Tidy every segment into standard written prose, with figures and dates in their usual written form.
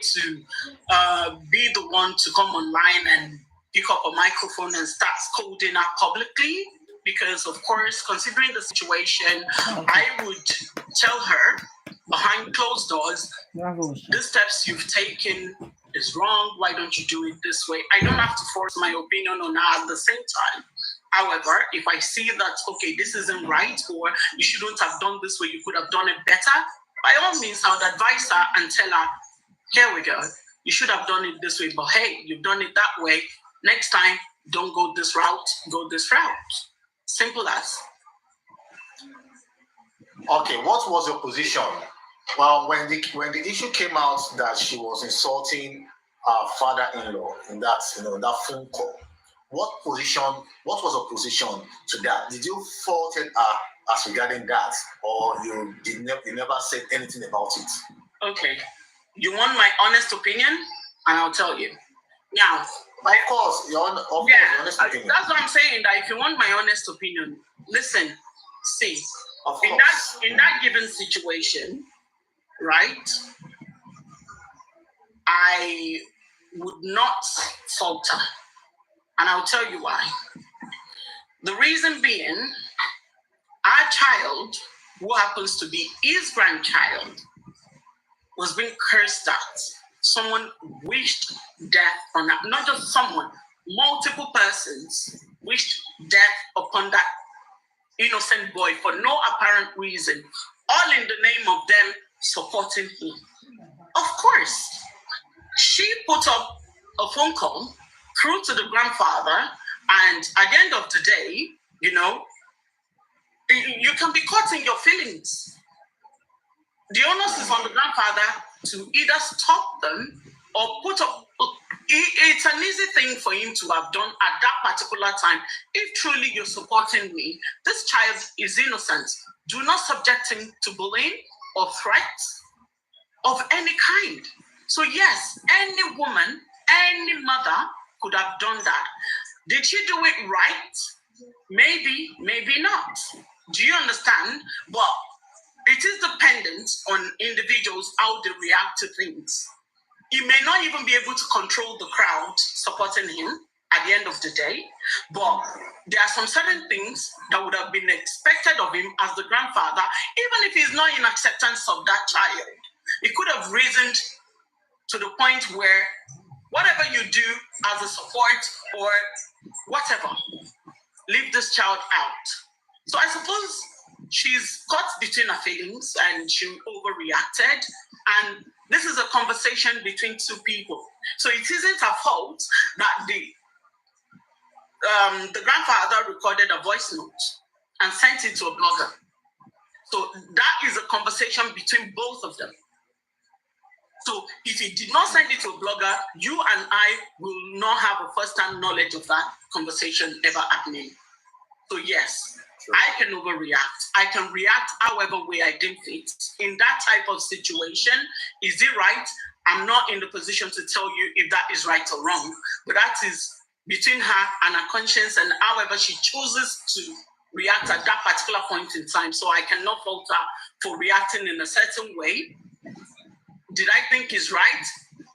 to be the one to come online and pick up a microphone and start scolding her publicly, because of course, considering the situation, I would tell her behind closed doors, the steps you've taken is wrong. Why don't you do it this way? I don't have to force my opinion on her at the same time. However, if I see that, okay, this isn't right, or you shouldn't have done this way, you could have done it better, by all means, I would advise her and tell her, here we go, you should have done it this way, but hey, you've done it that way. Next time, don't go this route, go this route. Simple as. Okay, what was your position? Well, when the issue came out that she was insulting her father-in-law in that that phone call, what was your position to that? Did you fault her as regarding that, or you never said anything about it? Okay, you want my honest opinion, and I'll tell you. Now, of course, your honest opinion. That's what I'm saying. That if you want my honest opinion, listen, see, in that given situation, right? I would not falter, and I'll tell you why. The reason being, our child, who happens to be his grandchild, was being cursed at. Someone wished death on that. Not just someone, multiple persons wished death upon that innocent boy for no apparent reason, all in the name of them supporting him. Of course, she put up a phone call through to the grandfather, and at the end of the day, you can be caught in your feelings. The onus is on the grandfather to either stop them or put up. It's an easy thing for him to have done at that particular time. If truly you're supporting me, this child is innocent. Do not subject him to bullying or threats of any kind. So yes, any woman, any mother could have done that. Did she do it right? Maybe, maybe not. Do you understand? But it is dependent on individuals, how they react to things. He may not even be able to control the crowd supporting him at the end of the day, but there are some certain things that would have been expected of him as the grandfather, even if he's not in acceptance of that child. He could have reasoned to the point where whatever you do as a support or whatever, leave this child out. So I suppose she's caught between her feelings and she overreacted. And this is a conversation between two people. So it isn't her fault that the grandfather recorded a voice note and sent it to a blogger. So that is a conversation between both of them. So if he did not send it to a blogger, you and I will not have a first-hand knowledge of that conversation ever happening. So yes, sure. I can overreact. I can react however way I deem fit. In that type of situation, is it right? I'm not in the position to tell you if that is right or wrong, but that is between her and her conscience and however she chooses to react at that particular point in time. So I cannot fault her for reacting in a certain way. Did I think is right?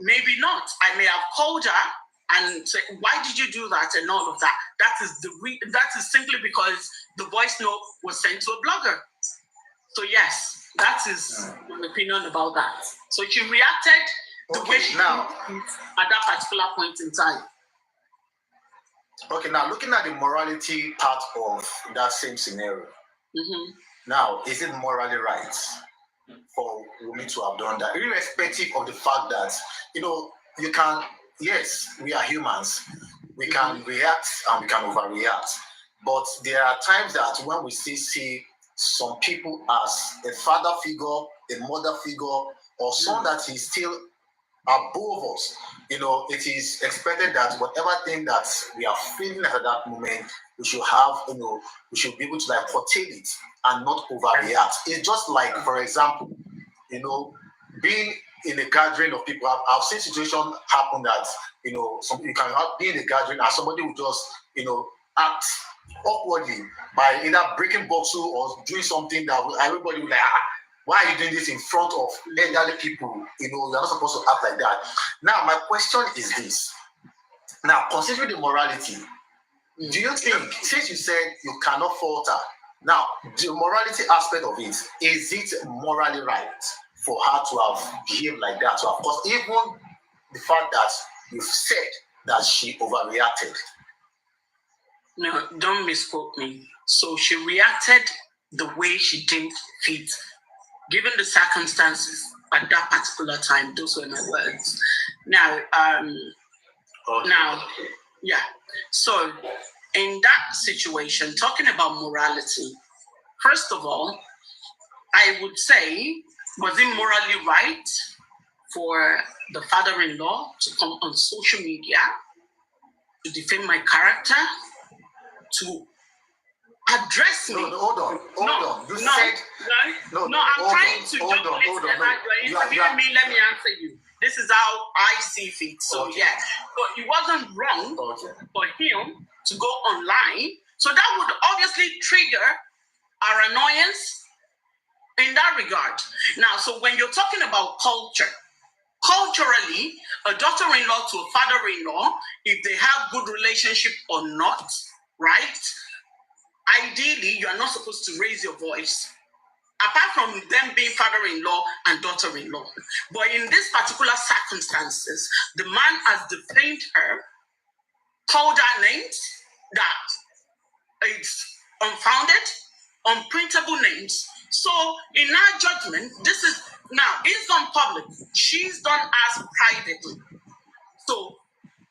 Maybe not. I may have called her and say, why did you do that and all of that? That is simply because the voice note was sent to a blogger. So yes, that is my opinion about that. So she reacted the way she did at that particular point in time. Okay, now looking at the morality part of that same scenario, now is it morally right for women to have done that, irrespective of the fact that you can? Yes, we are humans. We can react and we can overreact, but there are times that when we see some people as a father figure, a mother figure, or someone that is still above us, it is expected that whatever thing that we are feeling at that moment, we should have, we should be able to portray it and not overreact. It's just like, for example, being in a gathering of people. I've seen situations happen that, you can be in a gathering and somebody will just, act awkwardly by either breaking bottle or doing something that everybody will Why are you doing this in front of elderly people? You're not supposed to act like that. Now, my question is this. Now, considering the morality, do you think, since you said you cannot falter, now, the morality aspect of it, is it morally right for her to have behaved like that? So, of course, even the fact that you've said that she overreacted. No, don't misquote me. So she reacted the way she deemed fit, given the circumstances at that particular time. Those were my words. Now, yeah. So in that situation, talking about morality, first of all, I would say, was it morally right for the father-in-law to come on social media to defame my character, to address me? No, hold on. I'm trying to you're interviewing me. Let me answer you. This is how I see fit. So yeah, but it wasn't wrong for him to go online. So that would obviously trigger our annoyance in that regard. Now, so when you're talking about culturally, a daughter-in-law to a father-in-law, if they have good relationship or not, right? Ideally, you are not supposed to raise your voice, apart from them being father-in-law and daughter-in-law. But in these particular circumstances, the man has defamed her, called her names that it's unfounded, unprintable names. So in our judgment, this is now, it's done public. She's done as privately. So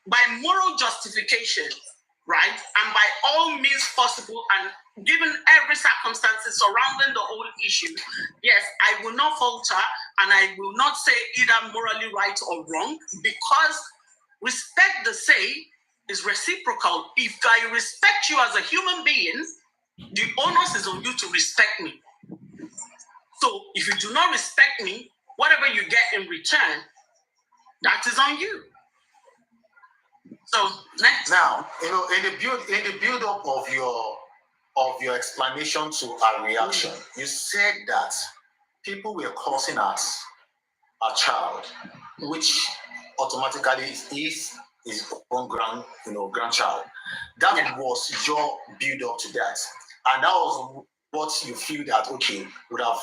by moral justification, right, and by all means possible, and given every circumstances surrounding the whole issue, yes, I will not falter, and I will not say either morally right or wrong, because respect, the say, is reciprocal. If I respect you as a human being, the onus is on you to respect me. So if you do not respect me, whatever you get in return, that is on you. So next. Now, in the build up of your explanation to our reaction, you said that people were cursing us a child, which automatically is his own grandchild. That was your build up to that, and that was what you feel that would have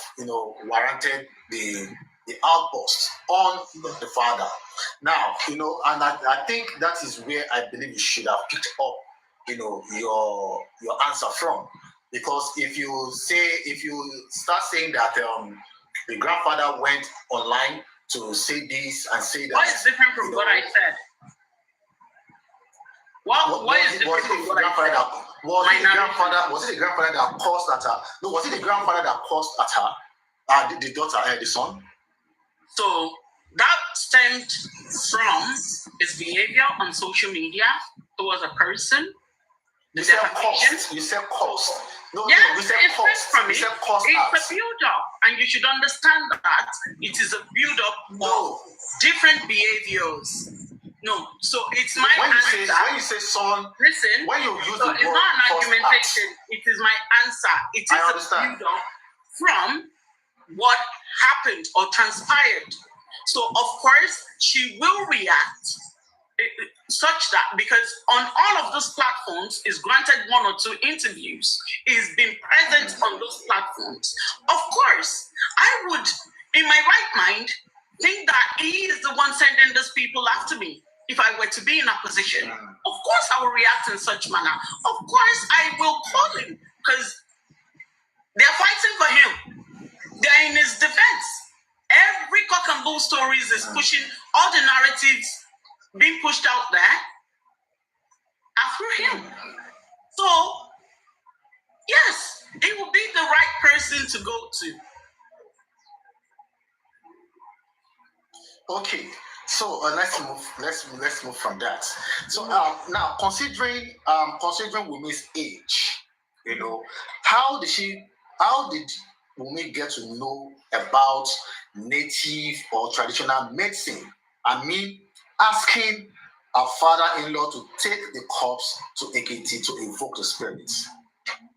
warranted the outburst on the father. Now, and I think that is where I believe you should have picked up, your answer from, because if you start saying that the grandfather went online to say this and say that, what is different from what I said? What is different from what I said? Was it the grandfather that caused at her? No, was it the grandfather that caused at her? The daughter, the son? So that stemmed from his behavior on social media towards a person. You said cost. You said cost. No, yes, we said it's cost. from we it. said cost. It's a build-up, and you should understand that it is a build-up of different behaviors. No, so it's my answer. When you say son, listen. When you use so the it's word not an argumentation. Act. It is my answer. It is a build-up from what happened or transpired. So of course she will react such that, because on all of those platforms is granted 1 or 2 interviews, is been present on those platforms. Of course, I would, in my right mind, think that he is the one sending those people after me. If I were to be in a position, of course I will react in such manner. Of course I will call him, because they're fighting for him. They're in his defense. Every cock and bull stories is pushing all the narratives being pushed out there are through him. So, yes, it will be the right person to go to. Okay, so let's move from that. So now considering Wumi's age, how did Wumi get to know about native or traditional medicine? I mean, asking our father-in-law to take the corpse to Ekiti to invoke the spirits.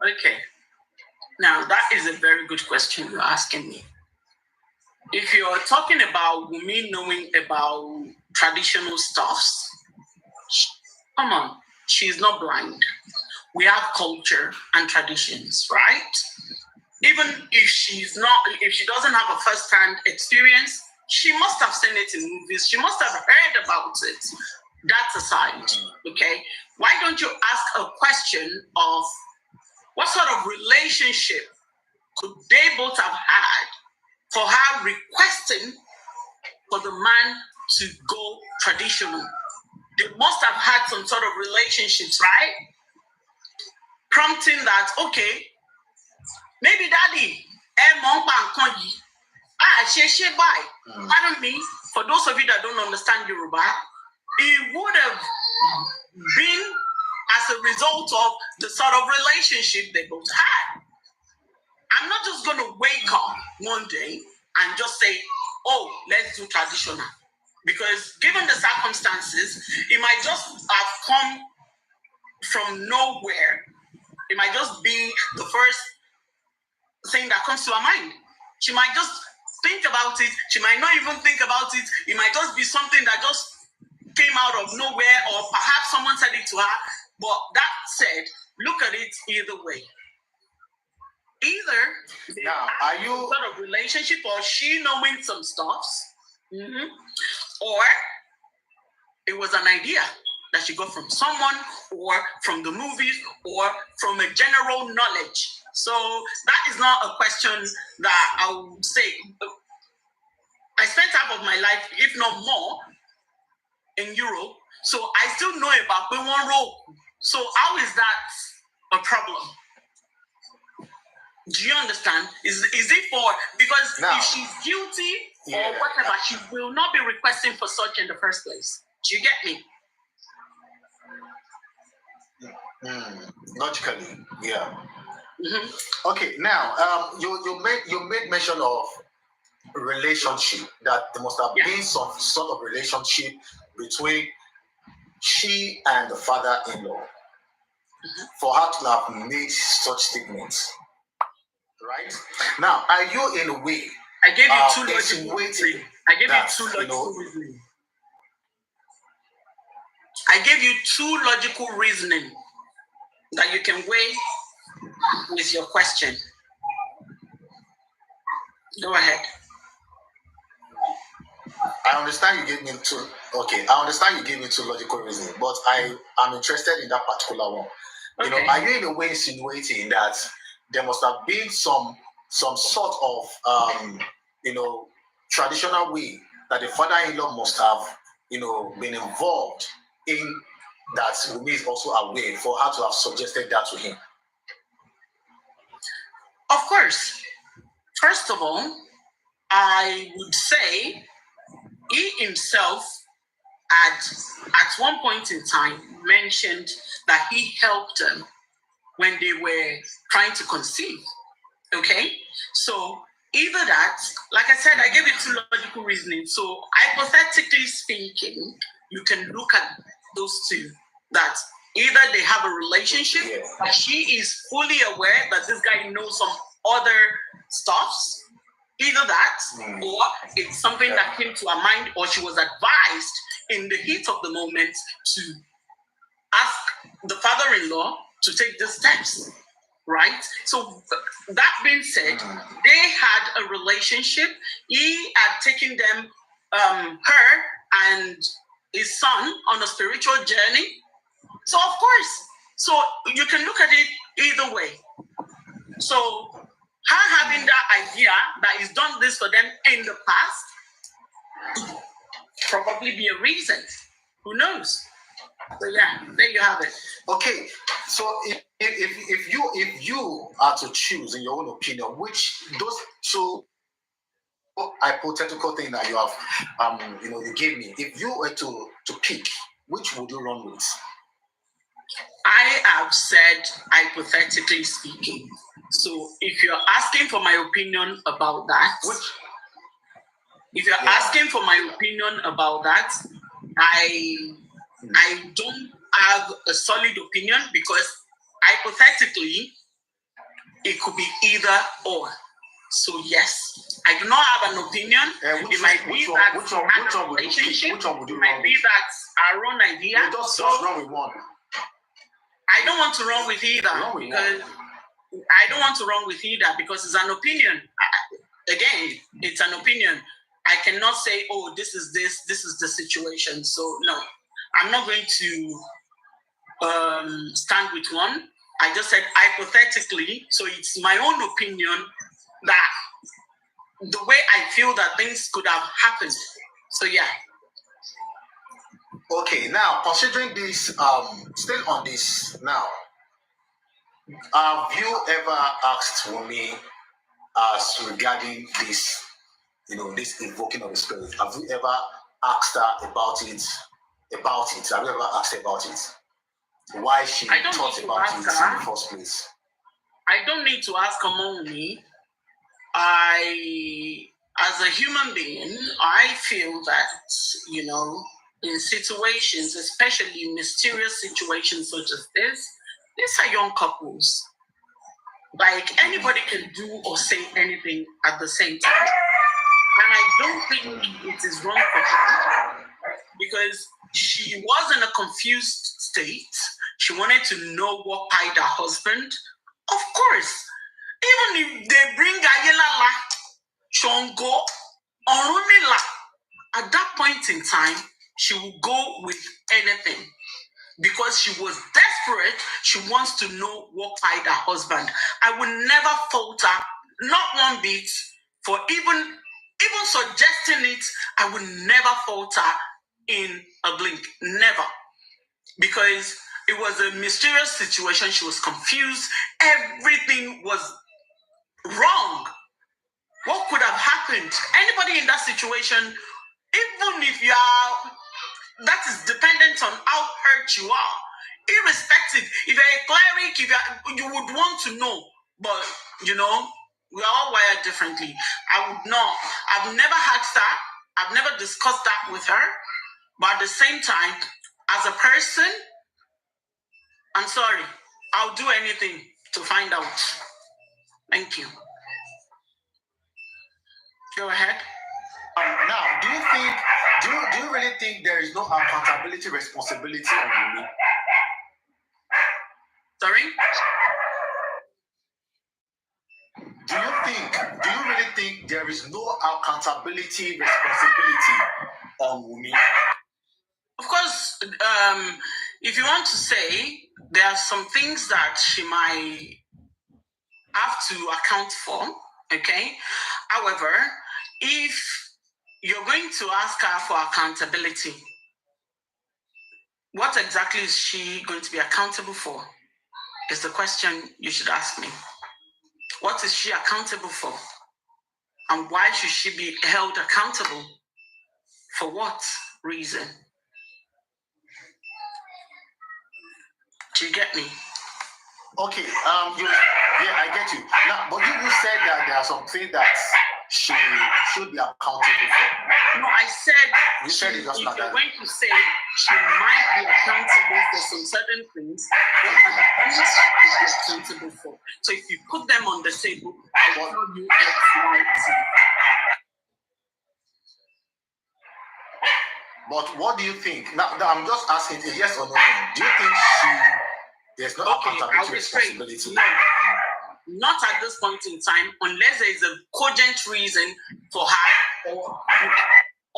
Okay. Now, that is a very good question you're asking me. if you're talking about Wumi knowing about traditional stuffs, come on, she's not blind. We have culture and traditions, right? Even if if she doesn't have a first-hand experience, she must have seen it in movies. She must have heard about it. That aside, okay? Why don't you ask a question of what sort of relationship could they both have had for her requesting for the man to go traditional? They must have had some sort of relationships, right? Prompting that, okay, maybe daddy, pardon me, for those of you that don't understand Yoruba, it would have been as a result of the sort of relationship they both had. I'm not just going to wake up one day and just say, oh, let's do traditional. Because given the circumstances, it might just have come from nowhere. It might just be the first thing that comes to her mind. She might just think about it. She might not even think about it. It might just be something that just came out of nowhere, or perhaps someone said it to her. But that said, look at it either way. Either now, are you some sort of relationship, or she knowing some stuffs, or it was an idea that she got from someone, or from the movies, or from a general knowledge. So that is not a question that I would say. I spent half of my life, if not more, in Europe, so I still know about one role. So how is that a problem? Do you understand? Is it for, because if she's guilty or whatever, she will not be requesting for such in the first place. Do you get me? Logically, yeah. Okay, now you made mention of relationship, that there must have been some sort of relationship between she and the father-in-law for her to have made such statements. Right? Now, are you in a way? I gave you two logical reasons. I gave you two logical reasoning that you can weigh with your question. Go ahead. I understand you gave me two. Okay, I understand you gave me two logical reasons, but I am interested in that particular one. Okay. You know, are you in a way insinuating that there must have been some sort of traditional way that the father-in-law must have been involved in, that Wumi is also aware, for her to have suggested that to him? Of course. First of all, I would say he himself at one point in time mentioned that he helped them when they were trying to conceive. Okay? So either that, like I said, I gave it two logical reasoning. So hypothetically speaking, you can look at those two. That either they have a relationship, but she is fully aware that this guy knows some other stuffs. Either that, or it's something that came to her mind, or she was advised in the heat of the moment to ask the father-in-law to take the steps, right? So that being said, they had a relationship. He had taken them, her and his son, on a spiritual journey. So of course, so you can look at it either way. So her having that idea that he's done this for them in the past, probably be a reason. Who knows? So yeah, there you have it. Okay, so if you are to choose, in your own opinion, which those two hypothetical thing that you have you gave me, if you were to pick, which would you run with? I have said hypothetically speaking. So if you're asking for my opinion about that, I don't have a solid opinion, because hypothetically it could be either or. So yes, I do not have an opinion. It might be that which one would you might be that's our own idea. Just run with one. I don't want to run with either because I don't want to run with either because it's an opinion. Again, it's an opinion. I cannot say, oh, this is the situation. So no, I'm not going to stand with one. I just said hypothetically. So it's my own opinion that the way I feel that things could have happened. So yeah. Okay, now considering this, still on this now, have you ever asked Wumi as regarding this, this invoking of the spirit? Have you ever asked her about it? Have you ever asked her about it? Why she thought about it in the first place? I don't need to ask Wumi. As a human being, I feel that, in situations, especially mysterious situations such as this, these are young couples. Like, anybody can do or say anything at the same time. And I don't think it is wrong for her because she was in a confused state. She wanted to know what tied her husband. Of course, even if they bring Ayelala, Chongo, Orunmila, at that point in time, she will go with anything because she was desperate. She wants to know what tied her husband. I will never falter, not one bit, for even suggesting it. I will never falter in a blink, never, because it was a mysterious situation. She was confused. Everything was wrong. What could have happened? Anybody in that situation, even if you are, that is dependent on how hurt you are. Irrespective, if you're a cleric, you would want to know. But, we are all wired differently. I've never asked her. I've never discussed that with her. But at the same time, as a person, I'm sorry. I'll do anything to find out. Thank you. Go ahead. Now, do you really think there is no accountability responsibility on Wumi? Sorry? Do you really think there is no accountability responsibility on Wumi? Of course, if you want to say there are some things that she might have to account for, okay? However, if you're going to ask her for accountability, what exactly is she going to be accountable for? Is the question you should ask me. What is she accountable for? And why should she be held accountable? For what reason? Do you get me? Okay, I get you. Now, but you said that there are some things that she should be accountable for. No, I said you said it just if like you're that. going to say she might be accountable for some certain things, what are the things she could be accountable for? So if you put them on the table, I will tell you X, Y, Z. But what do you think? Now I'm just asking a yes or no thing. Do you think there's no accountability responsibility? No, not at this point in time, unless there is a cogent reason for her or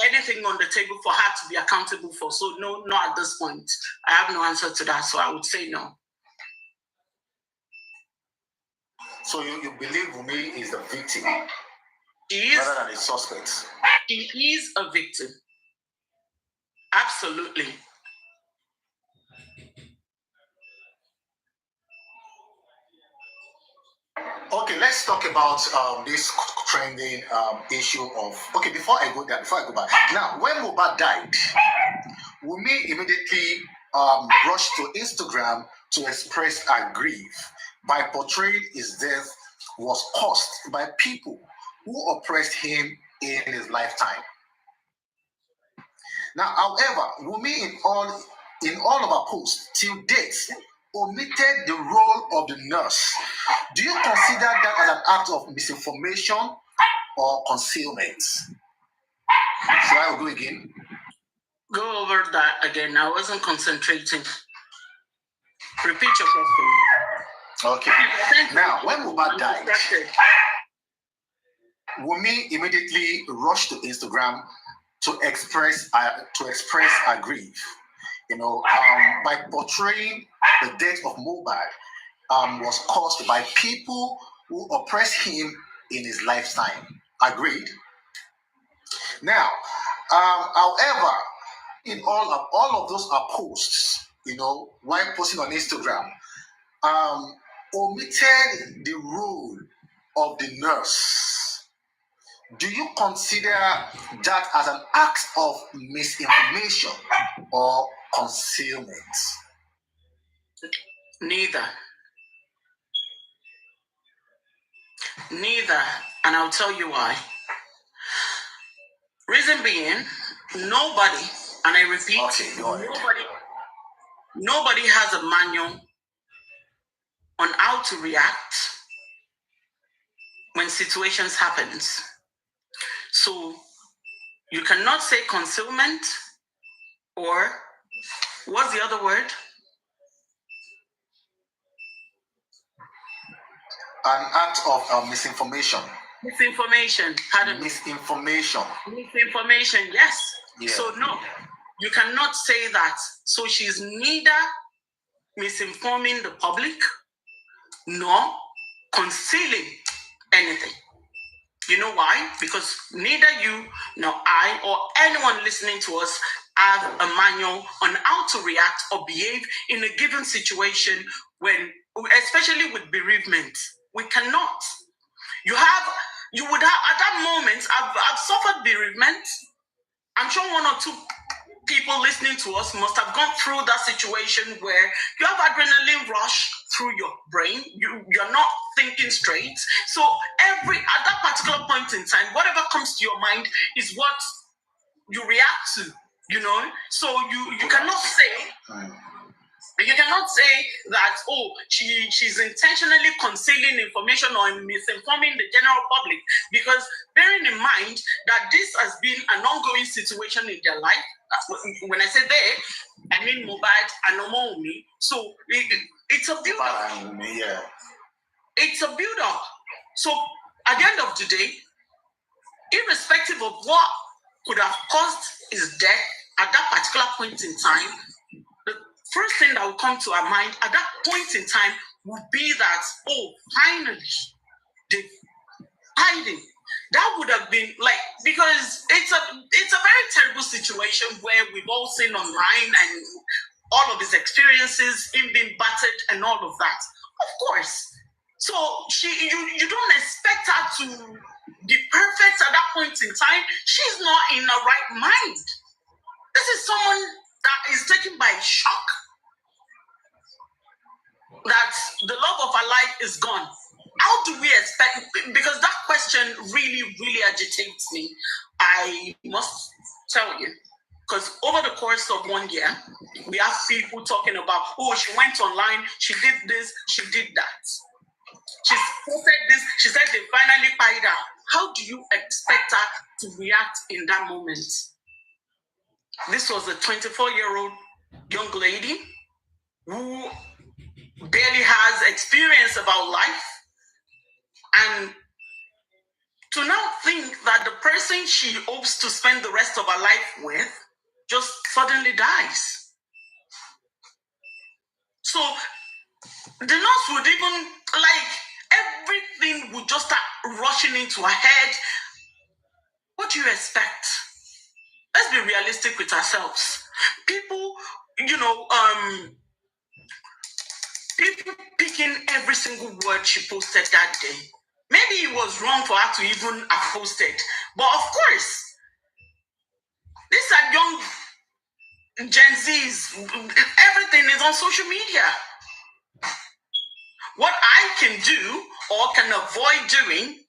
anything on the table for her to be accountable for. So no, not at this point. I have no answer to that, so I would say no. So you believe Wumi is the victim rather than a suspect? She is a victim. Absolutely. Okay, let's talk about this trending issue of. Okay, before I go back. Now, when MOHB died, Wumi immediately rushed to Instagram to express her grief by portraying his death was caused by people who oppressed him in his lifetime. Now, however, Wumi in all of her posts till date omitted the role of the nurse. Do you consider that as an act of misinformation or concealment? Should I go again? Go over that again. I wasn't concentrating. Repeat your question. Okay. Now, when Mohbad died, Wunmi immediately rushed to Instagram to express her grief. By portraying the death of Mohbad was caused by people who oppressed him in his lifetime. Agreed? Now, however, in all of those are posts, while posting on Instagram, omitted the role of the nurse. Do you consider that as an act of misinformation or concealment? Neither. And I'll tell you why. Reason being, nobody, and I repeat, nobody has a manual on how to react when situations happens. So you cannot say concealment, or what's the other word? An act of misinformation. Misinformation. Pardon me. Misinformation. Misinformation, yes. Yeah. So no, you cannot say that. So she's neither misinforming the public nor concealing anything. You know why? Because neither you nor I or anyone listening to us have a manual on how to react or behave in a given situation when, especially with bereavement. We cannot. You would have, at that moment, I've suffered bereavement. I'm sure one or two people listening to us must have gone through that situation where you have adrenaline rush through your brain. You're not thinking straight. So at that particular point in time, whatever comes to your mind is what you react to, So you cannot say... You cannot say that, she's intentionally concealing information or misinforming the general public, because bearing in mind that this has been an ongoing situation in their life. When I say they, I mean Mohbad and Omoumi. So it's a build-up. Yeah. It's a build-up. So at the end of the day, irrespective of what could have caused his death at that particular point in time, first thing that will come to our mind at that point in time would be that, finally, they hiding. That would have been because it's a very terrible situation where we've all seen online and all of his experiences, him being battered and all of that. Of course. So you don't expect her to be perfect at that point in time. She's not in the right mind. This is someone that is taken by shock that the love of her life is gone. How do we expect? Because that question really, really agitates me. I must tell you, because over the course of 1 year, we have people talking about, she went online, she did this, she did that. She posted this, she said they finally fired her. How do you expect her to react in that moment? This was a 24-year-old young lady who barely has experience about life, and to now think that the person she hopes to spend the rest of her life with just suddenly dies. So the nurse would even, everything would just start rushing into her head. What do you expect? Let's be realistic with ourselves. People, people picking every single word she posted that day. Maybe it was wrong for her to even have posted. But of course, these are young Gen Zs. Everything is on social media. What I can do or can avoid doing,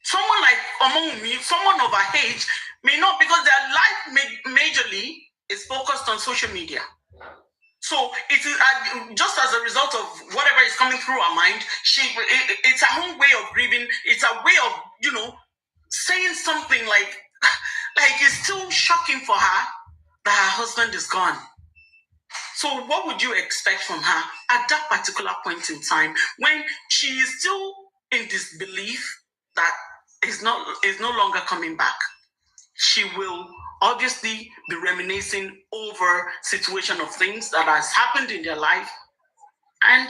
someone like Omoumi, someone of her age, may not, because their life majorly is focused on social media. So it is just as a result of whatever is coming through her mind. It's her own way of grieving. It's a way of saying something like it's still shocking for her that her husband is gone. So what would you expect from her at that particular point in time when she is still in disbelief that is no longer coming back? She will obviously be reminiscing over situation of things that has happened in their life, and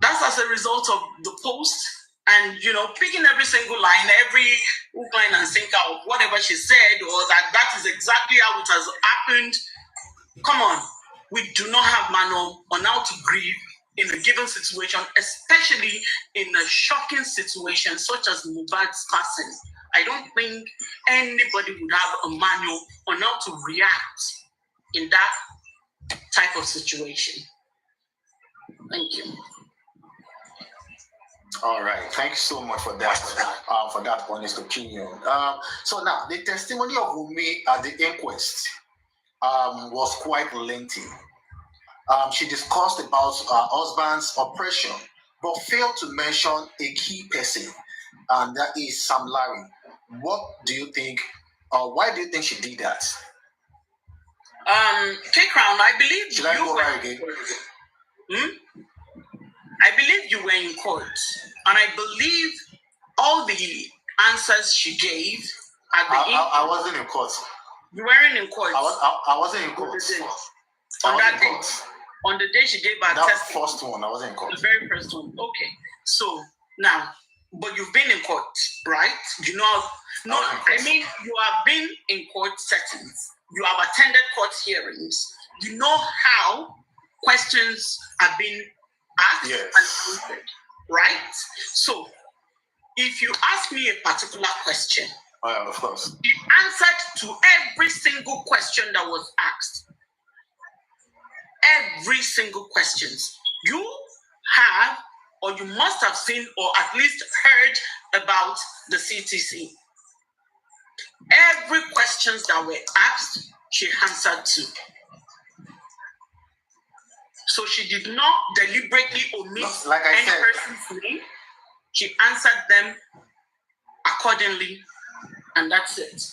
that's as a result of the post and picking every single line, every hook, line, and sinker of whatever she said, or that is exactly how it has happened. Come on, we do not have manual on how to grieve in a given situation, especially in a shocking situation such as Mohbad's passing. I don't think anybody would have a manual on how to react in that type of situation. Thank you. All right, thanks so much for that honest opinion. So now the testimony of Wunmi at the inquest was quite lengthy. She discussed about her husband's oppression, but failed to mention a key person, and that is Sam Larry. What do you think? Why do you think she did that? K-Crown, I believe Should I go back again? I believe you were in court, and I believe all the answers she gave at the I wasn't in court. You weren't in court. I wasn't in court. On that day. On the day she gave her testimony. That first one, I wasn't in court. The very first one. Okay. So now, but you've been in court, right? I mean, you have been in court settings. You have attended court hearings. You know how questions are being asked and answered, right? So, if you ask me a particular question, of course, the answer to every single question that was asked, every single question, you have or you must have seen or at least heard about the CTC. Every questions that were asked, she answered to. So she did not deliberately omit any person's name. She answered them accordingly, and that's it.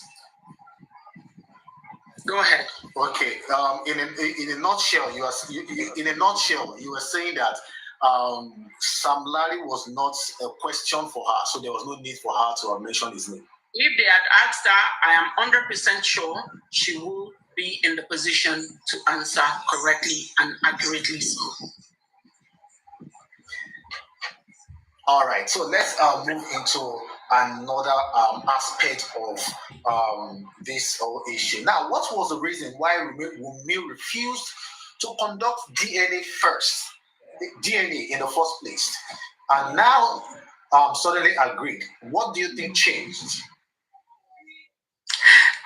Go ahead. Okay. In a nutshell, you were saying that Sam Larry was not a question for her, so there was no need for her to mention his name. If they had asked her, I am 100% sure she will be in the position to answer correctly and accurately. So. All right, so let's move into another aspect of this whole issue. Now, what was the reason why Wunmi refused to conduct DNA in the first place, and now suddenly agreed? What do you think changed?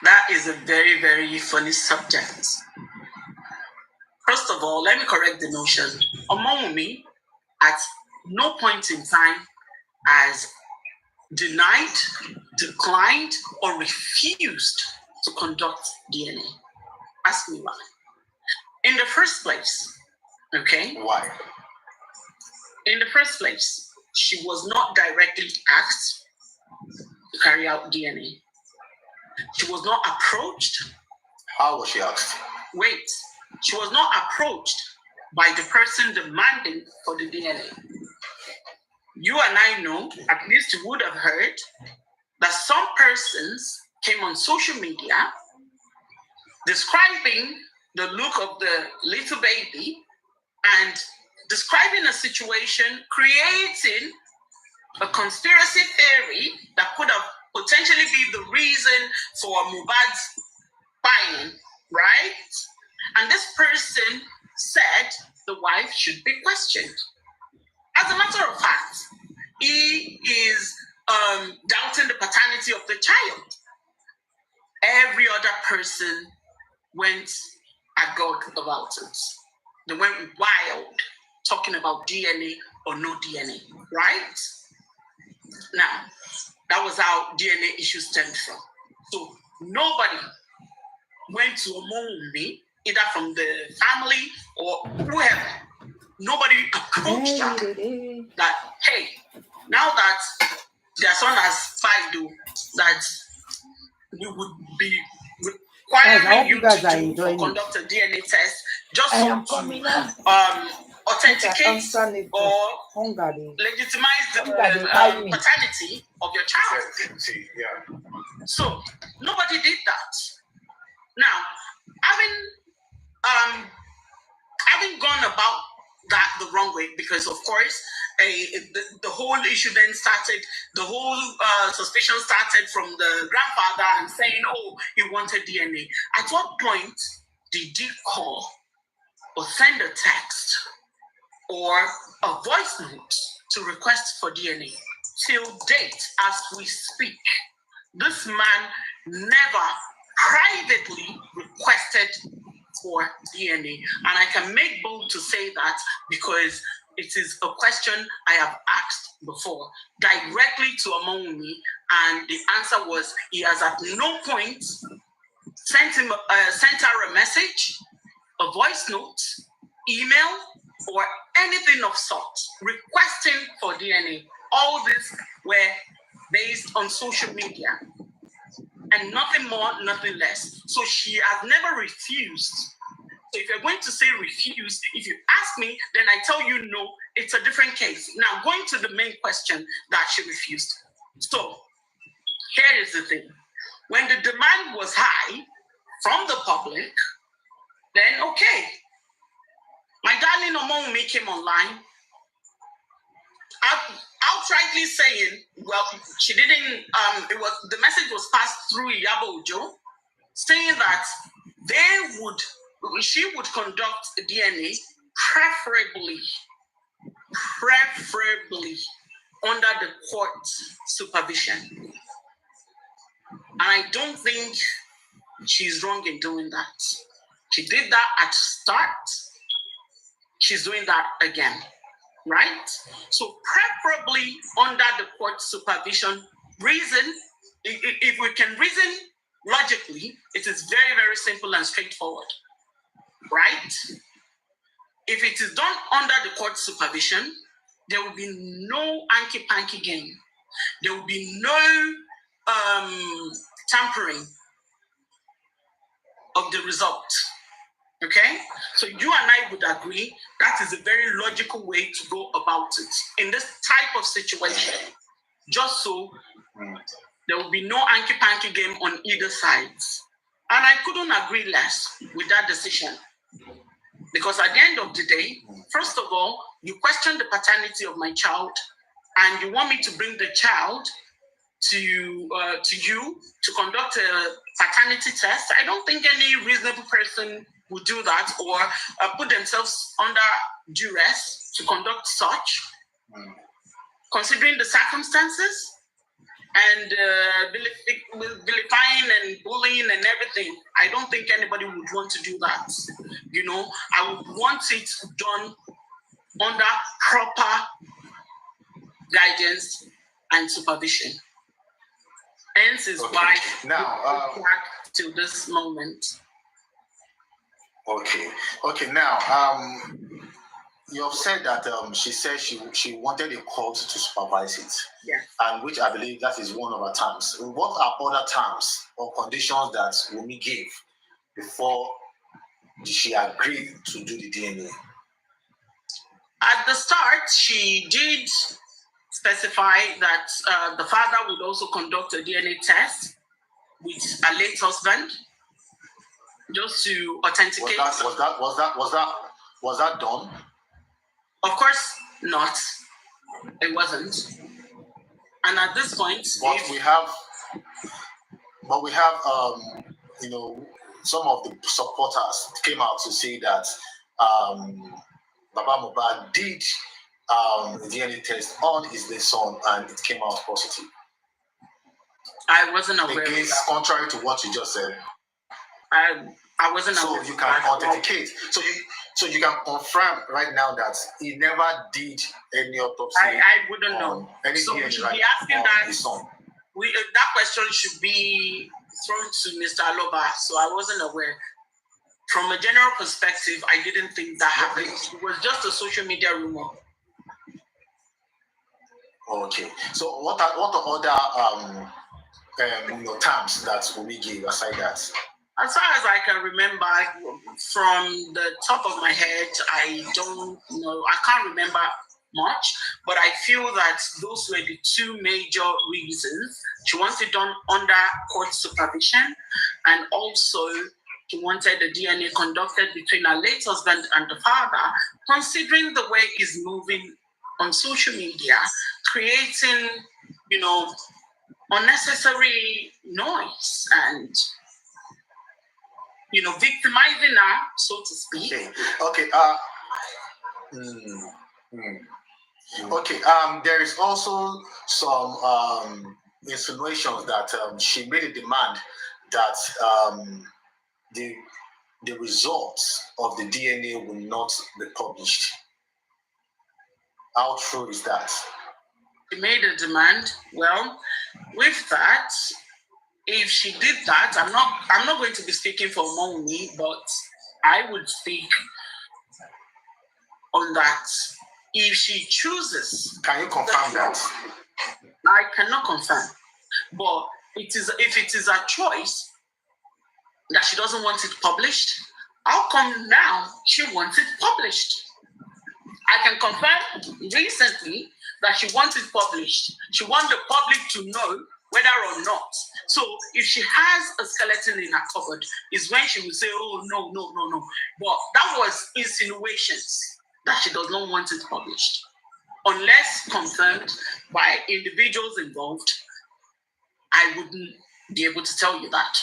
That is a very, very funny subject. First of all, let me correct the notion. Wunmi, at no point in time, has denied, declined, or refused to conduct DNA. Ask me why. In the first place, okay? Why? In the first place, she was not directly asked to carry out DNA. She was not approached. How was she asked? Wait, she was not approached by the person demanding for the DNA. You and I know, at least you would have heard, that some persons came on social media describing the look of the little baby and describing a situation, creating a conspiracy theory that could have potentially be the reason for Mohbad's dying, right? And this person said the wife should be questioned. As a matter of fact, he is doubting the paternity of the child. Every other person went agog about it. They went wild, talking about DNA or no DNA, right? Now, that was how DNA issues stemmed from. So nobody went to Wunmi either from the family or whoever. Nobody approached her that, hey, now that their son has filed, that we would be requiring you to conduct a DNA test just to authenticate or legitimize the paternity of your child. Yeah. So nobody did that. Now, having gone about that the wrong way, because of course the whole issue then started, the whole suspicion started from the grandfather and saying, oh, he wanted DNA. At what point did he call or send a text or a voice note to request for DNA? Till date, as we speak, this man never privately requested for DNA. And I can make bold to say that because it is a question I have asked before, directly to MOHB, and the answer was he has at no point sent her a message, a voice note, email, or anything of sort requesting for DNA. All this were based on social media and nothing more, nothing less. So she has never refused. So if you're going to say refuse, if you ask me, then I tell you no, it's a different case. Now, going to the main question that she refused. So here is the thing. When the demand was high from the public, then okay. My darling MOHB came online, outrightly saying, well, she didn't, the message was passed through Iyabo Ojo, saying that she would conduct DNA preferably under the court supervision. And I don't think she's wrong in doing that. She did that at start. She's doing that again, right? So preferably under the court supervision. Reason, if we can reason logically, it is very, very simple and straightforward, right? If it is done under the court supervision, there will be no hanky-panky game. There will be no tampering of the result. Okay? So you and I would agree that is a very logical way to go about it in this type of situation. Just so there will be no hanky-panky game on either side. And I couldn't agree less with that decision. Because at the end of the day, first of all, you question the paternity of my child, and you want me to bring the child to you to conduct a paternity test. I don't think any reasonable person would do that or put themselves under duress to conduct such, considering the circumstances and vilifying and bullying and everything. I don't think anybody would want to do that. You know, I would want it done under proper guidance and supervision. Hence is why now to this moment. Okay. Now, you have said that she said she wanted a court to supervise it. Yeah. And which I believe that is one of her terms. What are other terms or conditions that Wunmi gave before she agreed to do the DNA? At the start, she did specify that the father would also conduct a DNA test with her late husband, just to authenticate. Was that done? Of course not. It wasn't. And at this point, we have you know, some of the supporters came out to say that Baba Mohbad did the DNA test on his late son and it came out positive. I wasn't aware of that. Contrary to what you just said. I wasn't aware. So you can authenticate. So you can confirm right now that he never did any autopsy. I wouldn't know. So we should be asking that. That question should be thrown to Mr. Aloba. So I wasn't aware. from a general perspective, I didn't think that happened. It was just a social media rumor. Okay. So what are other terms that we give aside that? As far as I can remember, from the top of my head, I don't know. I can't remember much, but I feel that those were the two major reasons. She wanted done under court supervision, and also she wanted the DNA conducted between her late husband and the father, considering the way he's moving on social media, creating, unnecessary noise and, victimizing her, so to speak. Okay. Okay. There is also some insinuations that she made a demand that the results of the DNA will not be published. How true is that? She made a demand. Well, with that, if she did that, I'm not going to be speaking for MOHB, but I would speak on that. If she chooses, can you confirm that? I cannot confirm, but if it is a choice that she doesn't want it published, how come now she wants it published? I can confirm recently that she wants it published. She wants the public to know whether or not. So if she has a skeleton in her cupboard, is when she will say, oh, no. But that was insinuations that she does not want it published. Unless confirmed by individuals involved, I wouldn't be able to tell you that,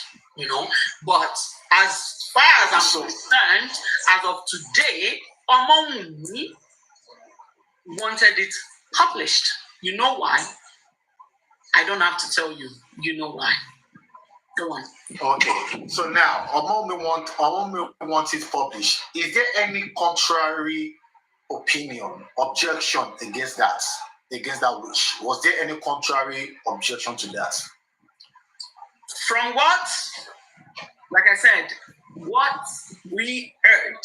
But as far as I'm concerned, as of today, MOHB wanted it published. You know why? I don't have to tell you. You know why. Go on. Okay. So now, MOHB wants it published. Is there any contrary opinion, objection against that wish? Was there any contrary objection to that? From what, like I said, what we heard,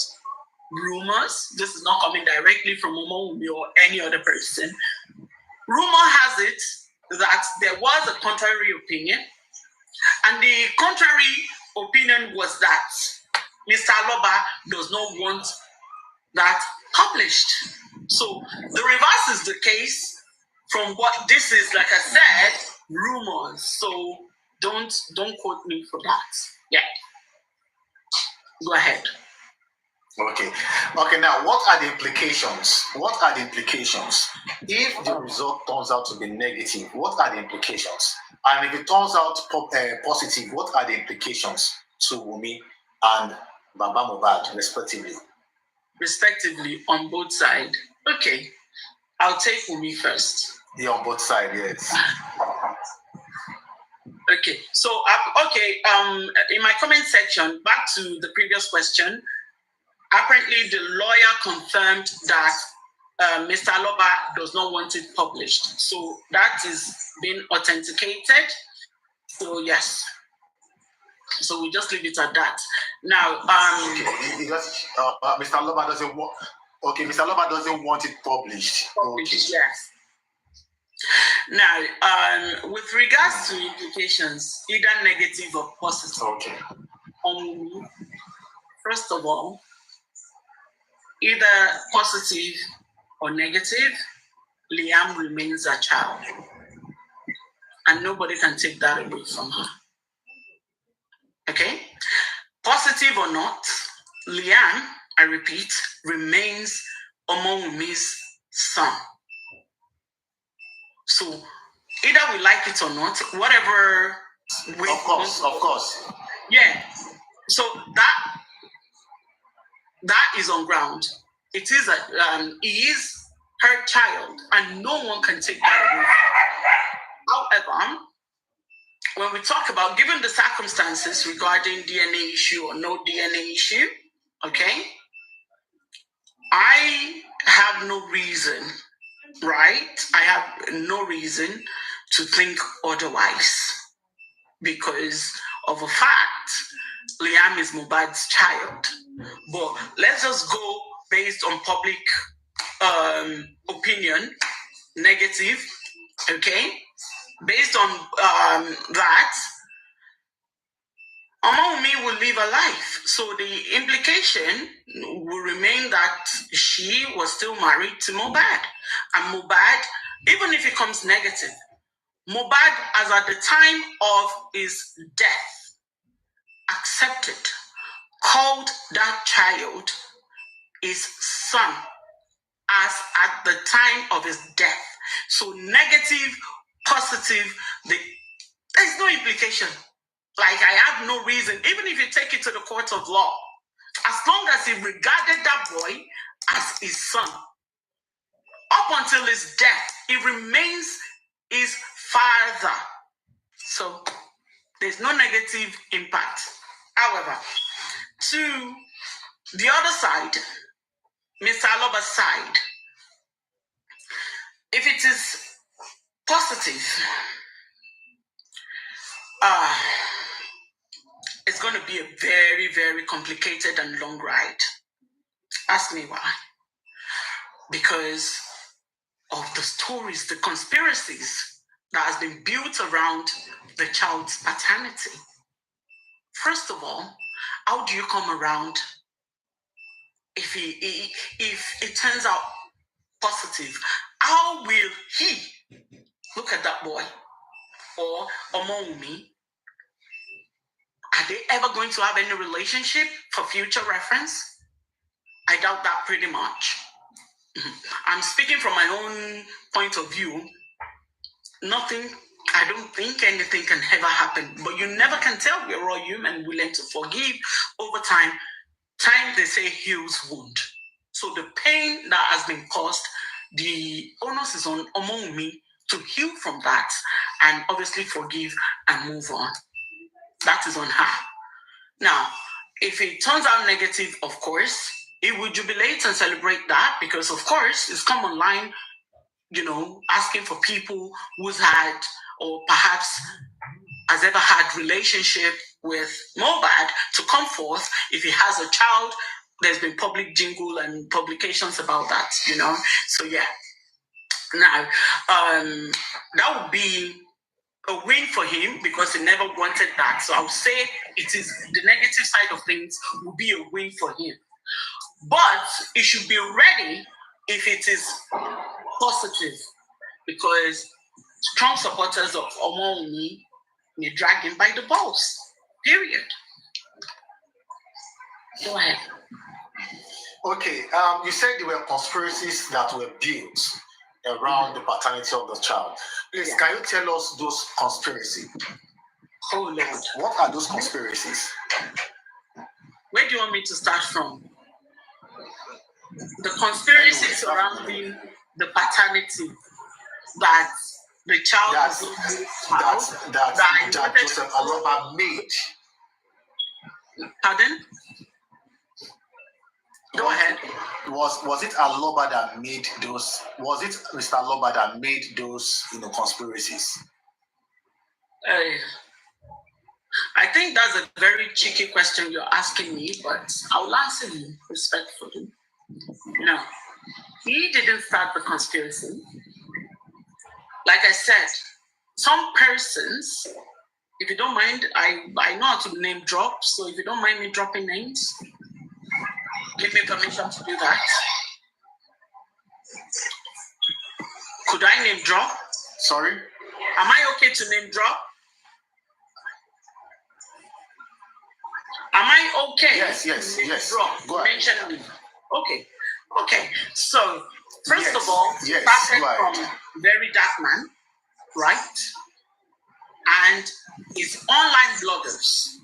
rumors, this is not coming directly from MOHB or any other person. Rumor has it that there was a contrary opinion, and the contrary opinion was that Mr. Aloba does not want that published. So the reverse is the case from what this is, like I said, rumors. So don't quote me for that. Yeah. Go ahead. Okay. Now, what are the implications? If the result turns out to be negative, what are the implications? And if it turns out positive, what are the implications to Wunmi and Baba Mohbad, respectively? Respectively, on both sides. Okay. I'll take Wunmi first. Yeah, on both sides, yes. Okay. So, in my comment section, back to the previous question, apparently the lawyer confirmed that Mr. Aloba does not want it published. So that is being authenticated. So yes. So we just leave it at that. Now, Mr. Aloba doesn't want. Okay, Mr. Aloba doesn't want it published. Published, yes. Now, with regards to implications, either negative or positive. Okay. First of all, either positive or negative, Liam remains a child. And nobody can take that away from her. Okay? Positive or not, Liam, I repeat, remains Omowunmi's son. So, either we like it or not, whatever we... Of course. Yeah. So, that is on ground. It is he is her child, and no one can take that away from her. However, when we talk about, given the circumstances regarding DNA issue or no DNA issue, okay, I have no reason, right? I have no reason to think otherwise because of a fact Liam is Mohbad's child. But let's just go based on public opinion, negative, okay? Based on that, Omoumi will live a life. So the implication will remain that she was still married to Mohbad. And Mohbad, even if it comes negative, Mohbad, as at the time of his death, accepted, called that child his son as at the time of his death. So negative, positive, there's no implication. Like, I have no reason, even if you take it to the court of law, as long as he regarded that boy as his son, up until his death, he remains his father. So there's no negative impact. However, to the other side, Mr. Aloba's side, if it is positive, it's going to be a very, very complicated and long ride. Ask me why. Because of the stories, the conspiracies that has been built around the child's paternity. First of all, how do you come around if it turns out positive? How will he look at that boy or Omoumi? Are they ever going to have any relationship for future reference? I doubt that pretty much. I'm speaking from my own point of view. I don't think anything can ever happen, but you never can tell. We're all human, we learn to forgive over time. Time, they say, heals wound. So the pain that has been caused, the onus is on Omoumi to heal from that and obviously forgive and move on. That is on her. Now, if it turns out negative, of course, it will jubilate and celebrate that because, of course, it's come online, asking for people who's had or perhaps has ever had relationship with Mohbad to come forth. If he has a child, there's been public jingle and publications about that, So, yeah. Now, that would be a win for him because he never wanted that. So I would say it is the negative side of things will be a win for him. But he should be ready if it is positive because strong supporters of Omoumi may drag him by the balls. Period. Go ahead. Okay, you said there were conspiracies that were built around the paternity of the child. Please, Can you tell us those conspiracies? Oh, Lord. What are those conspiracies? Where do you want me to start from? The conspiracy surrounding the paternity that the child that Joseph Aloba made. Pardon? Go ahead. Was it Aloba that made those? Was it Mr. Aloba that made those, conspiracies? I think that's a very cheeky question you're asking me, but I'll answer you respectfully. No, he didn't start the conspiracy. Like I said, some persons, if you don't mind, I know how to name drop, so if you don't mind me dropping names, give me permission to do that. Could I name drop? Sorry? Am I okay to name drop? Am I okay? Yes. Drop? Go ahead. Mention me. Okay. So, first of all, started from Very Dark Man, right? And his online bloggers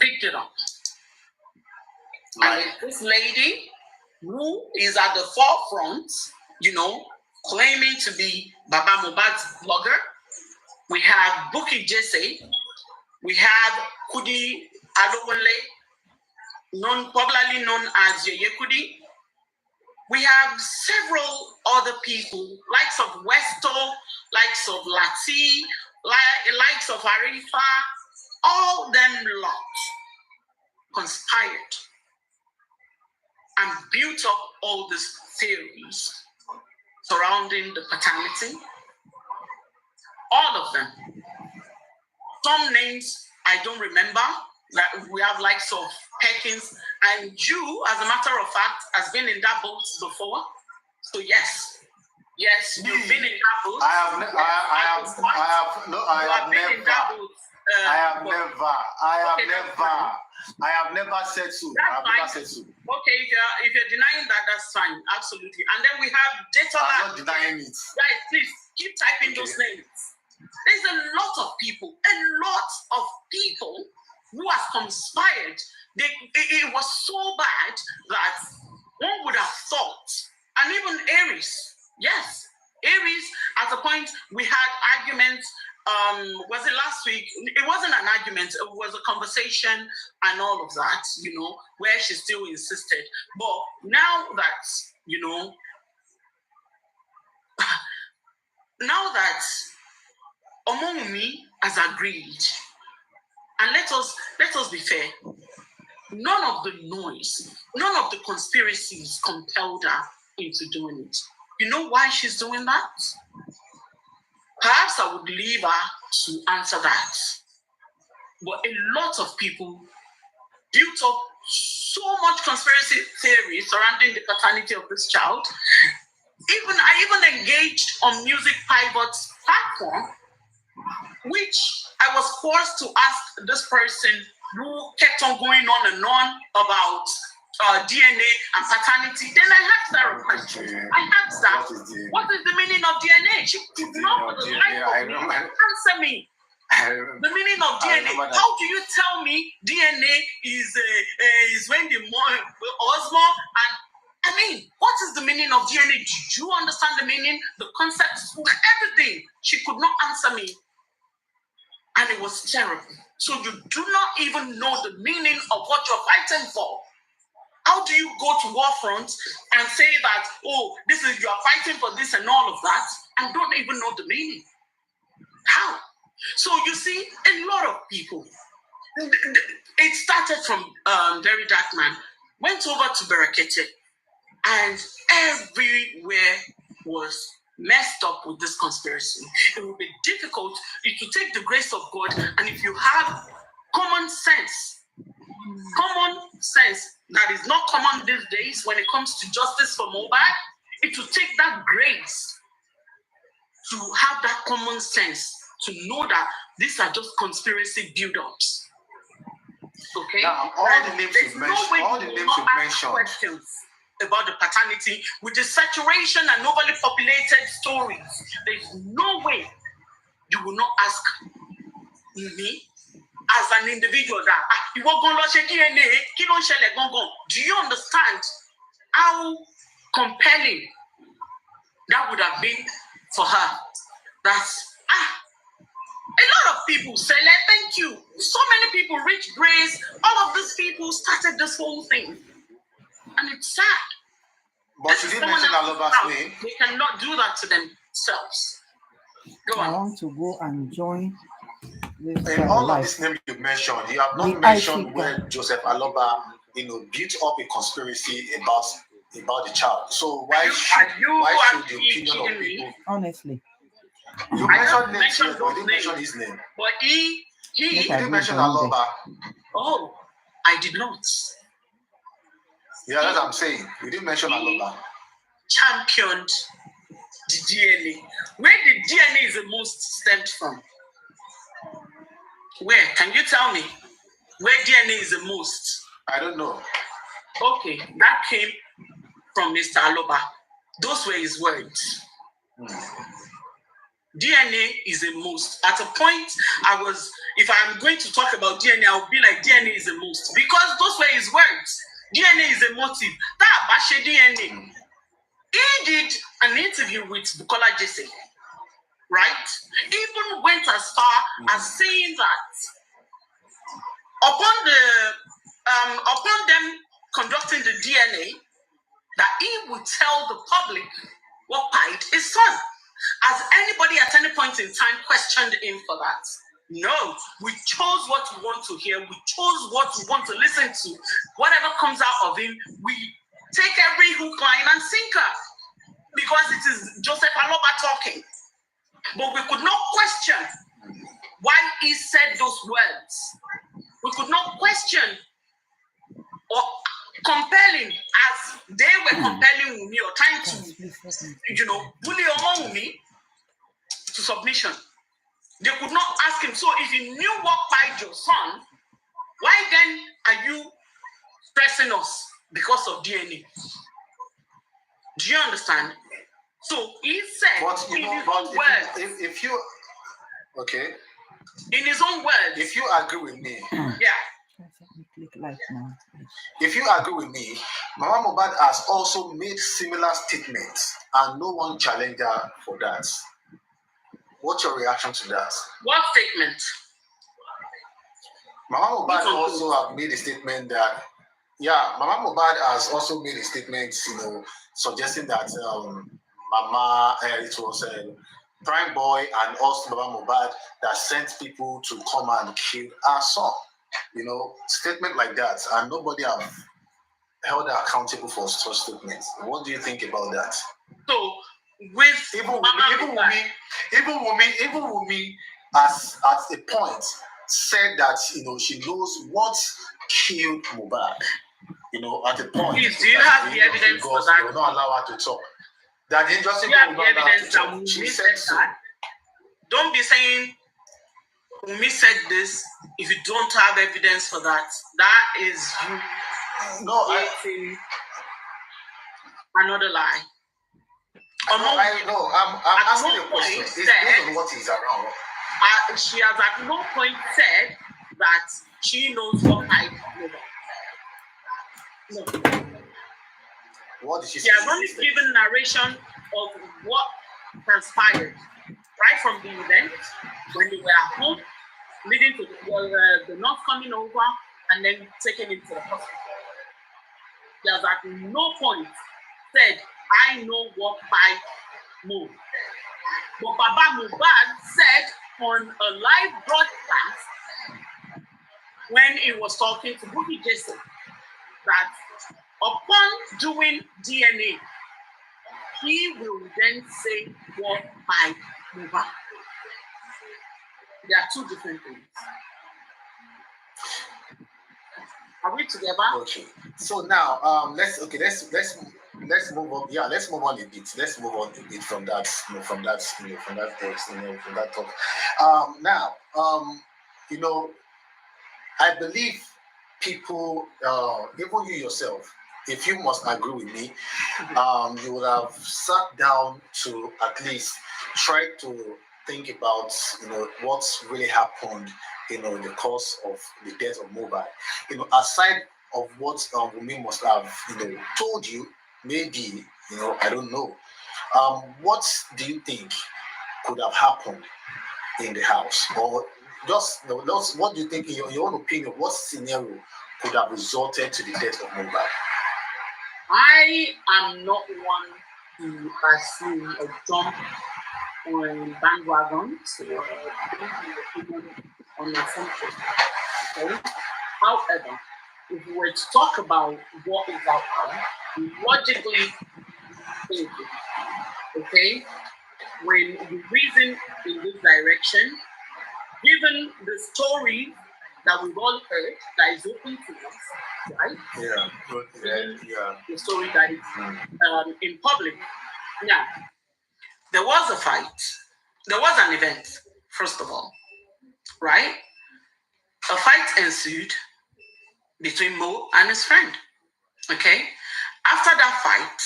picked it up. Right. And this lady who is at the forefront, claiming to be Baba Mohbad's blogger. We have Buki Jesse. We have Kudi Alowole, popularly known as Yeye Kudi. We have several other people, likes of Westo, likes of Lati, likes of Arifa, all them lot conspired and built up all these theories surrounding the paternity. All of them. Some names I don't remember. That we have likes of Perkins, and you, as a matter of fact, has been in that boat before. So yes, you've been in that boat. I have never said so. Okay, if you're denying that, that's fine. Absolutely. And then we have data. I'm not denying it. Guys, please keep typing those names. There's a lot of people who has conspired. It was so bad that one would have thought, and even Aries, yes, Aries, at a point we had arguments. Was it last week? It wasn't an argument, it was a conversation and all of that, where she still insisted. But now that, now that Omongumi has agreed, and let us be fair, none of the noise, none of the conspiracies compelled her into doing it. You know why she's doing that? Perhaps I would leave her to answer that. But a lot of people built up so much conspiracy theory surrounding the paternity of this child. I even engaged on Music Pivot's platform, which I was forced to ask this person who kept on going on and on about DNA and paternity. Then I asked her a question. I asked her, what is the meaning of DNA? She could not for the life of me answer me. The meaning of DNA. How do you tell me DNA is when the osmo and I mean, what is the meaning of DNA? Do you understand the meaning, the concept, everything? She could not answer me. And it was terrible. So you do not even know the meaning of what you're fighting for. How do you go to war front and say that, you're fighting for this and all of that, and don't even know the meaning? How? So you see, a lot of people, it started from Very Dark Man, went over to Berekete, and everywhere was messed up with this conspiracy. It will be difficult if you take the grace of God, and if you have common sense that is not common these days when it comes to justice for MOHB, it will take that grace to have that common sense to know that these are just conspiracy build-ups. Okay? Now, all the names you've mentioned, questions about the paternity with the saturation and overly populated stories. There's no way you will not ask me as an individual that do you understand how compelling that would have been for her? That's a lot of people say, thank you. So many people, Rich Grace, all of these people started this whole thing. And it's sad. But you didn't mention Aloba's name. They cannot do that to themselves. Go on. I want to go and join this. And all of these names you mentioned, you have not mentioned where Joseph Aloba, built up a conspiracy about the child. So why should the opinion of people? Honestly, you mentioned names, but you didn't mention his name. But he didn't mention Aloba. Oh, I did not. Yeah, that's what I'm saying. You didn't mention Aloba. Championed the DNA. Where the DNA is the most stemmed from? Where? Can you tell me? Where DNA is the most? I don't know. Okay, that came from Mr. Aloba. Those were his words. DNA is the most. At a point, if I'm going to talk about DNA, I'll be like, DNA is the most. Because those were his words. DNA is a motive. That Bashe DNA. He did an interview with Bukola Jesse, right? Even went as far as saying that upon them conducting the DNA, that he would tell the public what pied his son. Has anybody at any point in time questioned him for that? No, we chose what we want to hear. We chose what we want to listen to. Whatever comes out of him, we take every hook, line, and sinker because it is Joseph Aloba talking. But we could not question why he said those words. We could not question or compelling as they were compelling Wumi or trying to, bully Wumi to submission. They could not ask him. So if you knew what by your son, why then are you stressing us because of DNA? Do you understand? So he said in his own words. If you okay. In his own words. If you agree with me, yeah. If you agree with me, Mama Mohbad has also made similar statements, and no one challenged her for that. What's your reaction to that? What statement? Mama Mohbad also have made a statement that, Mama Mohbad has also made a statement, suggesting that Mama, it was Prime Boy and also Mama Mohbad that sent people to come and kill our son. Statement like that, and nobody have held her accountable for such statements. What do you think about that? So, with even Wumi, as at a point said that she knows what killed Mohbad. At a point. Please, do you have the evidence for that? They will not allow her to talk. That the injustice will not allow her to talk. She said so. Don't be saying Wumi said this if you don't have evidence for that. That is you. No, another lie. I'm asking a question. It's based on what is around. She has at no point said that she knows what I know. No. What did she say? She has only given narration of what transpired right from the event when they were at home, leading to the nurse coming over and then taking him to the hospital. She has at no point said, I know what I know. But Baba Mohbad said on a live broadcast when he was talking to Bukky Jesse that upon doing DNA, he will then say what by Mohbad. There are two different things. Are we together? Okay. So now, let's move on. Yeah, let's move on a bit. Let's move on a bit from that talk. Now, I believe people, even you yourself, if you must agree with me, you would have sat down to at least try to think about, what's really happened, in the course of the death of Mohbad. Aside of what Wumi must have, told you, maybe, I don't know. What do you think could have happened in the house? Or just, what do you think, in your own opinion, what scenario could have resulted to the death of Mohbad? I am not one to assume or jump on bandwagons or on assumption. Okay? However, if we were to talk about what is out there, logically thinking, okay, when you reason in this direction, given the story that we've all heard that is open to us, right? Yeah. The story that is in public. Now, there was a fight. There was an event, first of all, right? A fight ensued between Mo and his friend, okay? After that fight,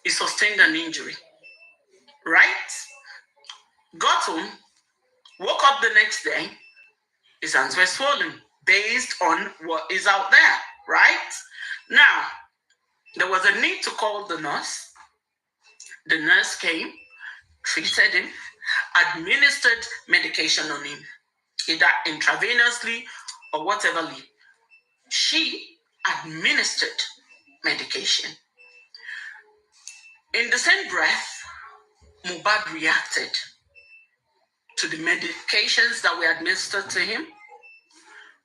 he sustained an injury, right? Got home, woke up the next day, his hands were swollen based on what is out there, right? Now, there was a need to call the nurse. The nurse came, treated him, administered medication on him, either intravenously or whatever. She administered medication. In the same breath, Mohbad reacted. to the medications that were administered to him.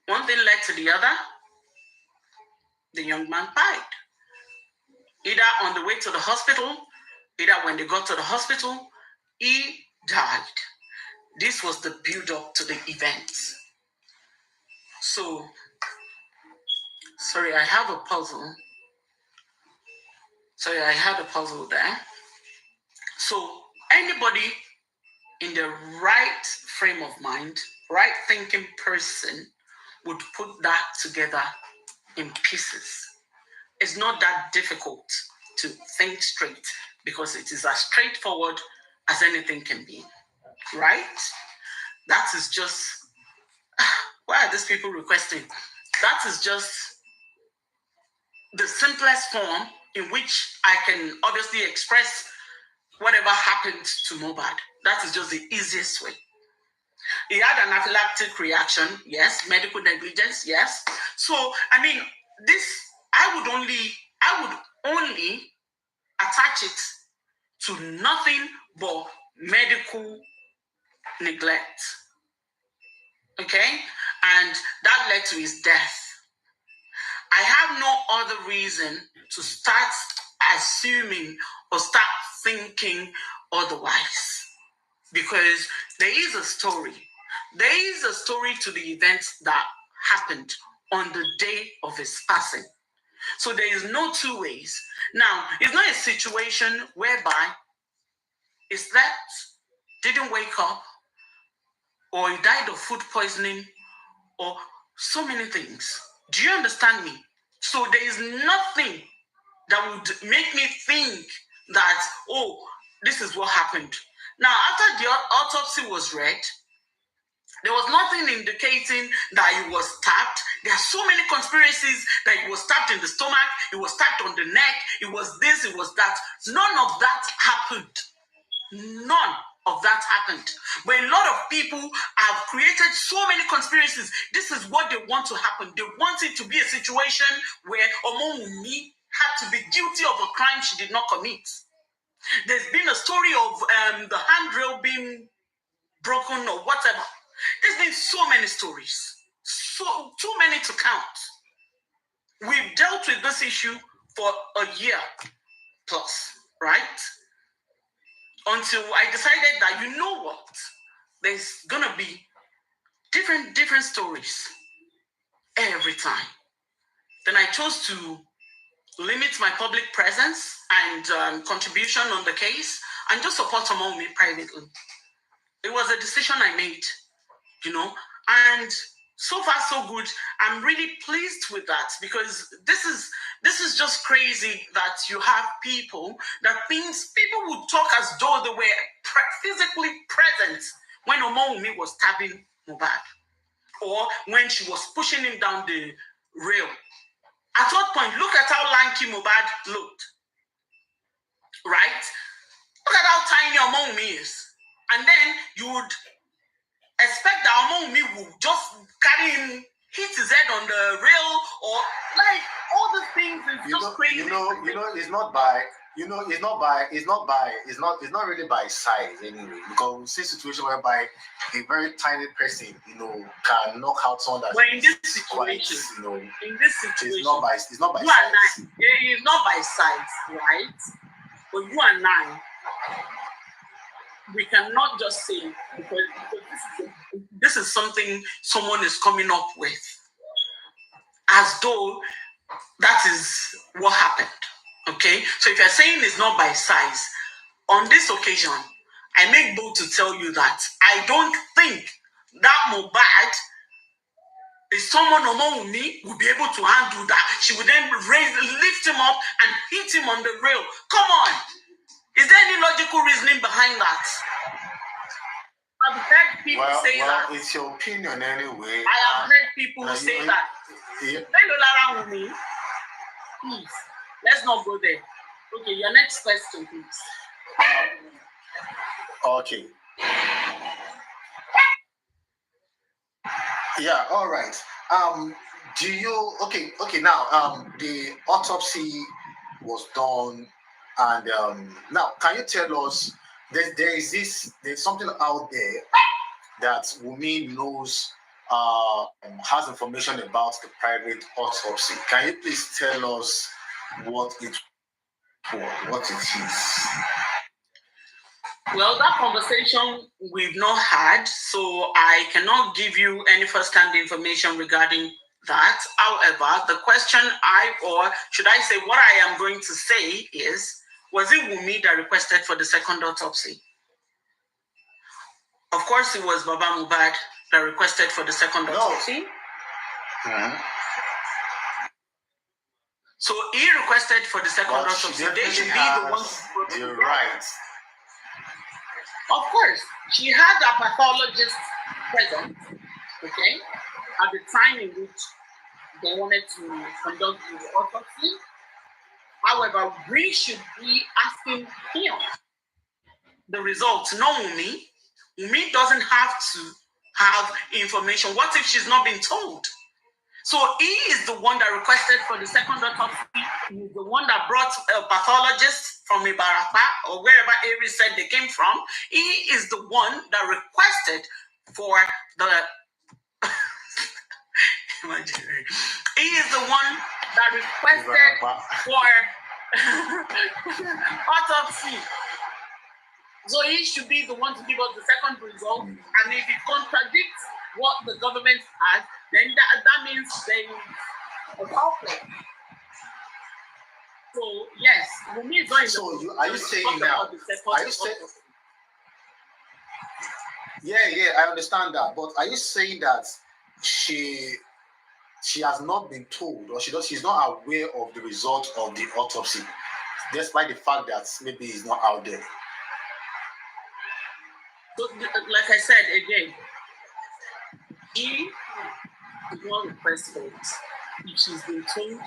One thing led to the other. The young man died. Either on the way to the hospital, either when they got to the hospital, he died. This was the build-up to the event. So, sorry, I have a puzzle. Sorry, I had a puzzle there. So, anybody in the right frame of mind, right thinking person would put that together in pieces. It's not that difficult to think straight because it is as straightforward as anything can be, right? That is just, why are these people requesting? That is just the simplest form in which I can obviously express whatever happened to MOHB. That is just the easiest way. He had an anaphylactic reaction, yes. Medical negligence, yes. So, I mean, this, I would only attach it to nothing but medical neglect. Okay? And that led to his death. I have no other reason to start assuming or start thinking otherwise. Because there is a story. There is a story to the events that happened on the day of his passing. So there is no two ways. Now, it's not a situation whereby he slept, didn't wake up, or he died of food poisoning, or so many things. Do you understand me? So there is nothing that would make me think that, oh, this is what happened. Now, after the autopsy was read, there was nothing indicating that he was stabbed. There are so many conspiracies that he was stabbed in the stomach, he was stabbed on the neck, it was this, it was that. None of that happened. None of that happened. But a lot of people have created so many conspiracies. This is what they want to happen. They want it to be a situation where Omowumi had to be guilty of a crime she did not commit. There's been a story of the handrail being broken or whatever. There's been so many stories. So too many to count. We've dealt with this issue for a year plus, right? Until I decided that, you know what? There's gonna be different stories every time. Then I chose to limit my public presence and contribution on the case and just support Omowumi privately. It was a decision I made, you know, and so far so good. I'm really pleased with that because this is just crazy that you have people would talk as though they were physically present when Omowumi was stabbing MOHB or when she was pushing him down the rail. At what point, look at how lanky MOHB looked, right? Look at how tiny Omowumi is. And then you would expect that Omowumi would just carry him, hit his head on the rail, or like all the things is just crazy. It's not really by size anyway. Because we see a situation whereby a very tiny person, can knock out someone that. But in this situation, it's not by size. It's not by size, right? But you and I, we cannot just say because this is something someone is coming up with, as though that is what happened. Okay, so if you're saying it's not by size, on this occasion, I make bold to tell you that I don't think that MOHB is someone Omowumi would be able to handle that. She would then lift him up and hit him on the rail. Come on. Is there any logical reasoning behind that? I've heard people say that. It's your opinion anyway. I have heard people say that. Please, let's not go there. Okay, your next question, please. Okay. Yeah, all right. Now the autopsy was done, and now can you tell us there's something out there that Wunmi knows, has information about the private autopsy. Can you please tell us what it is? Well, that conversation we've not had, so I cannot give you any first-hand information regarding that. However, the question or should I say what I am going to say is, was it Wunmi that requested for the second autopsy? Of course, it was Baba Mohbad that requested for the second autopsy. So he requested for the second autopsy. They should be the ones. You're right. Of course, she had a pathologist present, okay, at the time in which they wanted to conduct the autopsy. However, we should be asking him the results, not Wunmi. Wunmi doesn't have to have information. What if she's not been told? So he is the one that requested for the second autopsy. He's the one that brought a pathologist from Ibarapa or wherever Ari said they came from. He is the one that requested for the he is the one that requested for autopsy. So he should be the one to give us the second result. And if it contradicts what the government has, then that means there is a conflict. So yes, Wunmi is going. So are you saying now? Are you saying? Yeah, I understand that. But are you saying that she has not been told, or she's not aware of the result of the autopsy, despite the fact that maybe it's not out there? So, like I said again, she did not request for it. If she's been told,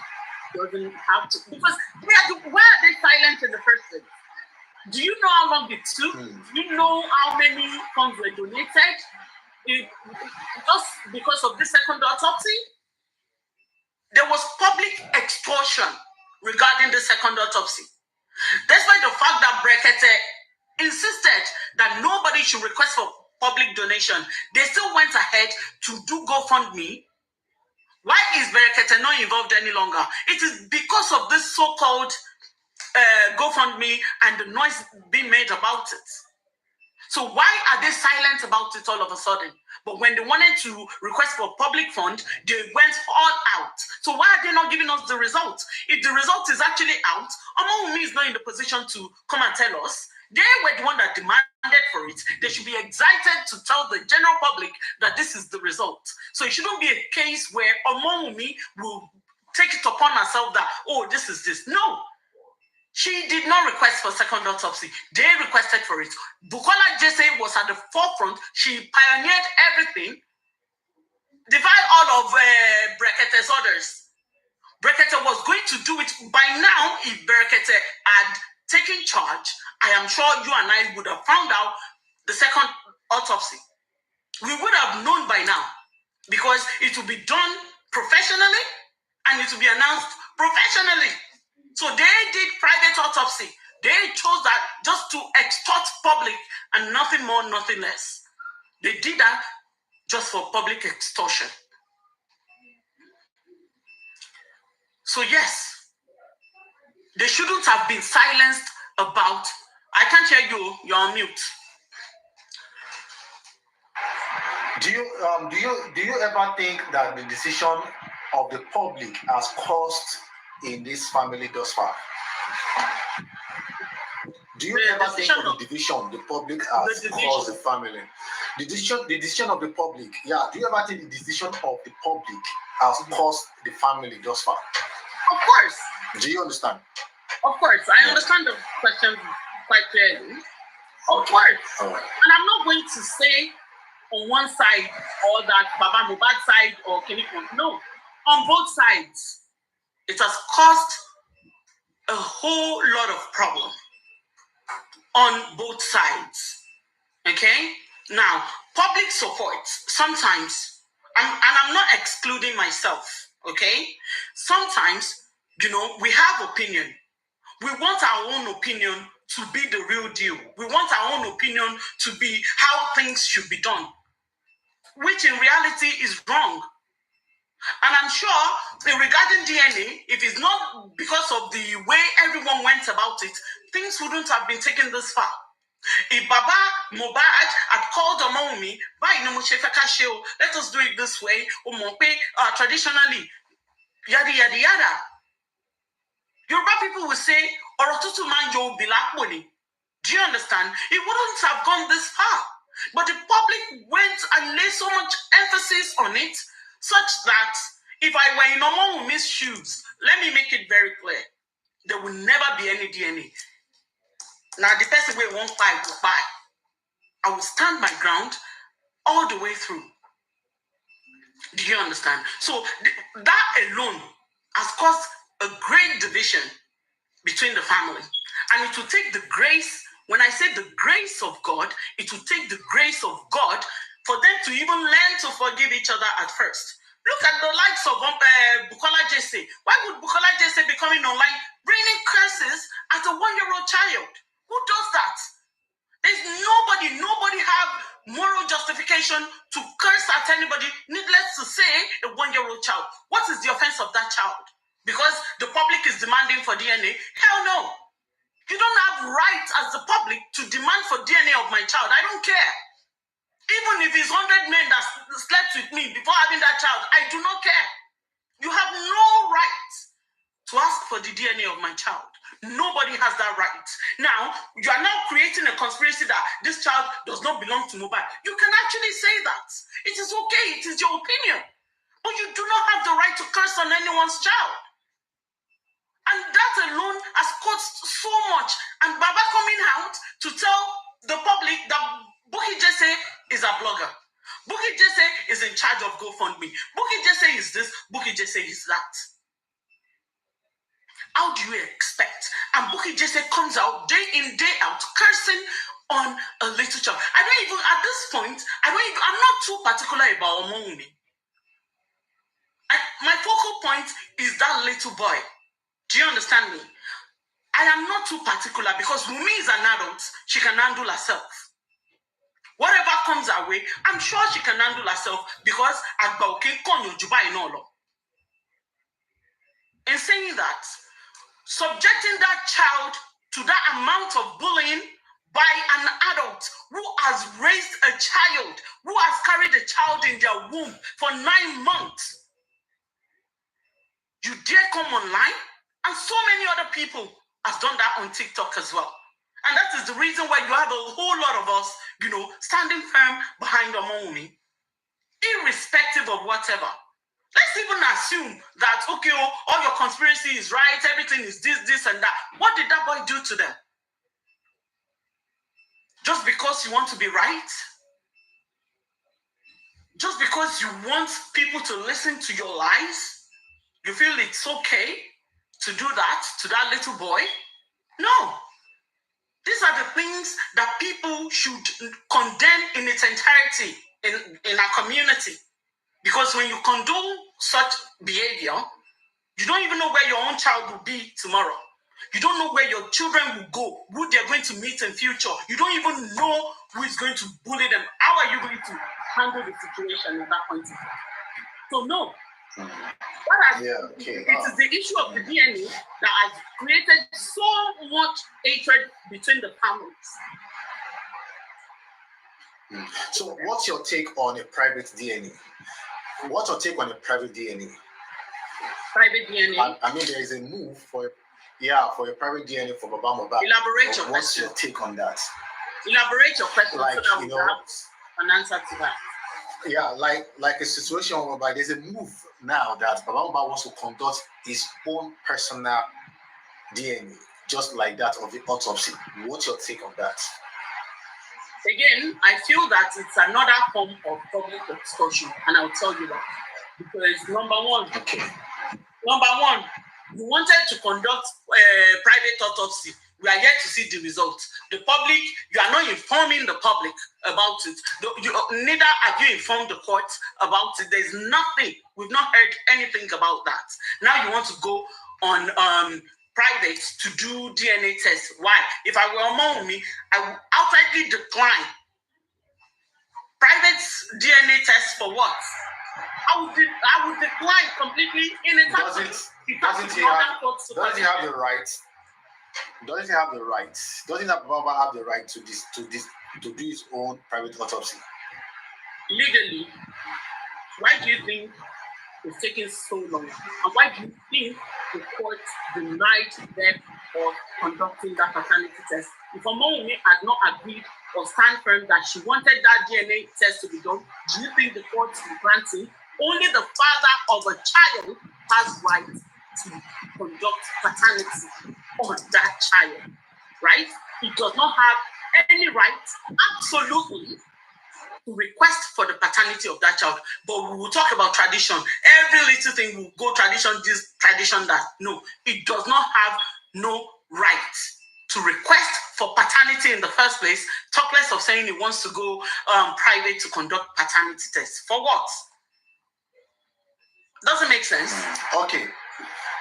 doesn't have to. Because why are they silent in the first place? Do you know how long it took? Do you know how many funds were donated? Just because of this second autopsy? There was public extortion regarding the second autopsy. Despite the fact that Brekete insisted that nobody should request for public donation, they still went ahead to do GoFundMe. Why is Brekete not involved any longer? It is because of this so-called GoFundMe and the noise being made about it. So why are they silent about it all of a sudden? But when they wanted to request for public fund, they went all out. So why are they not giving us the result? If the result is actually out, Wunmi is not in the position to come and tell us. They were the one that demanded for it. They should be excited to tell the general public that this is the result. So it shouldn't be a case where Wunmi will take it upon herself that, oh, this is this. No. She did not request for second autopsy. They requested for it. Bukola Jesse was at the forefront. She pioneered everything. Divide all of Brekete's orders. Brekete was going to do it by now. If Brekete had taken charge, I am sure you and I would have found out the second autopsy. We would have known by now because it will be done professionally and it will be announced professionally. So they did private autopsy. They chose that just to extort public and nothing more, nothing less. They did that just for public extortion. So yes, they shouldn't have been silenced about. I can't hear you. You're on mute. Do you ever think that the decision of the public has cost in this family thus far? Do you ever think of the division the public has caused the family? The decision of the public, yeah. Do you ever think the decision of the public has caused the family thus far? Of course. Do you understand? Of course. I understand the question quite clearly. Of course. And I'm not going to say on one side or that Baba Mohbad side or Kinikon. No. On both sides. It has caused a whole lot of problem on both sides. Okay? Now, public support, sometimes, and I'm not excluding myself, okay? Sometimes, we have opinion. We want our own opinion to be the real deal. We want our own opinion to be how things should be done. which in reality is wrong. And I'm sure regarding DNA, if it's not because of the way everyone went about it, things wouldn't have been taken this far. If Baba MOHB had called Omoumi, let us do it this way, traditionally, yada yada yada. Yoruba people will say, Orotutu manjo bilakmoni. Do you understand? It wouldn't have gone this far. But the public went and laid so much emphasis on it, such that if I were in Omoumi's shoes, let me make it very clear, there will never be any DNA. Now, the person will won't buy will buy. I will stand my ground all the way through. Do you understand? So that alone has caused a great division between the family. And it will take the grace, when I say the grace of God, it will take the grace of God for them to even learn to forgive each other at first. Look at the likes of Bukola Jesse. Why would Bukola Jesse be coming online, bringing curses at a 1-year-old child? Who does that? There's nobody have moral justification to curse at anybody, needless to say, a 1-year-old child. What is the offense of that child? Because the public is demanding for DNA? Hell no. You don't have right as the public to demand for DNA of my child. I don't care. Even if it's 100 men that slept with me before having that child, I do not care. You have no right to ask for the DNA of my child. Nobody has that right. Now, you are now creating a conspiracy that this child does not belong to MOHB. You can actually say that. It is okay. It is your opinion. But you do not have the right to curse on anyone's child. And that alone has caused so much. And Baba coming out to tell the public that Bukky Jesse is a blogger. Bukky Jesse is in charge of GoFundMe. Bukky Jesse is this, Bukky Jesse is that. How do you expect? And Bukky Jesse comes out day in, day out, cursing on a little child. At this point, I'm not too particular about Omoumi. My focal point is that little boy. Do you understand me? I am not too particular because Wumi is an adult. She can handle herself. Whatever comes her way, I'm sure she can handle herself because in saying that, subjecting that child to that amount of bullying by an adult who has raised a child, who has carried a child in their womb for 9 months, you dare come online? And so many other people have done that on TikTok as well. And that is the reason why you have a whole lot of us, standing firm behind Omoumi, irrespective of whatever. Let's even assume that, okay, all your conspiracy is right, everything is this, and that. What did that boy do to them? Just because you want to be right? Just because you want people to listen to your lies? You feel it's okay to do that to that little boy? No. These are the things that people should condemn in its entirety in our community. Because when you condone such behavior, you don't even know where your own child will be tomorrow. You don't know where your children will go, who they're going to meet in future. You don't even know who is going to bully them. How are you going to handle the situation at that point in time? So no. It is the issue of the DNA that has created so much hatred between the families. So what's your take on a private DNA? What's your take on a private DNA? Private DNA? I mean, there is a move for a private DNA for Baba MOHB. Elaborate your question. What's your take on that? Elaborate your question so that we have an answer to that. Yeah, like a situation whereby there's a move now that Baba MOHB wants to conduct his own personal DNA, just like that of the autopsy. What's your take on that? Again, I feel that it's another form of public extortion, and I'll tell you that. Because number one, you wanted to conduct a private autopsy. We are yet to see the results. The public, you are not informing the public about it. Neither have you informed the court about it. There's nothing. We've not heard anything about that. Now you want to go on private to do DNA tests. Why? If I were Omoumi, I would outrightly decline private DNA test for what? I would decline completely in a does he have the right? Doesn't he have the right? Doesn't Baba have the right to do his own private autopsy? Legally, why do you think it's taking so long? And why do you think the court denied them of conducting that paternity test? If Omoumi had not agreed or stand firm that she wanted that DNA test to be done, do you think the court will grant it? Only the father of a child has right to conduct paternity on that child, right? He does not have any right, absolutely, to request for the paternity of that child. But we will talk about tradition. Every little thing will go tradition, this tradition, that. No, it does not have no right to request for paternity in the first place, talk less of saying he wants to go private to conduct paternity tests. For what? Doesn't make sense. Okay.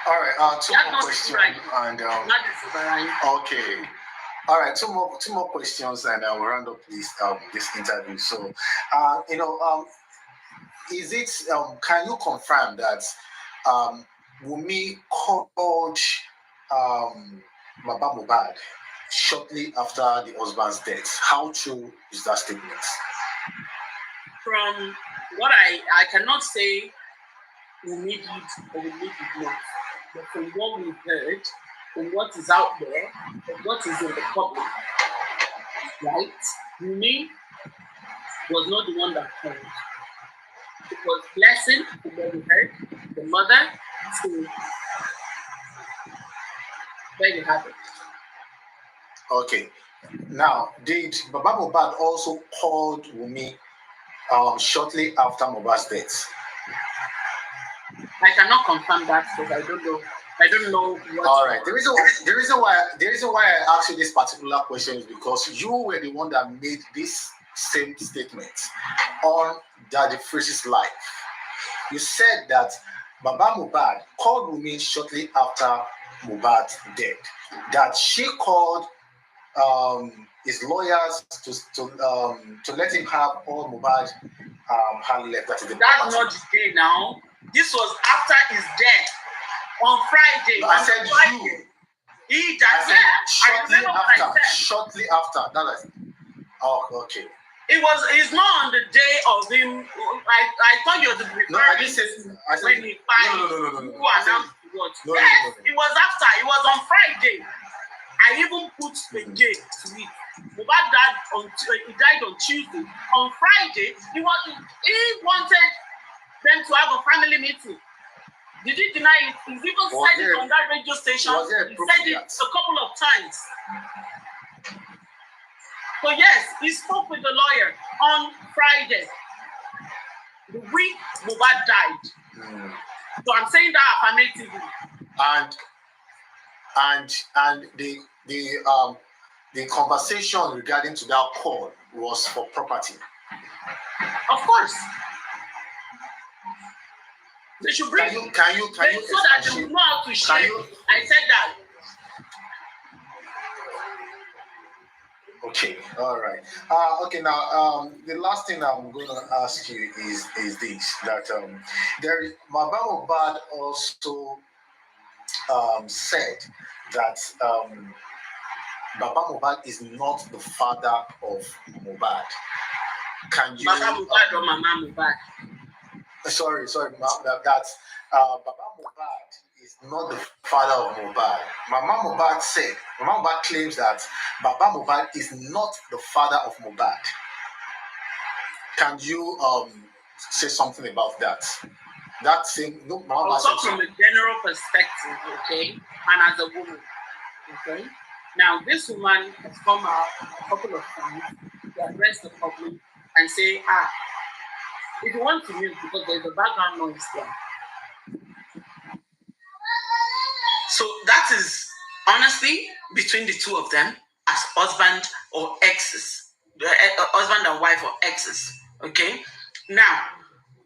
All right. Two more questions. And okay. All right. Two more questions, and we'll round up this interview. So, is it? Can you confirm that Wunmi called Baba Mohbad shortly after the husband's death? How true is that statement? From what I cannot say Wunmi did or Wunmi did not, but from what we've heard, from what is out there, from what is in the public, right? Wunmi was not the one that called. It was Blessing, from what we heard, the mother, to there you have it. Okay. Now, did Baba Mohbad also called Wunmi shortly after Mohbad's death? I cannot confirm that because I don't know. I don't know what. All right. The reason why I asked you this particular question is because you were the one that made this same statement on Daddy Freeze's live. You said that Baba Mohbad called Wunmi shortly after Mohbad's death. That she called his lawyers to let him have all Mohbad had left. That's not the day now. This was after his death on Friday. No, I said Friday. He died. Shortly after. Oh, okay. It's not on the day of him. I thought you were the No, I didn't say. I said, when he no. Who announced what? Yes, it was after. It was on Friday. I even put the date to it. Mohbad died on Tuesday. On Friday, he wanted them to have a family meeting. Did he deny it? He's even said it on that radio station. He said it a couple of times. So yes, he spoke with the lawyer on Friday, the week Mohbad died. So I'm saying that affirmatively. And the conversation regarding to that call was for property. Of course. They should bring can you so that they will know how to share. I said that. Okay, all right. Okay, now the last thing I'm going to ask you is this: that Baba Mohbad also said that Baba Mohbad is not the father of Mohbad. Can you? Baba Mohbad or Mama Mohbad? Sorry, that Baba Mohbad is not the father of Mohbad. Mama Mohbad claims that Baba Mohbad is not the father of Mohbad. Can you say something about that? That thing, no, Mama I'll talk from a general perspective, okay, and as a woman, okay. Now, this woman has come out a couple of times to address the public and say, if you want to mute, because there's a background noise there. So that is honestly between the two of them as husband or exes, husband and wife or exes. Okay. Now,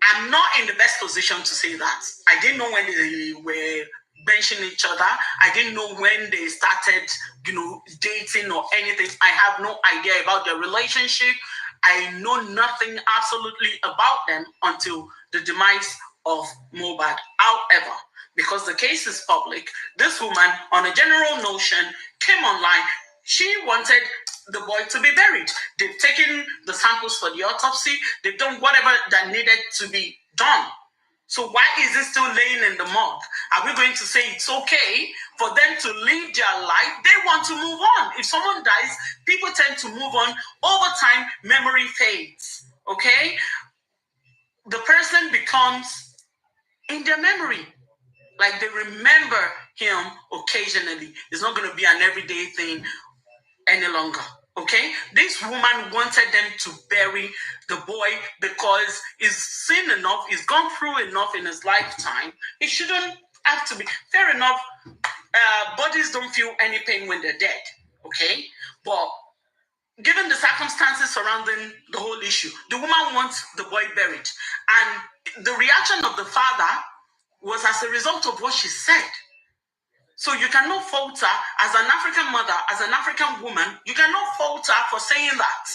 I'm not in the best position to say that. I didn't know when they were benching each other. I didn't know when they started, dating or anything. I have no idea about their relationship. I know nothing absolutely about them until the demise of MOHB. However, because the case is public, this woman, on a general notion, came online. She wanted the boy to be buried. They've taken the samples for the autopsy. They've done whatever that needed to be done. So why is it still laying in the morgue? Are we going to say it's okay for them to live their life? They want to move on. If someone dies, people tend to move on. Over time, memory fades. Okay? The person becomes in their memory. Like they remember him occasionally. It's not going to be an everyday thing any longer. Okay? This woman wanted them to bury the boy because he's seen enough, he's gone through enough in his lifetime. It shouldn't have to be. Fair enough, bodies don't feel any pain when they're dead. Okay? But given the circumstances surrounding the whole issue, the woman wants the boy buried. And the reaction of the father was as a result of what she said. So you cannot falter as an African mother, as an African woman, you cannot falter for saying that.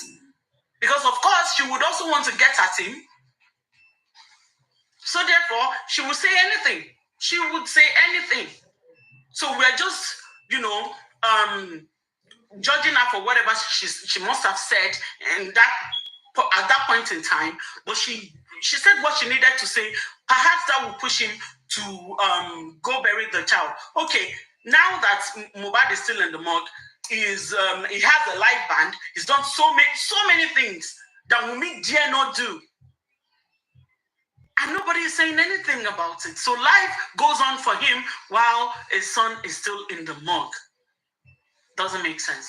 Because of course, she would also want to get at him. So therefore, she would say anything. She would say anything. So we're just, judging her for whatever she must have said at that point in time. But she said what she needed to say. Perhaps that will push him to go bury the child. Okay, now that MOHB is still in the morgue, he has a live band. He's done so many things that Wunmi dare not do. And nobody is saying anything about it. So life goes on for him while his son is still in the morgue. Doesn't make sense.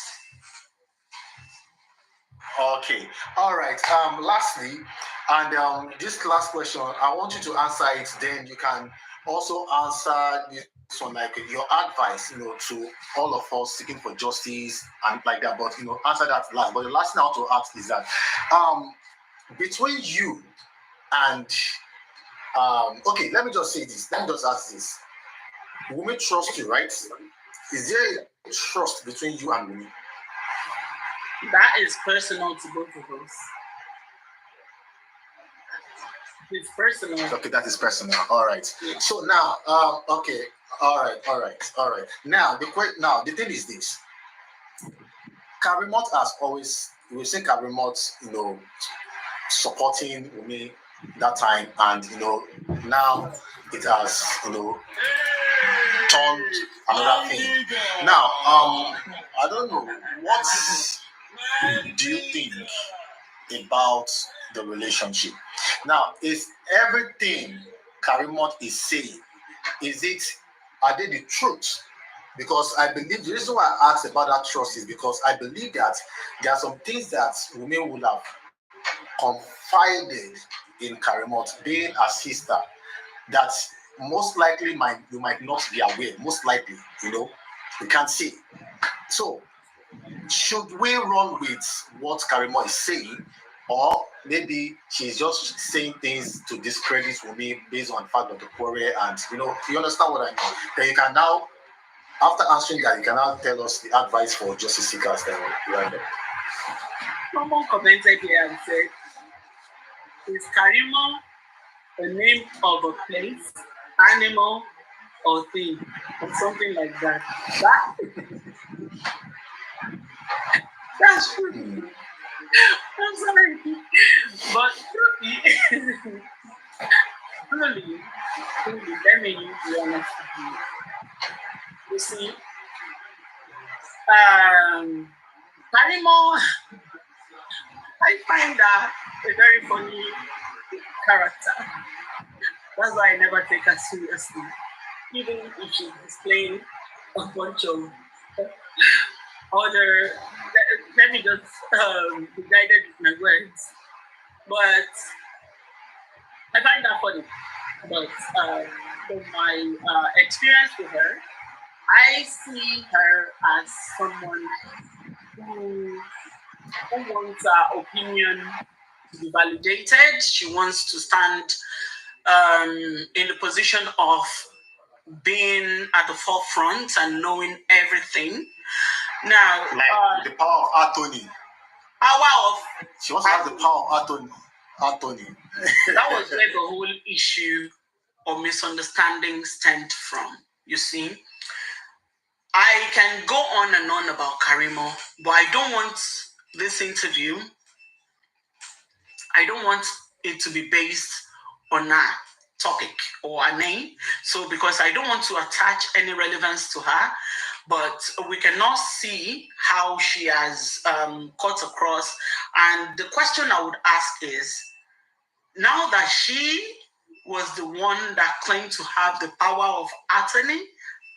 Okay. All right. Lastly, and this last question, I want you to answer it. Then you can also answer this one, like your advice, to all of us seeking for justice and like that. But answer that last. But the last thing I want to ask is that, between you and, okay, let me just say this. Let me just ask this. Wunmi trust you, right? Is there a trust between you and Wunmi? That is personal to both of us. It's personal. Okay, that is personal. All right. Yeah. So now, okay. All right. Now, the thing is this. Karimot has always, we've seen Karimot, supporting Wunmi that time, and now it has, turned another thing. Now, I don't know, what do you think about the relationship? Now, is everything Karimot is saying, are they the truth? Because I believe, the reason why I asked about that trust is because I believe that there are some things that Wunmi would have confided in Karimot, being a sister, that most likely you might not be aware. Most likely, you can't see. So, should we run with what Karimot is saying, or maybe she's just saying things to discredit Wunmi based on the fact of the quarrel? And you understand what I mean? Then you can now, after answering that, you can now tell us the advice for justice seekers that you are there. Someone commented here and said, is Karimo a name of a place, animal, or thing, or something like that? That's true. I'm sorry, but truly, let me be honest with you. You see, Karimo, I find that a very funny character. That's why I never take her seriously, even if she's displaying a bunch of other. Let me just be guided with my words. But I find that funny. But from my experience with her, I see her as someone who wants her opinion to be validated. She wants to stand in the position of being at the forefront and knowing everything. Now, like the power of attorney. power of... She wants to have the power of Anthony. That was where the whole issue or misunderstanding stemmed from. You see, I can go on and on about Karimo, but I don't want this interview, I don't want it to be based on a topic or a name. So because I don't want to attach any relevance to her, but we cannot see how she has cut across. And the question I would ask is, now that she was the one that claimed to have the power of attorney,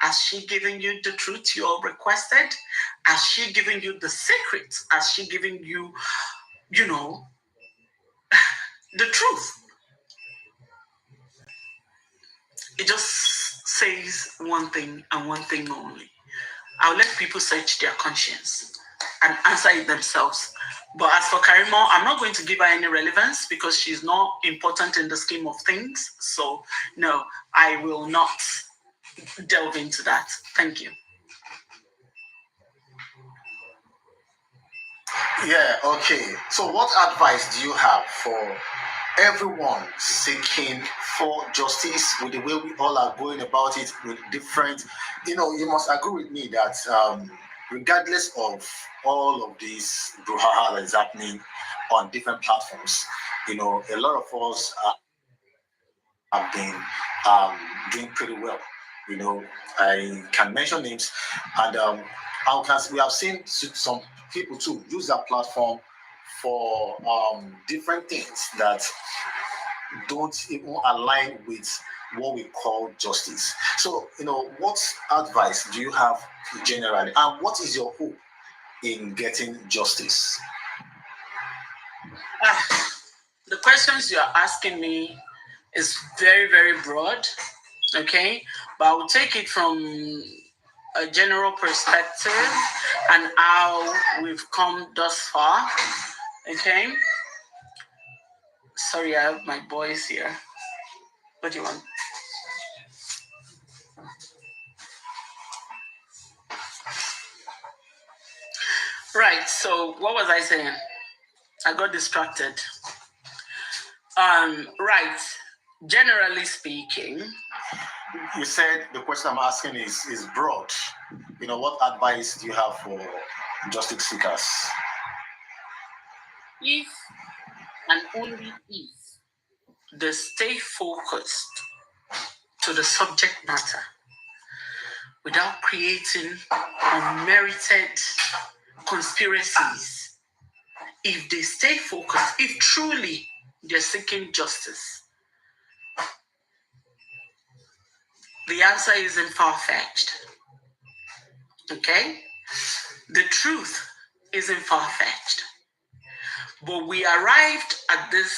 has she given you the truth you all requested? Has she given you the secret? Has she given you, you know, the truth? It just says one thing and one thing only. I'll let people search their conscience and answer it themselves. But as for Karimo, I'm not going to give her any relevance because she's not important in the scheme of things. So no, I will not delve into that. Thank you. Yeah, okay. So what advice do you have for everyone seeking for justice with the way we all are going about it with different, you must agree with me that regardless of all of this brouhaha that is happening on different platforms, a lot of us have been doing pretty well. I can mention names, and we have seen some people too use that platform for different things that don't even align with what we call justice. So, what advice do you have generally, and what is your hope in getting justice? The questions you are asking me is very, very broad, okay? But I will take it from a general perspective and how we've come thus far, okay? Sorry, I have my boys here. What do you want? Right, so what was I saying? I got distracted. Right, generally speaking. You said the question I'm asking is broad. What advice do you have for justice seekers? If and only if they stay focused to the subject matter without creating unmerited conspiracies, if they stay focused, if truly they're seeking justice, the answer isn't far-fetched. Okay? The truth isn't far-fetched. But we arrived at this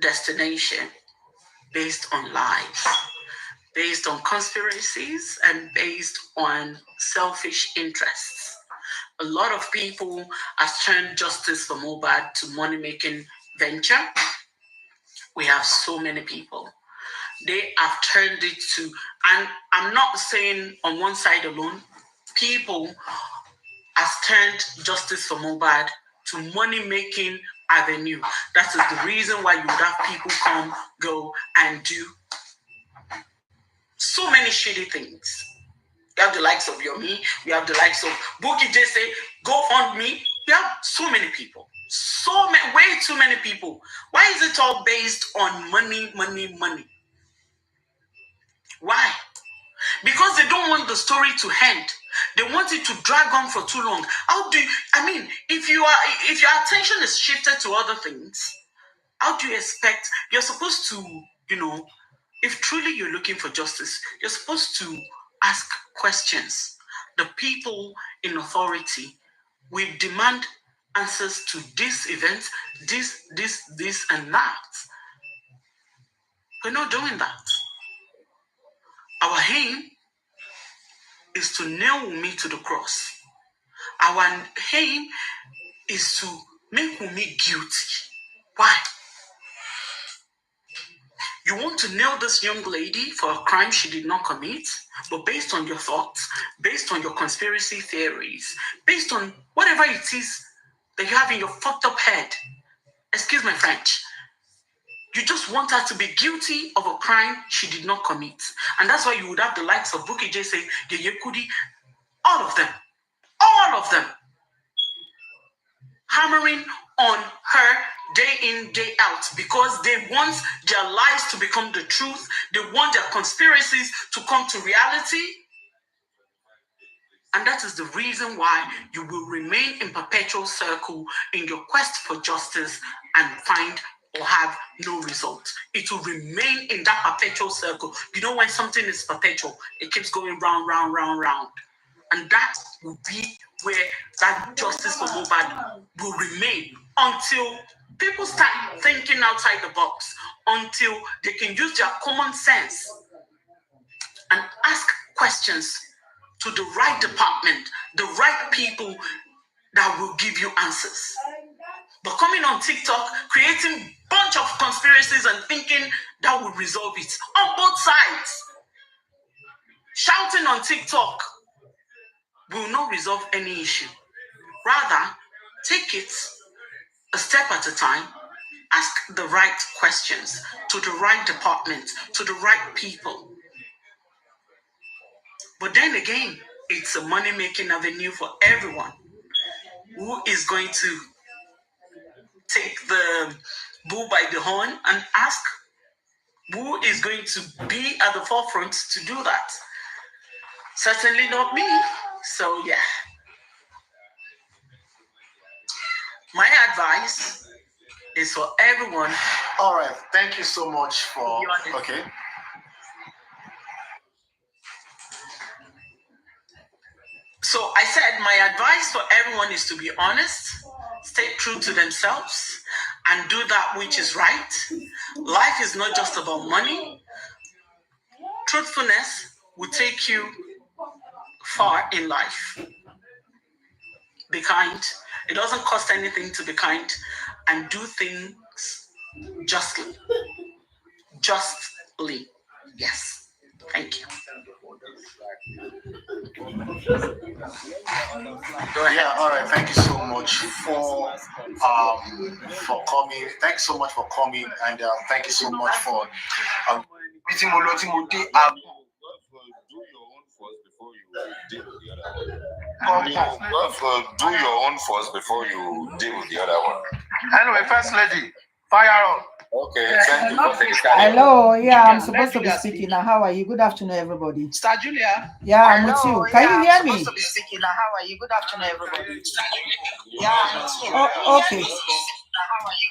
destination based on lies, based on conspiracies, and based on selfish interests. A lot of people have turned justice for MOHB to money-making venture. We have so many people. They have turned it to, and I'm not saying on one side alone, people have turned justice for MOHB to money-making avenue. That is the reason why you would have people come, go, and do so many shitty things. We have the likes of Yomi, we have the likes of Bookie J say, go fund me. We have so many people. Way too many people. Why is it all based on money, money, money? Why? Because they don't want the story to end. They want it to drag on for too long. If your attention is shifted to other things, how do you expect? You're supposed to, if truly you're looking for justice, you're supposed to ask questions. The people in authority will demand answers to this event, this, and that. We're not doing that. Our aim is to nail Wunmi to the cross. Our aim is to make Wunmi guilty. Why? You want to nail this young lady for a crime she did not commit, but based on your thoughts, based on your conspiracy theories, based on whatever it is that you have in your fucked up head, excuse my French, you just want her to be guilty of a crime she did not commit. And that's why you would have the likes of Bukky Jesse, Yeye Kudi, all of them, hammering on her day in, day out, because they want their lies to become the truth. They want their conspiracies to come to reality. And that is the reason why you will remain in perpetual circle in your quest for justice and find or have no result. It will remain in that perpetual circle. You know, when something is perpetual, it keeps going round, round, round, round. And that will be where that justice for Mohbad will remain until people start thinking outside the box, until they can use their common sense and ask questions to the right department, the right people that will give you answers. But coming on TikTok, creating bunch of conspiracies and thinking that will resolve it on both sides. Shouting on TikTok will not resolve any issue. Rather, take it a step at a time. Ask the right questions to the right department, to the right people. But then again, it's a money-making avenue for everyone. Who is going to take the bull by the horn and ask who is going to be at the forefront to do that? Certainly not me. So yeah. My advice is for everyone. All right. Thank you so much for. Okay. So I said my advice for everyone is to be honest, stay true to themselves, and do that which is right. Life is not just about money. Truthfulness will take you far in life. Be kind. It doesn't cost anything to be kind, and do things justly. Justly. Yes. Thank you. Go ahead. Yeah, all right. Thank you so much for coming. Thanks so much for coming, and thank you so much for meeting Moloti Muti. Do your own first before you deal with the other one. Anyway, First Lady, fire on. Okay, thank you for taking time. Hello, yeah, I'm supposed to be speaking now. How are you? Good afternoon, everybody. Star Julia. Yeah, I'm with you. Can you hear me? I'm supposed to be speaking now. How are you? Good afternoon, everybody. Yeah, I'm with you. Oh, okay.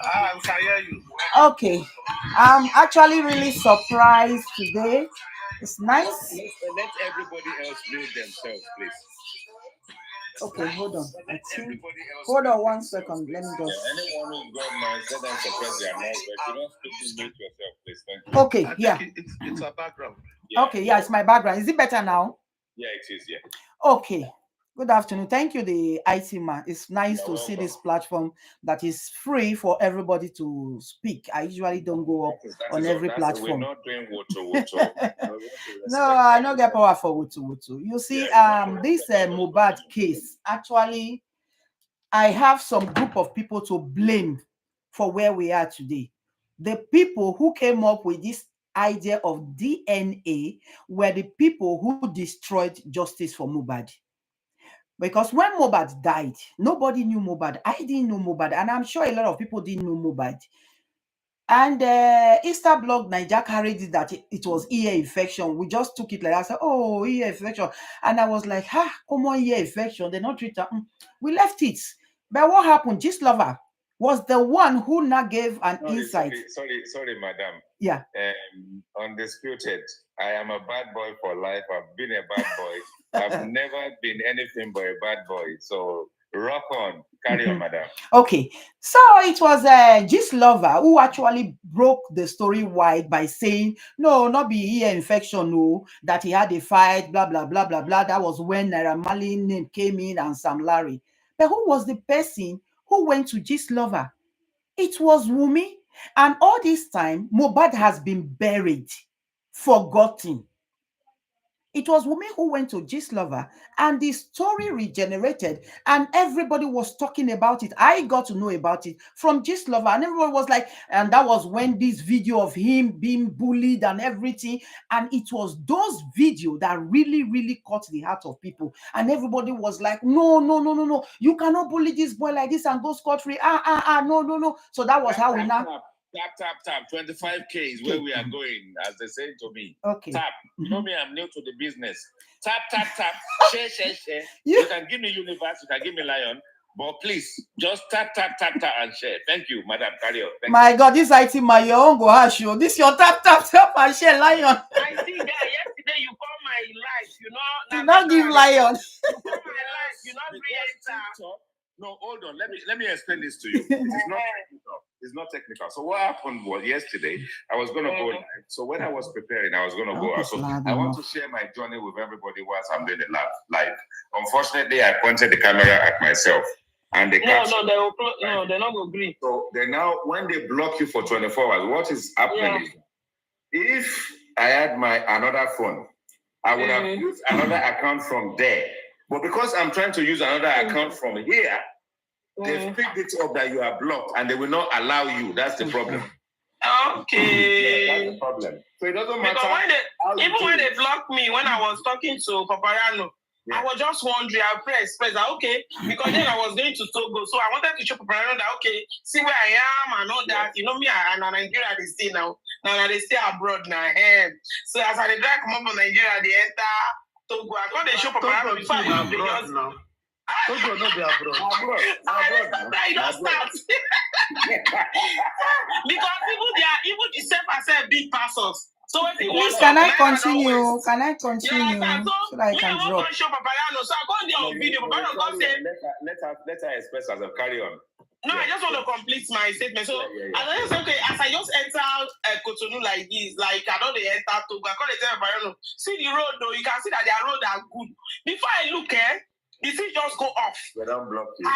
I can hear you. Okay. I'm actually really surprised today. It's nice. Let everybody else build themselves, please. Okay, hold on. Hold on 1 second. Let me just. Anyone who's got noise, let them suppress their noise, but you don't speak to mute yourself, please. Thank you. Okay, yeah. It's a background. Yeah. Okay, yeah, it's my background. Is it better now? Yeah, it is, yeah. Okay. Good afternoon. Thank you, the IT man. It's nice to see this platform that is free for everybody to speak. I usually don't go up on every platform. We're not doing woto. No, I don't get power for woto. You see, this Mohbad case, actually, I have some group of people to blame for where we are today. The people who came up with this idea of DNA were the people who destroyed justice for Mohbad. Because when Mohbad died, nobody knew Mohbad. I didn't know Mohbad, and I'm sure a lot of people didn't know Mohbad. And Easter blog Niger carried it that it was ear infection. We just took it like that. I said, oh, ear infection. And I was like, common ear infection. They're not treated. We left it. But what happened? Gist Lover was the one who now gave an insight. Sorry, madam. Yeah. Undisputed. I am a bad boy for life. I've been a bad boy. I've never been anything but a bad boy. So rock on. Carry on, madam. Okay. So it was Gist Lover who actually broke the story wide by saying, no, not be ear infection, no, that he had a fight, blah, blah, blah, blah, blah. That was when Naira Marley name came in and Sam Larry. But who was the person who went to Gist Lover? It was Wumi. And all this time, Mohbad has been buried, forgotten. It was Wumi who went to Gistlover, and the story regenerated, and everybody was talking about it. I got to know about it from Gistlover, and everyone was like, and that was when this video of him being bullied and everything, and it was those videos that really caught the heart of people, and everybody was like, no, you cannot bully this boy like this and go scot-free. No. So that was how we now. Tap. 25K is where we are going, as they say to me. Okay. Tap. You know me, I'm new to the business. Tap. Share. You can give me universe, you can give me lion, but please just tap and share. Thank you, Madam. Carry on. My God, this IT my your own go hash you. This your tap and share lion. I see that yesterday you call my life, you know. Did not give lion. You call my life, you not re-enter. No, hold on. Let me explain this to you. It's not technical. So what happened was yesterday, I was going to go live. So when I was preparing, I was going to go out. So I want to share my journey with everybody whilst I'm doing it live. Unfortunately, I pointed the camera at myself. And they they're not going to agree. So they now, when they block you for 24 hours, what is happening is, if I had another phone, I would have used another account from there. But because I'm trying to use another account from here, they've picked it up that you are blocked and they will not allow you. That's the problem. Okay. Yeah, that's the problem. So it doesn't matter. Because when they blocked me, when I was talking to Paparano, I was just wondering, I pressed, okay, because then I was going to Togo. So I wanted to show Paparano that, okay, see where I am and all that. You know me, and Nigeria, they stay now. Now they stay abroad now. So as I come up from Nigeria, they enter Togo. I got the show Paparano before because now. Togo no be abroad. I don't start. Because even the self big persons. So please, can I continue? Can I continue? Yeah, so that I can drop. So I go on video. Let her express herself. Carry on. No, I just want to complete my statement. So I just okay, as I just enter Cotonou like this, like I don't enter Togo, I can't tell Paparano. See the road though, you can see that their road are good. Before I look the thing just go off. They don't block you.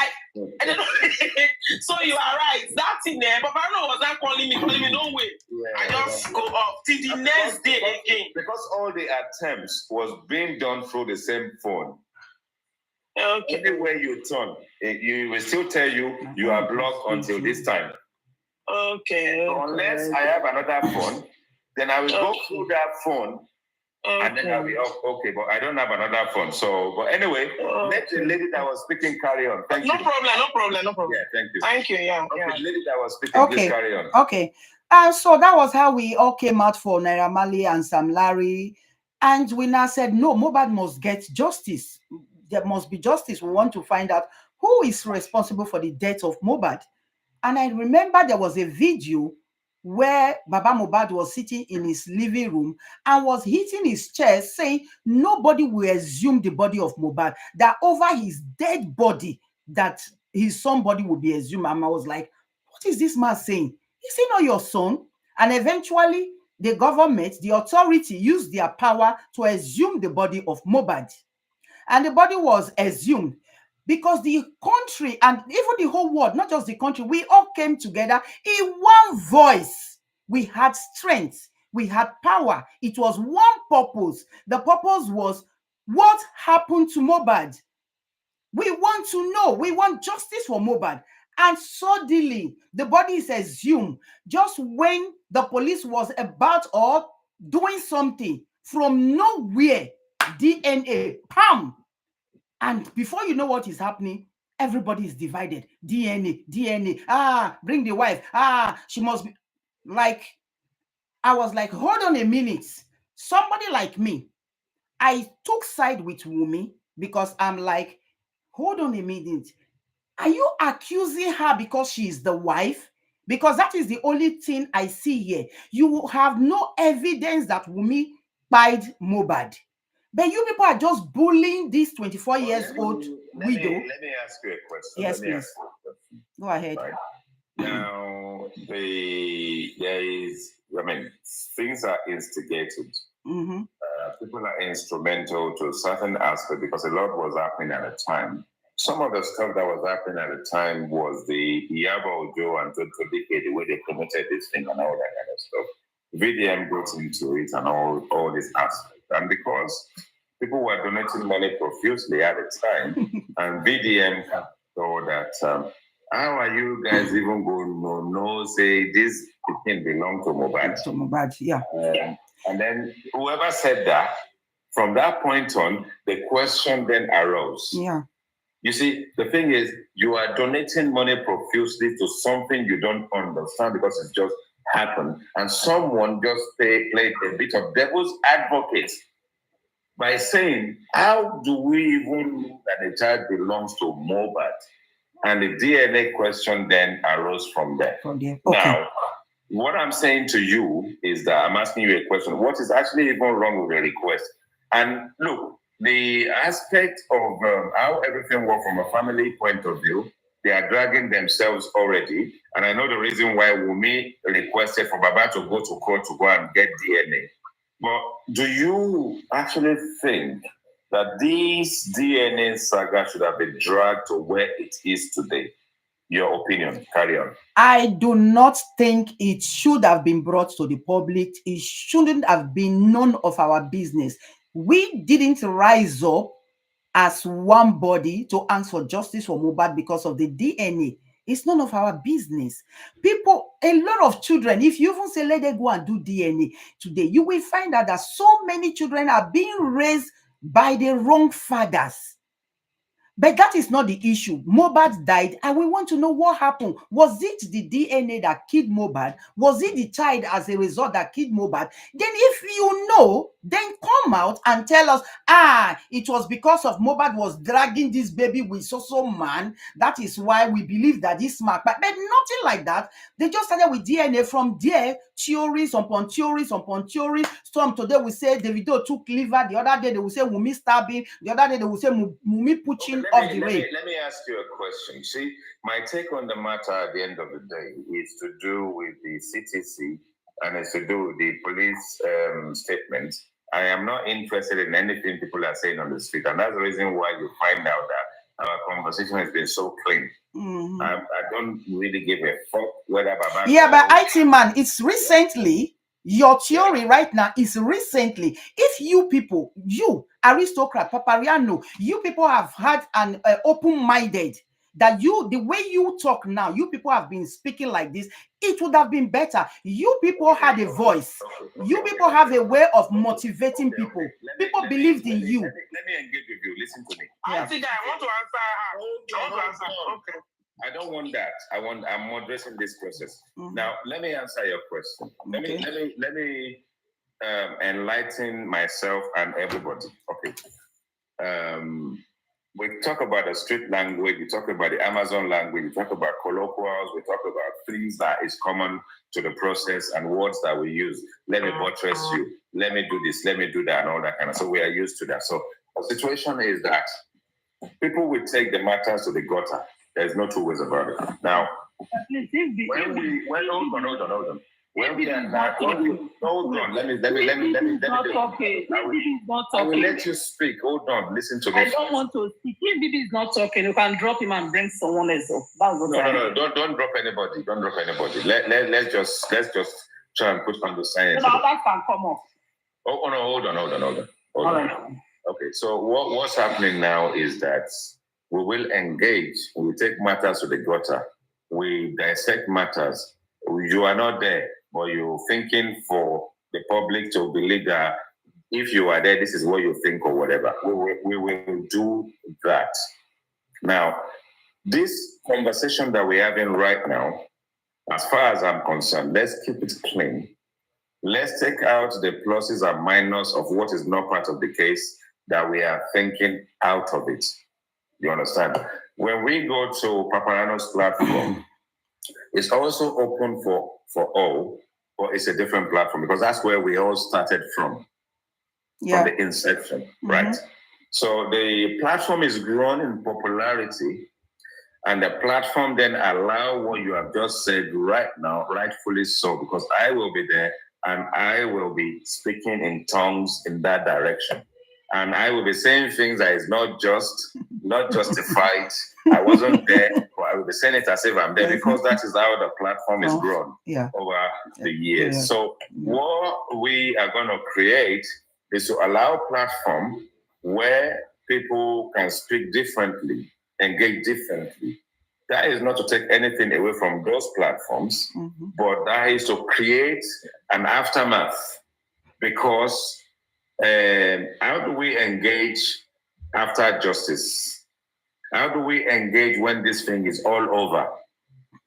So you are right. That's in there. Paparano was not calling me, no way. I just go off till the next day again. Because all the attempts was being done through the same phone. Okay. Anywhere you turn, you will still tell you are blocked until this time. Okay. So unless I have another phone, then I will go through that phone. And then I'll be okay, but I don't have another phone. So, but anyway, let the lady that was speaking carry on. Thank you. No problem. Yeah, thank you. Thank you. Yeah. The lady that was speaking, please carry on. Okay. So that was how we all came out for Naira Marley and Sam Larry. And we now said, no, Mohbad must get justice. There must be justice. We want to find out who is responsible for the death of Mohbad. And I remember there was a video where Baba Mohbad was sitting in his living room and was hitting his chest saying nobody will assume the body of Mohbad, that over his dead body that his somebody will be assumed. And I was like, what is this man saying? Is he not your son? And eventually the government, the authority used their power to assume the body of Mohbad. And the body was assumed because the country and even the whole world, not just the country, we all came together in one voice. We had strength. We had power. It was one purpose. The purpose was what happened to Mohbad. We want to know. We want justice for Mohbad. And suddenly, the body is assumed just when the police was about or doing something from nowhere, DNA, pam. And before you know what is happening, everybody is divided. DNA. Bring the wife. She must be like, I was like, hold on a minute. Somebody like me, I took side with Wumi because I'm like, hold on a minute. Are you accusing her because she is the wife? Because that is the only thing I see here. You have no evidence that Wumi died Mohbad. But you people are just bullying this 24 years old widow. Let me ask you a question. Yes, please. Go ahead. Right. Now, things are instigated. Mm-hmm. People are instrumental to a certain aspect because a lot was happening at the time. Some of the stuff that was happening at the time was the Iyabo Ojo and Todike, the way they promoted this thing and all that kind of stuff. VDM got into it and all this aspect. And because people were donating money profusely at the time, and VDM thought that, how are you guys even going to know, say, this can belong to MOHB? To MOHB, yeah. And then whoever said that, from that point on, the question then arose. Yeah. You see, the thing is, you are donating money profusely to something you don't understand because it's just happened. And someone just played a bit of devil's advocate by saying, how do we even know that the child belongs to MOHB? And the DNA question then arose from there. Okay. Now, what I'm saying to you is that I'm asking you a question. What is actually even wrong with the request? And look, the aspect of how everything works from a family point of view, they are dragging themselves already. And I know the reason why Wumi requested for Baba to go to court to go and get DNA. But do you actually think that this DNA saga should have been dragged to where it is today? Your opinion, carry on. I do not think it should have been brought to the public. It shouldn't have been none of our business. We didn't rise up as one body to ask for justice for MOHB because of the DNA. It's none of our business. People, a lot of children, if you even say, let them go and do DNA today, you will find out that so many children are being raised by the wrong fathers. But that is not the issue. MOHB died, and we want to know what happened. Was it the DNA that killed MOHB? Was it the child as a result that killed MOHB? Then if you know, then come out and tell us, it was because of MOHB was dragging this baby with so man. That is why we believe that this mark. But nothing like that. They just started with DNA. From there, theories upon theories upon theories. Some today will say Davido took liver. The other day they will say Wumi stabbing. The other day they will say Wumi pushing off the way. Let me ask you a question. See, my take on the matter at the end of the day is to do with the CTC and it's to do with the police statement. I am not interested in anything people are saying on the street, and that's the reason why you find out that our conversation has been so clean. I don't really give a fuck whether Baba. Yeah, but IT man, it's recently. Your theory right now is recently. If you people, you aristocrat, Papariano, you people have had an open-minded that the way you talk now, you people have been speaking like this, it would have been better. You people had a voice. You people have a way of motivating people. People believed in you. Let me engage with you. Listen to me. I think I want to answer. Okay. I don't want that. I'm addressing this process. Now, let me answer your question. Let me enlighten myself and everybody. Okay. We talk about the street language, we talk about the Amazon language, we talk about colloquials, we talk about things that is common to the process and words that we use. Let me buttress you. Let me do this. Let me do that and all that kind of. So we are used to that. So the situation is that people will take the matters to the gutter. There's no two ways about it. Now, let me I will let you speak. Hold on, listen to me. I don't want to speak. If Bibi is not talking, you can drop him and bring someone else up. That's what No, don't drop anybody. Don't drop anybody. Let's just try and put on the science. So that can come up. Oh no, hold on. Okay, so what's happening now is that we will engage, we will take matters to the gutter, we dissect matters. You are not there, but you're thinking for the public to believe that if you are there, this is what you think or whatever. We will do that. Now, this conversation that we're having right now, as far as I'm concerned, let's keep it clean. Let's take out the pluses and minuses of what is not part of the case that we are thinking out of it. You understand? When we go to Paparano's platform, it's also open for all, but it's a different platform because that's where we all started from the inception, right? So the platform is growing in popularity, and the platform then allow what you have just said right now, rightfully so, because I will be there and I will be speaking in tongues in that direction. And I will be saying things that is not justified. I wasn't there, but I will be saying it as if I'm there because that is how the platform is grown over the years. So what we are going to create is to allow a platform where people can speak differently, engage differently. That is not to take anything away from those platforms, but that is to create an aftermath. Because how do we engage after justice? How do we engage when this thing is all over?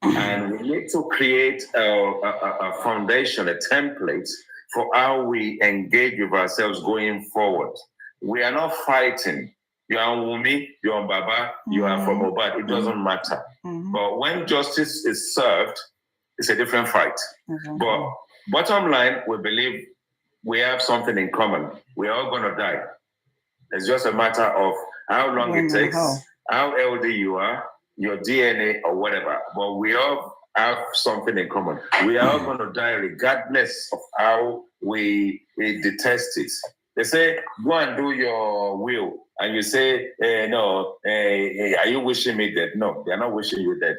And we need to create a foundation, a template for how we engage with ourselves going forward. We are not fighting. You are Wumi, you are Baba, you are from MOHB. It doesn't matter. But when justice is served, it's a different fight. But bottom line, we believe we have something in common. We're all going to die. It's just a matter of how long it takes, how healthy you are, your DNA or whatever. But we all have something in common. We are all going to die regardless of how we detest it. They say, go and do your will. And you say, no, are you wishing me dead? No, they're not wishing you dead.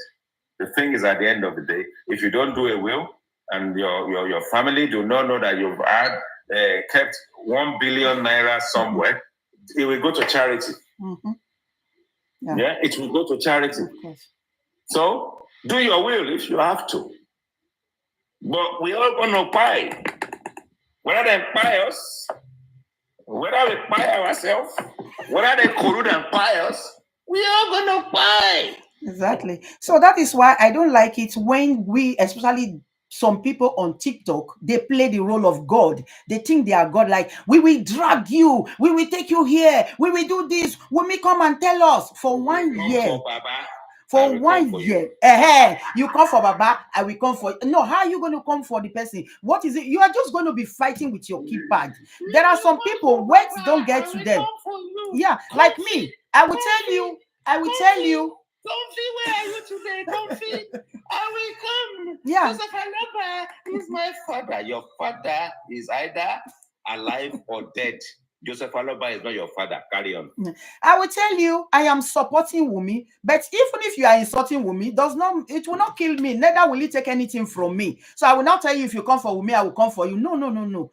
The thing is, at the end of the day, if you don't do a will and your family do not know that you've had kept 1 billion naira somewhere, it will go to charity. Yeah, it will go to charity. So do your will if you have to. But we all going to pay. Whether they pay us, whether we pay ourselves, whether they collude and pay us, we are going to pay. Exactly. So that is why I don't like it when we, especially some people on TikTok, they play the role of God. They think they are God. Like, we will drag you, we will take you here, we will do this. When we come and tell us for 1 year. For 1 year, you come for Baba, I will come for you. No, how are you going to come for the person? What is it? You are just going to be fighting with your keypad. There are some people, words don't get to them. Yeah, like me. I will tell you. Comfy, where are you today? Comfy, I will come. Yeah. Joseph Alaba is my father. Your father is either alive or dead. Joseph Alaba is not your father. Carry on. I will tell you, I am supporting Wumi, but even if you are insulting Wumi, it will not kill me. Neither will it take anything from me. So I will not tell you, if you come for Wumi, I will come for you. No.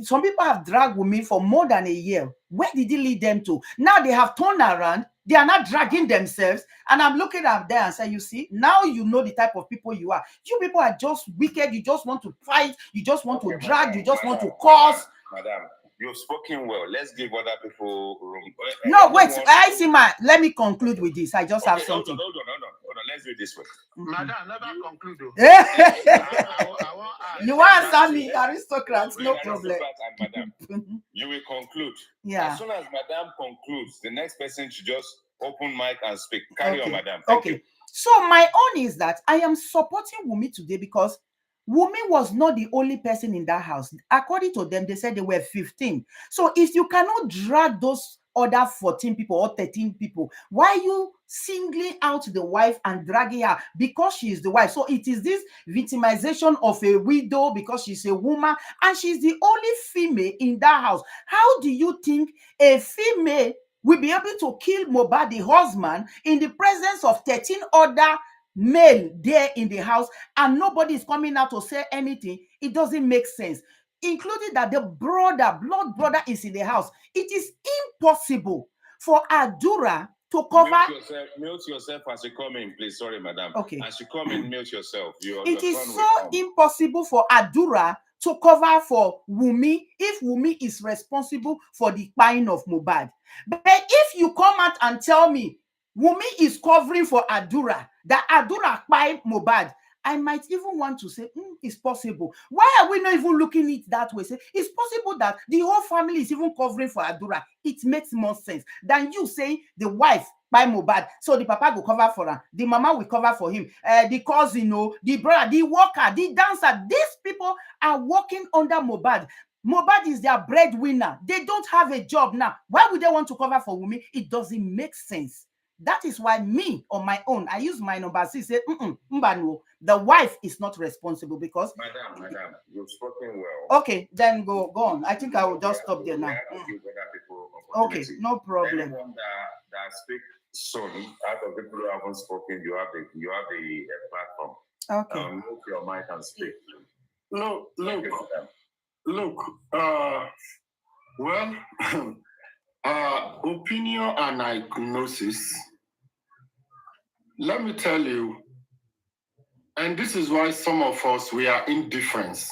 Some people have dragged Wumi for more than a year. Where did he lead them to? Now they have turned around. They are not dragging themselves. And I'm looking at them and saying, you see, now you know the type of people you are. You people are just wicked. You just want to fight. You just want to drag. You just want to cause. Madam, you've spoken well. Let's give other people room. No, wait. Let me conclude with this. I just have something. Hold on. Let's do it this way. Madam, never conclude. You want to answer me, aristocrats? No problem. Madam, you will conclude. Yeah. As soon as Madam concludes, the next person should just open mic and speak. Carry on, Madam. Thank you. So my own is that I am supporting Wumi today because Wumi was not the only person in that house. According to them, they said they were 15. So if you cannot drag those other 14 people or 13 people, why are you singling out the wife and dragging her because she is the wife? So it is this victimization of a widow because she's a woman and she's the only female in that house. How do you think a female will be able to kill MOHB, the husband, in the presence of 13 other male there in the house, and nobody is coming out to say anything? It doesn't make sense, including that the blood brother is in the house. It is impossible for Adura to cover. Mute yourself as you come in, please. Sorry, madam. Okay. As you come in, mute yourself. It is so impossible for Adura to cover for Wumi if Wumi is responsible for the buying of MOHB. But if you come out and tell me Wumi is covering for Adura, that Adura buy MOHB, I might even want to say, it's possible. Why are we not even looking at it that way? Say, it's possible that the whole family is even covering for Adura. It makes more sense than you saying the wife buy MOHB, so the papa will cover for her, the mama will cover for him, the cousin, the brother, the worker, the dancer. These people are working under MOHB. MOHB is their breadwinner. They don't have a job now. Why would they want to cover for Wumi? It doesn't make sense. That is why me, on my own, I use my number 6, say, the wife is not responsible because... Madam, you've spoken well. Okay, then go on. I think I will just stop there now. Okay, no problem. Anyone that speaks soon, out of the people who haven't spoken, you have the platform. Okay. Move your mic and speak. No. Look, well, opinion and diagnosis. Let me tell you, and this is why some of us, we are indifferent.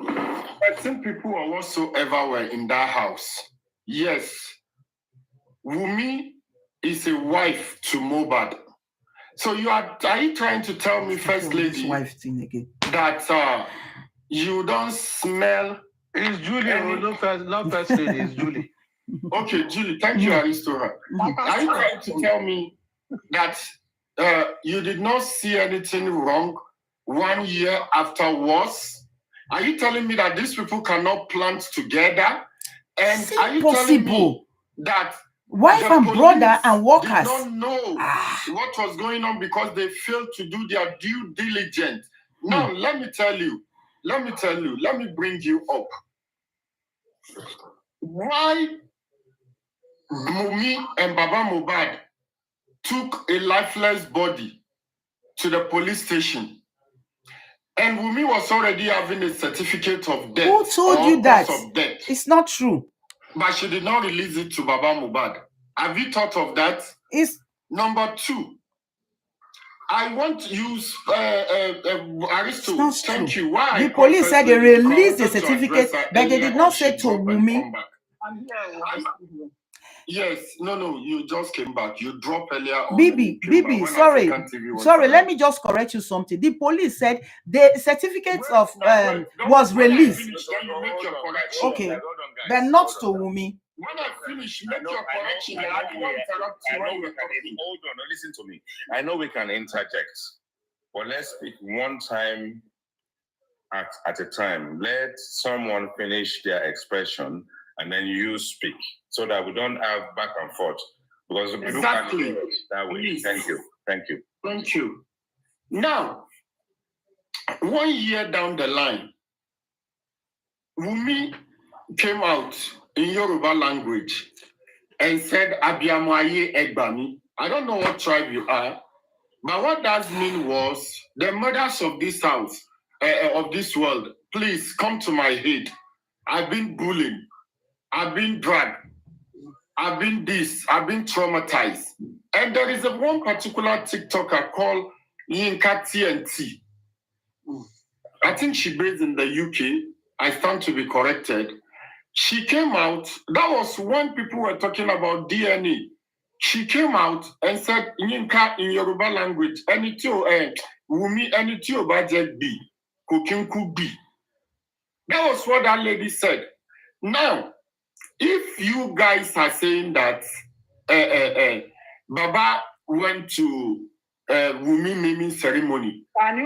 I think people or whatsoever were in that house. Yes, Wumi is a wife to MOHB. So are you trying to tell me, First Lady, that you don't smell? It's Julie, not First Lady, it's Julie. Okay, Julie, thank you, Aristotle. Are you trying to tell me that you did not see anything wrong 1 year afterwards? Are you telling me that these people cannot plant together? And are you telling me that wife and brother and workers did not know what was going on because they failed to do their due diligence? Now, let me bring you up. Why Wumi and Baba Mohbad took a lifeless body to the police station, and Wumi was already having a certificate of death. Who told you that? It's not true. But she did not release it to Baba Mohbad. Have you thought of that? It's number two. I want to use Aristo. Thank you. Why? The police said they released the certificate, but they did not say to Wumi. Yes, no, you just came back. You dropped earlier on. Bibi, sorry, let me just correct you something. The police said the certificate of was released. Okay, but not to Wumi. When I finish, make your correction. I won't interrupt you. Hold on, listen to me. I know we can interject, but let's speak one time at a time. Let someone finish their expression, and then you speak, so that we don't have back and forth. Because exactly that way. Please. Thank you. Now, 1 year down the line, Wumi came out in Yoruba language and said, Abiamoye Egbami. I don't know what tribe you are, but what that mean was the mothers of this house, of this world, please come to my aid. I've been bullied. I've been dragged. I've been traumatized. And there is one particular TikToker called Yinka TNT. I think she's based in the UK. I stand to be corrected. She came out, that was when people were talking about DNA. She came out and said, Yinka in Yoruba language, Wumi, anything about B, Kokinku B. That was what that lady said. Now, if you guys are saying that Baba went to Wumi naming ceremony, can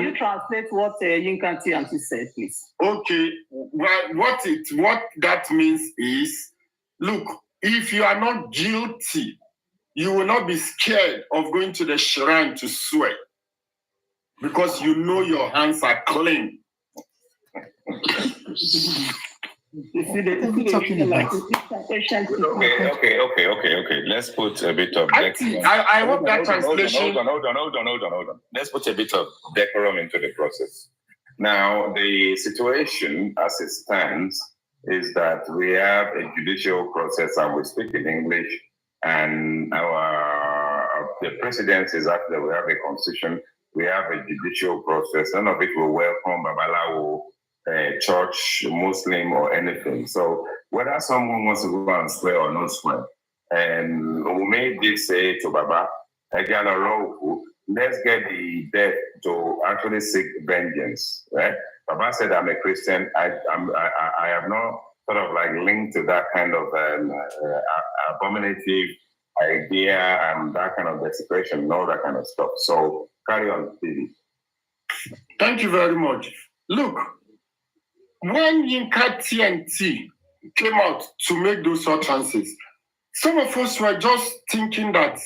you translate what Yinka TNT said, please? Okay, well, what that means is, look, if you are not guilty, you will not be scared of going to the shrine to swear, because you know your hands are clean. Okay. Let's put a bit of decorum. I hope that translation. Hold on. Let's put a bit of decorum into the process. Now, the situation as it stands is that we have a judicial process, and we speak in English, and the presidency is after we have a constitution, we have a judicial process. None of it will welcome Babalawo, church, Muslim, or anything. So whether someone wants to go and swear or not swear, and Ume did say to Baba, let's get the dead to actually seek vengeance, right? Baba said, I'm a Christian. I have not sort of like linked to that kind of abominative idea and that kind of desecration and all that kind of stuff. So carry on, Stevie. Thank you very much. Look, when Yinka TNT came out to make those utterances, some of us were just thinking that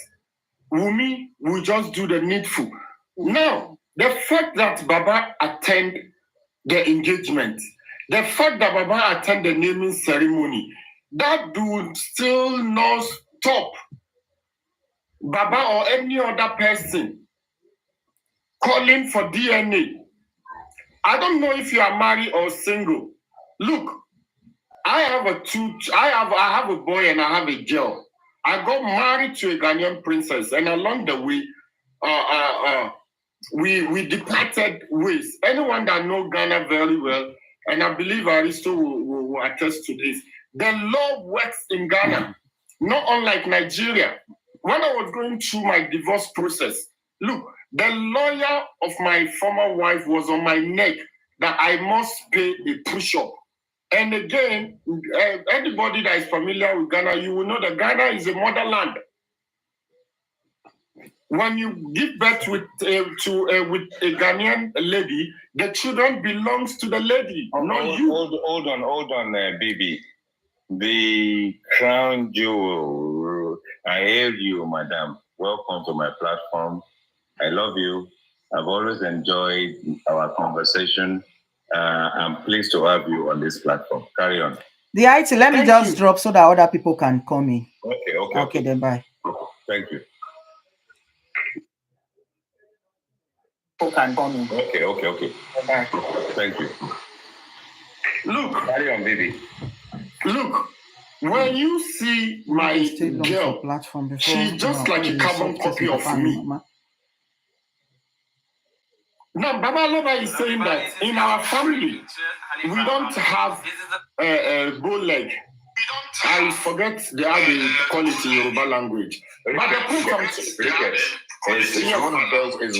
Wumi will just do the needful. Now, the fact that Baba attended the engagement, the fact that Baba attended the naming ceremony, that would still not stop Baba or any other person calling for DNA I don't know if you are married or single. Look, I have a boy and I have a girl. I got married to a Ghanaian princess, and along the way, we departed ways. Anyone that knows Ghana very well, and I believe Aristo will attest to this, the law works in Ghana, not unlike Nigeria. When I was going through my divorce process, look, the lawyer of my former wife was on my neck that I must pay a push-up. And again, anybody that is familiar with Ghana, you will know that Ghana is a motherland. When you give birth with a Ghanaian lady, the children belongs to the lady, not you. Hold on, baby. The crown jewel. I hail you, madam. Welcome to my platform. I love you. I've always enjoyed our conversation. I'm pleased to have you on this platform. Carry on. The IT, let me just drop so that other people can come in. Okay, then bye. Thank you. Can come in. Okay. Bye. Thank you. Look, carry on, baby. Look, when you see my girl, she's just like a carbon copy of me. Now, Baba Loba is saying that in our family, we don't have a bow leg. I forget the how they call it in Yoruba language. But the point is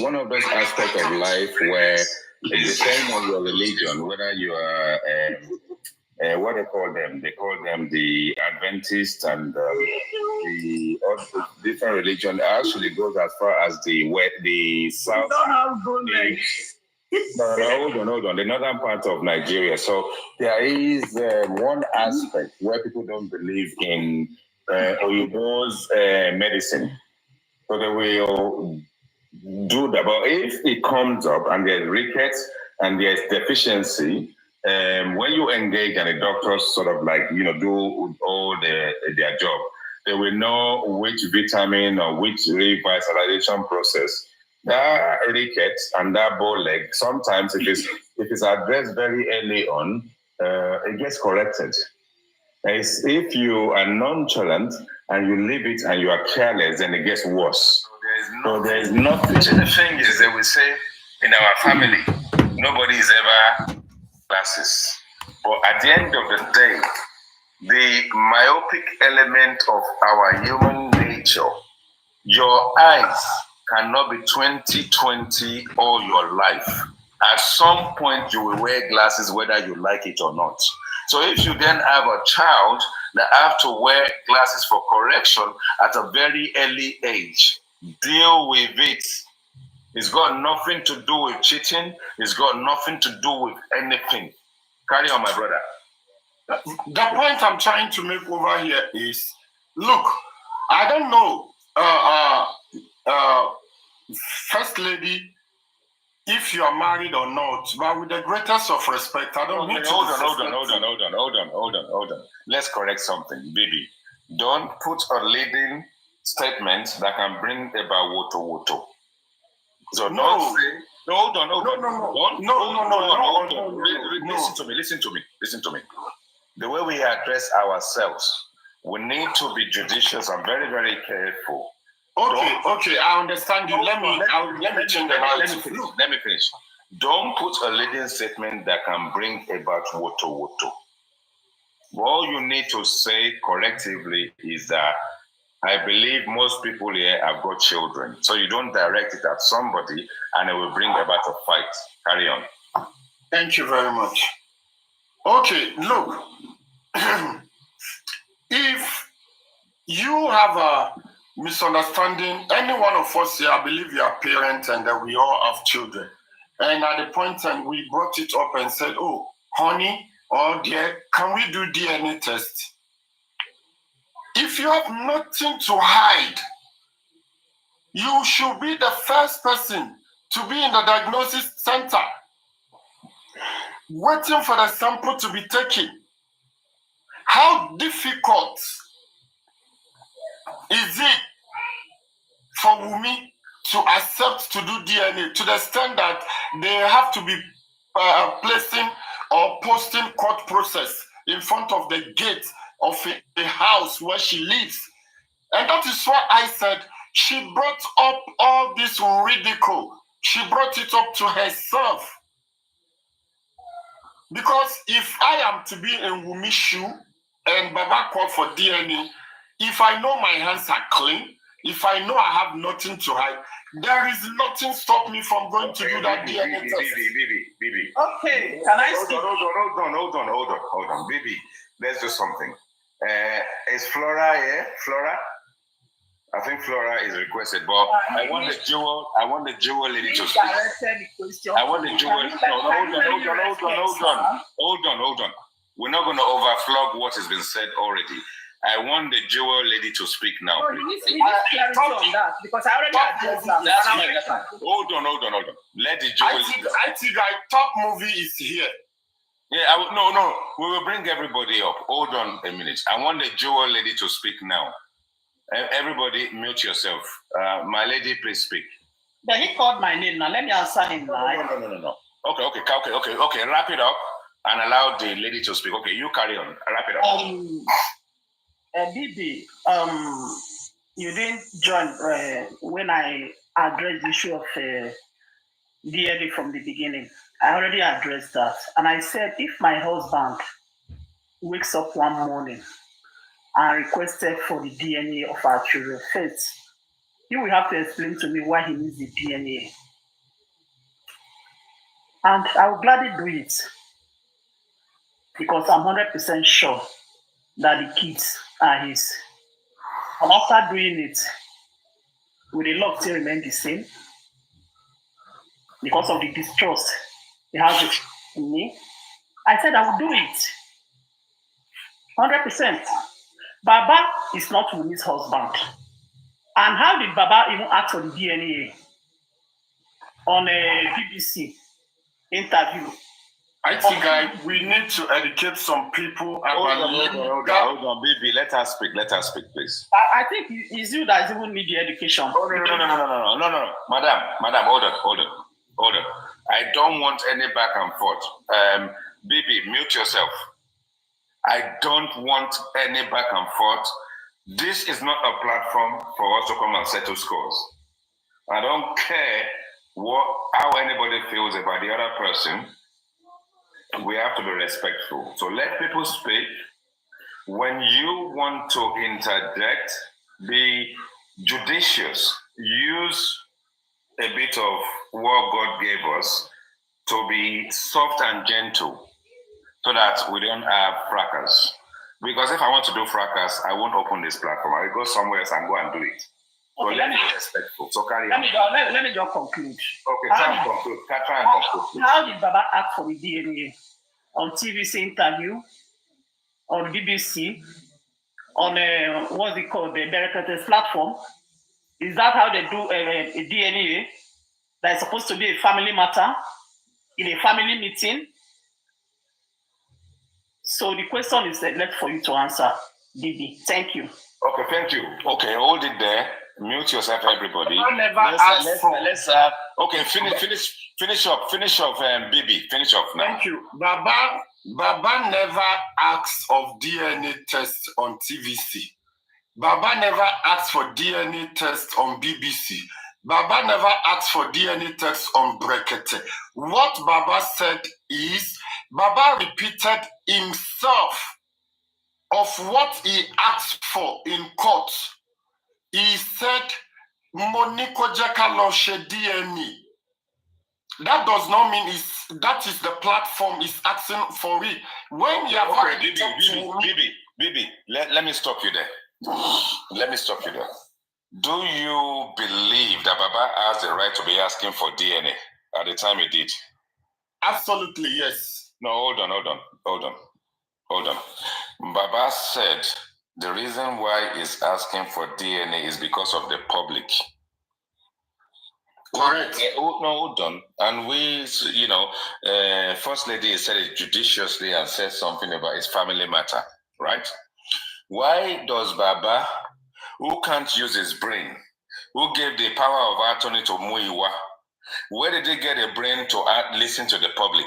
one of those aspects of life where it depends on your religion, whether you are what they call them. They call them the Adventists and the different religion. Actually goes as far as the south. Hold on. The northern part of Nigeria. So there is one aspect where people don't believe in Oyibo's medicine. So they will do that. But if it comes up and there's rickets and there's deficiency, when you engage and the doctors sort of do all their job, they will know which vitamin or which revitalization process that ricket and that bow leg. Sometimes if it's addressed very early on, it gets corrected. As if you are nonchalant and you leave it and you are careless, then it gets worse. So there is nothing. The thing is, they will say in our family, nobody is ever glasses. But at the end of the day, the myopic element of our human nature, your eyes cannot be 20/20 all your life. At some point, you will wear glasses whether you like it or not. So if you then have a child that have to wear glasses for correction at a very early age, deal with it. It's got nothing to do with cheating. It's got nothing to do with anything. Carry on, my brother. The point I'm trying to make over here is, look, I don't know, First Lady, if you are married or not, but with the greatest of respect, I don't need to. Hold on. Let's correct something, baby. Don't put a leading statement that can bring about woto. So no. Hold on. Listen to me. The way we address ourselves, we need to be judicious and very, very careful. Okay, I understand you. Let me change the narrative. Let me finish. Don't put a leading statement that can bring about woto. All you need to say collectively is that I believe most people here have got children. So you don't direct it at somebody and it will bring about a fight. Carry on. Thank you very much. Okay, look. If you have a misunderstanding, any one of us here, I believe you are parents and that we all have children. And at the point time we brought it up and said, oh, honey, or dear, can we do DNA test? If you have nothing to hide, you should be the first person to be in the diagnosis center, waiting for the sample to be taken. How difficult is it for Wumi to accept to do DNA to the extent that they have to be placing or posting court process in front of the gate of a house where she lives. And that is why I said she brought up all this ridicule. She brought it up to herself. Because if I am to be in Wumi's shoe and Baba called for DNA, if I know my hands are clean, if I know I have nothing to hide, there is nothing stop me from going to do that DNA test. Bibi. Okay, can I speak? Hold on. Bibi, let's do something. Is Flora here? Flora? I think Flora is requested, but I want the jewel lady to speak. I want the jewel. Hold on. We're not going to overflog what has been said already. I want the jewel lady to speak now. No, you need clarity on that because I already addressed that. Hold on. Let the jewel lady. I think top movie is here. Yeah, no. We will bring everybody up. Hold on a minute. I want the jewel lady to speak now. Everybody mute yourself. My lady, please speak. Then he called my name now. Let me answer him now. No. Okay. Wrap it up and allow the lady to speak. Okay, you carry on. Wrap it up. Bibi, you didn't join when I addressed the issue of DNA from the beginning. I already addressed that. And I said, if my husband wakes up one morning and requested for the DNA of our children, first, he will have to explain to me why he needs the DNA. And I will gladly do it because I'm 100% sure that the kids are his. And after doing it, will the love still remain the same? Because of the distrust he has in me, I said I will do it. 100%. Baba is not Wumi's husband. And how did Baba even ask for the DNA on a BBC interview? I think we need to educate some people about. Hold on, Bibi. Let her speak, please. I think it's you that even need the education. No. Madam, hold on. I don't want any back and forth. Bibi, mute yourself. I don't want any back and forth. This is not a platform for us to come and settle scores. I don't care how anybody feels about the other person. We have to be respectful. So let people speak. When you want to interject, be judicious. Use a bit of what God gave us to be soft and gentle so that we don't have fracas. Because if I want to do fracas, I won't open this platform. I will go somewhere else and go and do it. So okay, let me be respectful. So carry on. Let me just conclude. Okay, try and conclude. How did Baba ask for the DNA? On TVC interview, on BBC, on what's it called, the Berekat's platform? Is that how they do a DNA that is supposed to be a family matter in a family meeting? So the question is left for you to answer, Bibi. Thank you. Okay, thank you. Okay, hold it there. Mute yourself, everybody. Let's okay, finish up, Bibi. Finish off now. Thank you. Baba never asks of DNA test on TVC. Baba never asked for DNA test on BBC. Baba never asked for DNA test on Brekete. What Baba said is, Baba repeated himself of what he asked for in court. He said, Moniko Jakaloshe DNA. That does not mean that is the platform is asking for it. When you have already Bibi, let me stop you there. Do you believe that Baba has the right to be asking for DNA at the time he did? Absolutely, yes. No, hold on. Baba said the reason why he's asking for DNA is because of the public. Correct. Hold on. And we, First Lady said it judiciously and said something about his family matter, right? Why does Baba, who can't use his brain, who gave the power of attorney to Muiwa, Where did he get a brain to listen to the public?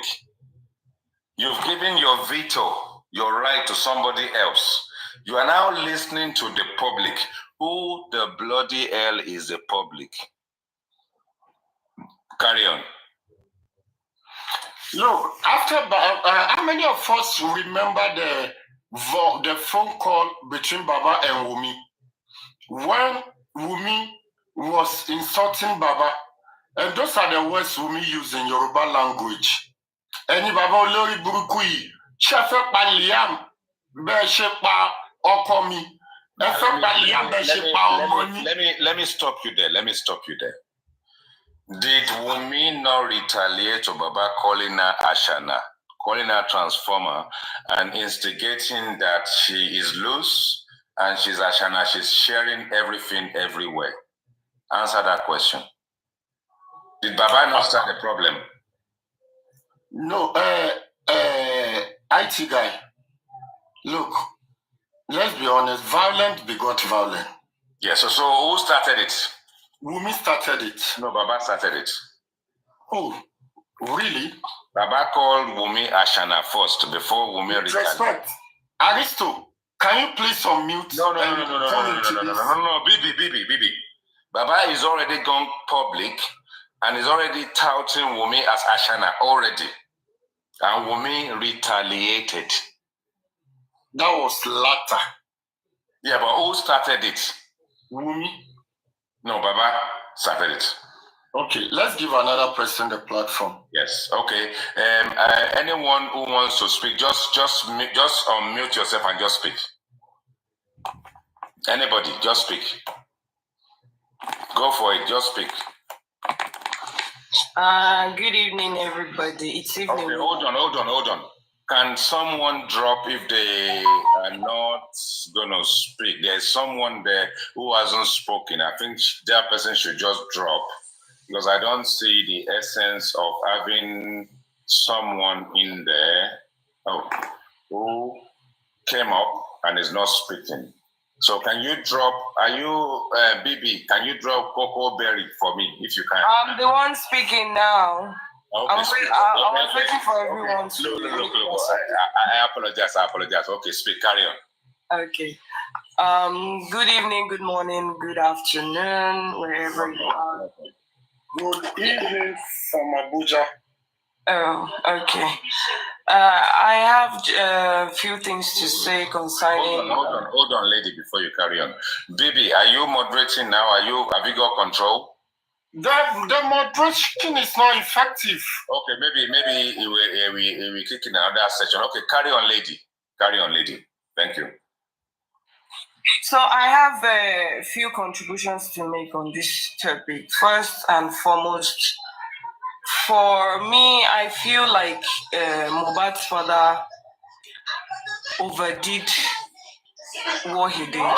You've given your veto, your right to somebody else. You are now listening to the public. Who the bloody hell is the public? Carry on. Look, after how many of us remember the phone call between Baba and Wumi? When Wumi was insulting Baba, and those are the words Wumi used in Yoruba language. Any Baba Olori Burukui, Shefe pa Liam, Be Shepa Okomi, Efe pa Liam, Be Shepa Omoni. Let me stop you there. Did Wumi not retaliate to Baba calling her Ashana, calling her transformer, and instigating that she is loose and she's Ashana, she's sharing everything everywhere? Answer that question. Did Baba not start the problem? No, IT guy. Look, let's be honest, violent begot violent. Yes, so who started it? Wumi started it. No, Baba started it. Oh, really? Baba called Wumi Ashana first before Wumi retaliated. Respect. Aristo, can you please unmute? No, Bibi. Baba is already gone public and is already touting Wumi as Ashana already. And Wumi retaliated. That was latter. Yeah, but who started it? Wumi. No, Baba started it. Okay, let's give another person the platform. Yes, okay. Anyone who wants to speak, just unmute yourself and just speak. Anybody, just speak. Go for it, just speak. Good evening, everybody. It's evening. Okay, hold on. Can someone drop if they are not going to speak? There's someone there who hasn't spoken. I think that person should just drop because I don't see the essence of having someone in there who came up and is not speaking. So can you drop, Bibi, can you drop Coco Berry for me if you can? I'm the one speaking now. Okay, I was waiting for everyone to... Look. I apologize. Okay, speak, carry on. Okay. Good evening, good morning, good afternoon, wherever you are. Good evening from Abuja. Oh, okay. I have a few things to say concerning... Hold on, lady, before you carry on. Bibi, are you moderating now? Have you got control? The moderation is not effective. Okay, maybe we kick in another session. Okay, carry on, lady. Thank you. So I have a few contributions to make on this topic. First and foremost, for me, I feel like Mohbad's father overdid what he did.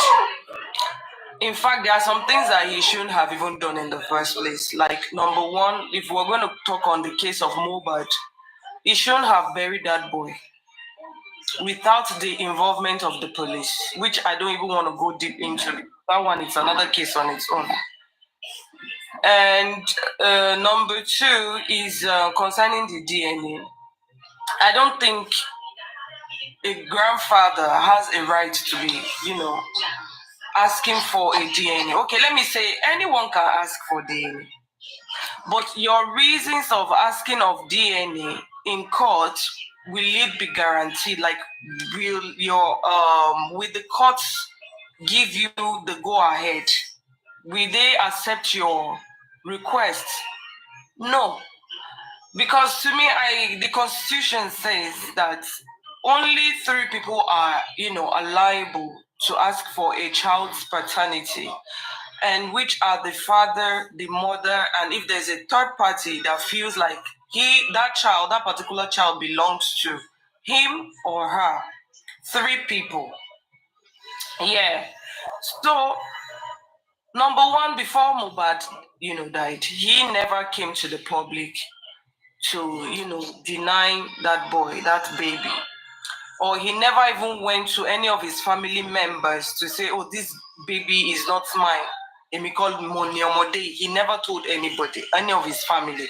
In fact, there are some things that he shouldn't have even done in the first place. Like, number one, if we're going to talk on the case of Mohbad, he shouldn't have buried that boy without the involvement of the police, which I don't even want to go deep into. That one is another case on its own. And number two is concerning the DNA. I don't think a grandfather has a right to be, asking for a DNA. Okay, let me say anyone can ask for DNA. But your reasons of asking of DNA in court, will it be guaranteed? Like, will the courts give you the go-ahead? Will they accept your request? No. Because to me, the Constitution says that only 3 people are, liable to ask for a child's paternity, and which are the father, the mother, and if there's a third party that feels like that particular child belongs to him or her. 3 people. Yeah. So, number one, before Mohbad, died, he never came to the public to, deny that boy, that baby. Or he never even went to any of his family members to say, oh, this baby is not mine. called MOHB. He never told anybody, any of his family.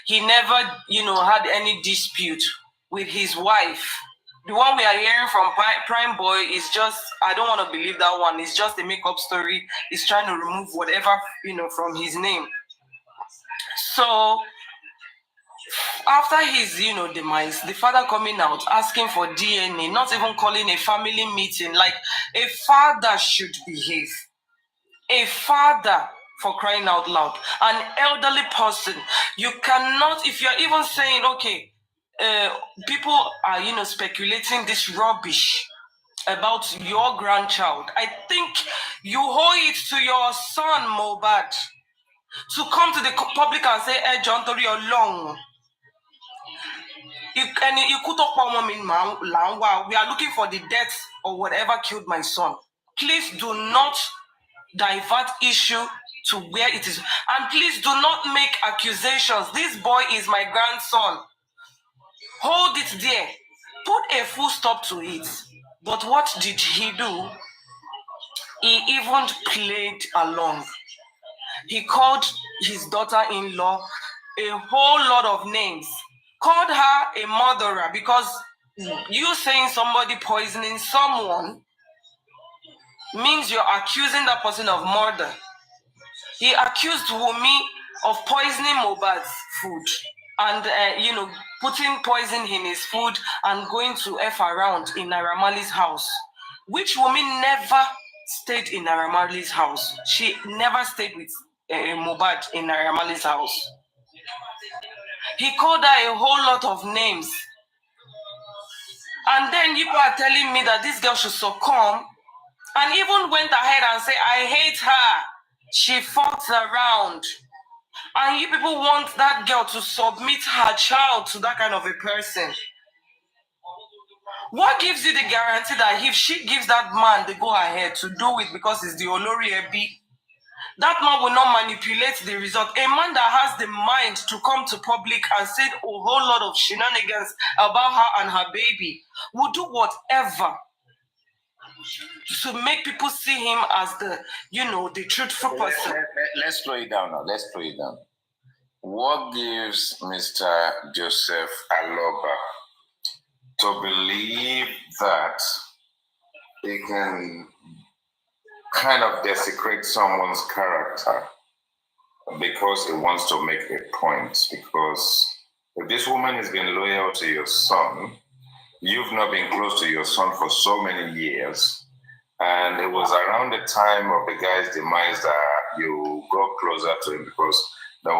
He never, had any dispute with his wife. The one we are hearing from Prime Boy is just, I don't want to believe that one. It's just a make-up story. He's trying to remove whatever, from his name. So after his, demise, the father coming out asking for DNA, not even calling a family meeting, like a father should behave. A father, for crying out loud, an elderly person. You cannot, if you're even saying, okay, people are, speculating this rubbish about your grandchild. I think you owe it to your son, MOHB, to come to the public and say, "Hey, John, Tori, you're long. We are looking for the death or whatever killed my son. Please do not divert issue to where it is. And please do not make accusations. This boy is my grandson. Hold it there. Put a full stop to it." But what did he do? He even played along. He called his daughter-in-law a whole lot of names. Called her a murderer because you saying somebody poisoning someone means you're accusing that person of murder. He accused Wumi of poisoning MOHB's food and, putting poison in his food and going to F around in Naira Marley's house, which Wumi never stayed in Naira Marley's house. She never stayed with MOHB in Naira Marley's house. He called her a whole lot of names. And then you are telling me that this girl should succumb, and even went ahead and said, "I hate her. She fought around." And you people want that girl to submit her child to that kind of a person. What gives you the guarantee that if she gives that man the go-ahead to do it because it's the Olori Ebi, that man will not manipulate the result? A man that has the mind to come to public and say a whole lot of shenanigans about her and her baby will do whatever to make people see him as the, the truthful person. Let's slow it down now. Let's slow it down. What gives Mr. Joseph Aloba to believe that he can kind of desecrate someone's character because he wants to make a point? Because if this woman has been loyal to your son, you've not been close to your son for so many years, and it was around the time of the guy's demise that you got closer to him because the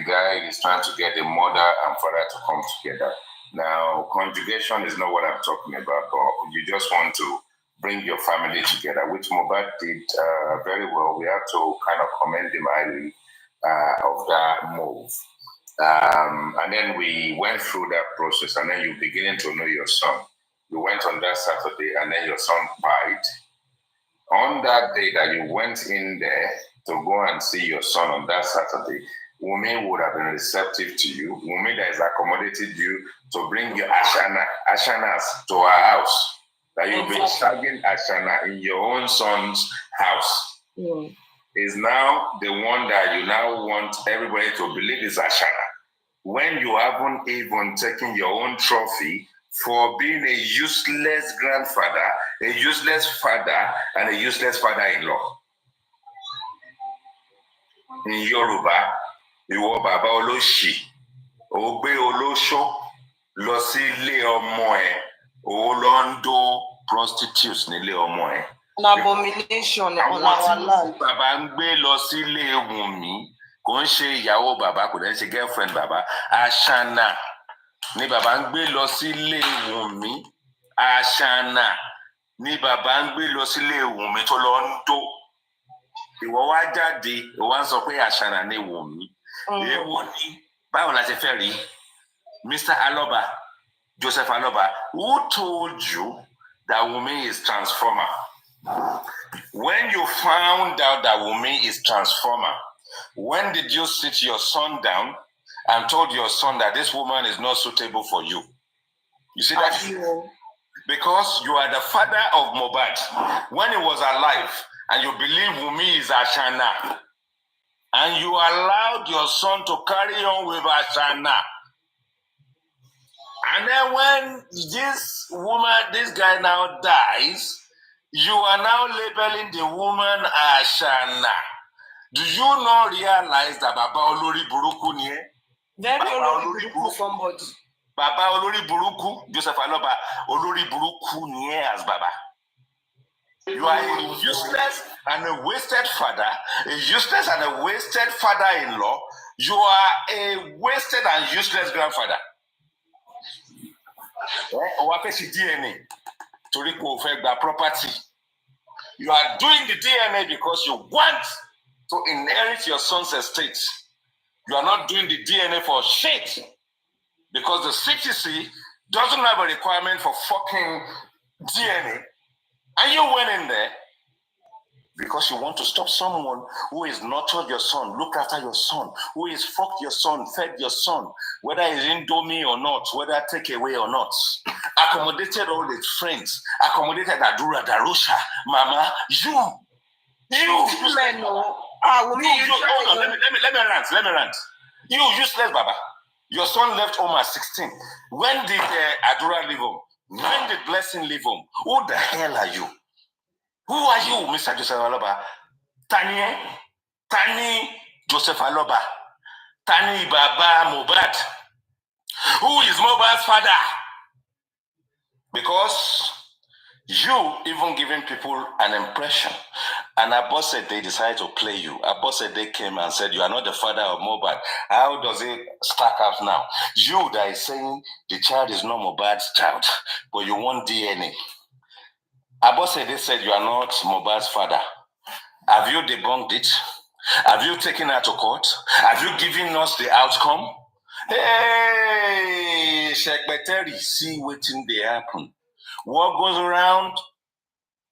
guy is trying to get the mother and father to come together. Now, conjugation is not what I'm talking about, but you just want to bring your family together, which MOHB did very well. We have to kind of commend him highly of that move. And then we went through that process, and then you're beginning to know your son. You went on that Saturday, and then your son died. On that day that you went in there to go and see your son on that Saturday, Wumi would have been receptive to you. Wumi that has accommodated you to bring your Ashanas to our house. That you'll be shagging Ashana in your own son's house. Yeah. Is now the one that you now want everybody to believe is Ashana. When you haven't even taken your own trophy for being a useless grandfather, a useless father, and a useless father-in-law. In Yoruba, ìwọ bàbá olóṣì, ó gbé olóṣó lọ sí ilé ọmọ ẹ̀, ó lọ ń dó prostitutes nílé ọmọ ẹ̀. An abomination on our land. Bàbá ń gbé lọ sí ilé Wùnmí, kò ń ṣe ìyàwó bàbá, kò dẹ̀ ṣe girlfriend bàbá. Ashana ni bàbá ń gbé lọ sí ilé Wùnmí. Ashana ni bàbá ń gbé lọ sí ilé Wùnmí tó lọ ń dó. Ìwọ wá jáde, ìwọ wá ń sọ pé Ashana ni Wùnmí. Èwo ni báwo la ṣe fẹ́ rí? Mr. Aloba, Joseph Aloba, who told you that Wumi is transformer? When you found out that Wumi is transformer, when did you sit your son down and told your son that this woman is not suitable for you? You see that? Because you are the father of MOHB. When he was alive, and you believe Wumi is Ashana, and you allowed your son to carry on with Ashana. And then when this guy now dies, you are now labeling the woman Ashana. Do you not realize that Baba Olori Buruku ni? Very Olori Buruku somebody. Baba Olori Buruku, Joseph Aloba, Olori Buruku ni as Baba. You are a useless and a wasted father, a useless and a wasted father-in-law. You are a wasted and useless grandfather. DNA to property. You are doing the DNA because you want to inherit your son's estate. You are not doing the DNA for shit because the CTC doesn't have a requirement for fucking DNA. And you went in there because you want to stop someone who is nurtured your son, look after your son, who is fucked your son, fed your son, whether it's Indomie or not, whether take away or not, accommodated all his friends, accommodated Adura, Darusha, Mama, you. Hold on, let me rant. You useless Baba. Your son left home at 16. When did Adura leave home? When did Blessing leave home? Who the hell are you? Who are you, Mr. Joseph Aloba? Tani Joseph Aloba. Tani Baba Mohbad. Who is Mohbad's father? Because you even giving people an impression. And Abba said they decided to play you. Abba said they came and said, you are not the father of Mohbad. How does it stack up now? You that is saying the child is not Mohbad's child, but you want DNA. Abba said they said you are not Mohbad's father. Have you debunked it? Have you taken her to court? Have you given us the outcome? Hey, Shekbeteri, see what they happen. What goes around,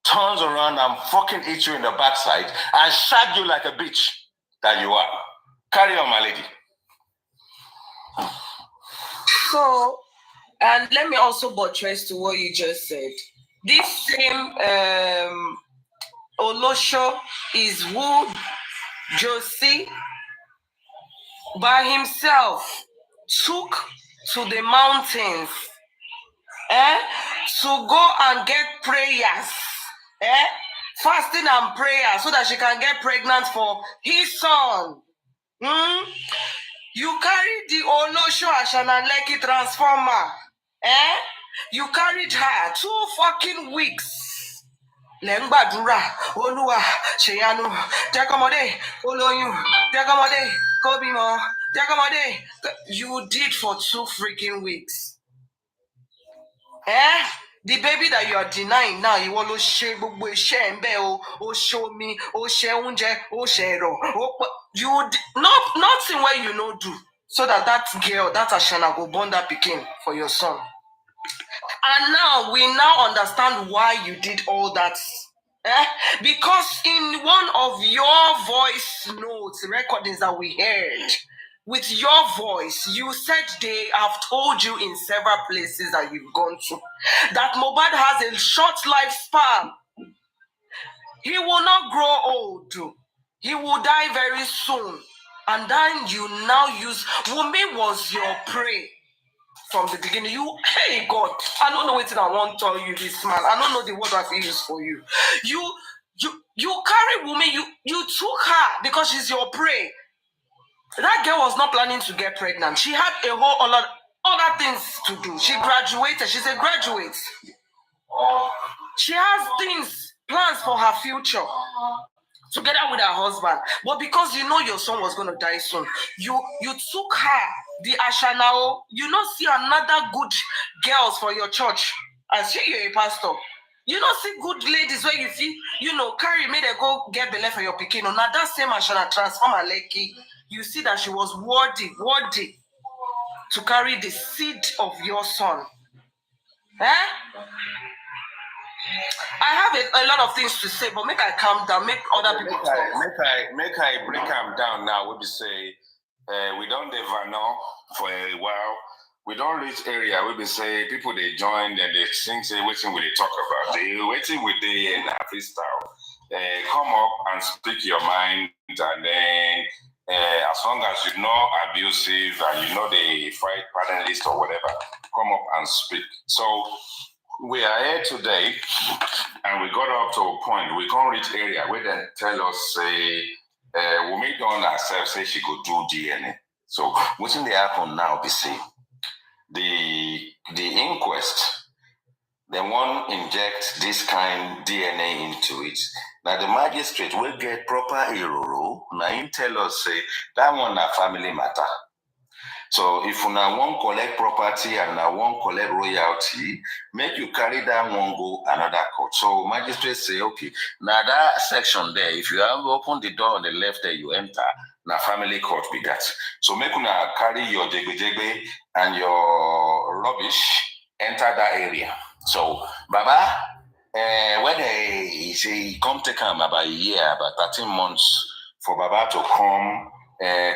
turns around and fucking hit you in the backside and shag you like a bitch that you are. Carry on, my lady. So, and let me also buttress to what you just said. This same Olosho is who Josie by himself took to the mountains to go and get prayers, fasting and prayer so that she can get pregnant for his son. You carry the Olosho Ashanaleki transformer. You carried her 2 fucking weeks. Lengbadura, Olua, Sheyanu, Jakamode, Oloyun, Jakamode, Kobimo, Jakamode. You did for 2 freaking weeks. The baby that you are denying now, you want to share show me, you nothing where you know do. So that girl, that Ashana go born that pikin for your son. And now we now understand why you did all that. Because in one of your voice notes, recordings that we heard, with your voice, you said they have told you in several places that you've gone to that Mohbad has a short lifespan. He will not grow old. He will die very soon. And then you now use, Wunmi was your prey from the beginning. Hey God, I don't know what I want to tell you this man. I don't know the word I've used for you. You carry Wunmi, you took her because she's your prey. That girl was not planning to get pregnant. She had a whole lot other things to do. She graduated. She's a graduate. She has things, plans for her future, together with her husband. But because you know your son was going to die soon, you took her, the Ashanao. You don't see another good girls for your church. I see you're a pastor. You don't see good ladies where you see, carry me, they go get the left for your pikin. Now that same Ashana transform her Lekki. You see that she was worthy to carry the seed of your son. I have a lot of things to say, but make I calm down, make other people talk. Make I break them down now. We be say, we don't ever know for a while. We don't reach area. We be say people they join and they think say waiting will they talk about. They waiting with the freestyle. come up and speak your mind, and then as long as you're not abusive and you know the fight panelist or whatever, come up and speak. So we are here today, and we got up to a point, we can't reach area where they tell us, say, we make on ourselves, say she could do DNA. So what's in the happen now, be say, the inquest, they won't inject this kind DNA into it. Now the magistrate will get proper error. Now he tell us, say, that one a family matter. So if you now want collect property and now want collect royalty, make you carry that one go another court. So magistrate say, okay, now that section there, if you have opened the door on the left there, you enter, now family court be that. So make you now carry your jegbe and your rubbish, enter that area. So Baba, when he say come take him about a year, about 13 months for Baba to come and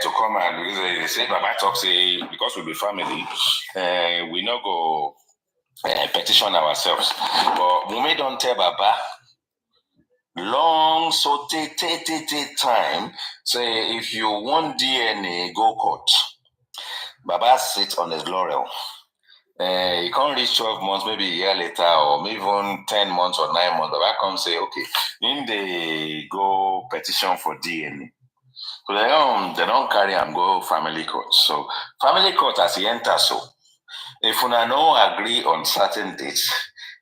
they say Baba talk say because we be family, we not go petition ourselves. But Mumi don't tell Baba long so take time. Say if you want DNA, go court. Baba sits on his laurel. You can't reach 12 months, maybe a year later, or maybe even 10 months or 9 months. Baba come say, okay, in they go petition for DNA. So they don't carry and go family court. So family court as he enters, so if you no agree on certain dates,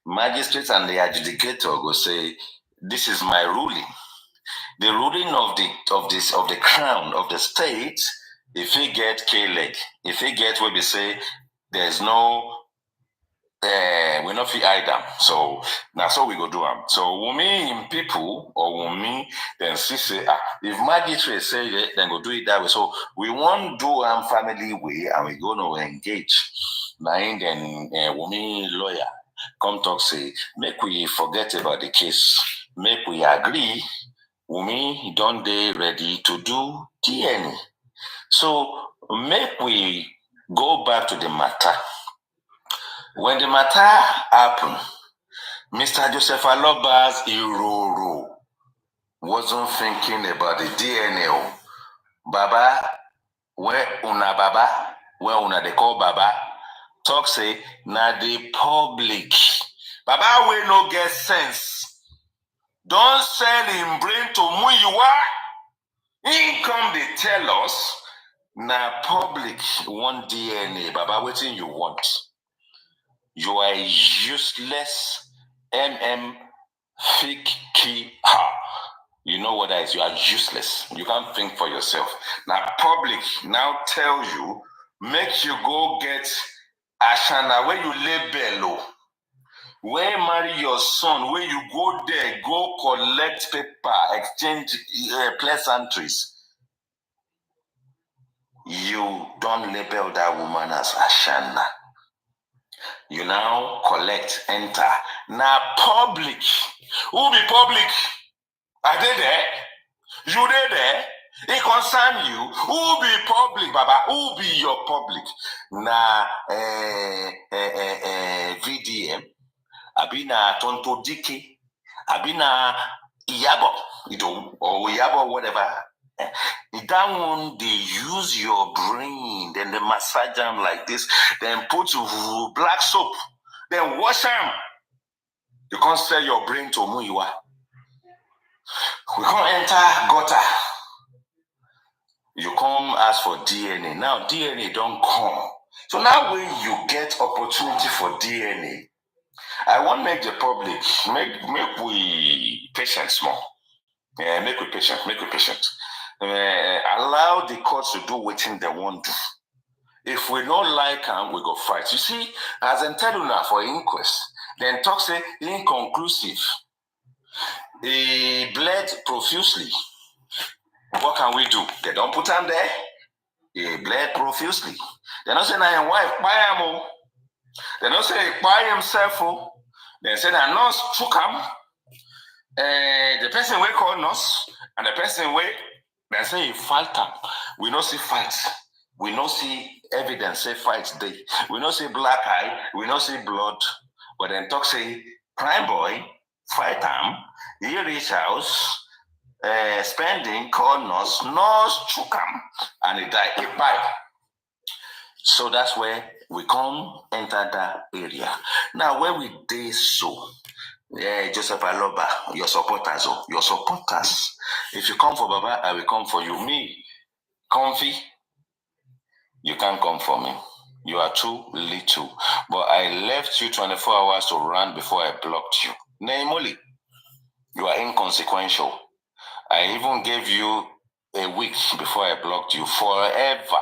magistrates and the adjudicator go say, this is my ruling. The ruling of the crown of the state, if he get K-leg, if he get what we say, there's no we not fit hide them. So that's how we go do them. So Wumi in people or Wumi then see say if magistrate say it, then go do it that way. So we won't do family way and we gonna engage. Now then Wumi lawyer come talk say make we forget about the case, make we agree. Wumi don't they ready to do DNA. So make we go back to the matter. When the matter happened, Mr. Joseph Aloba's Iroro wasn't thinking about the DNA. Baba, where una they call Baba, talk say, na the public. Baba we no get sense. Don't sell him brain to Muyiwa. He come they tell us, na public want DNA. Baba, what thing you want? You are a useless fake key. You know what that is? You are useless. You can't think for yourself. Now, public now tell you, make you go get Ashana where you lay below. Where marry your son, where you go there, go collect paper, exchange pleasantries. You don't label that woman as Ashana. You now collect, enter. Now public. Who be public? Are they there? You there? It concern you. Who be public, Baba? Who be your public? Na VDM. Abina Tonto Diki. Abina Iyabo. Or Iyabo, whatever. That one, they use your brain, then they massage them like this, then put black soap, then wash them. You can't sell your brain to Muyiwa. We can't enter gutter. You come ask for DNA. Now DNA don't come. So now when you get opportunity for DNA, I want to make the public, make we patient small. Make we patient. Allow the courts to do what they want to. If we don't like them, we go fight. You see, as in tell you now for inquest, then talk say inconclusive. He bled profusely. What can we do? They don't put him there. He bled profusely. They don't say now your wife buy him. They don't say buy himself. They say that nurse took him. The person we call nurse and the person we they say he fight him. We don't see fights. We don't see evidence say fights day. We don't see black eye. We don't see blood. But then talk say crime boy fight him, he reach house, spending, call nurse choke him, and he died. He died. So that's where we come enter that area. Now, where we did so, Joseph Aloba, your supporters. If you come for Baba, I will come for you. Me, comfy, you can't come for me. You are too little. But I left you 24 hours to run before I blocked you. Namely, you are inconsequential. I even gave you a week before I blocked you. Forever.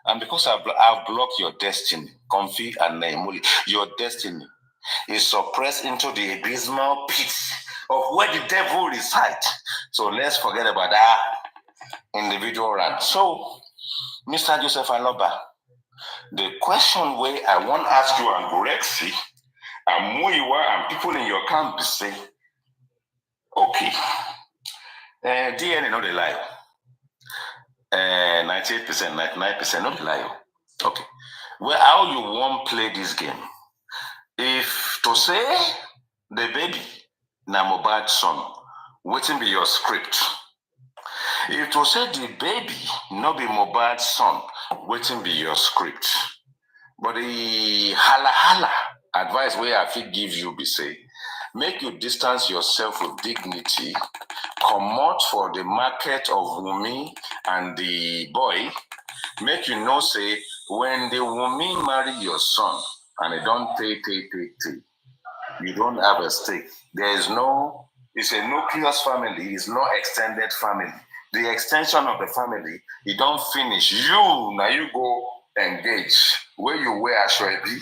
And because I've blocked your destiny, Comfy and Naimuli, your destiny is suppressed into the abysmal pit of where the devil resides. So let's forget about that individual rant. So, Mr. Joseph Aloba, the question where I want to ask you and Gorexi and Muiwa and people in your camp say, okay, DNA not a lie. 98%, 99% not a lie. Okay. Well, how you won't play this game? If to say the baby na Mohbad son, waiting be your script. If to say the baby no be Mohbad son, waiting be your script. But the hala advice where I fit give you be say, make you distance yourself with dignity, come out for the market of Wumi and the boy, make you know say, when the Wumi marry your son, and they don't take, you don't have a stake. There is no, it's a nucleus family, it's no extended family. The extension of the family, you don't finish. You, now you go engage, where you wear a shrebi,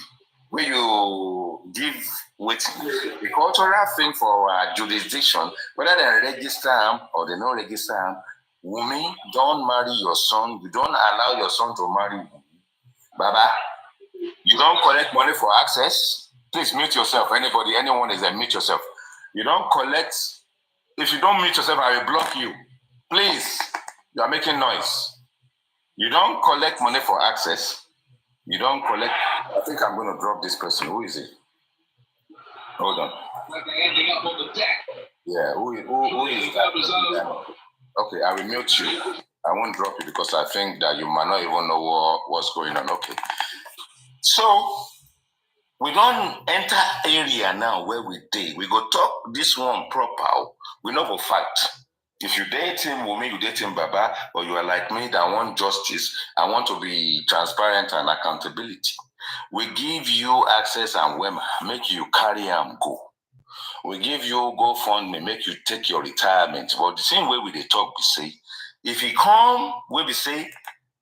where you give waiting. The cultural thing for our jurisdiction, whether they register them or they don't register them, Wumi, don't marry your son. You don't allow your son to marry Wumi. Baba, you don't collect money for access. Please mute yourself. Anyone is there, mute yourself. You don't collect. If you don't mute yourself, I will block you. Please, you are making noise. You don't collect money for access. You don't collect. I think I'm going to drop this person. Who is it? Hold on. Yeah, who is that? Okay, I will mute you. I won't drop you because I think that you might not even know what's going on. Okay. So, we don't enter area now where we date. We go talk this one proper. We know for fact. If you date him, Wumi, you date him, Baba, or you are like me that want justice, I want to be transparent and accountability. We give you access and women, make you carry and go. We give you GoFundMe, make you take your retirement. But the same way we dey talk, we say, if he come, we be say,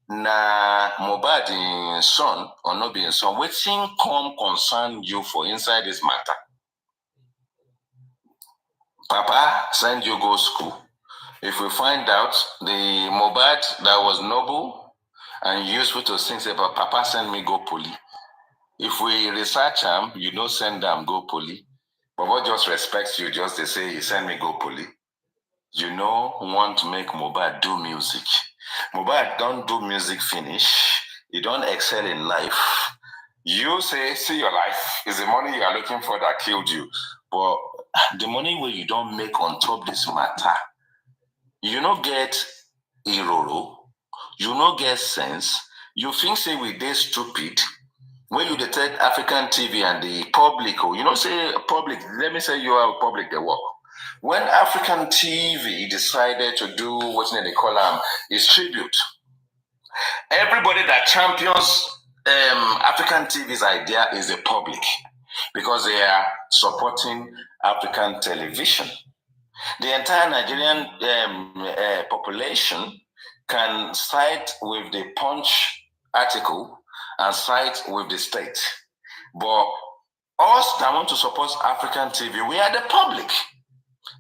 na Mohbad in son or not being son, wetin come concern you for inside this matter? Papa send you go school. If we find out the Mohbad that was noble and useful to things about Papa send me go poly. If we research him, you don't send them go poly. Baba just respects you, just they say he send me go poly. You know, want to make Mohbad do music. Mohbad don't do music finish. He don't excel in life. You say, see your life is the money you are looking for that killed you. But the money where you don't make on top this matter, you don't get iroro, you don't get sense. You think say we dey stupid. When you detect African TV and the public, you know, say public, let me say you are public, they work. When African TV decided to do what they call is tribute, everybody that champions African TV's idea is the public because they are supporting African television. The entire Nigerian population can side with the Punch article and side with the state. But us that want to support African TV, we are the public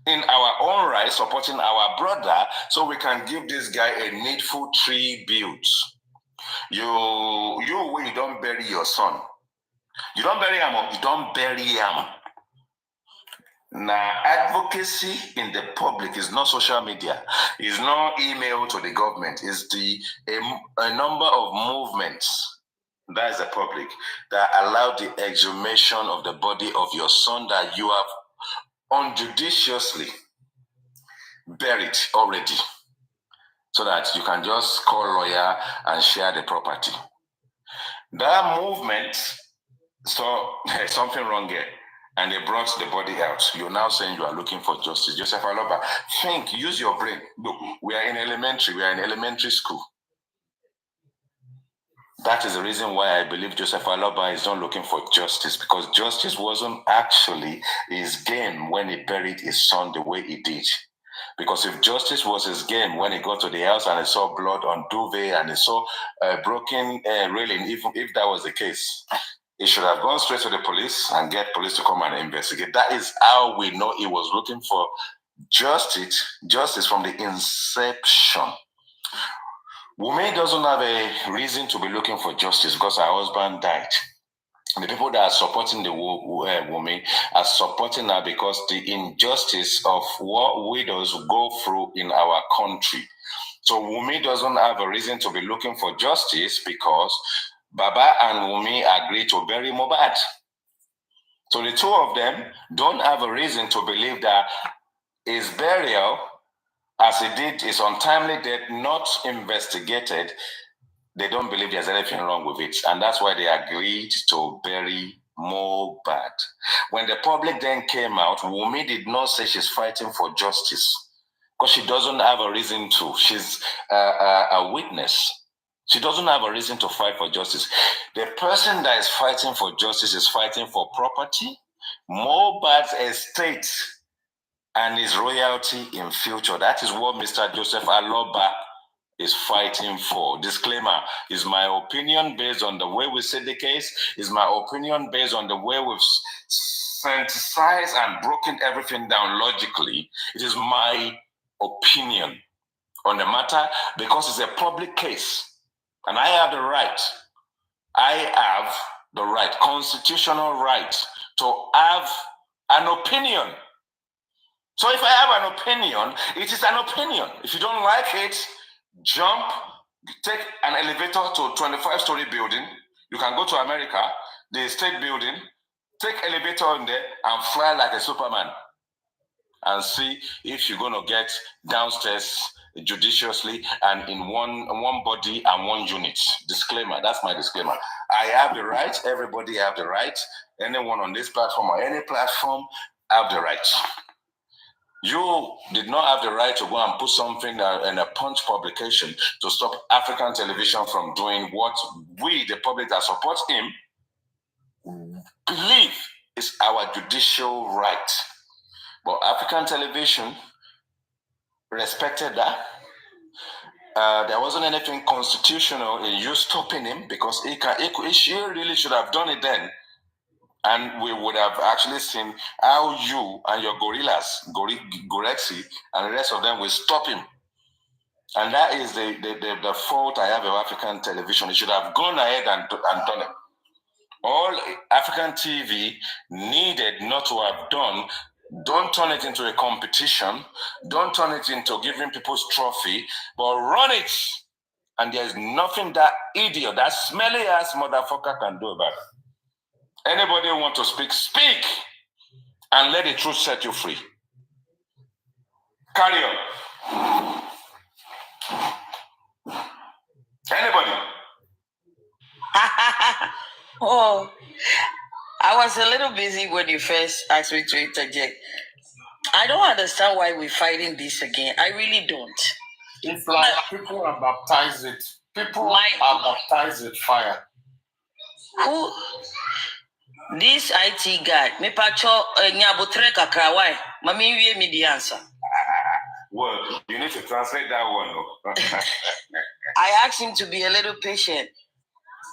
in our own right, supporting our brother so we can give this guy a needful tribute. You don't bury your son. You don't bury him, you don't bury him. Now, advocacy in the public is not social media, is not email to the government, is a number of movements, that is the public, that allow the exhumation of the body of your son that you have unjudiciously buried already, so that you can just call lawyer and share the property. That movement saw something wrong here, and they brought the body out. You're now saying you are looking for justice. Joseph Aloba, think, use your brain. Look, we are in elementary school. That is the reason why I believe Joseph Aloba is not looking for justice, because justice wasn't actually his game when he buried his son the way he did. Because if justice was his game when he got to the house and he saw blood on duvet and he saw broken railing, even if that was the case, he should have gone straight to the police and get police to come and investigate. That is how we know he was looking for justice from the inception. Wunmi doesn't have a reason to be looking for justice because her husband died. The people that are supporting the Wunmi are supporting her because the injustice of what widows go through in our country. So Wunmi doesn't have a reason to be looking for justice because Baba and Wunmi agreed to bury Mohbad. So the two of them don't have a reason to believe that his burial, as he did his untimely death, not investigated. They don't believe there's anything wrong with it. And that's why they agreed to bury Mohbad. When the public then came out, Wunmi did not say she's fighting for justice because she doesn't have a reason to. She's a witness. She doesn't have a reason to fight for justice. The person that is fighting for justice is fighting for property, Mohbad's estate, and his royalty in future. That is what Mr. Joseph Aloba is fighting for. Disclaimer, is my opinion based on the way we see the case, is my opinion based on the way we've synthesized and broken everything down logically. It is my opinion on the matter because it's a public case. And I have the right, constitutional right to have an opinion. So if I have an opinion, it is an opinion. If you don't like it, jump, take an elevator to a 25-story building. You can go to America, the state building, take elevator in there and fly like a Superman and see if you're going to get downstairs judiciously and in one body and one unit. Disclaimer, that's my disclaimer. I have the right, everybody have the right, anyone on this platform or any platform have the right. You did not have the right to go and put something in a Punch publication to stop African television from doing what we, the public that support him, believe is our judicial right. But African television respected that. There wasn't anything constitutional in you stopping him because she really should have done it then. And we would have actually seen how you and your gorillas, Gorexi, and the rest of them will stop him. And that is the fault I have of African television. It should have gone ahead and done it. All African TV needed not to have done, don't turn it into a competition, don't turn it into giving people's trophy, but run it. And there's nothing that idiot, that smelly ass motherfucker can do about it. Anybody who want to speak, speak, and let the truth set you free. Carry on. Anybody? Oh, I was a little busy when you first asked me to interject. I don't understand why we're fighting this again. I really don't. It's like people are baptized with fire. Who? This IT guy, me pacho nyabotre kakra why? Mami wie me the answer. Well, you need to translate that one. I asked him to be a little patient.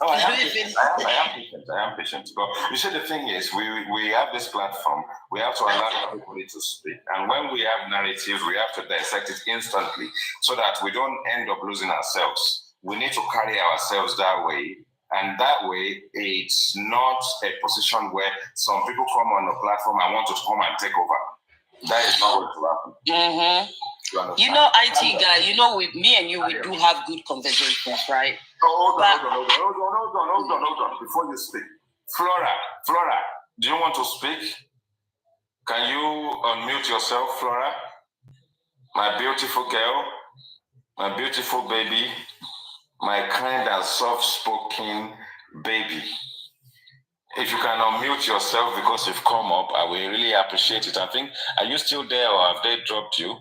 Oh, I am patient. But you see, the thing is, we have this platform. We have to allow everybody to speak. And when we have narratives, we have to dissect it instantly so that we don't end up losing ourselves. We need to carry ourselves that way. And that way, it's not a position where some people come on the platform and want to come and take over. That is not going to happen. Mm-hmm. You know, IT guy, you know, with me and you, we do have good conversations, right? Hold on. Before you speak. Flora, do you want to speak? Can you unmute yourself, Flora? My beautiful girl, my beautiful baby, my kind and soft-spoken baby. If you can unmute yourself because you've come up, I will really appreciate it. I think, are you still there or have they dropped you?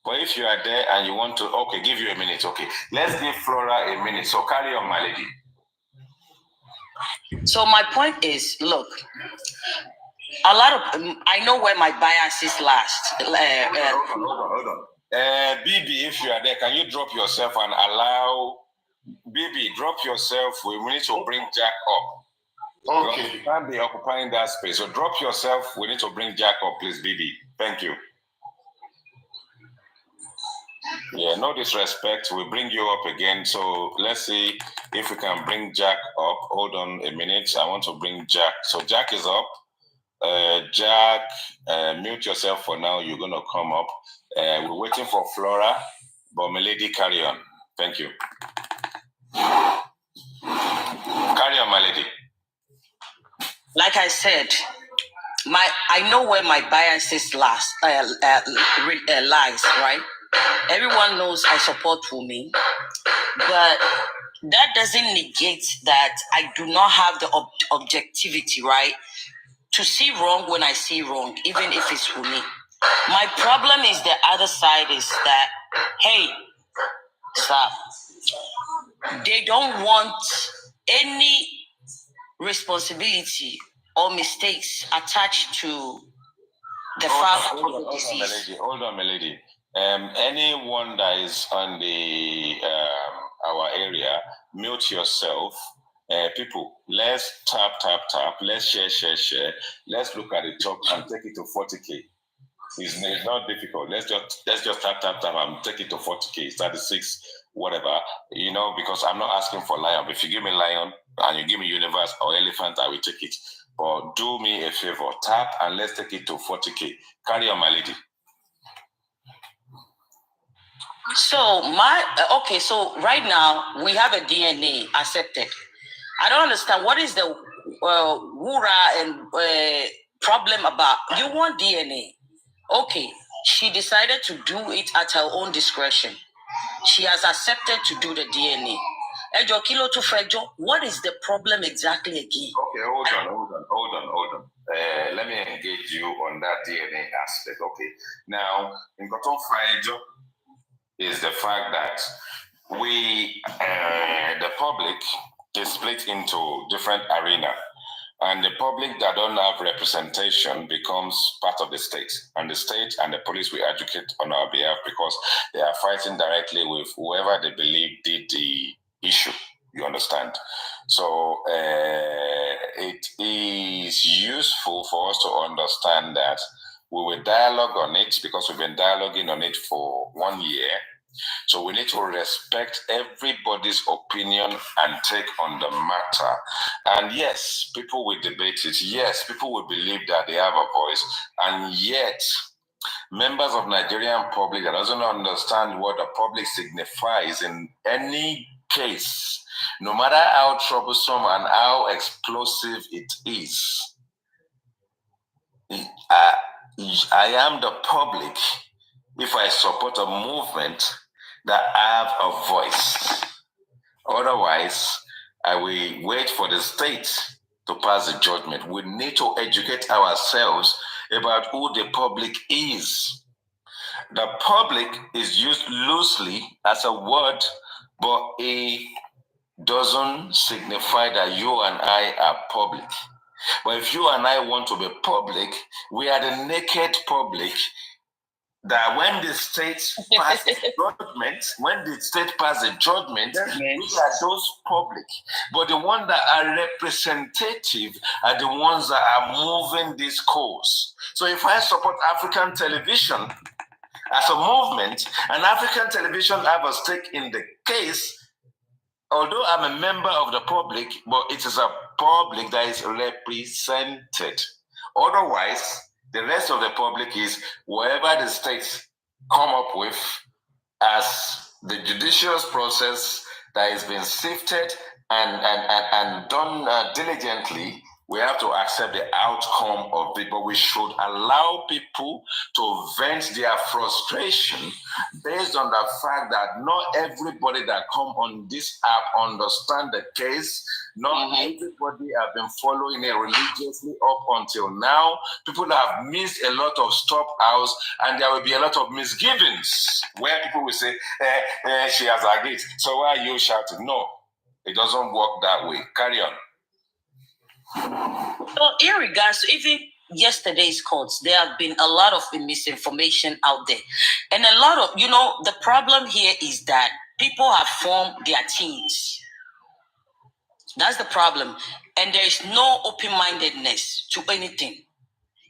But if you are there and you want to, okay, give you a minute, okay. Let's give Flora a minute. So carry on, my lady. So my point is, look, a lot of, I know where my biases last. Hold on. Bibi, if you are there, can you drop yourself and allow, Bibi, drop yourself. We need to bring Jack up. Okay. You can't be occupying that space. So drop yourself. We need to bring Jack up, please, Bibi. Thank you. Yeah, no disrespect. We'll bring you up again. So let's see if we can bring Jack up. Hold on a minute. I want to bring Jack. So Jack is up. Jack, mute yourself for now. You're going to come up. We're waiting for Flora, but my lady, carry on. Thank you. Carry on, my lady. Like I said, I know where my biases lies, right? Everyone knows I support Wumi, but that doesn't negate that I do not have the objectivity, right, to see wrong when I see wrong, even if it's Wumi. My problem is the other side is that, hey, stop. They don't want any responsibility or mistakes attached to the father of the disease. Hold on, my lady. Anyone that is on the our area, mute yourself. People, let's tap. Let's share. Let's look at the top and take it to 40K. It's not difficult. Let's just tap and take it to 40K, 36, whatever. You know, because I'm not asking for lion. If you give me lion and you give me universe or elephant, I will take it. But do me a favor, tap and let's take it to 40K. Carry on, my lady. So so right now we have a DNA accepted. I don't understand what is the Wura and problem about. You want DNA. Okay, she decided to do it at her own discretion. She has accepted to do the DNA. Ejo kilo to Frejo, what is the problem exactly again? Okay, hold on. Let me engage you on that DNA aspect. Okay, now in Cotton Frejo is the fact that we, the public, is split into different arenas. And the public that don't have representation becomes part of the state. And the state and the police will educate on our behalf because they are fighting directly with whoever they believe did the issue. You understand? So it is useful for us to understand that we will dialogue on it because we've been dialoguing on it for 1 year. So we need to respect everybody's opinion and take on the matter. And yes, people will debate it. Yes, people will believe that they have a voice. And yet, members of Nigerian public that doesn't understand what the public signifies in any case, no matter how troublesome and how explosive it is, I am the public if I support a movement that have a voice. Otherwise, I will wait for the state to pass the judgment. We need to educate ourselves about who the public is. The public is used loosely as a word, but it doesn't signify that you and I are public. But if you and I want to be public, we are the naked public. That when the state passes judgment, we are those public. But the ones that are representative are the ones that are moving this cause. So if I support African television as a movement, and African television have a stake in the case, although I'm a member of the public, but it is a public that is represented. Otherwise, the rest of the public is whatever the states come up with as the judicial process that has been sifted and done diligently We have to accept the outcome of it, but we should allow people to vent their frustration based on the fact that not everybody that come on this app understand the case. Not everybody have been following it religiously up until now. People have missed a lot of stop outs, and there will be a lot of misgivings where people will say, she has agreed, so why are you shouting? No, it doesn't work that way. Carry on. So in regards to even yesterday's courts, there have been a lot of misinformation out there. And a lot of, the problem here is that people have formed their teams. That's the problem. And there is no open-mindedness to anything.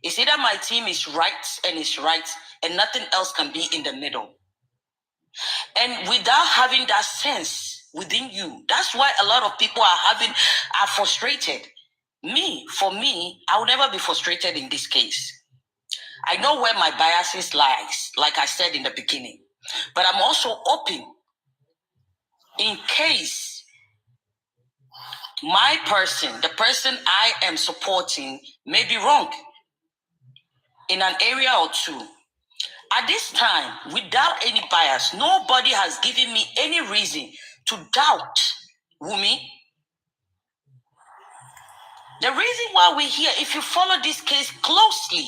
It's either my team is right and it's right, and nothing else can be in the middle. And without having that sense within you, that's why a lot of people are frustrated. For me, I will never be frustrated in this case. I know where my biases lies, like I said in the beginning. But I'm also open in case my person, the person I am supporting, may be wrong in an area or two. At this time, without any bias, nobody has given me any reason to doubt Wumi. The reason why we're here, if you follow this case closely,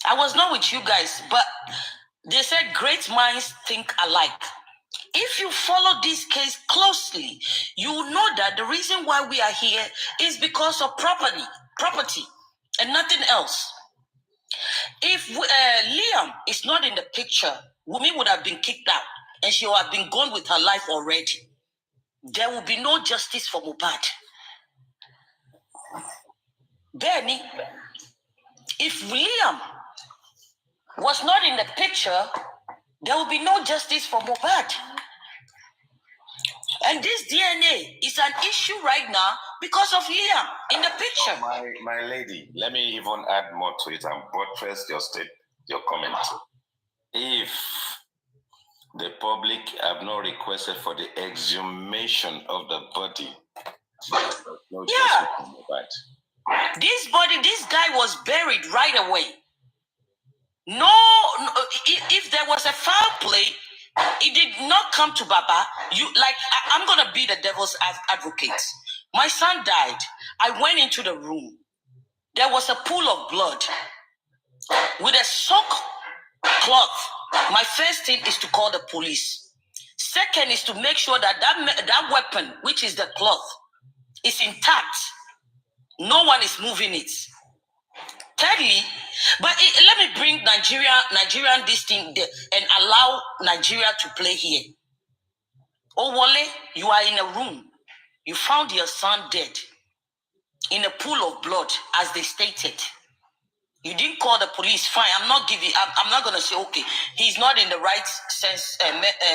I was not with you guys, but they said great minds think alike. If you follow this case closely, you will know that the reason why we are here is because of property, and nothing else. If Liam is not in the picture, Wumi would have been kicked out, and she would have been gone with her life already. There will be no justice for Mohbad. Benny, if Liam was not in the picture, there will be no justice for Mohbad. And this DNA is an issue right now because of Liam in the picture. My lady, let me even add more to it and buttress your comment. If the public have not requested for the exhumation of the body, no justice for Mohbad. This guy was buried right away. No, if there was a foul play, it did not come to Baba. I'm gonna be the devil's advocate. My son died. I went into the room. There was a pool of blood with a soak cloth. My first thing is to call the police. Second is to make sure that weapon, which is the cloth, is intact. No one is moving it. Thirdly, but let me bring Nigerian this thing and allow Nigeria to play here. Owole, you are in a room. You found your son dead in a pool of blood, as they stated. You didn't call the police. Fine, I'm not going to say, okay, he's not in the right sense,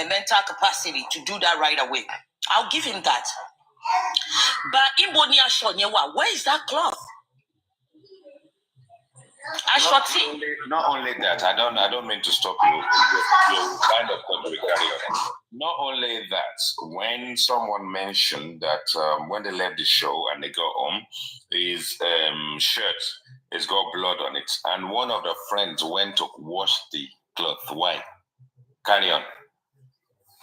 mental capacity to do that right away. I'll give him that. But Imbonia Shonyewa, where is that cloth? Not only that, I don't mean to stop you. You kind of got to carry on. Not only that, when someone mentioned that when they left the show and they got home, his shirt has got blood on it, and one of the friends went to wash the cloth. Why? Carry on.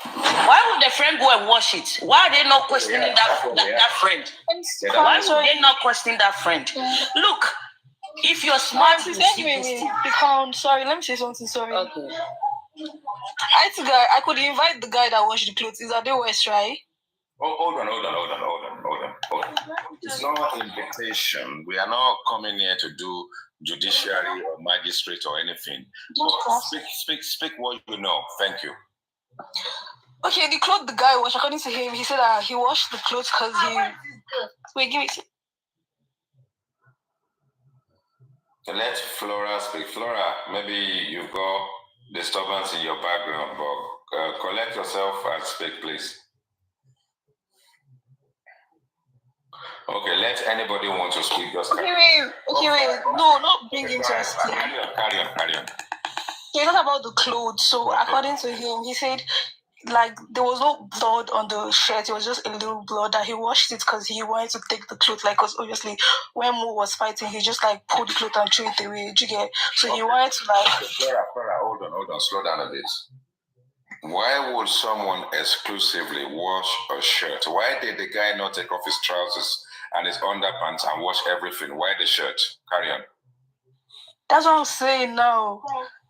Why would the friend go and wash it? Why are they not questioning that friend? Why would they not question that friend? Look, if you're smart, sorry, let me say something. Sorry. Okay. I could invite the guy that washed the clothes. Is that the West, right? Oh, hold on. It's not an invitation. We are not coming here to do judiciary or magistrate or anything. Speak what you know. Thank you. Okay, the clothes the guy washed, according to him, he said that he washed the clothes because he... Wait, give me... Let Flora speak. Flora, maybe you've got disturbance in your background, but collect yourself and speak, please. Okay, let anybody want to speak. Just wait. No, not bring interest. Carry on. He talked about the clothes. So according to him, he said like there was no blood on the shirt. It was just a little blood that he washed it because he wanted to take the clothes. Like, because obviously when Mo was fighting, he just like pulled the clothes and threw it away. Did you get? So he wanted to like. Flora, hold on, slow down a bit. Why would someone exclusively wash a shirt? Why did the guy not take off his trousers and his underpants and wash everything? Why the shirt? Carry on. That's what I'm saying now.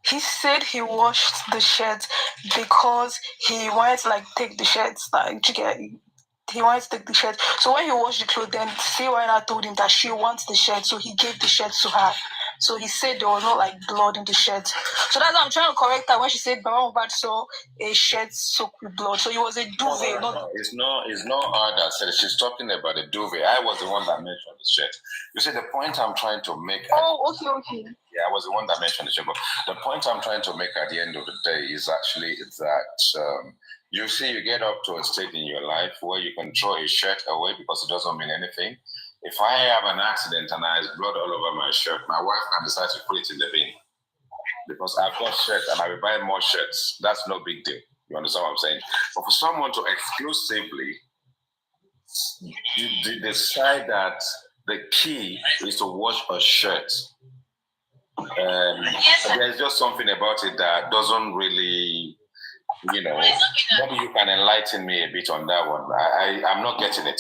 He said he washed the shirt because he wanted to like take the shirts, like he wanted to take the shirt. So when he washed the clothes, then Siwana told him that she wants the shirt, so he gave the shirt to her. So he said there was not like blood in the shirt. So that's why I'm trying to correct her when she said Baba Mohbad saw a shirt soaked with blood. So it was a duvet. No. It's not her that said it. She's talking about the duvet. I was the one that mentioned the shirt. You see, the point I'm trying to make. Okay. Yeah, I was the one that mentioned the shirt. But the point I'm trying to make at the end of the day is actually that you see, you get up to a state in your life where you can throw a shirt away because it doesn't mean anything. If I have an accident and I have blood all over my shirt, my wife can decide to put it in the bin because I've got shirts and I will buy more shirts. That's no big deal. You understand what I'm saying? But for someone to exclusively decide that the key is to wash a shirt, there's just something about it that doesn't really, maybe you can enlighten me a bit on that one. I'm not getting it.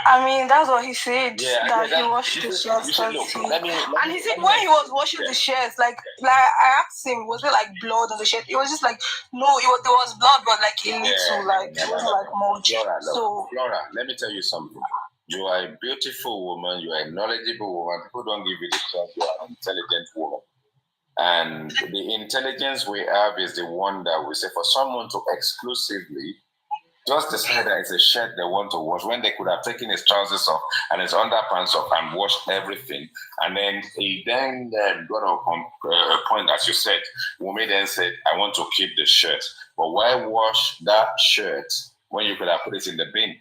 I mean, that's what he said. He washed the shirts. And he said when he was washing the shirts, like I asked him, was it like blood on the shirt? It was just like no, there was blood, but like it wasn't like much. Flora, let me tell you something. You are a beautiful woman. You are a knowledgeable woman. People don't give you the chance. You are an intelligent woman. And the intelligence we have is the one that we say for someone to exclusively just decide that it's a shirt they want to wash when they could have taken his trousers off and his underpants off and washed everything. And then he then got a point, as you said. Wumi then said, I want to keep the shirt. But why wash that shirt when you could have put it in the bin?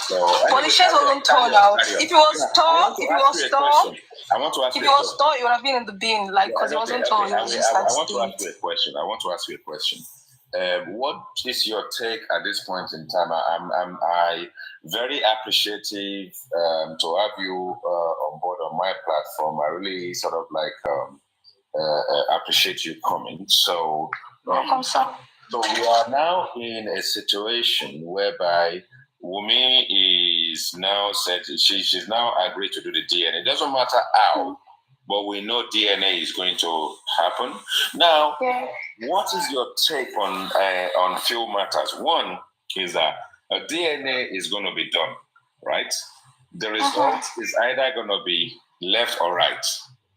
The shirt wasn't torn out. If it was torn, it would have been in the bin, because it wasn't torn. I want to ask you a question. What is your take at this point in time? I'm very appreciative to have you on board on my platform. I really sort of appreciate you coming. So, so we are now in a situation whereby Wumi is now said she's now agreed to do the DNA. It doesn't matter how, but we know DNA is going to happen. Now, what is your take on few matters? One is that a DNA is going to be done, right? The result is either going to be left or right.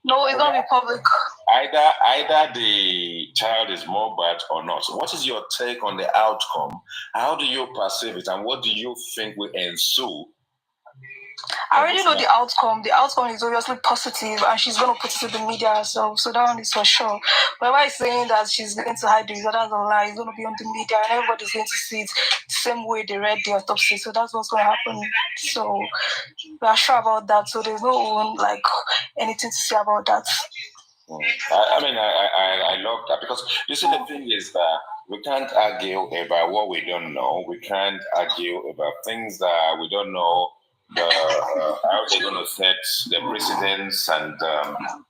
No, it's going to be public. Either the child is MOHB or not. What is your take on the outcome? How do you perceive it, and what do you think will ensue? I already know the outcome. The outcome is obviously positive, and she's going to put it to the media herself. So that one is for sure. Whoever is saying that she's going to hide the result, that's a lie. It's going to be on the media, and everybody's going to see it the same way they read the autopsy. So that's what's going to happen. So we are sure about that. So there's no anything to say about that. I love that, because you see, the thing is that we can't argue about what we don't know. We can't argue about things that we don't know. How they're going to set the precedents, and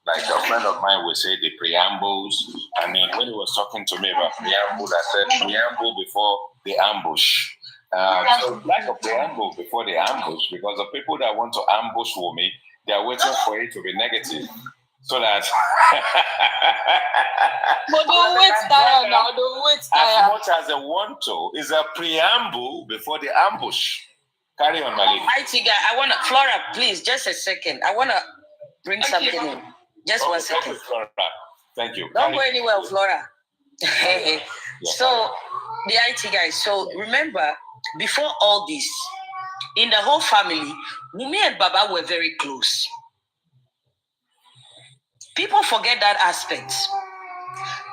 like a friend of mine would say, the preambles. I mean, when he was talking to me about preamble, I said preamble before the ambush. So like a preamble before the ambush, because the people that want to ambush Wumi, they are waiting for it to be negative. So that but don't wait there now. Don't wait there. As much as they want to, is a preamble before the ambush. Carry on, my lady. IT guy, Flora, please, just a second. I want to bring something in. Just 1 second. Flora. Thank you. Don't go anywhere, Flora. So, the IT guy, so remember, before all this, in the whole family, Wumi and Baba were very close. People forget that aspect.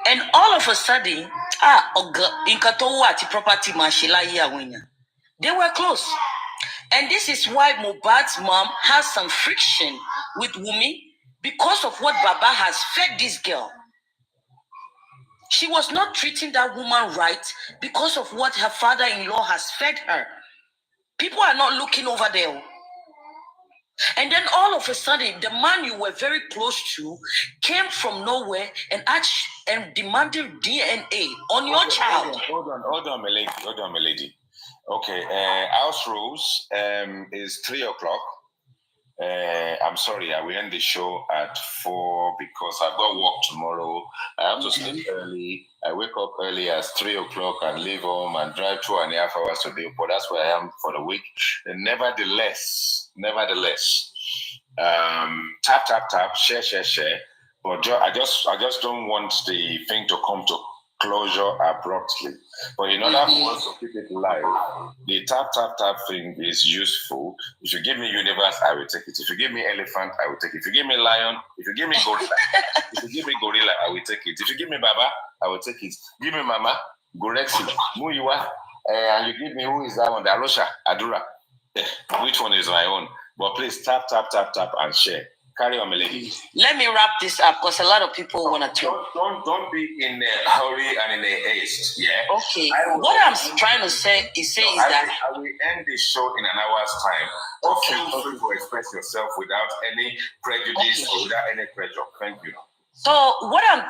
And all of a sudden, they were close. And this is why Mohbad's mom has some friction with Wumi because of what Baba has fed this girl. She was not treating that woman right because of what her father-in-law has fed her. People are not looking over there. And then all of a sudden, the man you were very close to came from nowhere and asked and demanded DNA on your child. Hold on, my lady. Okay, house rules is 3 o'clock. I'm sorry, I will end the show at 4 because I've got work tomorrow. I have to sleep early. I wake up early at 3 o'clock and leave home and drive 2.5 hours today. But that's where I am for the week. And nevertheless, tap, share. But I just don't want the thing to come to closure abruptly. But in order for us to keep it live, the tap thing is useful. If you give me universe, I will take it. If you give me elephant, I will take it. If you give me lion, if you give me gorilla, I will take it. If you give me baba, I will take it. Give me mama, gorexi, muiwa, and you give me who is that one? The Arosha, Adura. Which one is my own? But please tap and share. Carry on, my lady. Let me wrap this up because a lot of people want to talk. Don't be in a hurry and in a haste. Yeah. Okay. What I'm trying to say is that I will end this show in an hour's time. Okay. Feel free to express yourself without any prejudice or without any pressure. Thank you. So what I'm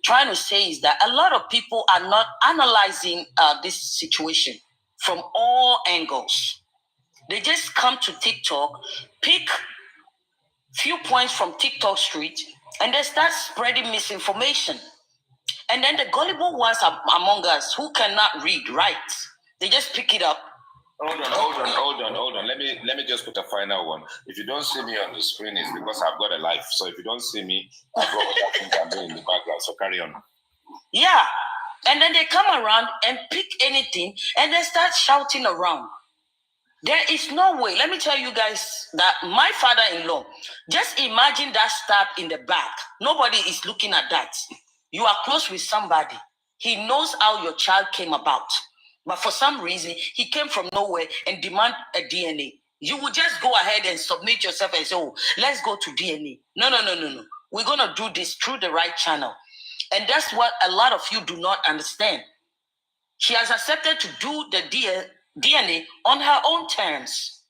trying to say is that a lot of people are not analyzing this situation from all angles. They just come to TikTok, pick few points from TikTok street, and they start spreading misinformation. And then the gullible ones are among us who cannot read, right? They just pick it up. Hold on. Let me just put a final one. If you don't see me on the screen, it's because I've got a life. So if you don't see me, I've got other things I'm doing in the background. So carry on. Yeah. And then they come around and pick anything and they start shouting around. There is no way. Let me tell you guys that my father-in-law, just imagine that stab in the back. Nobody is looking at that. You are close with somebody. He knows how your child came about. But for some reason, he came from nowhere and demand a DNA. You would just go ahead and submit yourself and say, oh, let's go to DNA. No. We're going to do this through the right channel. And that's what a lot of you do not understand. She has accepted to do the DNA on her own terms.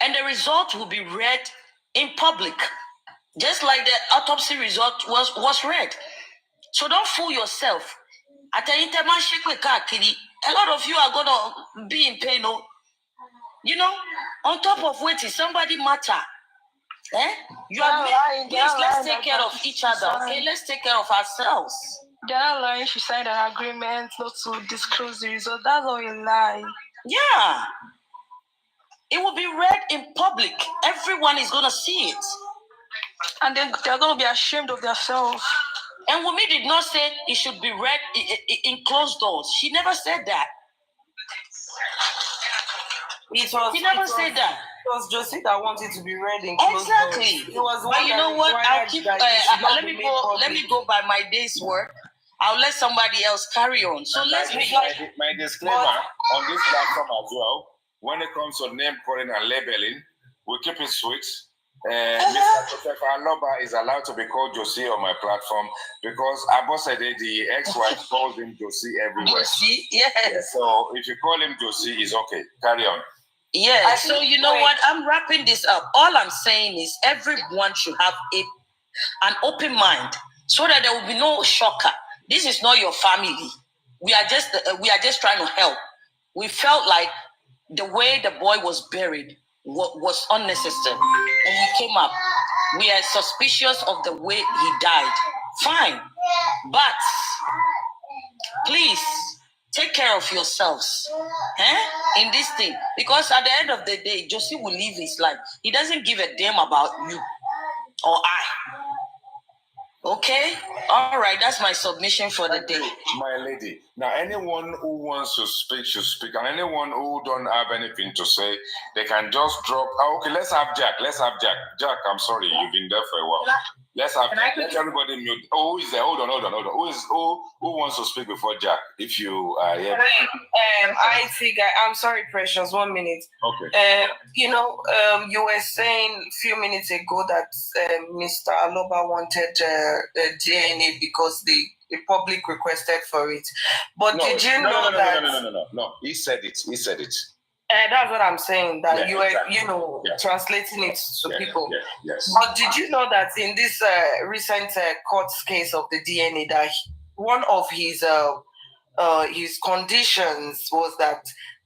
And the result will be read in public, just like the autopsy result was read. So don't fool yourself. At the a lot of you are going to be in pain. You know, on top of waiting, somebody matter. You are please, let's take care of each other. Okay, let's take care of ourselves. They're not lying. She signed an agreement not to disclose the result. That's all a lie. Yeah. It will be read in public. Everyone is going to see it. And then they're going to be ashamed of themselves. And Wumi did not say it should be read in closed doors. She never said that. He never said that. It was Josie that wanted to be read in closed doors. Exactly. But you know what? I'll keep. Let me go by my day's work. I'll let somebody else carry on. So let's be. My disclaimer on this platform as well. When it comes to name calling and labeling, we keep it sweet. Mr. Professor Aloba is allowed to be called Josie on my platform because Abosede, the ex-wife, calls him Josie everywhere. Josie, yes. So if you call him Josie, it's okay. Carry on. Yeah. So you know what? I'm wrapping this up. All I'm saying is everyone should have an open mind so that there will be no shocker. This is not your family. We are just trying to help. We felt like the way the boy was buried was unnecessary, and he came up. We are suspicious of the way he died. Fine, but please take care of yourselves in this thing, because at the end of the day, Josie will live his life. He doesn't give a damn about you or I. Okay? All right, that's my submission for the day. My lady. Now, anyone who wants to speak should speak. And anyone who don't have anything to say, they can just drop. Okay, let's have Jack. Jack, I'm sorry, you've been there for a while. Let everybody mute. Oh, who is there? Hold on. Who wants to speak before Jack? If you IT guy. I'm sorry, Precious. 1 minute. Okay. You were saying a few minutes ago that Mr. Aloba wanted DNA because the public requested for it. But did you know that? No. He said it. That's what I'm saying, that you were, translating it to people. Yes. But did you know that in this recent court case of the DNA, that one of his conditions was that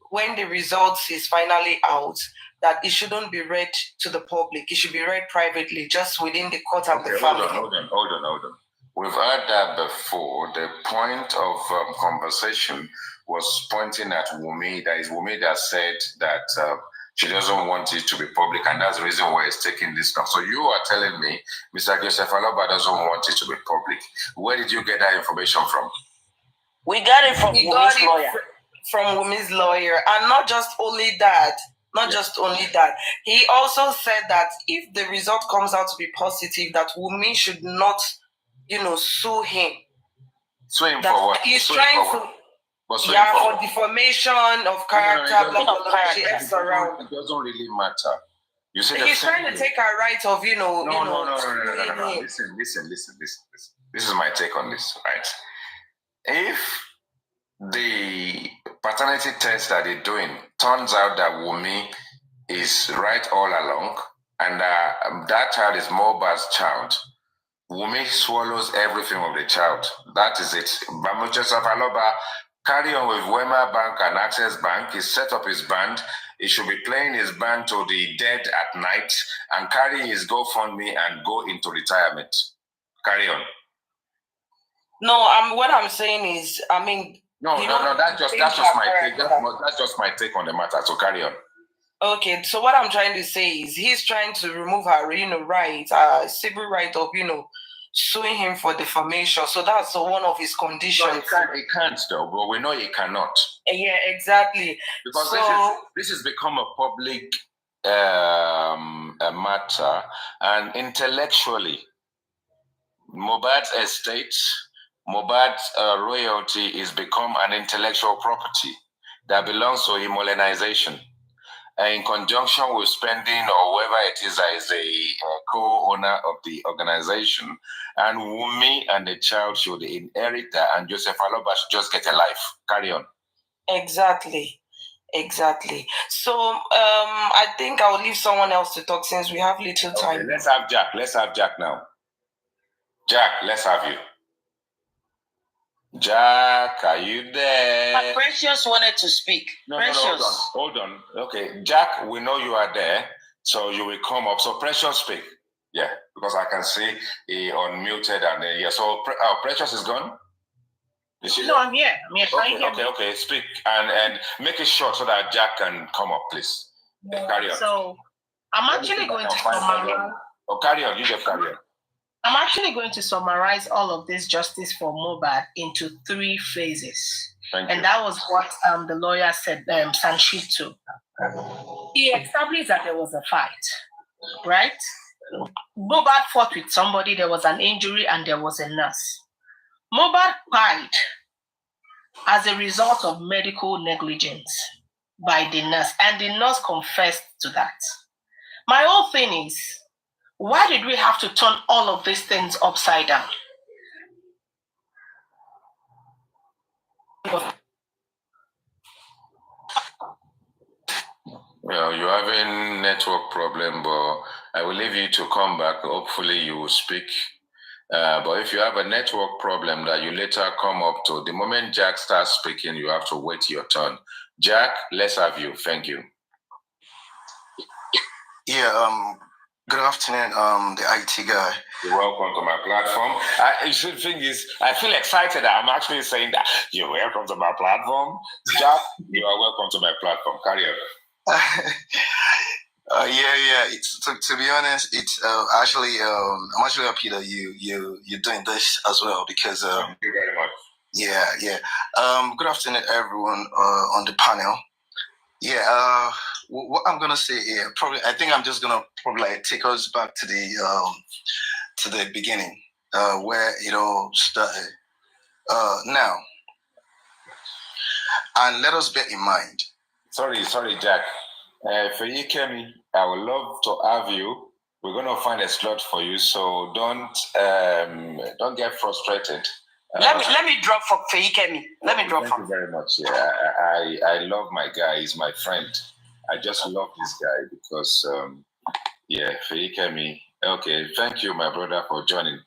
when the results is finally out, that it shouldn't be read to the public. It should be read privately, just within the court and the family. Hold on. We've heard that before. The point of conversation was pointing at Wumi. That is Wumi that said that she doesn't want it to be public, and that's the reason why it's taking this now. So you are telling me Mr. Joseph Aloba doesn't want it to be public. Where did you get that information from? We got it from Wumi's lawyer. From Wumi's lawyer. And not just only that, he also said that if the result comes out to be positive, that Wumi should not, sue him. Sue him for what? He's trying to... for defamation of character, blah, blah, blah. She F's around. It doesn't really matter. You say he's trying to take her right of, No. Listen. This is my take on this, right? If the paternity test that they're doing turns out that Wumi is right all along, and that child is Mohbad's child, Wumi swallows everything of the child. That is it. Joseph Aloba carry on with Wema Bank and Access Bank. He set up his band. He should be playing his band to the dead at night and carry his GoFundMe and go into retirement. Carry on. No, what I'm saying is, that's just my take. That's just my take on the matter. So carry on. Okay, so what I'm trying to say is he's trying to remove her, right, civil right of, suing him for defamation. So that's one of his conditions. No, he can't though, but we know he cannot. Yeah, exactly. Because this has become a public matter, and intellectually, Mohbad's estate, Mohbad's royalty is become an intellectual property that belongs to him, modernization. In conjunction with spending or whoever it is that is a co-owner of the organization, and Wumi and the child should inherit that, and Joseph Aloba should just get a life. Carry on. Exactly. So I think I'll leave someone else to talk since we have little time. Okay, let's have Jack now. Jack, let's have you. Jack, are you there? Precious wanted to speak. Precious. No, hold on. Okay, Jack, we know you are there, so you will come up. So Precious, speak. Yeah, because I can see he unmuted and so Precious is gone? No, I'm here. Okay, speak and make it short so that Jack can come up, please. Carry on. So I'm actually going to summarize. Carry on, you just carry on. I'm actually going to summarize all of this justice for Mohbad into 3 phases. And that was what the lawyer said, Sanchito. He established that there was a fight, right? Mohbad fought with somebody, there was an injury, and there was a nurse. Mohbad died as a result of medical negligence by the nurse, and the nurse confessed to that. My whole thing is, why did we have to turn all of these things upside down? Well, you're having network problem, but I will leave you to come back. Hopefully you will speak. But if you have a network problem that you later come up to, the moment Jack starts speaking, you have to wait your turn. Jack, let's have you. Thank you. Yeah, good afternoon, the IT guy. You're welcome to my platform. The thing is, I feel excited that I'm actually saying that you're welcome to my platform. Jack, you are welcome to my platform. Carry on. To be honest, it's I'm actually happy that you're doing this as well because thank you very much. Yeah. Good afternoon, everyone on the panel. Yeah. What I'm gonna say here, I think I'm just gonna take us back to to the beginning, where it all started. Now, and let us bear in mind. Sorry, Jack. For you, Kemi, I would love to have you. We're going to find a slot for you, so don't get frustrated. Let me drop for Feikemi. Let me drop. Thank you very much. Yeah, I love my guy. He's my friend. I just love this guy because Feikemi. Okay, thank you, my brother, for joining.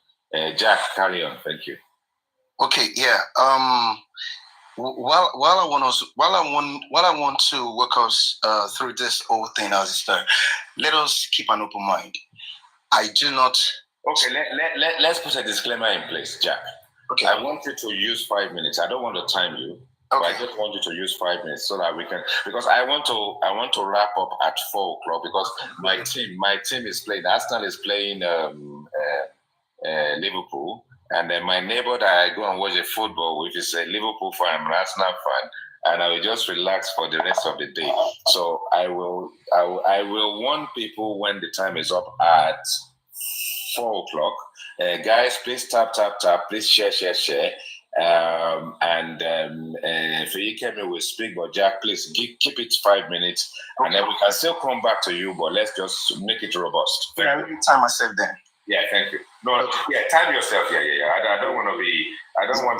Jack, carry on. Thank you. Okay, yeah. While I want to work us through this whole thing as it starts, let us keep an open mind. I do not. Okay, let's put a disclaimer in place, Jack. Okay. I want you to use 5 minutes. I don't want to time you. Okay. But I just want you to use 5 minutes so that we can, because I want to wrap up at 4 o'clock because my team is playing. Arsenal is playing Liverpool, and then my neighbor that I go and watch the football with is a Liverpool fan, I'm an Arsenal fan, and I will just relax for the rest of the day. So I will warn people when the time is up at 4 o'clock. Guys, please tap, please share. And Feikemi will speak, but Jack, please keep it 5 minutes, and then we can still come back to you, but let's just make it robust. Thank you. Time myself then. Yeah, thank you. No, yeah, time yourself. Yeah. I don't want to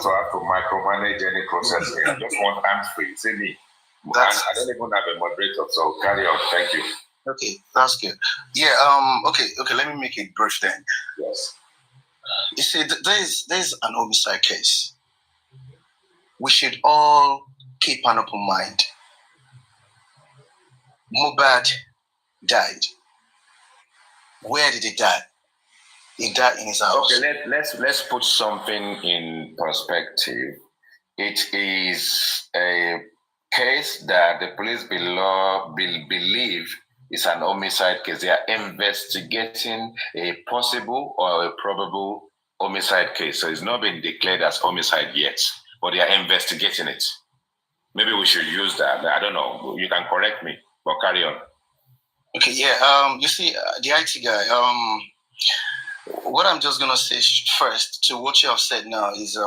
have to micromanage any process here. I just want hands free. See me. I don't even have a moderator, so carry on. Thank you. Okay, that's good. Yeah. Okay. Let me make it brief then. Yes. You see, there's an homicide case. We should all keep an open mind. Mohbad died. Where did he die? He died in his house. Okay, let's put something in perspective. It is a case that the police believe is an homicide case. They are investigating a possible or a probable homicide case. So it's not been declared as homicide yet, but they are investigating it. Maybe we should use that. I don't know. You can correct me, but carry on. Okay, yeah. You see, the IT guy. What I'm just gonna say first to what you have said now is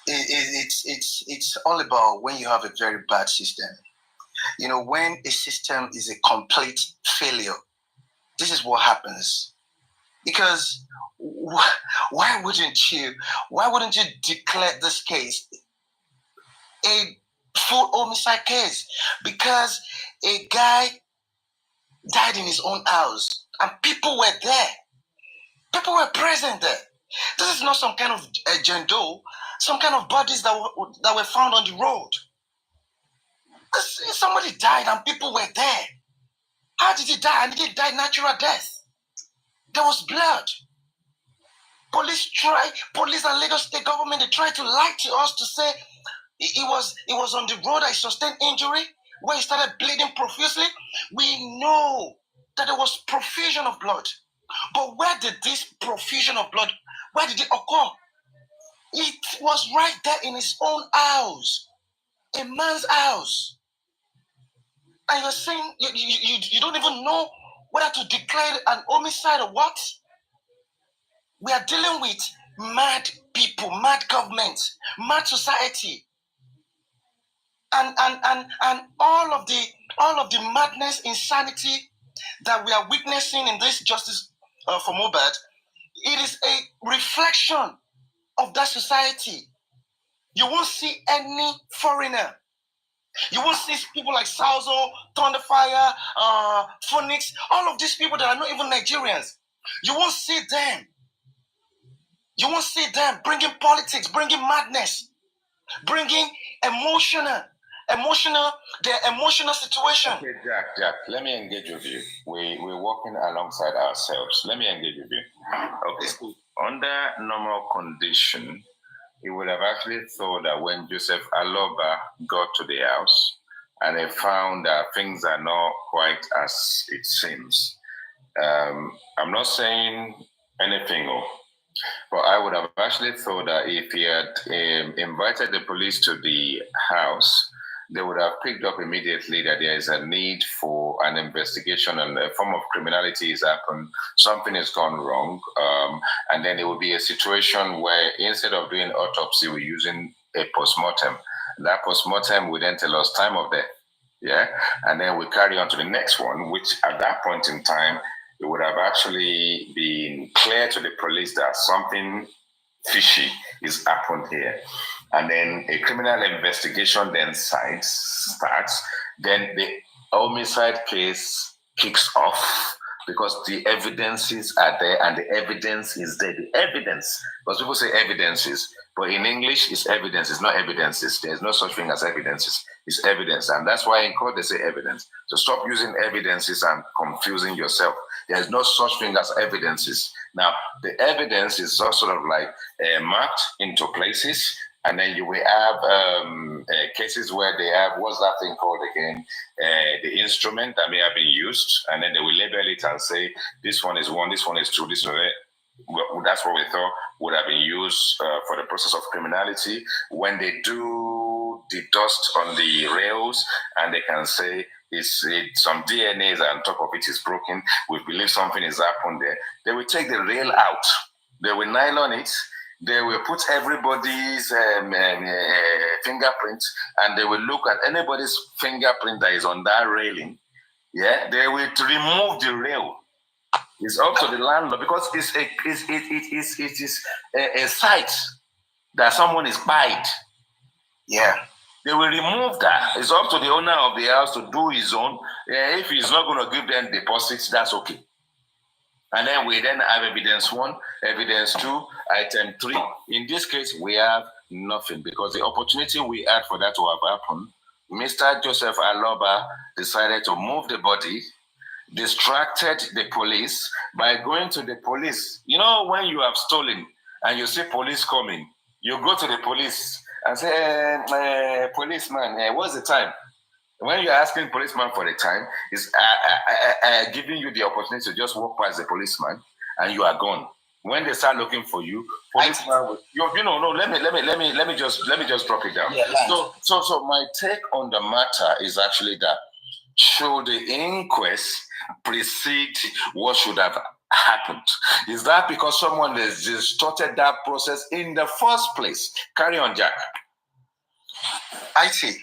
it's all about when you have a very bad system. You know, when a system is a complete failure, this is what happens. Because why wouldn't you declare this case a full homicide case? Because a guy died in his own house and people were there. People were present there. This is not some kind of agenda, some kind of bodies that were found on the road. Somebody died and people were there. How did he die? And did he die natural death? There was blood. Police and Lagos State government, they tried to lie to us to say it was on the road that he sustained injury, where he started bleeding profusely. We know that there was profusion of blood. But where did this profusion of blood, where did it occur? It was right there in his own house, a man's house. And you're saying you don't even know whether to declare an homicide or what? We are dealing with mad people, mad government, mad society. And all of the madness, insanity that we are witnessing in this justice for Mohbad, it is a reflection of that society. You won't see any foreigner. You won't see people like Salzo, Thunderfire, Phoenix, all of these people that are not even Nigerians. You won't see them. You won't see them bringing politics, bringing madness, bringing their emotional situation. Okay, Jack, let me engage with you. We're working alongside ourselves. Let me engage with you. Okay, so under normal condition, you would have actually thought that when Joseph Aloba got to the house and they found that things are not quite as it seems. I'm not saying anything, but I would have actually thought that if he had invited the police to the house they would have picked up immediately that there is a need for an investigation and a form of criminality has happened, something has gone wrong, and then it would be a situation where instead of doing autopsy, we're using a postmortem. That postmortem would then tell us time of death, yeah, and then we carry on to the next one, which at that point in time, it would have actually been clear to the police that something fishy is happened here. And then a criminal investigation then starts. Then the homicide case kicks off because the evidences are there and the evidence is there. The evidence, because people say evidences, but in English it's evidence, it's not evidences. There's no such thing as evidences. It's evidence. And that's why in court they say evidence. So stop using evidences and confusing yourself. There's no such thing as evidences. Now, the evidence is sort of like marked into places. And then you will have cases where they have, what's that thing called again? The instrument that may have been used. And then they will label it and say, this one is 1, this one is 2, this one is... Well, that's what we thought would have been used for the process of criminality. When they do the dust on the rails and they can say some DNAs on top of it is broken, we believe something has happened there, they will take the rail out. They will nylon it. They will put everybody's fingerprint and they will look at anybody's fingerprint that is on that railing. Yeah, they will remove the rail. It's up to the landlord because it is a site that someone is buying. Yeah. They will remove that. It's up to the owner of the house to do his own. If he's not going to give them deposits, that's okay. And then we then have evidence 1, evidence 2, item 3. In this case, we have nothing because the opportunity we had for that to have happened, Mr. Joseph Aloba decided to move the body, distracted the police by going to the police. You know, when you have stolen and you see police coming, you go to the police and say, policeman, what's the time? When you're asking policeman for the time, it's giving you the opportunity to just walk past the policeman and you are gone. When they start looking for you, policeman, let me just drop it down. Yeah, so my take on the matter is actually that should the inquest precede what should have happened? Is that because someone has distorted that process in the first place? Carry on, Jack. I see.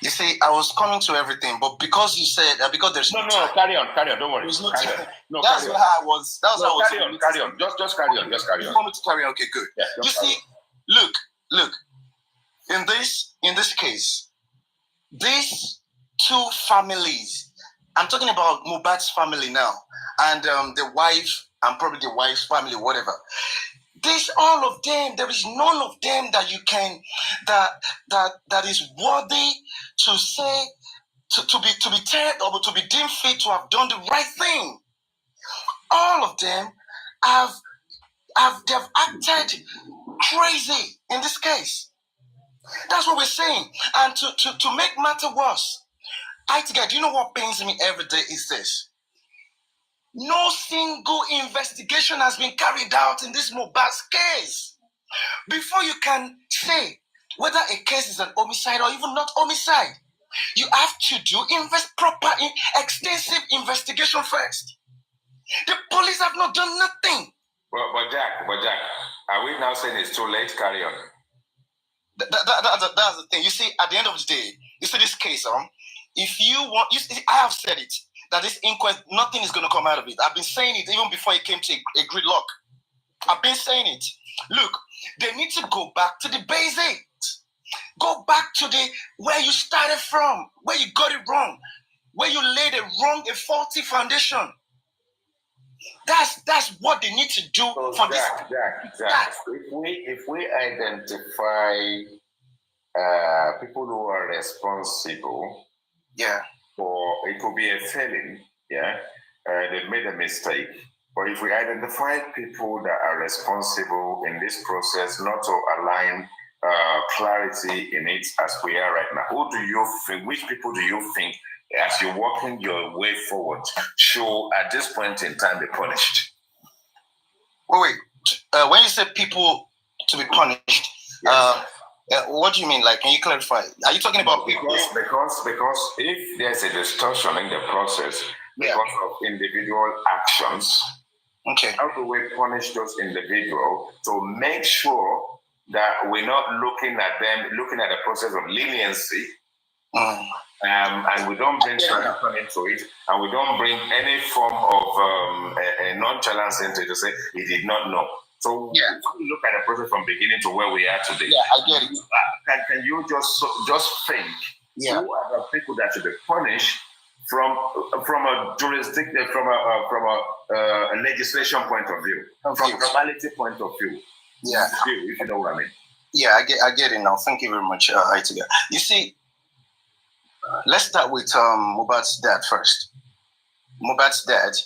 You see, I was coming to everything, but because you said because there's no, carry on, don't worry. There's no time. No, that's how I was. That's how I was. Carry on. Just carry on. You want me to carry on? Okay, good. Yeah, you see, look. In this case, these 2 families. I'm talking about Mohbad's family now, and the wife, and probably the wife's family, whatever. All of them, there is none of them that you can, that is worthy to say, to be tagged or to be deemed fit to have done the right thing. All of them they've acted crazy in this case. That's what we're saying. And to make matter worse, do you know what pains me every day is this? No single investigation has been carried out in this Mohbad's case. Before you can say whether a case is an homicide or even not homicide, you have to do proper, extensive investigation first. The police have not done nothing. But Jack, are we now saying it's too late? Carry on. That's the thing. You see, at the end of the day, you see this case, if you want, I have said it, that this inquest, nothing is going to come out of it. I've been saying it even before it came to a gridlock. I've been saying it. Look, they need to go back to the basics. Go back to where you started from, where you got it wrong, where you laid a faulty foundation. That's what they need to do for this. Jack. If we identify people who are responsible, for it could be a felon, they made a mistake. But if we identify people that are responsible in this process, not to align clarity in it as we are right now, who do you think? Which people do you think, as you're walking your way forward, should at this point in time be punished? Wait. When you say people to be punished, What do you mean? Like, can you clarify? Are you talking about because if there's a distortion in the process because of individual actions, okay, how do we punish those individuals to make sure that we're not looking at the process of leniency, and we don't bring tradition into it, and we don't bring any form of a nonchalance into it to say he did not know. So we look at the process from beginning to where we are today. Yeah, I get it. Can you just think who are the people that should be punished from a jurisdiction, from a legislation point of view, from a morality point of view? Yeah, if you know what I mean. Yeah, I get it now. Thank you very much, INTEWIE. You see, let's start with Mohbad's dad first. Mohbad's dad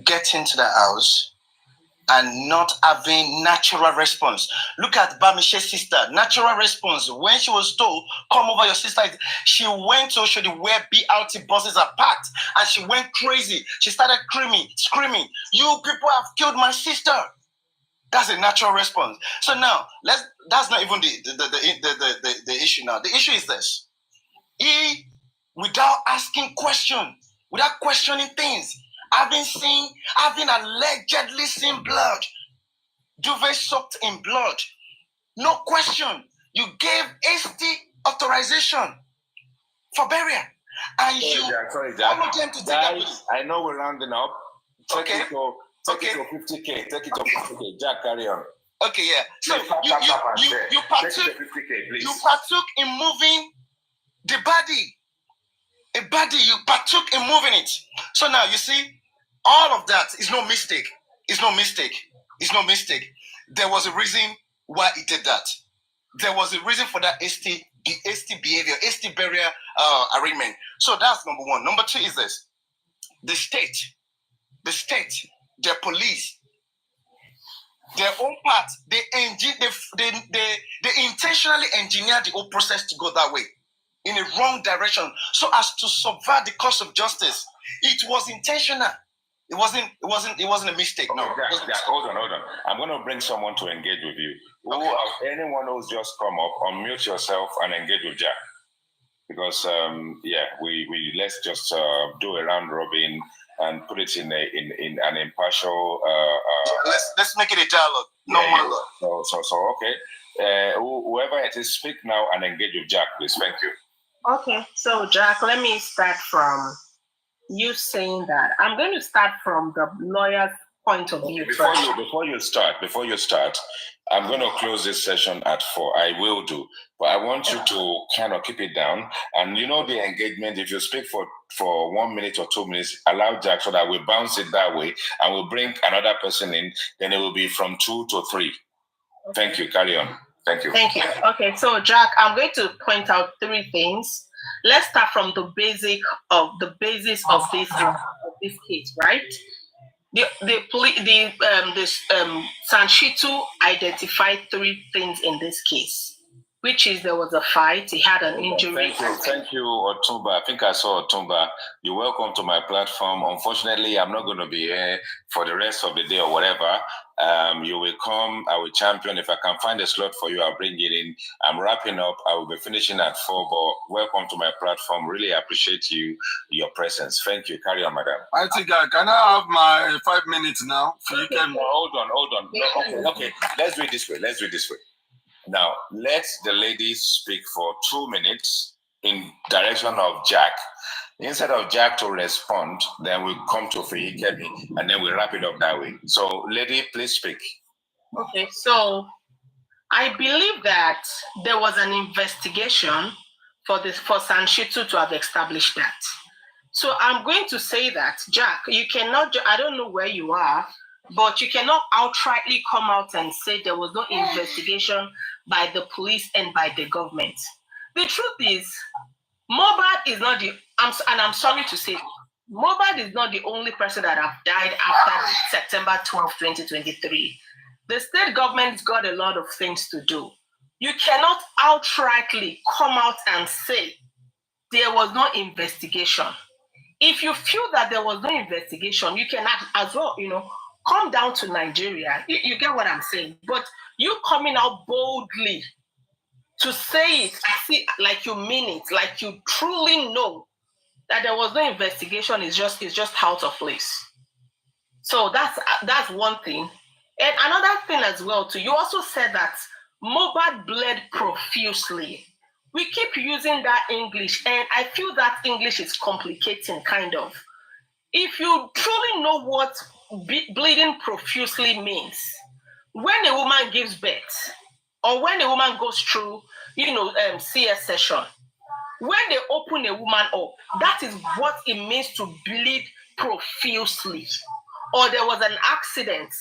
get into the house and not having natural response. Look at Bamishe's sister, natural response. When she was told, come over your sister, she went to OOSHA where BRT buses are parked, and she went crazy. She started screaming, you people have killed my sister. That's a natural response. So now, that's not even the issue now. The issue is this. He, without asking question, without questioning things, having allegedly seen blood, duvet soaked in blood, no question. You gave hasty authorization for burial. And sorry, Jack. Them to take that. I know we're rounding up. Take it to 50K. Take it to 50K. Jack, carry on. Okay, yeah. So you partook in moving the body. A body, you partook in moving it. So now you see, all of that is no mistake. It's no mistake. It's no mistake. There was a reason why he did that. There was a reason for that hasty behavior, hasty burial arrangement. So that's number one. Number two is this: the state, the police, their own part, they intentionally engineered the whole process to go that way, in a wrong direction, so as to subvert the course of justice. It was intentional. It wasn't a mistake. No. Jack, hold on. I'm going to bring someone to engage with you. Anyone who's just come up, unmute yourself and engage with Jack. Because we let's just do a round robin and put it in an impartial. Let's make it a dialogue. So okay. Whoever it is, speak now and engage with Jack, please. Thank you. Okay, so Jack, let me start from you saying that. I'm going to start from the lawyer's point of view. Before you start, I'm going to close this session at 4. I will do, but I want you to kind of keep it down. And you know the engagement. If you speak for 1 minute or 2 minutes, allow Jack so that we bounce it that way, and we'll bring another person in. Then it will be from 2 to 3. Okay. Thank you. Carry on. Thank you. Thank you. Okay, so Jack, I'm going to point out 3 things. Let's start from the basis of this case, right? Sanshitu identified 3 things in this case, which is there was a fight, he had an injury. Thank you, Otumba. I think I saw Otumba. You're welcome to my platform. Unfortunately, I'm not going to be here for the rest of the day or whatever. You will come, I will champion. If I can find a slot for you, I'll bring it in. I'm wrapping up. I will be finishing at 4, but welcome to my platform. Really appreciate your presence. Thank you. Carry on, madam. I think can I have my 5 minutes now? So you can... Hold on. No, okay. Let's do it this way. Now, let the lady speak for 2 minutes in direction of Jack. Instead of Jack to respond, then we come to Fiyikemi, and then we wrap it up that way. So, lady, please speak. Okay, so I believe that there was an investigation for Sanshitu to have established that. So I'm going to say that, Jack, you cannot, I don't know where you are, but you cannot outrightly come out and say there was no investigation by the police and by the government. The truth is, Mohbad is not and I'm sorry to say, Mohbad is not the only person that have died after September 12, 2023. The state government's got a lot of things to do. You cannot outrightly come out and say there was no investigation. If you feel that there was no investigation, you can as well, come down to Nigeria. You get what I'm saying? But you coming out boldly to say it, I see, like you mean it, like you truly know that there was no investigation, is just out of place. So that's one thing. And another thing as well too, you also said that MOHB bled profusely. We keep using that English, and I feel that English is complicating, kind of. If you truly know what bleeding profusely means, when a woman gives birth, or when a woman goes through, CS session, when they open a woman up, that is what it means to bleed profusely. Or there was an accident.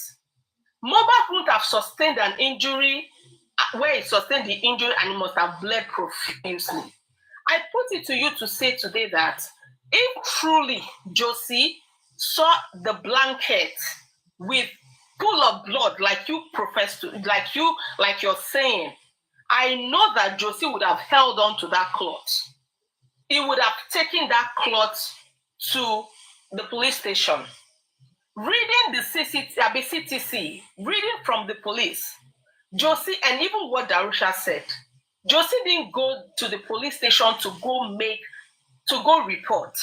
MOHB wouldn't have sustained an injury where it sustained the injury and it must have bled profusely. I put it to you to say today that if truly Josie saw the blanket with full of blood, like you profess to, like you're saying, I know that Josie would have held on to that cloth. He would have taken that cloth to the police station. Reading the CTC, reading from the police, Josie, and even what Darusha said, Josie didn't go to the police station to go report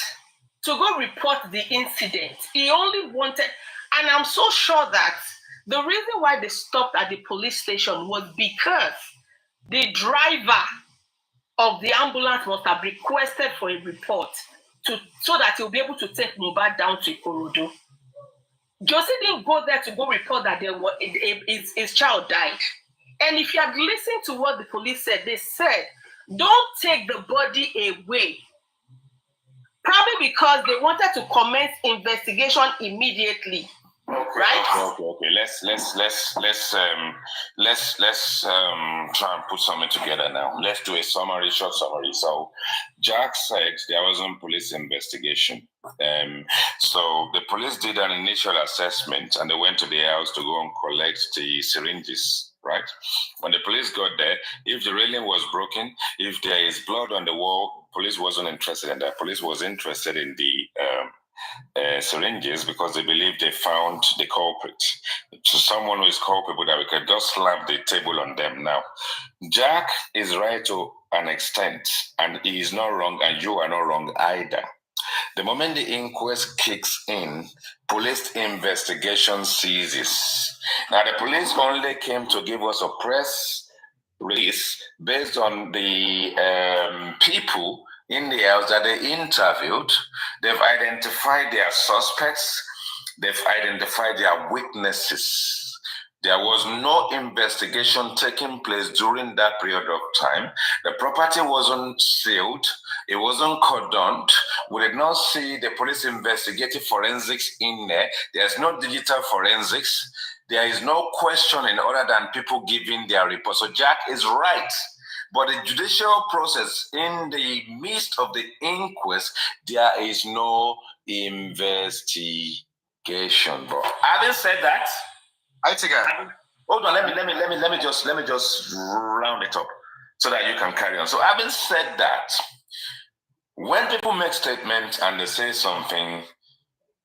the incident. He only wanted, and I'm so sure that the reason why they stopped at the police station was because the driver of the ambulance must have requested for a report so that he'll be able to take MOHB down to Ikorodu. Josie didn't go there to go report that his child died. And if you had listened to what the police said, they said, don't take the body away. Probably because they wanted to commence investigation immediately. Right? Okay. Let's try and put something together now. Let's do a short summary. So, Jack said there wasn't police investigation. So the police did an initial assessment and they went to the house to go and collect the syringes. Right? When the police got there, if the railing was broken, if there is blood on the wall, police wasn't interested in that. Police was interested in the syringes because they believed they found the culprit. So someone who is culpable that we could just slap the table on them. Now, Jack is right to an extent, and he is not wrong, and you are not wrong either. The moment the inquest kicks in, police investigation ceases. Now, the police only came to give us a press release based on the people in the house that they interviewed. They've identified their suspects. They've identified their witnesses. There was no investigation taking place during that period of time. The property wasn't sealed. It wasn't cordoned. We did not see the police investigative forensics in there. There's no digital forensics. There is no questioning other than people giving their report. So Jack is right. But the judicial process, in the midst of the inquest, there is no investigation. But having said that, hold on. Let me just round it up so that you can carry on. So having said that, when people make statements and they say something,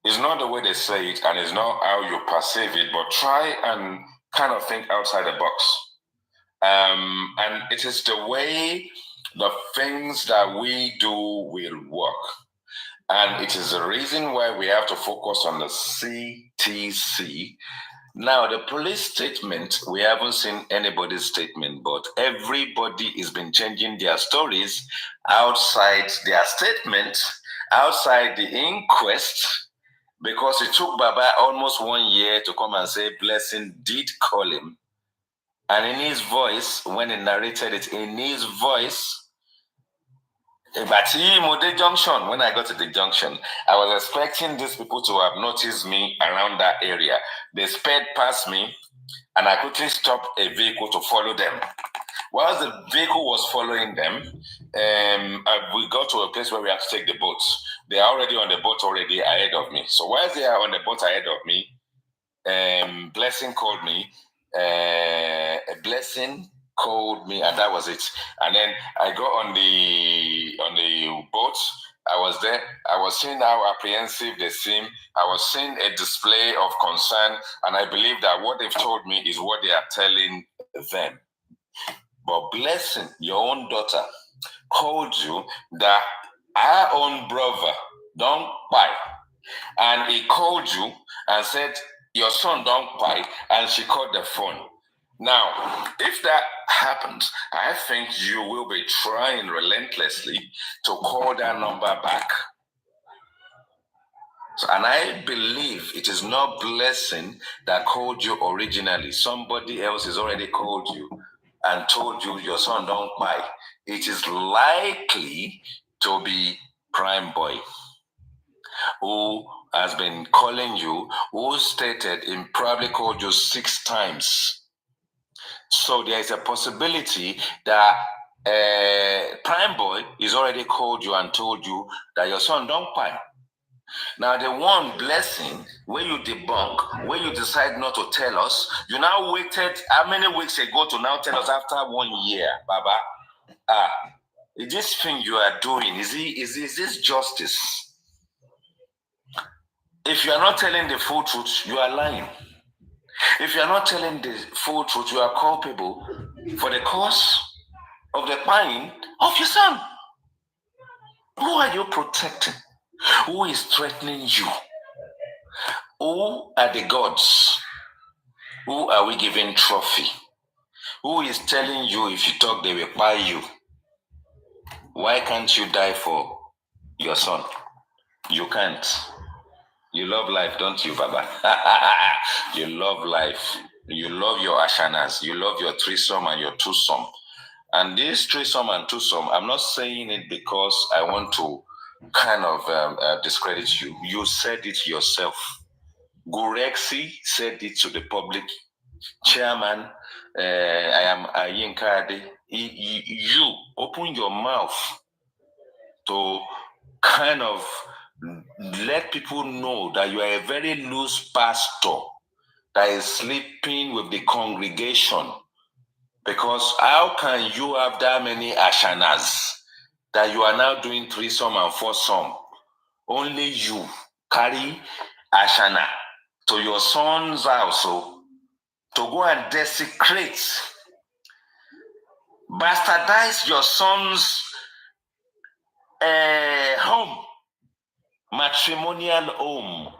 it's not the way they say it and it's not how you perceive it, but try and kind of think outside the box. And it is the way the things that we do will work. And it is the reason why we have to focus on the CTC. Now, the police statement, we haven't seen anybody's statement, but everybody has been changing their stories outside their statement, outside the inquest, because it took Baba almost 1 year to come and say Blessing did call him. And in his voice, when he narrated it, in his voice, but junction, when I got to the junction, I was expecting these people to have noticed me around that area. They sped past me, and I quickly stopped a vehicle to follow them. Whilst the vehicle was following them, we got to a place where we had to take the boats. They are already on the boat already ahead of me. So whilst they are on the boat ahead of me, Blessing called me. A Blessing called me, and that was it. And then I got on the boat, I was there. I was seeing how apprehensive they seem. I was seeing a display of concern, and I believe that what they've told me is what they are telling them. But Blessing, your own daughter, called you that our own brother don't buy. And he called you and said, your son don't buy, and she called the phone. Now, if that happens, I think you will be trying relentlessly to call that number back. So, and I believe it is not Blessing that called you originally. Somebody else has already called you and told you your son don't buy. It is likely to be Prime Boy, who has been calling you, who stated he probably called you 6 times. So there is a possibility that Prime Boy is already called you and told you that your son don't buy. Now the one Blessing, where you debunk, where you decide not to tell us, you now waited how many weeks ago to now tell us after 1 year, Baba? This thing you are doing, is this justice? If you are not telling the full truth, you are lying. If you are not telling the full truth, you are culpable for the cause of the buying of your son. Who are you protecting? Who is threatening you? Who are the gods? Who are we giving trophy? Who is telling you if you talk, they will buy you? Why can't you die for your son? You can't. You love life, don't you, Baba? You love life. You love your ashanas. You love your threesome and your twosome. And this threesome and twosome, I'm not saying it because I want to kind of discredit you. You said it yourself. Gurexi said it to the public. Chairman, I am Ayinkade. You open your mouth to kind of let people know that you are a very loose pastor that is sleeping with the congregation. Because how can you have that many ashanas that you are now doing threesome and foursome? Only you carry ashana to your son's house to go and desecrate, bastardize your son's home, matrimonial home.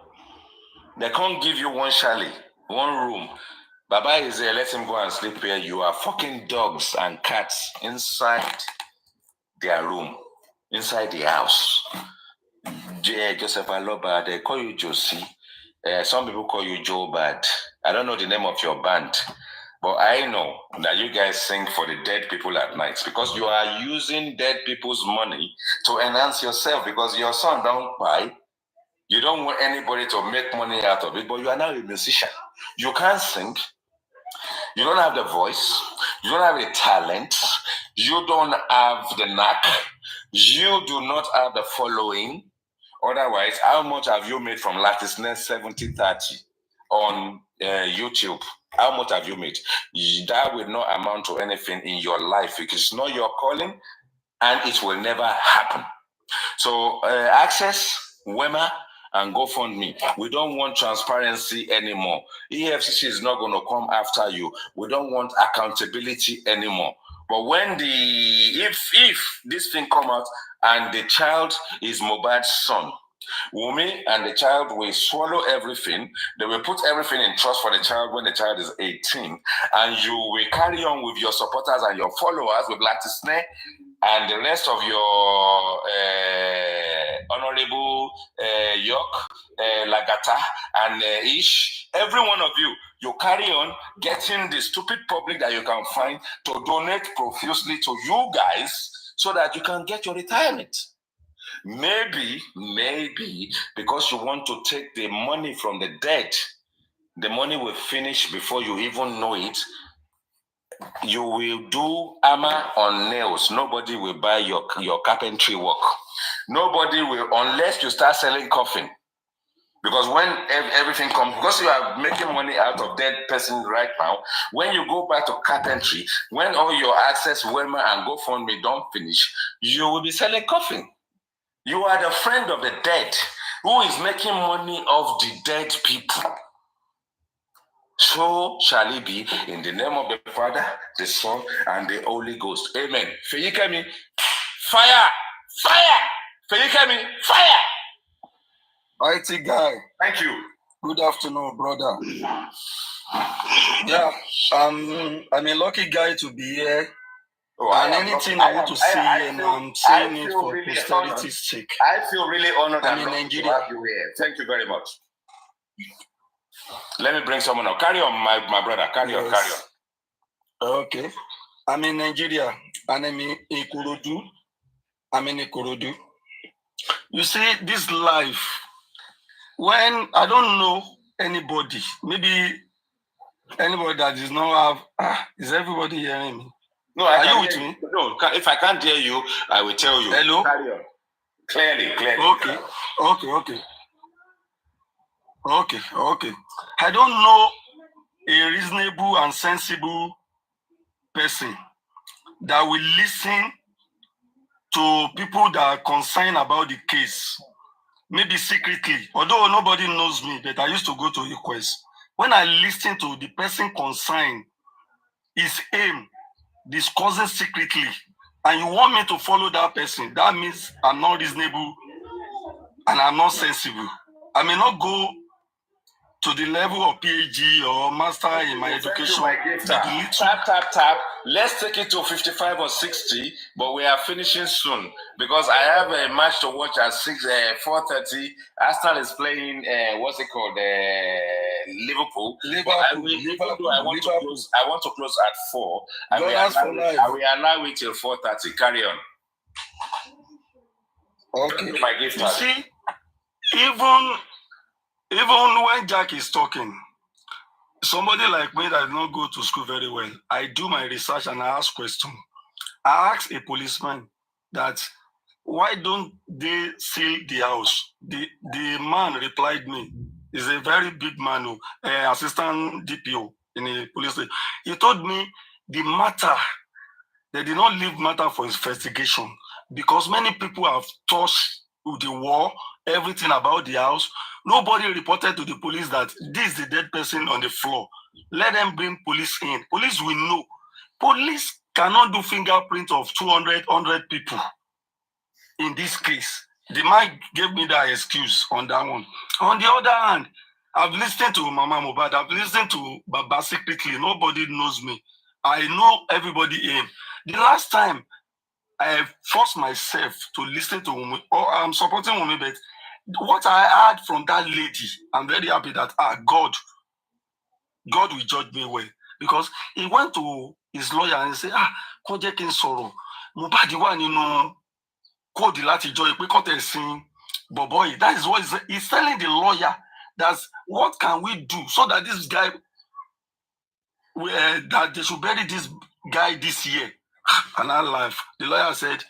They can't give you one chalet, one room. Baba is there, let him go and sleep here. You are fucking dogs and cats inside their room, inside the house. Joseph Aloba, they call you Josie. Some people call you Joe Bad. I don't know the name of your band, but I know that you guys sing for the dead people at night because you are using dead people's money to enhance yourself because your son don't buy. You don't want anybody to make money out of it, but you are now a musician. You can't sing. You don't have the voice. You don't have the talent. You don't have the knack. You do not have the following. Otherwise, how much have you made from Lattice 7030 on YouTube? How much have you made? That will not amount to anything in your life. It is not your calling, and it will never happen. So, access Wema and GoFundMe. We don't want transparency anymore. EFCC is not going to come after you. We don't want accountability anymore. But when if this thing come out and the child is Mohbad's son, Wumi and the child will swallow everything. They will put everything in trust for the child when the child is 18, and you will carry on with your supporters and your followers with Latisne and the rest of your Honorable York, Lagata, and Ish. Every one of you carry on getting the stupid public that you can find to donate profusely to you guys so that you can get your retirement. Maybe because you want to take the money from the dead, the money will finish before you even know it. You will do armor on nails. Nobody will buy your carpentry work. Nobody will, unless you start selling coffin. Because when everything comes, because you are making money out of dead person right now, when you go back to carpentry, when all your access, Wema and GoFundMe don't finish, you will be selling coffin. You are the friend of the dead who is making money off the dead people. So shall it be in the name of the Father, the Son, and the Holy Ghost. Amen. Feyikemi, fire! Fire! Feyikemi, fire! IT guy. Thank you. Good afternoon, brother. Yeah, I'm a lucky guy to be here. Oh, and anything I want to say here, and I'm saying it for really posterity's sake. I feel really honored I'm in Nigeria. to have you here. Thank you very much. Let me bring someone up. Carry on, my brother. Carry on. Okay. I'm in Nigeria, and I'm in Ikorodu. You see, this life, when I don't know anybody, maybe anybody that does not have, is everybody hearing me? No, are you with me? No, if I can't hear you, I will tell you. Hello? Carry on. Clearly. Okay. I don't know a reasonable and sensible person that will listen to people that are concerned about the case, maybe secretly. Although nobody knows me, but I used to go to request. When I listen to the person concerned, his aim, discussing secretly, and you want me to follow that person, that means I'm not reasonable and I'm not sensible. I may not go to the level of PhD or master in my education. Tap. Let's take it to 55 or 60, but we are finishing soon because I have a match to watch at 4:30. Arsenal is playing Liverpool. I want to close at 4. I will allow it till 4:30. Carry on. Okay. My gift. You see, even when Jack is talking, somebody like me that does not go to school very well, I do my research and I ask questions. I asked a policeman that why don't they seal the house? The man replied me, he's a very big man, assistant DPO in a police station. He told me the matter, they did not leave matter for investigation because many people have touched the wall, everything about the house. Nobody reported to the police that this is the dead person on the floor. Let them bring police in. Police will know. Police cannot do fingerprint of 200 people in this case. The man gave me that excuse on that one. On the other hand, I've listened to Mama Mohbad. I've listened to Baba secretly. Nobody knows me. I know everybody in. The last time I forced myself to listen to Wunmi, or I'm supporting Wunmi, but what I heard from that lady, I'm very happy that God will judge me well. Because he went to his lawyer and said, Koje kin sọ̀rọ̀, Mohbad wà nínú kóòdù láti jọ ìpín kọ́tẹ̀sìn bọ̀bọ̀. That is what he's telling the lawyer. That's what can we do so that this guy, that they should bury this guy this year. And I laugh. The lawyer said,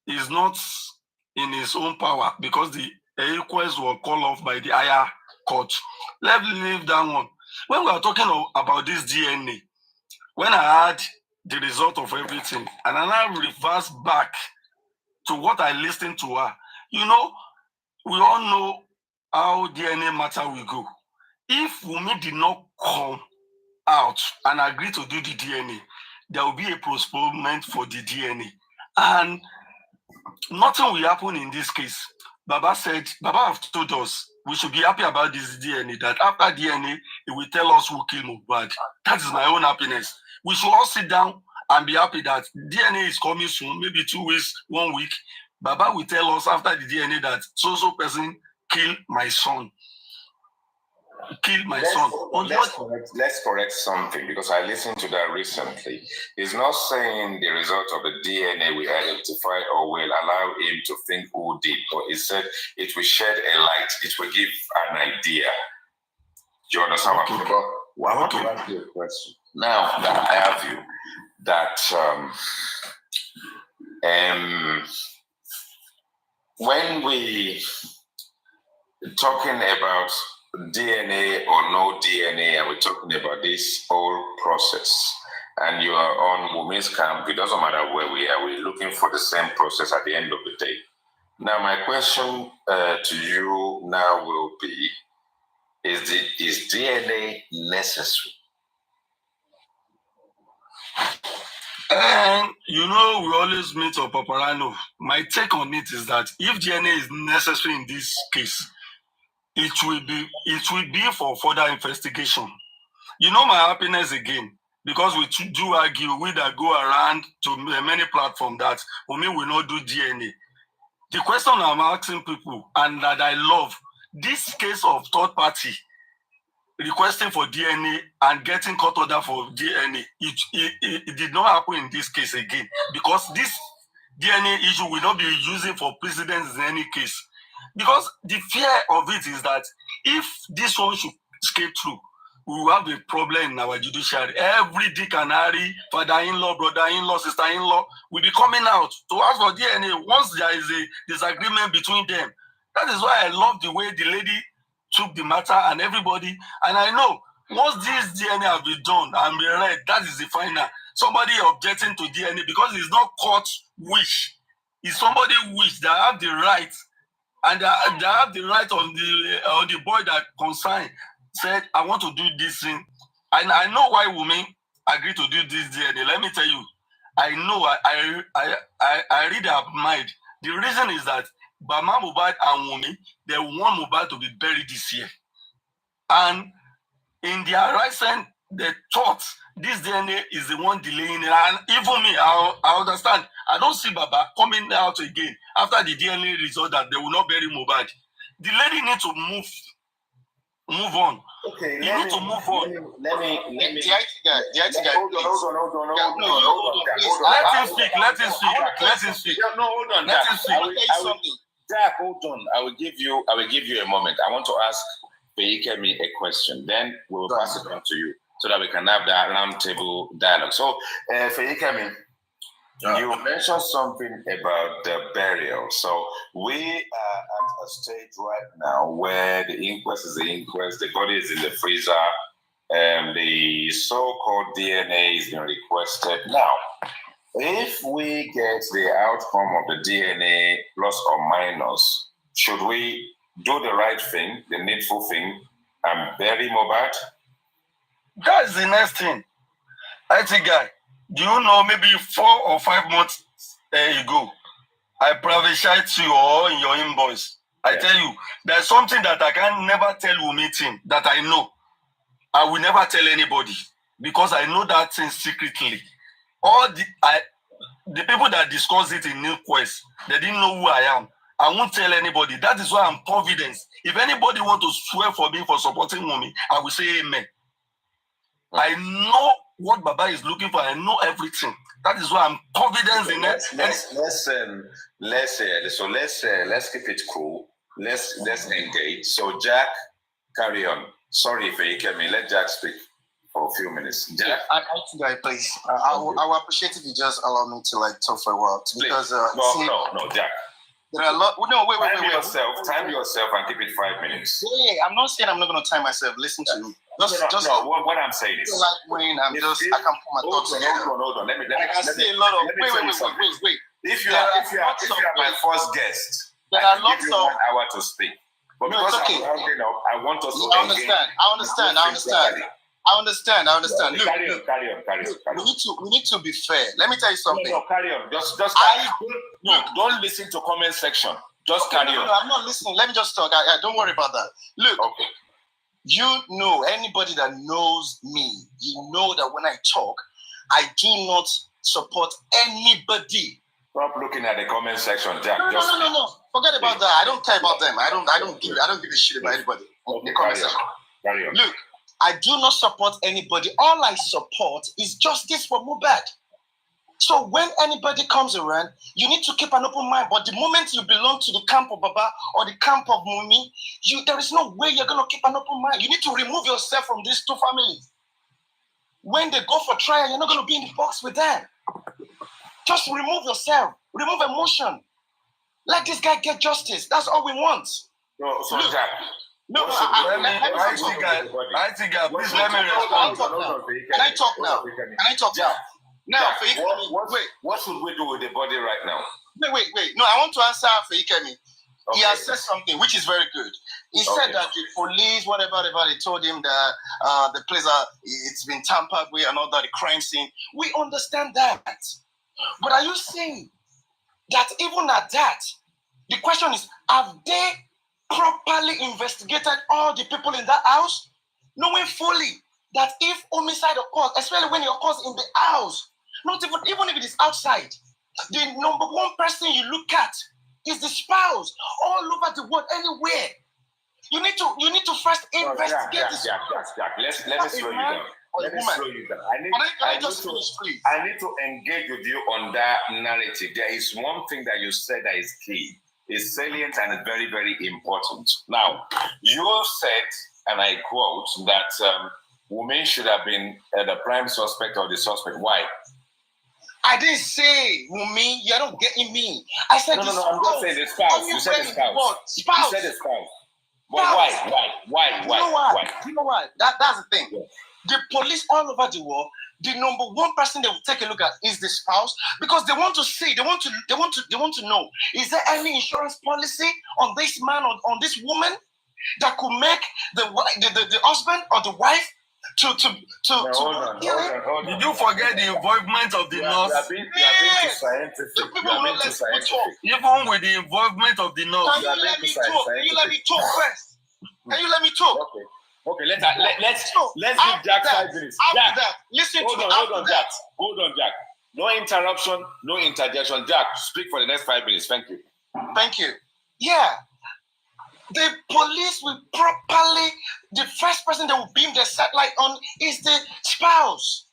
is not in his own power because the requests were called off by the higher court. Let's leave that one. When we are talking about this DNA, when I had the result of everything, and I now reverse back to what I listened to her, we all know how DNA matter will go. If Wunmi did not come out and agree to do the DNA, there will be a postponement for the DNA. And nothing will happen in this case. Baba have told us we should be happy about this DNA, that after DNA, it will tell us who killed Mohbad. That is my own happiness. We should all sit down and be happy that DNA is coming soon, maybe 2 weeks, 1 week. Baba will tell us after the DNA that so person killed my son. Let's correct something because I listened to that recently. He's not saying the result of the DNA we identify or will allow him to think who did, but he said it will shed a light, it will give an idea. Do you understand what I'm talking about? Well, I want to ask you a question. Now that I have you, that when we talking about DNA or no DNA, and we're talking about this whole process, and you are on Wunmi's camp, it doesn't matter where we are, we're looking for the same process at the end of the day. Now, my question to you now will be, is DNA necessary? And we always meet up Paparano. My take on it is that if DNA is necessary in this case, it will be for further investigation. My happiness again, because we do argue, we that go around to many platforms that Umi will not do DNA. The question I'm asking people, and that I love, this case of third party requesting for DNA and getting court order for DNA, it did not happen in this case again, because this DNA issue will not be using for precedents in any case. Because the fear of it is that if this one should escape through, we will have a problem in our judiciary. Every Dick and Harry, father-in-law, brother-in-law, sister-in-law will be coming out to ask for DNA once there is a disagreement between them. That is why I love the way the lady took the matter and everybody. And I know once this DNA has been done and be read, that is the final. Somebody objecting to DNA because it's not court wish. It's somebody wish that have the right, and they have the right on the boy that concerned said, I want to do this thing. And I know why women agree to do this DNA. Let me tell you, I know, I read their mind. The reason is that Bama Mohbad and Wunmi, they want Mohbad to be buried this year. And in their right sense, they thought this DNA is the one delaying it. And even me, I understand. I don't see Baba coming out again after the DNA result that they will not bury Mohbad. The lady needs to move on. Okay, you need to move on. Let me. Hold on. Let him speak. No, hold on. Let him speak. Jack, hold on. I will give you a moment. I want to ask Feyikemi a question. Then we'll pass it on to you so that we can have that round table dialogue. So, Feyikemi, you mentioned something about the burial. So we are at a stage right now where the inquest is the inquest, the body is in the freezer, and the so-called DNA is being requested. Now, if we get the outcome of the DNA plus or minus, should we do the right thing, the needful thing, and bury Mohbad? That's the next thing. I think, guy, do you know maybe 4 or 5 months ago, I prophesied to you all in your invoice. I tell you, there's something that I can never tell Wunmi team that I know. I will never tell anybody because I know that thing secretly. All the people that discuss it in New Quest, they didn't know who I am. I won't tell anybody. That is why I'm confident. If anybody want to swear for me for supporting Wunmi, I will say amen. I know what Baba is looking for. I know everything. That is why I'm confident in it. Let's keep it cool. Let's engage. So Jack, carry on. Sorry if you came in. Let Jack speak for a few minutes. Jack, please. I will appreciate if you just allow me to talk for a while because no, Jack. There are a lot. No, wait. Time yourself and keep it 5 minutes. Yeah, I'm not saying I'm not going to time myself. Listen to me. What I'm saying is, I can put my thoughts together. Hold on. Let me say a lot of. Wait. If you are my first guest, there are lots give you 1 hour to speak. But because I'm rounding up, I want us to. I understand. Look, carry on. We need to be fair. Let me tell you something. No, carry on. Just don't listen to comment section. Just carry on. No, I'm not listening. Let me just talk. Don't worry about that. Look. Okay. You know, anybody that knows me, you know that when I talk, I do not support anybody. Stop looking at the comment section, Jack. No. Forget about that. I don't care about them. I don't give a shit about anybody. The comment section. Carry on. Look, I do not support anybody. All I support is justice for Mohbad. So when anybody comes around, you need to keep an open mind. But the moment you belong to the camp of Baba or the camp of Wunmi, there is no way you're going to keep an open mind. You need to remove yourself from these two families. When they go for trial, you're not going to be in the box with them. Just remove yourself. Remove emotion. Let this guy get justice. That's all we want. No, so Jack. No, please let me respond. Can I talk now? Now, what should we do with the body right now? Wait. No, I want to answer for Ikemi. Okay. He has said something which is very good. He said that the police, whatever they told him that the place it's been tampered with and all that, the crime scene. We understand that. But are you saying that even at that, the question is, have they properly investigated all the people in that house, knowing fully that if homicide occurs, especially when it occurs in the house, not even if it is outside, the number one person you look at is the spouse all over the world, anywhere. You need to first investigate this. Jack. Let me slow you down. I need to engage with you on that narrative. There is one thing that you said that is key. It's salient and it's very, very important. Now, you said, and I quote, that women should have been the prime suspect or the suspect. Why? I didn't say Wumi. You're not getting me. I said no. I'm just saying the spouse. You said the spouse. Spouse. You said the spouse. But why? You know what? That's the thing. Yeah. The police all over the world, the number one person they will take a look at is the spouse, because they want to see, they want to know, is there any insurance policy on this man or on this woman that could make the husband or the wife to hold on. Did you forget the involvement of the nurse? You are being too scientific. Even with the involvement of the nurse. Can you let me talk first? Can you let me talk? Okay, let's give Jack 5 minutes. Jack, Hold on, Jack. No interruption, no interjection. Jack, speak for the next 5 minutes. Thank you. Yeah. The police will properly, the first person they will beam their satellite on is the spouse.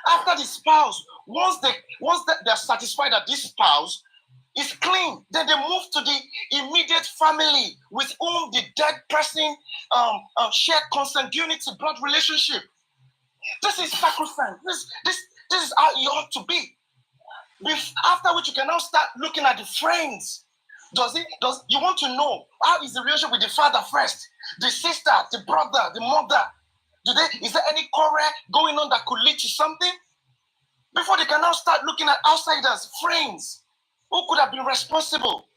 After the spouse, once they're satisfied that this spouse is clean, then they move to the immediate family with whom the dead person share consanguinity, blood relationship. This is sacrosanct. This is how it ought to be. After which you can now start looking at the friends. You want to know how is the relationship with the father first, the sister, the brother, the mother? Is there any quarrel going on that could lead to something? Before they can now start looking at outsiders, friends, who could have been responsible.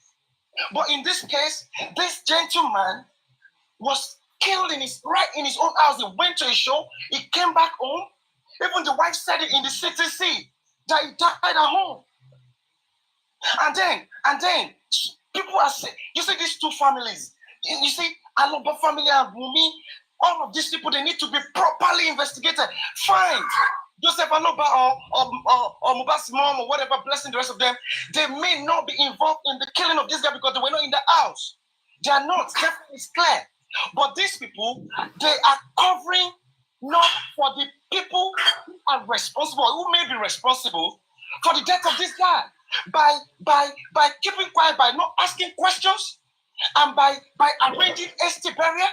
But in this case, this gentleman was killed in his own house. He went to a show, he came back home. Even the wife said it in the CTC that he died at home. And then people are saying, you see these two families, you see Aloba family and Wumi, all of these people, they need to be properly investigated. Fine. Joseph Aloba or Mubarak's mom or whatever, blessing the rest of them, they may not be involved in the killing of this guy because they were not in the house. They are not. Definitely, it's clear. But these people, they are covering not for the people who are responsible, who may be responsible for the death of this guy. By keeping quiet, by not asking questions, and by arranging hasty burial,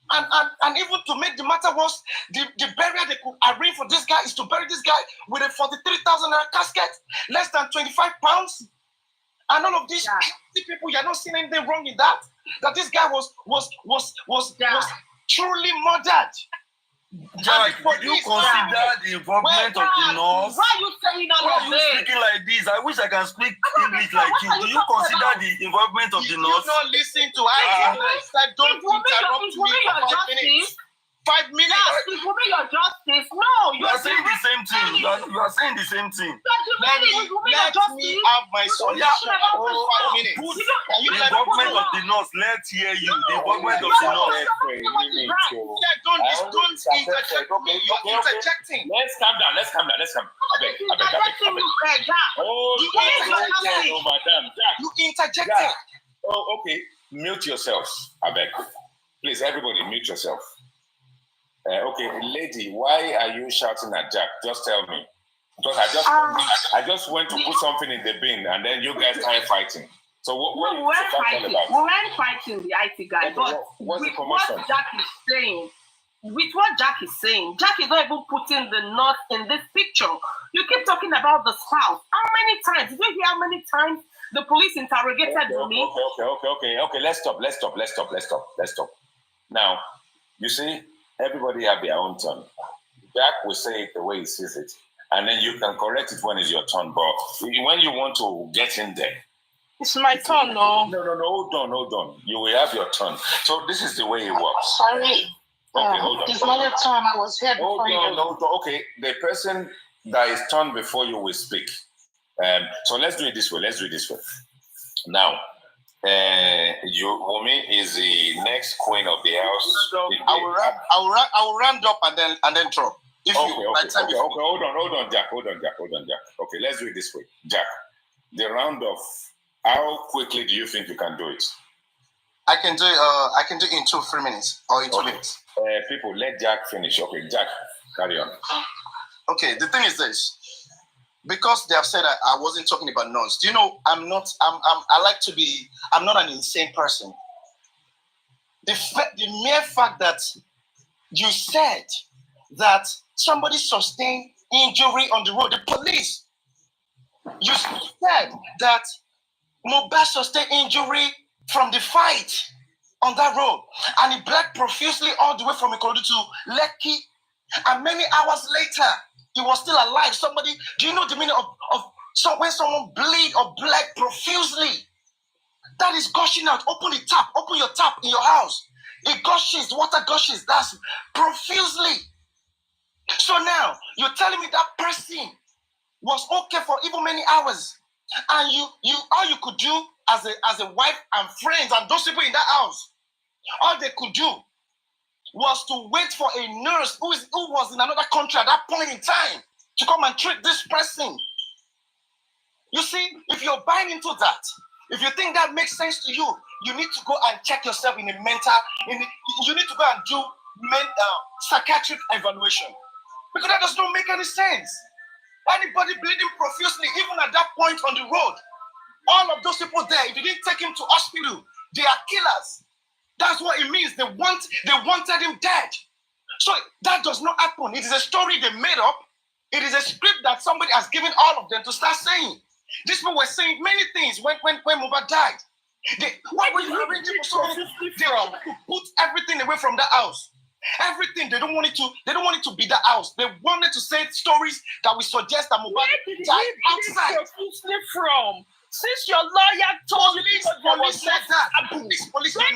and even to make the matter worse, the burial they could arrange for this guy is to bury this guy with a 43,000 casket, less than 25 pounds, and all of these people, you're not seeing anything wrong in that. That this guy was truly murdered. Jack, did you consider the involvement of the nurse? Why are you saying all of this? Speaking like this? I wish I can speak English like you. Do you consider the involvement of the nurse? You not listen to I said don't interrupt me for 5 minutes. 5 minutes. Yes, it will be your justice. No, you are saying the same thing. You are saying the same thing. Let me have my solution for 5 minutes. The involvement of the nurse. Let's hear you. The involvement of the nurse. Don't interject me. You're interjecting. Let's calm down. I beg. You interjected. Oh, okay. Mute yourself. I beg. Please, everybody, mute yourself. Okay, lady, why are you shouting at Jack? Just tell me. Because I just went to put something in the bin, and then you guys started fighting. So what we weren't fighting the IT guy, but what's the what Jack is saying, Jack is not even putting the nurse in this picture. You keep talking about the spouse. How many times? Did you hear how many times the police interrogated me? Okay. Let's stop. Now, you see, everybody have their own turn. Jack will say it the way he sees it. and then you can correct it when it's your turn. But when you want to get in there, it's my turn, no. No, hold on. You will have your turn. So this is the way it works. Sorry. Okay, hold on. It's not your turn. I was here before you. Okay, the person that is turned before you will speak. So let's do it this way. Now, Wumi is the next queen of the house. I will round up and then drop. Hold on, Jack. Okay, let's do it this way. Jack, the round of how quickly do you think you can do it? I can do it in 2-3 minutes or in 2 minutes. People, let Jack finish. Okay, Jack, carry on. Okay, the thing is this. Because they have said I wasn't talking about noise. Do you know I'm not an insane person. The mere fact that you said that somebody sustained injury on the road, the police, you said that MOHB sustained injury from the fight on that road, and he bled profusely all the way from Ikorodu to Lekki, and many hours later, he was still alive. Do you know the meaning of when someone bleed or bled profusely? That is gushing out. Open your tap in your house. It gushes, water gushes. That's profusely. So now, you're telling me that person was okay for even many hours, and you all you could do as a wife and friends and those people in that house, all they could do was to wait for a nurse who was in another country at that point in time to come and treat this person. You see, if you're buying into that, if you think that makes sense to you, you need to go and check yourself you need to go and do psychiatric evaluation, because that does not make any sense. Anybody bleeding profusely, even at that point on the road, all of those people there, if you didn't take him to hospital, they are killers. That's what it means. They wanted him dead. So that does not happen. It is a story they made up. It is a script that somebody has given all of them to start saying. These people were saying many things when MOHB died. Why were you arranging for so many? They wanted to put everything away from that house. Everything. They don't want it to be that house. They wanted to say stories that would suggest that MOHB died outside. From? Since your lawyer told you police said that. Nigerian police said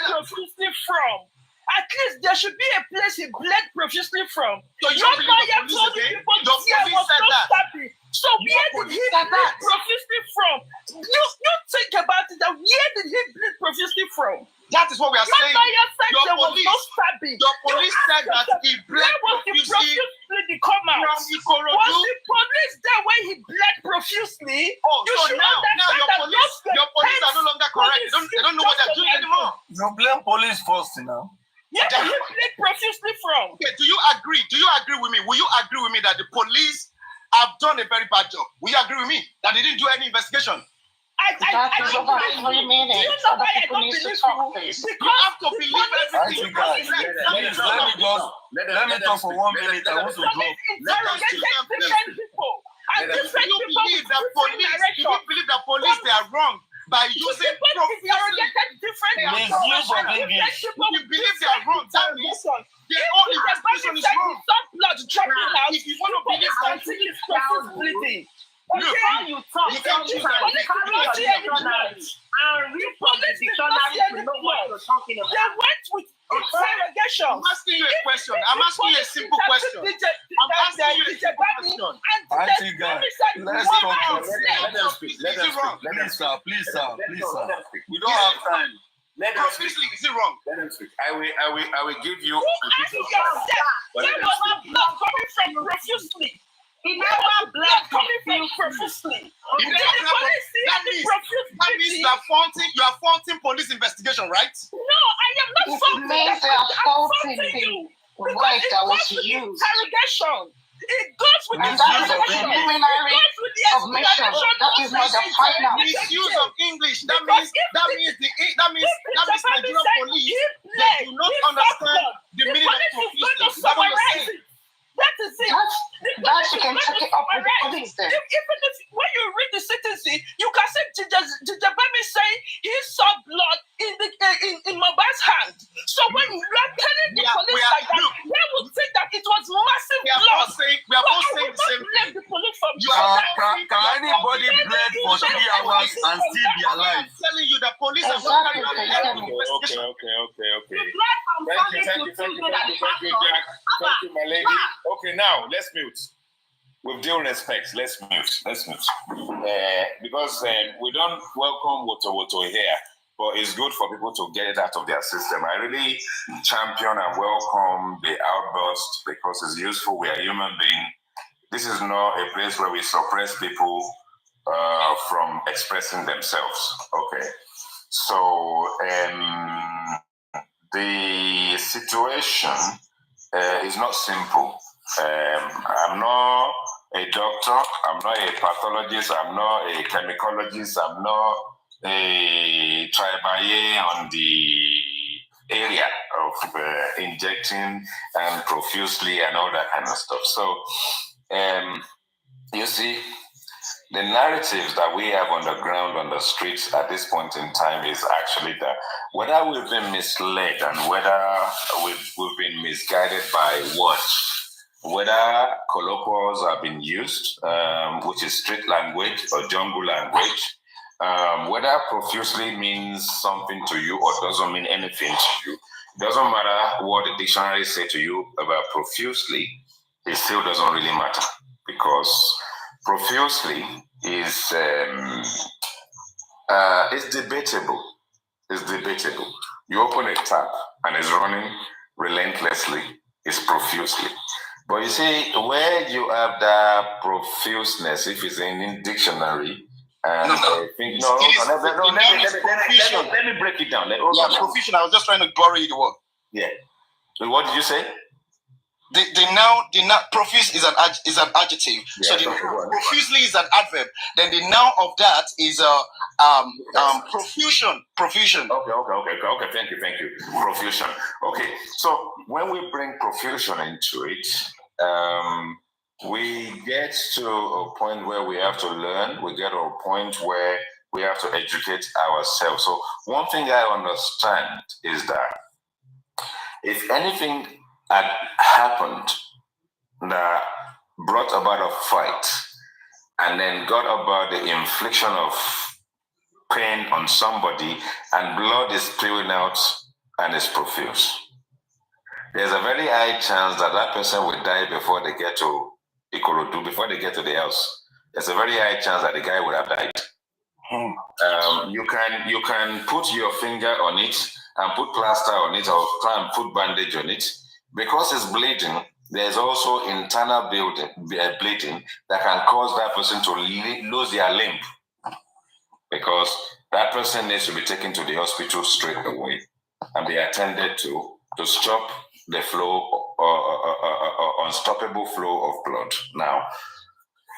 that. From? At least there should be a place he bled profusely from. So your lawyer told you people here was so happy. So where did he bleed profusely from? You think about it. That where did he bleed profusely from? That is what we are saying. Your police said that he bled profusely from Ikorodu. Was the police there when he bled profusely? So now your police are no longer correct. They don't know what they're doing anymore. You blame police first now. Yeah, he bled profusely from. Okay, do you agree with me? Will you agree with me that the police have done a very bad job? Will you agree with me that they didn't do any investigation? I don't believe you. Do you know why I don't believe you? Because you have to believe everything. Let me talk for 1 minute. I want to go. Different people. And different people believe that police they are wrong by using different misuse of English. You believe they are wrong. That means their own investigation is wrong. If you want to believe that bleeding. Look, you can't use that. And read from the dictionary to know what you're talking about. They went with interrogation. I'm asking you a question. I'm asking you a simple question. Auntie guy, let's talk. Let them speak. Please, sir. We don't have time. Profusely, is it wrong? Let them speak. I will give you. There was no blood coming from profusely. He never bled coming profusely. That means you are faulting police investigation, right? No, I am not faulting. They are faulting the right that was used. Interrogation. It goes with the preliminary submission. That is not the final. Misuse of English. That means Nigerian police they do not understand the meaning of profusely. That's what you're saying. That is it. That you can take it up with the police then. Even if when you read the citizen, you can say Jijabemi saying he saw blood in MOHB's hand. So when you are telling the police like that, they will think that it was massive blood. We are both saying the for 3 hours and still be alive. I'm telling you, the police are not carrying out the investigation. Okay. Thank you, Jack. Thank you, my lady. Okay, now let's mute. With due respect, let's mute. Because we don't welcome Woto here, but it's good for people to get it out of their system. I really champion and welcome the outburst because it's useful. We are human beings. This is not a place where we suppress people from expressing themselves. Okay. So the situation is not simple. I'm not a doctor, I'm not a pathologist, I'm not a chemicologist, I'm not a tribaye on the area of injecting and profusely and all that kind of stuff. So, you see, the narratives that we have on the ground, on the streets at this point in time is actually that whether we've been misled and whether we've been misguided by what, whether colloquials have been used, which is street language or jungle language, whether profusely means something to you or doesn't mean anything to you. It doesn't matter what the dictionary say to you about profusely, it still doesn't really matter because profusely is it's debatable. It's debatable. You open a tap and it's running relentlessly. It's profusely. But you see, where you have that profuseness, if it's in a dictionary, and let me break it down. Profusion. I was just trying to borrow you the word. Yeah. So what did you say? The noun profuse is an adjective. Yeah, so the profusely is an adverb. Then the noun of that is profusion. Okay. Thank you. Profusion. Okay. So when we bring profusion into it, we get to a point where we have to learn. We get to a point where we have to educate ourselves. So one thing I understand is that if anything had happened that brought about a fight and then got about the infliction of pain on somebody and blood is spewing out and is profuse, there's a very high chance that that person will die before they get to Ikorodu, before they get to the house. There's a very high chance that the guy would have died. You can put your finger on it and put plaster on it or try and put bandage on it. Because it's bleeding, there's also internal bleeding that can cause that person to lose their limb. Because that person needs to be taken to the hospital straight away and be attended to stop the flow or unstoppable flow of blood. Now,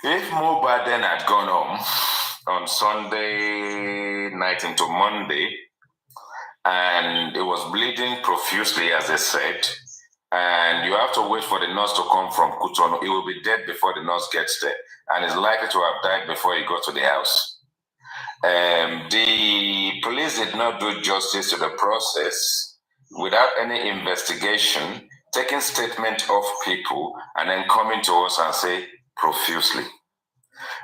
if MOHB then had gone home on Sunday night into Monday, and it was bleeding profusely, as I said, and you have to wait for the nurse to come from Kutono, he will be dead before the nurse gets there, and is likely to have died before he got to the house. The police did not do justice to the process without any investigation, taking statement of people, and then coming to us and say profusely.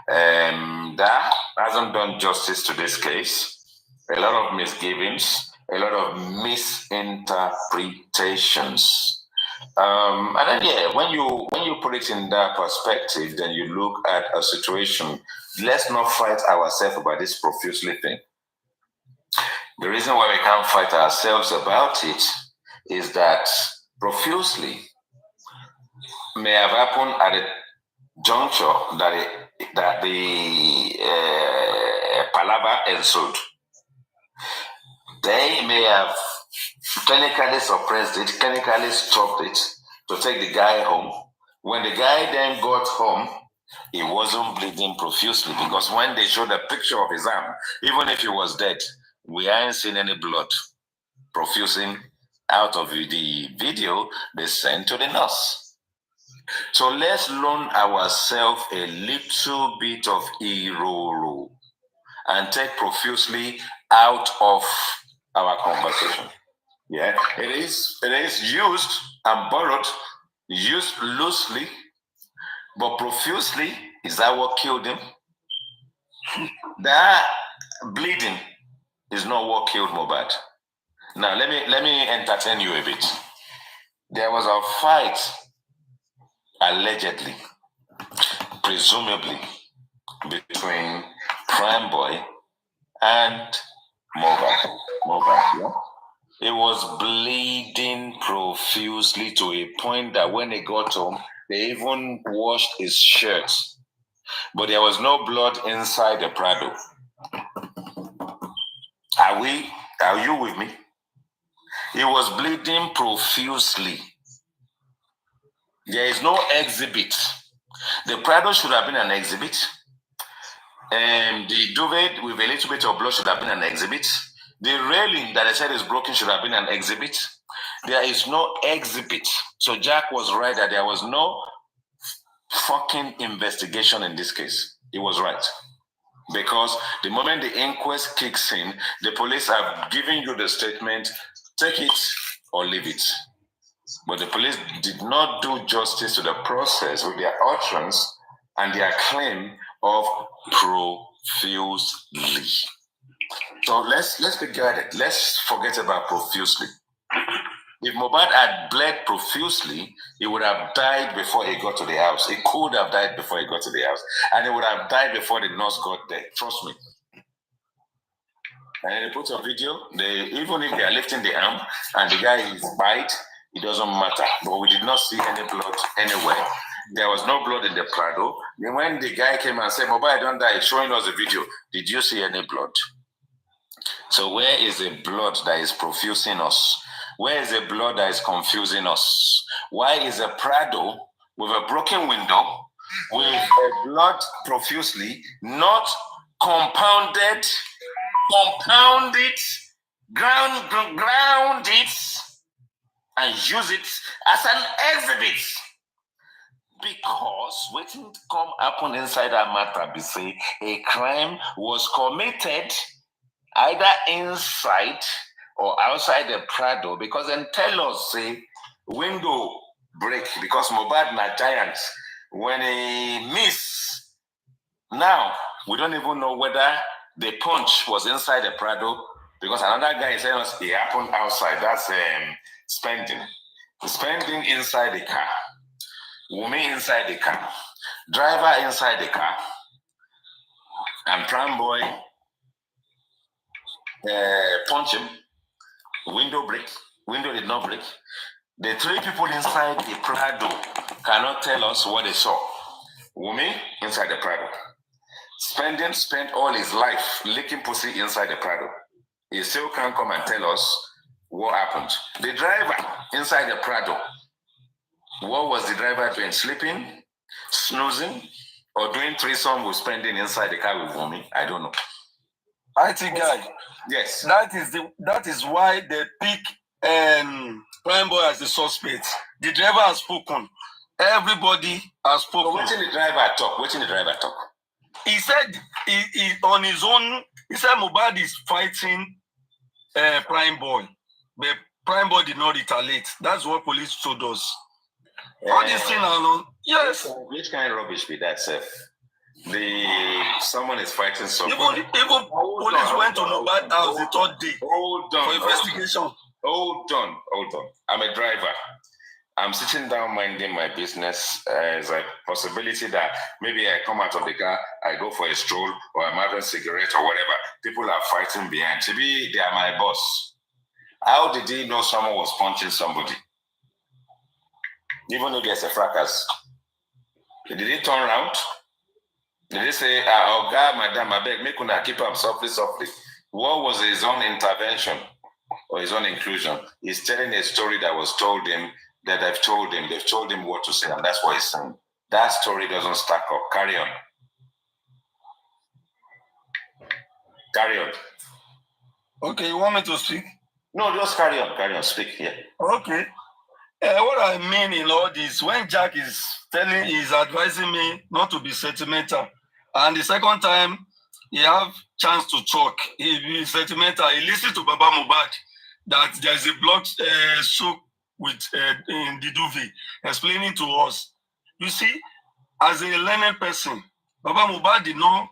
That hasn't done justice to this case. A lot of misgivings, a lot of misinterpretations. And then, when you put it in that perspective, then you look at a situation. Let's not fight ourselves about this profusely thing. The reason why we can't fight ourselves about it is that profusely may have happened at a juncture that the palaver ensued. They may have clinically suppressed it, clinically stopped it to take the guy home. When the guy then got home, he wasn't bleeding profusely because when they showed a picture of his arm, even if he was dead, we ain't seen any blood profusing out of the video they sent to the nurse. So let's learn ourselves a little bit of Iroro and take profusely out of our conversation. Yeah, it is used and borrowed, used loosely, but profusely, is that what killed him? That bleeding is not what killed Mohbad. Now let me entertain you a bit. There was a fight, allegedly, presumably, between Prime Boy and Mohbad. It was bleeding profusely to a point that when they got home, they even washed his shirt. But there was no blood inside the Prado. Are you with me? He was bleeding profusely. There is no exhibit. The Prado should have been an exhibit. The duvet with a little bit of blood should have been an exhibit. The railing that I said is broken should have been an exhibit. There is no exhibit. So Jack was right that there was no fucking investigation in this case. He was right. Because the moment the inquest kicks in, the police have given you the statement, take it or leave it. But the police did not do justice to the process with their utterance and their claim of profusely. So let's be guided. Let's forget about profusely. If Mohbad had bled profusely, he would have died before he got to the house. He could have died before he got to the house. And he would have died before the nurse got there. Trust me. And then they put a video. Even if they are lifting the arm and the guy is bite, it doesn't matter. But we did not see any blood anywhere. There was no blood in the Prado. Then when the guy came and said, Mohbad don't die, showing us the video, did you see any blood? So where is the blood that is profusing us? Where is the blood that is confusing us? Why is a Prado with a broken window, with a blood profusely, not compounded, compound it, ground it, and use it as an exhibit? Because waiting to come happen inside that matter, be say a crime was committed either inside or outside the Prado, because then tell us, say, window break, because Mohbad na giant. When he miss, now we don't even know whether the punch was inside the Prado, because another guy is telling us it happened outside. That's spending inside the car, Wumi inside the car, driver inside the car, and Prime Boy punch him. Window break. Window did not break. The three people inside the Prado cannot tell us what they saw. Wumi inside the Prado. Spent all his life licking pussy inside the Prado. He still can't come and tell us what happened. The driver inside the Prado. What was the driver doing? Sleeping, snoozing, or doing threesome with Spending inside the car with Wumi? I don't know. IT guy. Yes. That is why they pick Prime Boy as the suspect. The driver has spoken. Everybody has spoken. So waiting the driver talk. He said he on his own. He said Mohbad is fighting Prime Boy, but Prime Boy did not retaliate. That's what police told us. All this thing alone. Yes. Which kind of rubbish be that, sir? Someone is fighting somebody. Even police went to Mohbad house the third day. Hold on. For investigation. Hold on. I'm a driver. I'm sitting down minding my business. There's a possibility that maybe I come out of the car, I go for a stroll, or I'm having a cigarette or whatever. People are fighting behind. Maybe they are my boss. How did he know someone was punching somebody? Even if there's a fracas. Did he turn around? Did he say, oh God, madam, I beg, make una keep him softly? What was his own intervention or his own inclusion? He's telling a story that was told him, that they've told him what to say, and that's what he's saying. That story doesn't stack up. Carry on. Okay, you want me to speak? No, just carry on, speak here. Okay. What I mean in all this, when Jack is advising me not to be sentimental, and the second time he have chance to talk, he be sentimental. He listen to Baba Mohbad that there is a blood soak with in the duvet, explaining to us. You see, as a learned person, Baba Mohbad did not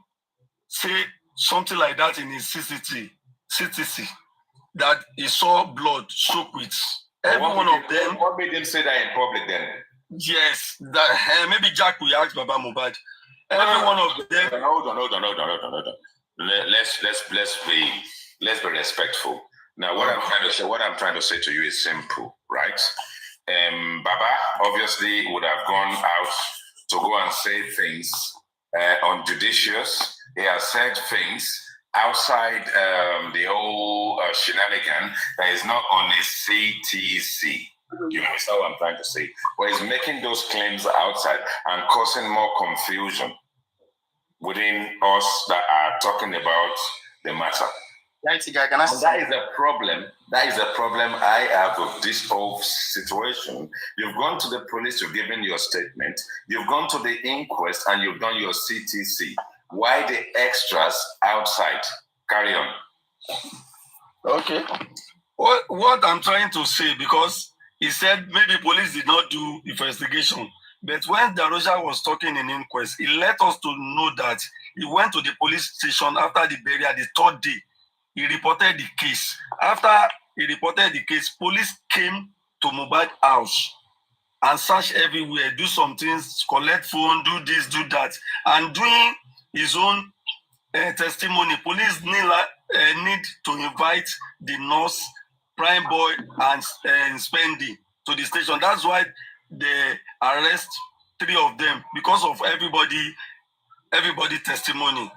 say something like that in his CTC, that he saw blood soaked with every one of them. What made him say that in public then? Yes, that maybe Jack will ask Baba Mohbad. Every one of them. Hold on. Let's be respectful. Now, what I'm trying to say to you is simple, right? Baba obviously would have gone out to go and say things unjudicious. He has said things outside the whole shenanigan that is not on a CTC. You understand what I'm trying to say? But he's making those claims outside and causing more confusion within us that are talking about the matter. That is a problem. That is a problem I have with this whole situation. You've gone to the police, you've given your statement, you've gone to the inquest, and you've done your CTC. Why the extras outside? Carry on. Okay. What I'm trying to say, because he said maybe police did not do investigation, but when Darosha was talking in inquest, he let us to know that he went to the police station after the burial the third day. He reported the case. After he reported the case, police came to Mohbad house and search everywhere, do some things, collect phone, do this, do that, and doing his own testimony. Police need to invite the nurse, Prime Boy, and Spendy to the station. That's why they arrest 3 of them, because of everybody testimony.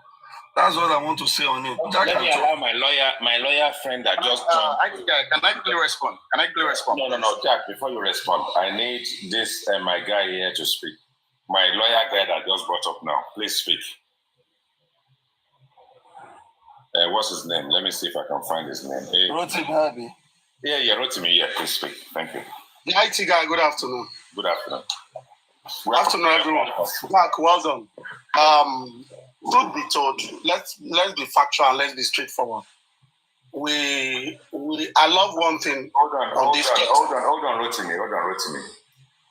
That's what I want to say on it. Let me allow my lawyer friend that just joined. Can I quickly respond? No, Jack, before you respond, I need this my guy here to speak. My lawyer guy that just brought up now. Please speak. What's his name? Let me see if I can find his name. Hey. Rotimi. Yeah, Rotimi. Yeah, please speak. Thank you. The IT guy, good afternoon. Good afternoon. Good afternoon, everyone. Mark, well done. Truth be told, let's be factual and let's be straightforward. I love one thing. Hold on, Rotimi.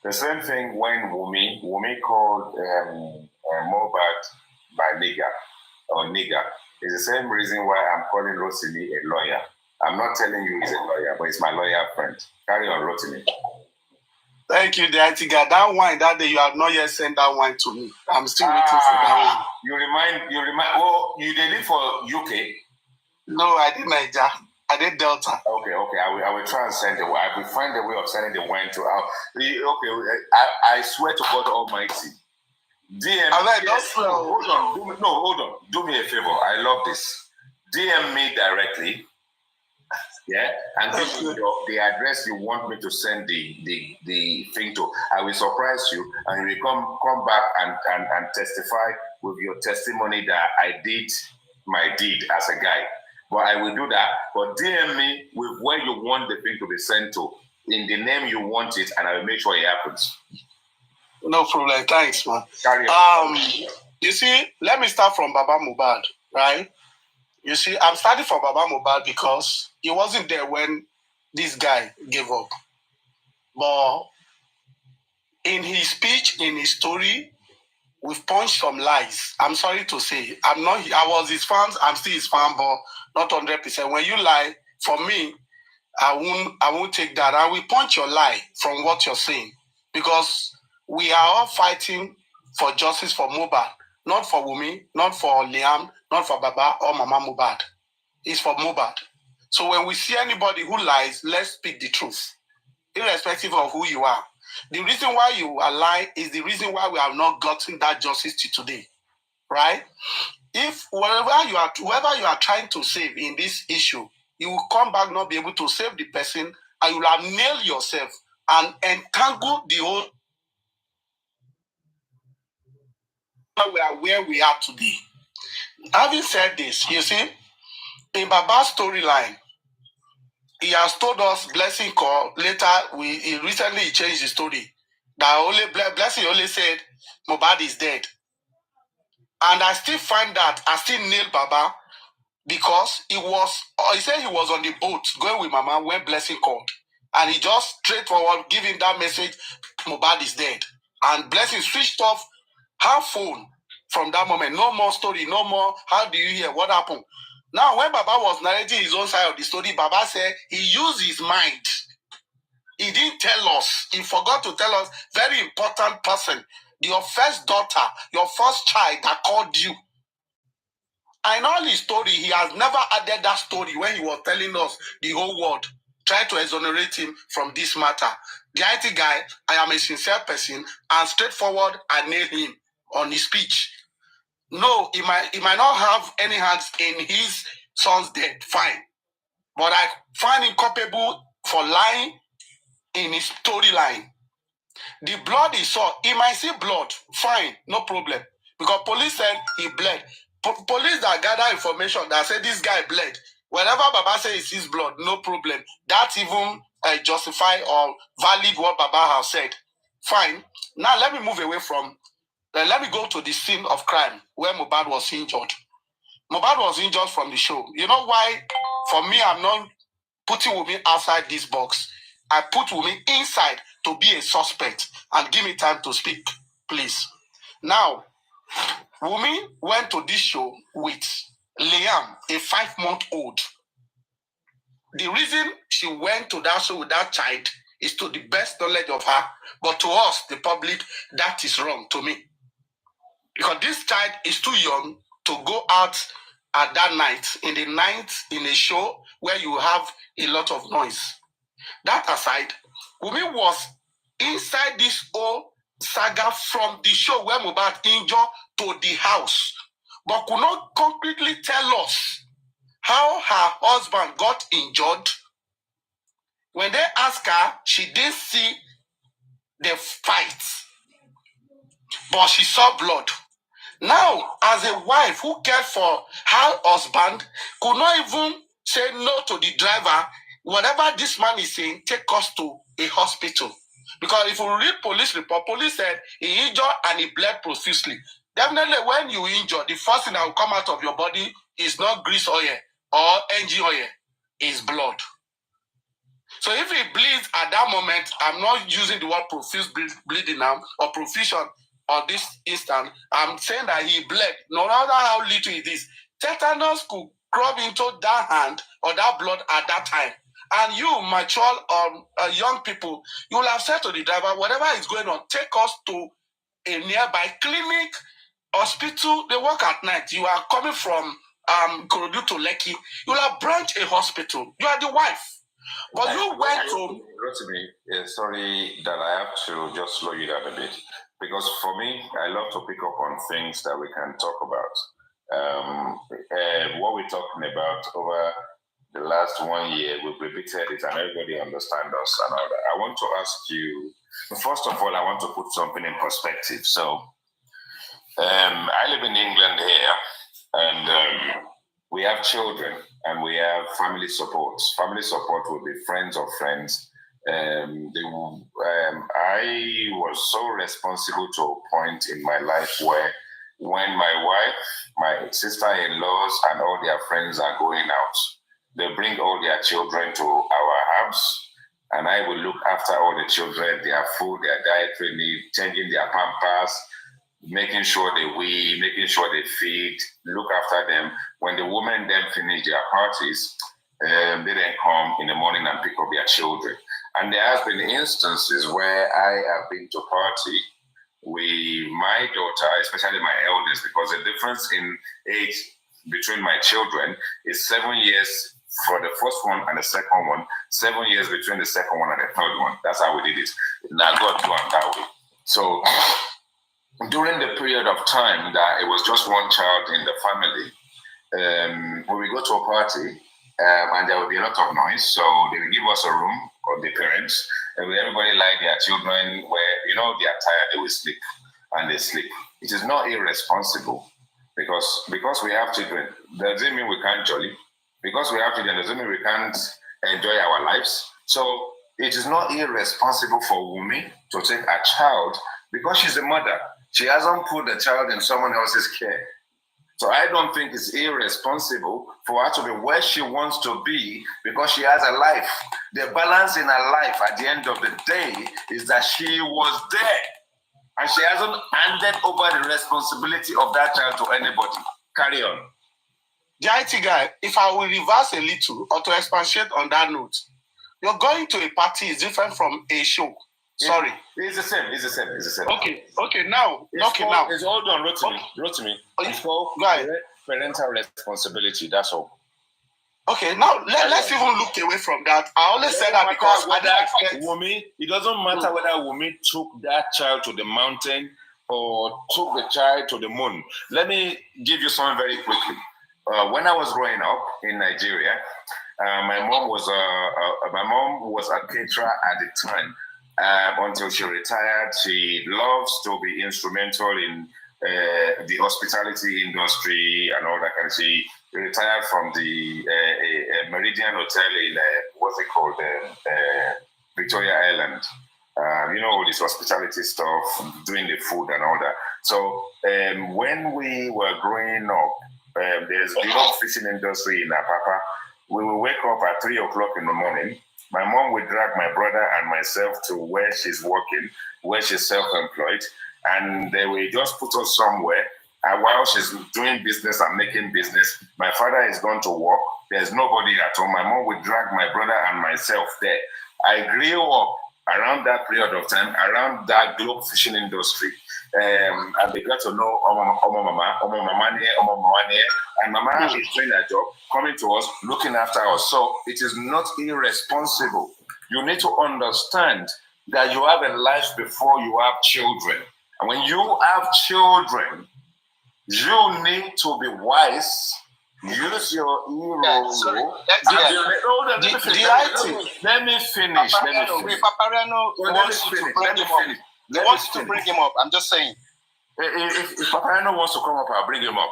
The same thing when Wumi called Mohbad by nigger. It's the same reason why I'm calling Rotimi a lawyer. I'm not telling you he's a lawyer, but he's my lawyer friend. Carry on, Rotimi. Thank you, the IT guy. That wine that day, you have not yet sent that wine to me. I'm still waiting for that one. You remind. Oh, you did it for UK? No, I did Niger. I did Delta. Okay. I will try and send the wine. I will find a way of sending the wine to out. Okay. I swear to God Almighty. DM. Hold on. Do me a favor. I love this. DM me directly. Yeah, and give me the address you want me to send the thing to. I will surprise you, and you will come back and testify with your testimony that I did my deed as a guy. But I will do that. But DM me with where you want the thing to be sent to, in the name you want it, and I will make sure it happens. No problem. Thanks, man. Carry on. You see, let me start from Baba Mohbad, right? You see, I'm starting from Baba Mohbad because he wasn't there when this guy gave up. But in his speech, in his story, we've punched some lies. I'm sorry to say. I was his fan, I'm still his fan, but not 100%. When you lie, for me, I won't take that. I will punch your lie from what you're saying. Because we are all fighting for justice for Mohbad. Not for Wumi, not for Liam, not for Baba or Mama Mohbad. It's for Mohbad. So when we see anybody who lies, let's speak the truth, irrespective of who you are. The reason why you are lying is the reason why we have not gotten that justice to today, right? If whoever you are trying to save in this issue, you will come back not be able to save the person, and you will have nailed yourself and entangle the whole. We are where we are today. Having said this, you see, in Baba's storyline, he has told us Blessing call. Later, he recently changed the story. That Blessing only said Mohbad is dead. And I still find that I still nail Baba because he said he was on the boat going with Mama when Blessing called. And he just straightforward giving that message, Mohbad is dead. And Blessing switched off her phone from that moment. No more story, no more. How do you hear? What happened? Now, when Baba was narrating his own side of the story, Baba said he used his mind. He didn't tell us. He forgot to tell us, very important person, your first daughter, your first child that called you. And in all his story, he has never added that story when he was telling us the whole world, trying to exonerate him from this matter. The IT guy, I am a sincere person, and straightforward, I nail him on his speech. No, he might not have any hands in his son's death, fine. But I find him culpable for lying in his storyline. The blood he saw, he might see blood, fine, no problem. Because police said he bled. Police that gather information that say this guy bled. Whenever Baba says he sees blood, no problem. That's even justify or valid what Baba has said. Fine. Now let me move away from, let me go to the scene of crime where Mohbad was injured. Mohbad was injured from the show. You know why? For me, I'm not putting Wunmi outside this box. I put Wunmi inside to be a suspect and give me time to speak, please. Now, Wunmi went to this show with Liam, a 5-month-old. The reason she went to that show with that child is to the best knowledge of her. But to us, the public, that is wrong to me. Because this child is too young to go out at that night, in a show where you have a lot of noise. That aside, Wunmi was inside this whole saga from the show where Mohbad injured to the house, but could not concretely tell us how her husband got injured. When they asked her, she didn't see the fight, but she saw blood. Now, as a wife who cared for her husband, could not even say no to the driver. Whatever this man is saying, take us to a hospital. Because if you read police report, police said he injured and he bled profusely. Definitely when you injure, the first thing that will come out of your body is not grease oil or engine oil, is blood. So if he bleeds at that moment, I'm not using the word profuse bleeding now or profusion on this instant. I'm saying that he bled, no matter how little it is. Tetanus could crop into that hand or that blood at that time. And you, mature young people, you will have said to the driver, whatever is going on, take us to a nearby clinic, hospital. They work at night. You are coming from Korodu to Lekki. You will have branched a hospital. You are the wife. But you went to... Rotimi, sorry that I have to just slow you down a bit. Because for me, I love to pick up on things that we can talk about. What we're talking about over the last 1 year, we've repeated it and everybody understands us and all that. I want to ask you, first of all, I want to put something in perspective. So, I live in England here, and we have children and we have family support. Family support will be friends of friends. I was so responsible to a point in my life where when my wife, my sister-in-laws, and all their friends are going out, they bring all their children to our house, and I will look after all the children, their food, their dietary needs, changing their pampers, making sure they wee, making sure they feed, look after them. When the women then finish their parties, they then come in the morning and pick up their children. And there have been instances where I have been to party with my daughter, especially my eldest, because the difference in age between my children is 7 years for the first one and the second one, 7 years between the second one and the third one. That's how we did it. Now God do it that way. So during the period of time that it was just one child in the family, when we go to a party, and there will be a lot of noise, so they will give us a room, or the parents, and everybody like their children where, they are tired, they will sleep, and they sleep. It is not irresponsible, because we have children, doesn't mean we can't jolly. Because we have children, doesn't mean we can't enjoy our lives. So it is not irresponsible for Wunmi to take a child, because she's a mother. She hasn't put the child in someone else's care. So I don't think it's irresponsible for her to be where she wants to be, because she has a life. The balance in her life at the end of the day is that she was there. and she hasn't handed over the responsibility of that child to anybody. Carry on. The IT guy, if I will reverse a little or to expatiate on that note, you're going to a party is different from a show. Sorry. It's the same. It's the same. It's the same. Okay, now. It's all done, Rotimi. It's called parental responsibility. That's all. Okay, now let's even look away from that. I only said that because Wumi, it doesn't matter whether Wumi took that child to the mountain or took the child to the moon. Let me give you something very quickly. When I was growing up in Nigeria, my mom was a caterer at the time. Until she retired, she loves to be instrumental in the hospitality industry and all that kind of. She retired from the Meridian Hotel in what's it called, Victoria Island. All this hospitality stuff, doing the food and all that. So when we were growing up, there's the whole fishing industry in Apapa. We will wake up at 3 o'clock in the morning. My mom would drag my brother and myself to where she's working, where she's self-employed, and they will just put us somewhere. And while she's doing business and making business, my father is going to work. There's nobody at home. My mom would drag my brother and myself there. I grew up around that period of time, around that globe fishing industry. And they got to know Mama, and Mama is doing her job, coming to us, looking after us. So it is not irresponsible. You need to understand that you have a life before you have children. And when you have children, you need to be wise. Use your ego. Let me finish. Papariano wants to bring him up. I'm just saying. If Papariano wants to come up, I'll bring him up.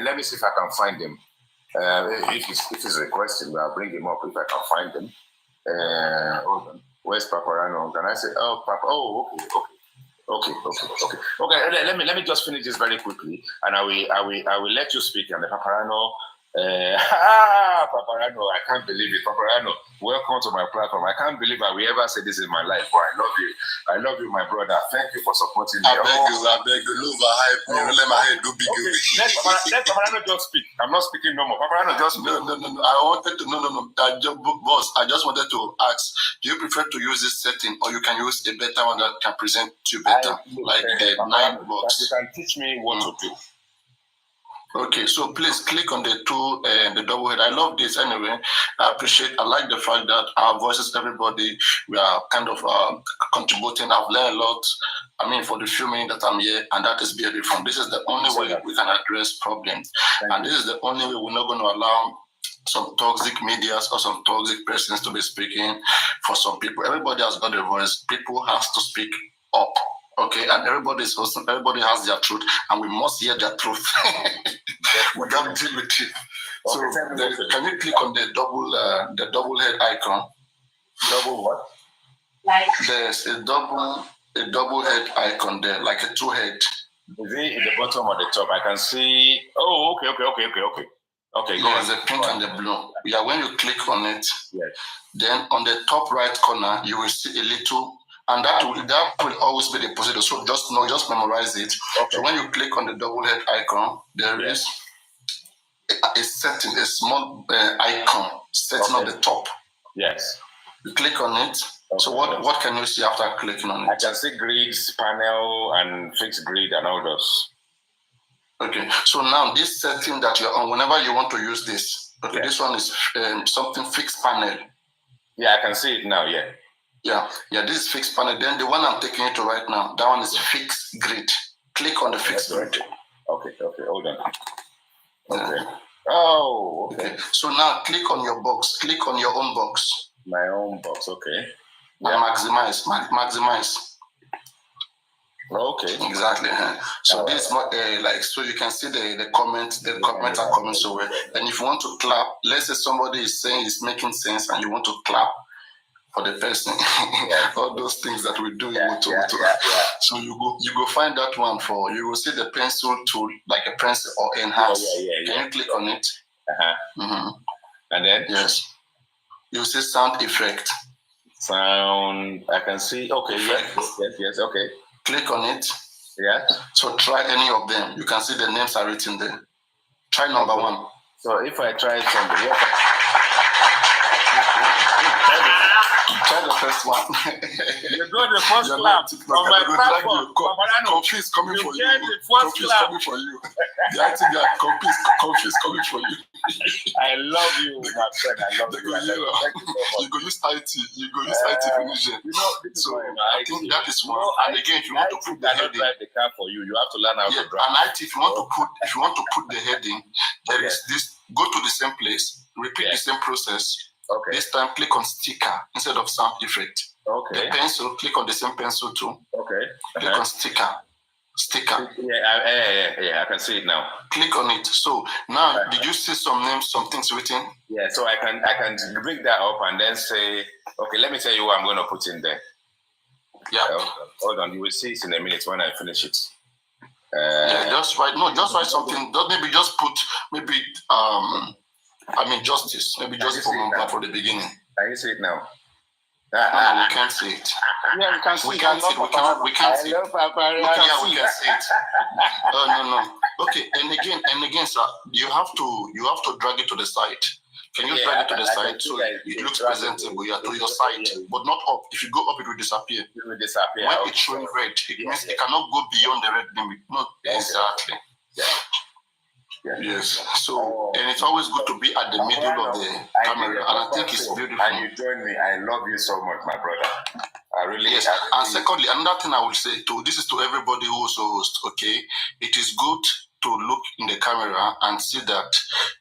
Let me see if I can find him. If it's a question, I'll bring him up if I can find him. Hold on. Where's Papariano? Can I say, oh, Papa? Oh, okay. Let me just finish this very quickly, and I will let you speak. And the Paparano, Paparano, I can't believe it. Paparano, welcome to my platform. I can't believe I will ever say this in my life. But I love you, my brother. Thank you for supporting me. I beg you, Love, hype me. Let my head go big. Let Paparano just speak. I'm not speaking no more. Paparano just speak. No. I wanted to boss. I just wanted to ask: do you prefer to use this setting, or you can use a better one that can present you better, like the 9 box? You can teach me what to do. Okay, so please click on the double head. I love this anyway. I like the fact that our voices, everybody, we are kind of contributing. I've learned a lot. I mean, for the few minutes that I'm here, and that is beautiful. This is the only way we can address problems. And this is the only way we're not going to allow some toxic medias or some toxic persons to be speaking for some people. Everybody has got a voice. People have to speak up. Okay, and everybody is awesome. Everybody has their truth, and we must hear their truth. We can't deal with it. So, can you click on the double head icon? Double what? There's a double head icon there, like a 2 head. Is it at the bottom or the top? I can see. Oh, okay. Okay. There's the pink and the blue. Yeah, when you click on it, then on the top right corner, you will see a little. And that will always be the position. So just memorize it. Okay. So when you click on the double head icon, there is a setting, a small icon setting on the top. Yes. You click on it. Okay. So what can you see after clicking on it? I can see grids, panel, and fixed grid and all those. Okay. So now this setting that you're on, whenever you want to use this, this one is something fixed panel. Yeah, I can see it now. Yeah, this is fixed panel. Then the one I'm taking you to right now, that one is fixed grid. Click on the fixed grid. Okay, hold on. Okay. Oh, okay. So now click on your box. Click on your own box. My own box, okay. And maximize. Okay. Exactly. So this is not so you can see the comments. The comments are coming so well. And if you want to clap, let's say somebody is saying it's making sense, and you want to clap for the person, all those things that we do. So you go find that one you will see the pencil tool, like a pencil or enhance. Can you click on it? And then you see sound effect. Sound. I can see. Okay. Yes. Okay. Click on it. Yeah. So try any of them. You can see the names are written there. Try number 1. So if I try it from the try the first one. You got the first clap on my platform. Confused coming for you. Confused coming for you. The IT guy, confused coming for you. I love you, my friend. I love you. You go use IT. You go use IT finition. So I think that is one. And again, if you want to put the heading, drive the car for you. You have to learn how to drive. And IT, if you want to put the heading, there is this. Go to the same place. Repeat the same process. Okay. This time, click on sticker instead of sound effect. Okay. The pencil, click on the same pencil too. Okay. Click on sticker. Yeah, I can see it now. Click on it. So now, did you see some names, some things written? Yeah. So I can bring that up and then say, okay, let me tell you what I'm going to put in there. Yeah. Hold on. You will see it in a minute when I finish it. Just write something. Maybe just put justice. Maybe just for the beginning. Can you see it now? No, we can't see it. Yeah, we can see it. We can't see it. We can't see it. We can see it. No. Okay, and again, sir, you have to drag it to the side. Can you drag it to the side so it looks presentable? Yeah, to your side, but not up. If you go up, it will disappear. It will disappear. When it's showing red, it means it cannot go beyond the red limit. No, exactly. Yeah. Yes. So, and it's always good to be at the middle of the camera, and I think it's beautiful. And you join me. I love you so much, my brother. I really. Yes. And secondly, another thing I will say too. This is to everybody who also hosts. Okay, it is good to look in the camera and see that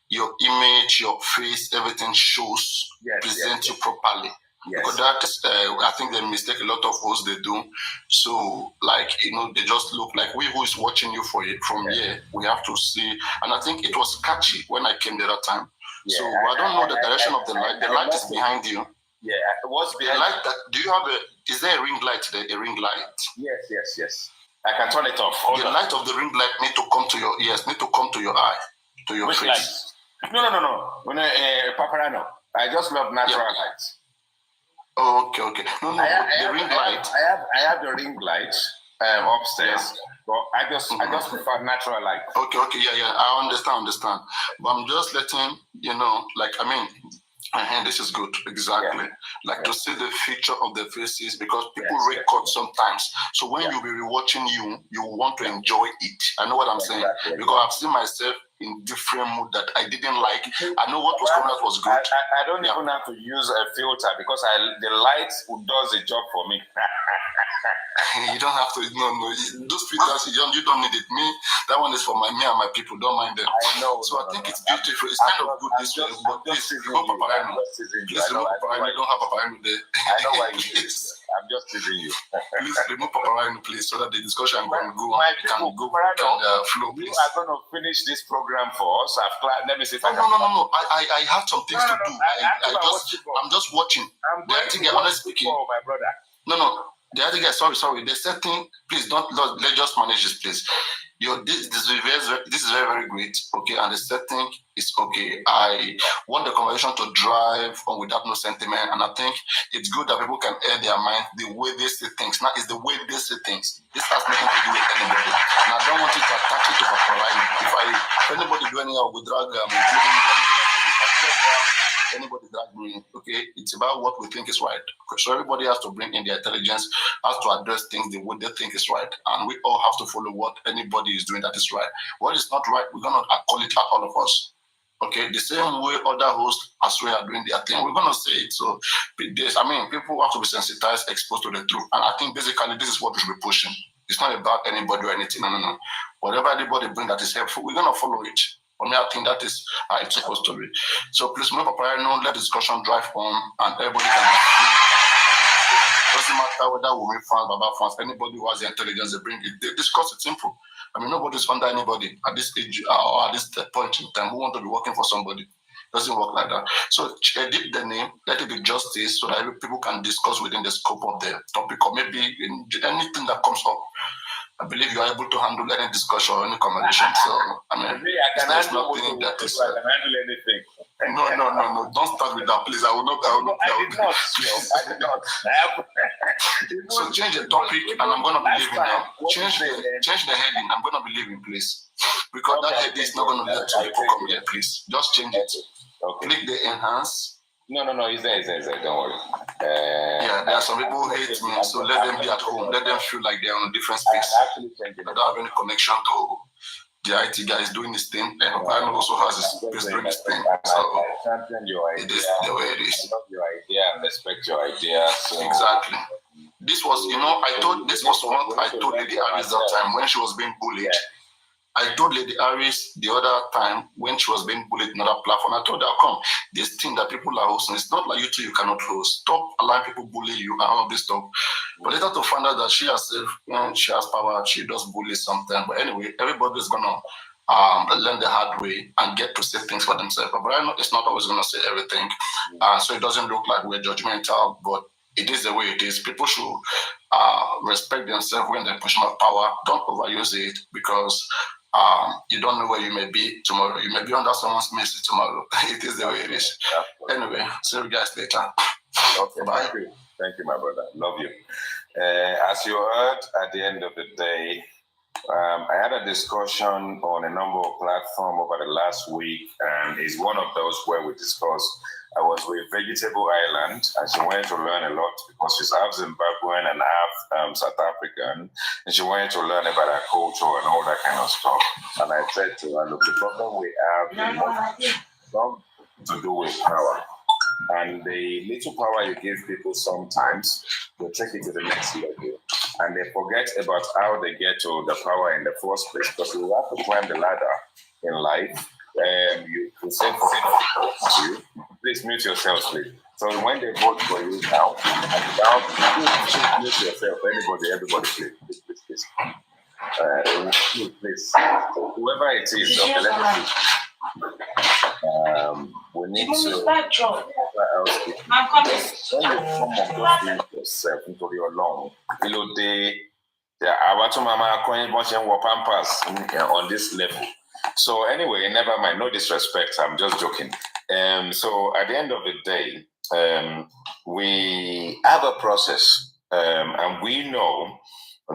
your image, your face, everything shows, present you properly. Yes. Because that is, I think the mistake a lot of hosts they do. So, they just look like we who is watching you from here. We have to see, and I think it was catchy when I came the other time. Yeah, so I don't know the direction of the light. The light is behind you. Yeah, what's behind? The light that do you have is there a ring light there? A ring light? Yes. I can turn it off. The light of the ring light need to come to your ears. Need to come to your eye, to your face. Light? No. Paparano. I just love natural lights. Oh, okay. No. The ring light. I have the ring light upstairs. But I just prefer natural light. Okay. Yeah. I understand. But I'm just letting you know, this is good, exactly. To see the feature of the faces, because people record sometimes. So when you'll be rewatching you want to enjoy it. I know what I'm saying. Because I've seen myself in different mood that I didn't like. I know what was coming out was good. I don't even have to use a filter because the light does the job for me. You don't have to. No. Those filters, you don't need it. Me, that one is for me and my people. Don't mind them. I know. So I think it's beautiful. It's kind of good this way. But please, remove paparino. Please remove paparino. Don't have paparino there. I know why you do. I'm just teasing you. Please remove paparino, please, so that the discussion can go flow. Please. You are going to finish this program for us. Let me see. No. I have some things to do. I'm just watching. Honestly speaking, my brother. No. The other guy, sorry. The setting, please let's just manage this, please. This is very, very great. Okay, and the setting is okay. I want the conversation to drive on without no sentiment, and I think it's good that people can air their mind the way they see things. Now, it's the way they see things. This has nothing to do with anybody, and I don't want it to attach it to paparazzi. If anybody do anything, I will drag anybody drag me, okay? It's about what we think is right. So everybody has to bring in their intelligence, has to address things the way they think is right. And we all have to follow what anybody is doing that is right. What is not right, we're going to call it out, all of us. Okay? The same way other hosts as well are doing their thing, we're going to say it. So, people have to be sensitized, exposed to the truth. And I think basically this is what we should be pushing. It's not about anybody or anything. No. Whatever anybody brings that is helpful, we're going to follow it. For me, I think that is how it's supposed to be. So please, no paparino, let the discussion drive on, and everybody can. Doesn't matter whether women fans, Baba fans, anybody who has the intelligence, they bring it. They discuss it simple. Nobody's under anybody at this age or at this point in time who want to be working for somebody. Doesn't work like that. So edit the name, let it be justice, so that people can discuss within the scope of the topic, or maybe in anything that comes up. I believe you are able to handle any discussion or any conversation. So, I can handle anything. No. Don't start with that, please. I will not. I did not. So change the topic, and I'm gonna be leaving now. Change the heading. I'm gonna be leaving, please, because that heading is not gonna let two people come here. Please, just change it. Okay. Click the enhance. No. It's there. Don't worry. Yeah, there are some people who hate me, so let them be at home. Let them feel like they're on a different space. I don't have any connection to the IT guy is doing his thing. Brian also has his doing his thing. So it is the way it is. I love your idea and respect your idea. So. Exactly. This was, this was what I told Lady Harris that time when she was being bullied. I told Lady Harris the other time when she was being bullied in another platform, I told her, come, this thing that people are hosting, it's not like you cannot host. Stop allowing people bully you and all of this stuff. But later to find out that she herself, she has power, she does bully sometimes. But anyway, everybody's going to learn the hard way and get to say things for themselves. But I know it's not always going to say everything. So it doesn't look like we're judgmental, but it is the way it is. People should respect themselves when they're pushing out power. Don't overuse it because you don't know where you may be tomorrow. You may be under someone's mercy tomorrow. It is the way it is. Anyway, see you guys later. Okay, bye. Thank you, my brother. Love you. As you heard, at the end of the day, I had a discussion on a number of platforms over the last week, and it's one of those where we discussed. I was with Vegetable Island, and she wanted to learn a lot because she's half Zimbabwean and half South African, and she wanted to learn about our culture and all that kind of stuff. And I said to her, look, the problem we have is not to do with power. And the little power you give people sometimes, they take it to the next level. And they forget about how they get to the power in the first place, because you have to climb the ladder in life. You say for you, please mute yourself, please. So when they vote for you now, mute yourself. Everybody, please. Please. Whoever it is, okay, let me see. We need to. I'm coming. When you come up with yourself into your lung, on this level. So anyway, never mind. No disrespect. I'm just joking. So at the end of the day, we have a process, and we know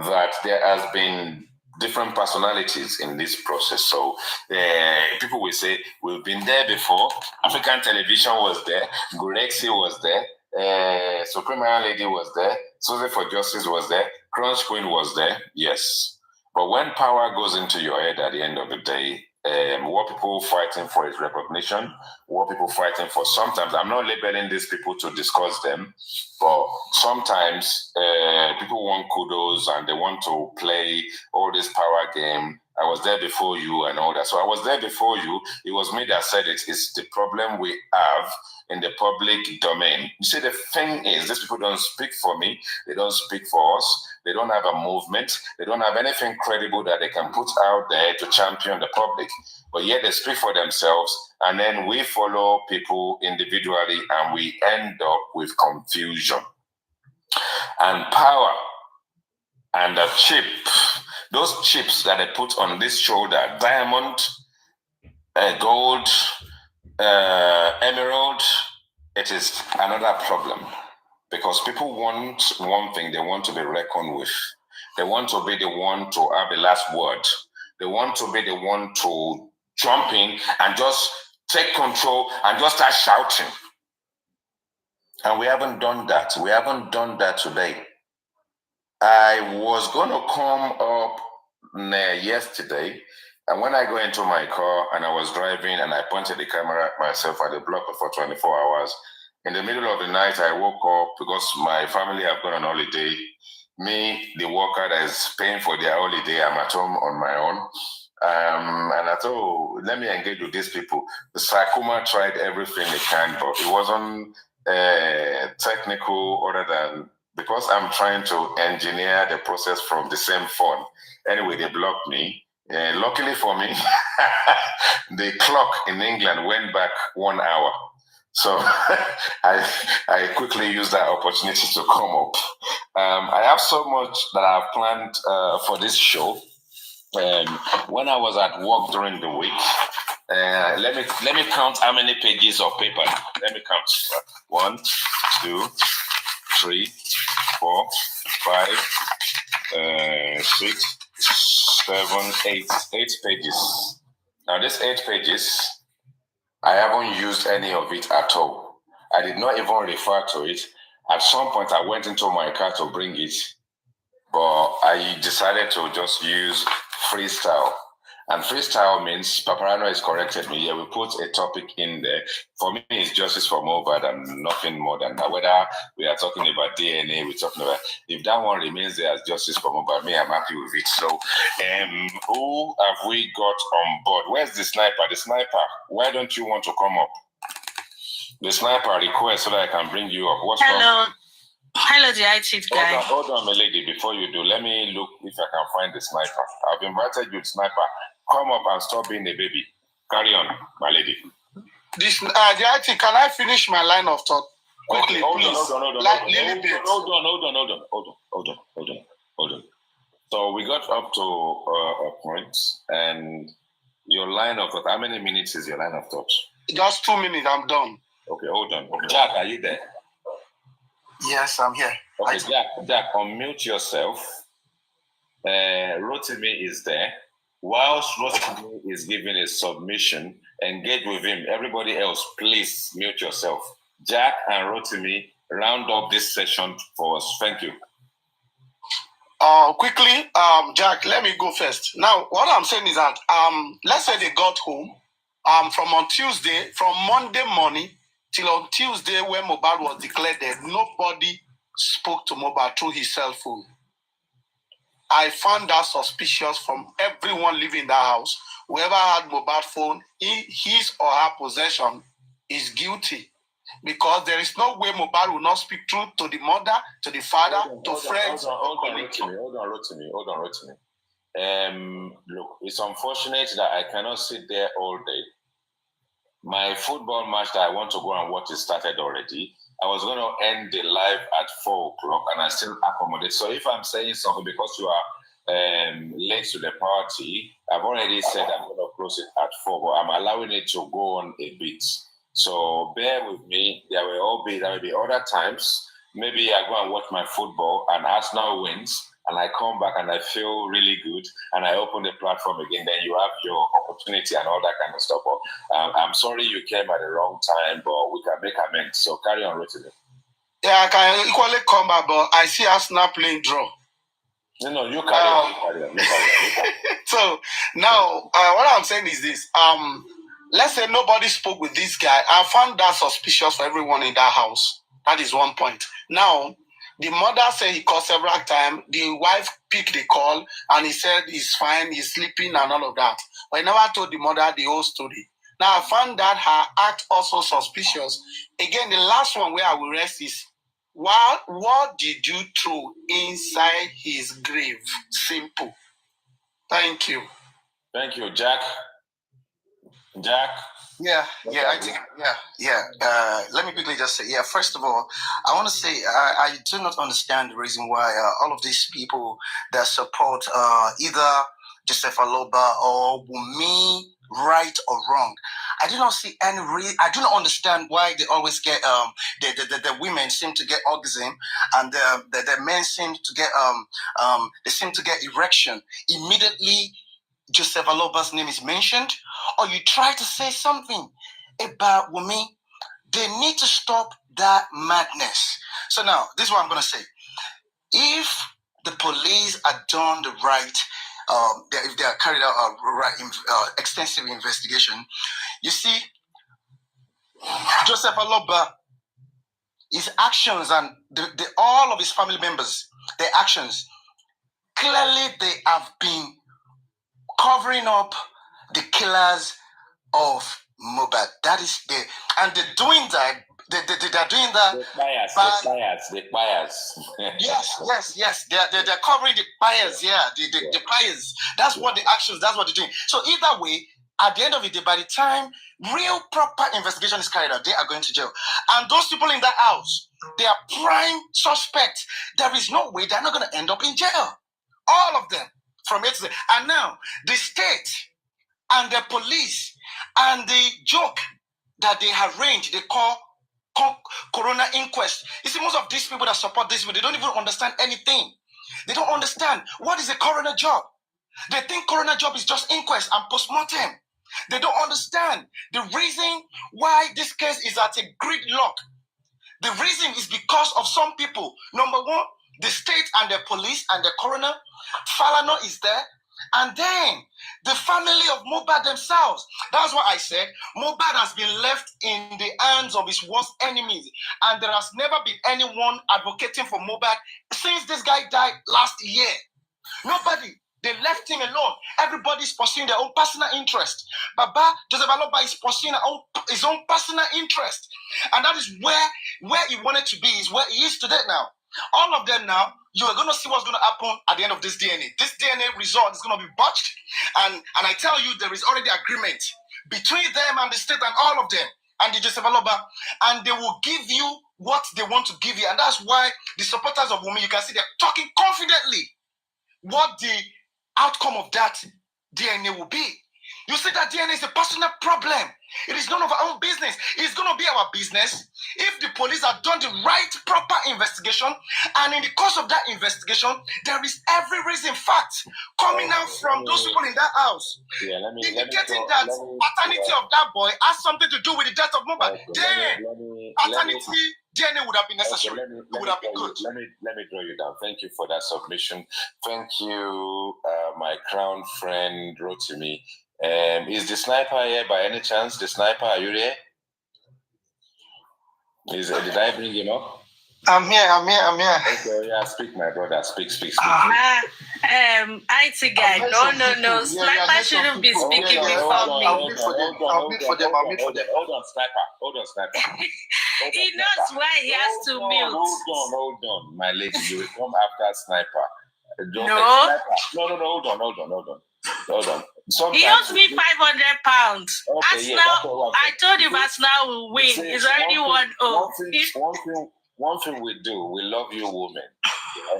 that there has been different personalities in this process. So people will say, we've been there before. African Television was there. Gurexi was there. Supreme Iron Lady was there. Susie for Justice was there. Crunch Queen was there. Yes. But when power goes into your head at the end of the day, what people fighting for is recognition. What people fighting for, sometimes, I'm not labeling these people to discuss them, but sometimes people want kudos and they want to play all this power game. I was there before you and all that. So I was there before you. It was me that said it. It's the problem we have in the public domain. You see, the thing is, these people don't speak for me. They don't speak for us. They don't have a movement. They don't have anything credible that they can put out there to champion the public. But yet they speak for themselves, and then we follow people individually, and we end up with confusion. And power and the chip, those chips that they put on this shoulder, diamond, gold, emerald, it is another problem. Because people want one thing, they want to be reckoned with. They want to be the one to have the last word. They want to be the one to jump in and just take control and just start shouting. And we haven't done that. We haven't done that today. I was going to come up yesterday, and when I go into my car and I was driving and I pointed the camera at myself at the block for 24 hours, in the middle of the night, I woke up because my family have gone on holiday. Me, the worker that is paying for their holiday, I'm at home on my own. And I thought, let me engage with these people. The Sakuma tried everything they can, but it wasn't technical other than because I'm trying to engineer the process from the same phone. Anyway, they blocked me. Luckily for me, the clock in England went back 1 hour. So I quickly used that opportunity to come up. I have so much that I've planned for this show. When I was at work during the week, Let me count how many pages of paper. Let me count. 1, 2, 3, 4, 5, 6, 7, 8. 8 pages. Now, these 8 pages, I haven't used any of it at all. I did not even refer to it. At some point, I went into my car to bring it, but I decided to just use freestyle. And freestyle means, Paparano has corrected me. Yeah, we put a topic in there. For me, it's justice for MOHB and nothing more than that. Whether we are talking about DNA, we're talking about, if that one remains there as justice for MOHB, me, I'm happy with it. So, who have we got on board? Where's the sniper? The sniper, why don't you want to come up? The sniper request so that I can bring you up. What's wrong? Hello, the IT guy. Hold on, my lady. Before you do, let me look if I can find the sniper. I've invited you, sniper. Come up and stop being a baby. Carry on, my lady. This the IT. Can I finish my line of thought quickly, please? Hold on. So we got up to a point, and your line of thought. How many minutes is your line of thought? Just 2 minutes. I'm done. Okay, hold on. Jack, are you there? Yes, I'm here. Okay, Jack, unmute yourself. Rotimi is there. Whilst Rotimi is giving a submission, engage with him. Everybody else, please mute yourself. Jack and Rotimi, round up this session for us. Thank you. Quickly, Jack, let me go first. Now, what I'm saying is that let's say they got home from on Tuesday, from Monday morning till on Tuesday when MOHB was declared dead, nobody spoke to MOHB through his cell phone. I found that suspicious from everyone living in that house. Whoever had MOHB phone in his or her possession is guilty, because there is no way MOHB will not speak truth to the mother, to the father, to friends. Hold on, Rotimi. Look, it's unfortunate that I cannot sit there all day. My football match that I want to go and watch is started already. I was going to end the live at 4 o'clock, and I still accommodate. So if I'm saying something because you are late to the party, I've already said I'm going to close it at 4, but I'm allowing it to go on a bit. So bear with me. There will be other times. Maybe I go and watch my football, and Arsenal wins, and I come back and I feel really good, and I open the platform again. Then you have your opportunity and all that kind of stuff. But I'm sorry you came at the wrong time, but we can make amends. So carry on, Rotimi. Yeah, I can equally come back, but I see Arsenal playing draw. No, you carry on. So now, what I'm saying is this. Let's say nobody spoke with this guy. I found that suspicious for everyone in that house. That is one point. Now, the mother said he called several times. The wife picked the call and he said he's fine, he's sleeping and all of that. But he never told the mother the whole story. Now, I found that her act also suspicious. Again, the last one where I will rest is, what did you throw inside his grave? Simple. Thank you. Thank you, Jack. Jack? Let me quickly just say, first of all, I want to say I do not understand the reason why all of these people that support either Joseph Aloba or Wumi, right or wrong, I do not see any I do not understand why they always get the women seem to get orgasm and the men seem to get they seem to get erection immediately Joseph Aloba's name is mentioned, or you try to say something about Wumi. They need to stop that madness. So now, this is what I'm going to say. If the police are done the right, if they are carried out a extensive investigation, you see, Joseph Aloba, his actions and all of his family members, their actions, clearly they have been covering up the killers of MOHB. That is and they're doing that. They're doing that. The bias. Yes. They're covering the bias. Yeah, the bias. That's what the actions. That's what they're doing. So either way, at the end of the day, by the time real proper investigation is carried out, they are going to jail. And those people in that house, they are prime suspects. There is no way they're not going to end up in jail. All of them. From A to Z. And now, the state, and the police and the joke that they arrange, they call Corona inquest. You see, most of these people that support this, they don't even understand anything. They don't understand what is a coroner job. They think coroner job is just inquest and postmortem. They don't understand the reason why this case is at a gridlock. The reason is because of some people. Number one, the state and the police and the coroner. Falana is there. And then the family of Mohbad themselves. That's why I said Mohbad has been left in the hands of his worst enemies. And there has never been anyone advocating for Mohbad since this guy died last year. Nobody. They left him alone. Everybody's pursuing their own personal interest. Baba Joseph Aloba is pursuing his own personal interest. And that is where he wanted to be, is where he is today now. All of them now, you are going to see what's going to happen at the end of this DNA. This DNA result is going to be botched. And I tell you, there is already agreement between them and the state and all of them and the Joseph Aloba. And they will give you what they want to give you. And that's why the supporters of Wunmi, you can see they're talking confidently what the outcome of that DNA will be. You see that DNA is a personal problem. It is none of our own business. It's going to be our business if the police have done the right, proper investigation. And in the course of that investigation, there is every reason, fact, coming out from those people in that house. Yeah, indicating that paternity of that boy has something to do with the death of Mohbad. Paternity DNA would have been necessary. It would have been good. Let me draw you down. Thank you for that submission. Thank you, my crown friend Rotimi. Is the sniper here by any chance? The sniper, are you there? Did I bring him up? I'm here. Okay, yeah, speak, my brother. Speak. IT guy. No. Sniper shouldn't be speaking before me. Hold on, sniper. He knows why he has to mute. Hold on, my lady. You will come after sniper. No. Hold on. Sometimes he owes me £500. Okay, I told him Arsenal will win. It's already 1-0. One thing we do, we love you women.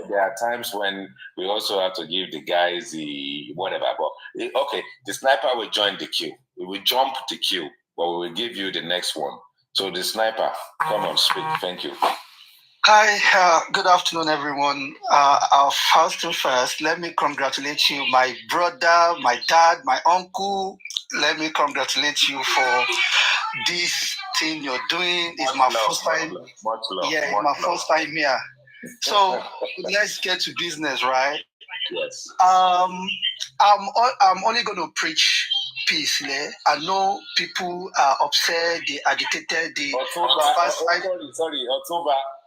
There are times when we also have to give the guys the whatever. But okay, the sniper will join the queue. We will jump the queue, but we will give you the next one. So the sniper, come on, speak. Thank you. Hi, good afternoon, everyone. First, let me congratulate you, my brother, my dad, my uncle. Let me congratulate you for this thing you're doing. It's my first time. Much love. Yeah, it's my first time here. So let's get to business, right? Yes. I'm only going to preach peace. I know people are upset. They agitated. October.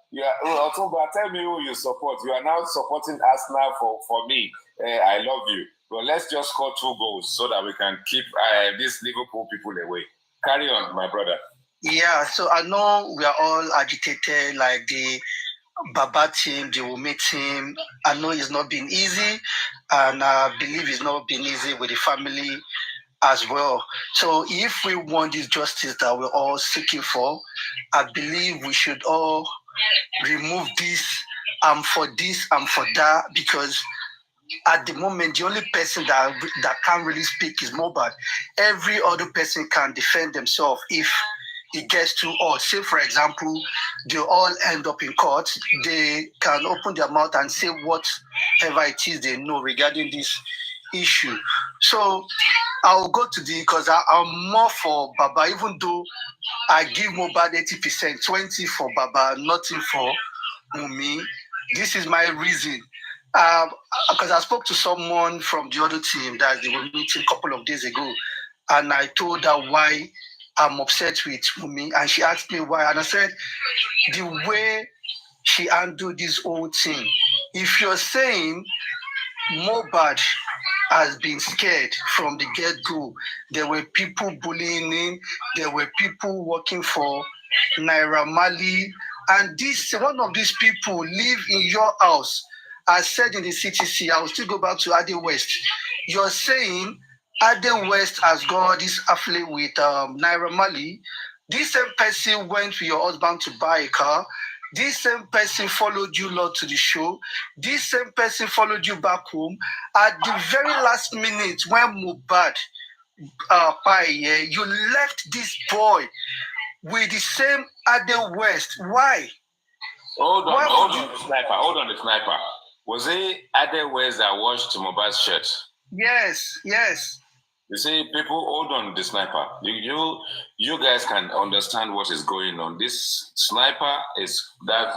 Yeah, October, tell me who you support. You are now supporting Arsenal for me. I love you. But let's just score 2 goals so that we can keep these Liverpool people away. Carry on, my brother. Yeah, so I know we are all agitated, like the Baba team, the Wunmi team. I know it's not been easy, and I believe it's not been easy with the family as well. So if we want this justice that we're all seeking for, I believe we should all remove this for this and for that, because at the moment the only person that can't really speak is Mohbad. Every other person can defend themselves if it gets too odd. Say for example, they all end up in court, they can open their mouth and say whatever it is they know regarding this issue. So I'll go to because I'm more for Baba, even though I give Mohbad 80%, 20 for Baba, nothing for Wunmi. This is my reason. Because I spoke to someone from the other team that they were meeting a couple of days ago, and I told her why I'm upset with Wunmi, and she asked me why, and I said the way she handled this whole thing. If you're saying Mohbad has been scared from the get-go, there were people bullying him, there were people working for Naira Marley, and one of these people live in your house. I said in the CTC, I will still go back to Ade West. You're saying Ade West has got this affiliate with Naira Marley. This same person went with your husband to buy a car. This same person followed you lot to the show. This same person followed you back home. At the very last minute when Mohbad you left this boy with the same Ade West. Why? Hold on, the sniper. Was it Ade West that washed Mohbad's shirt? Yes. You see, people, hold on, the sniper. You guys can understand what is going on. This sniper is that's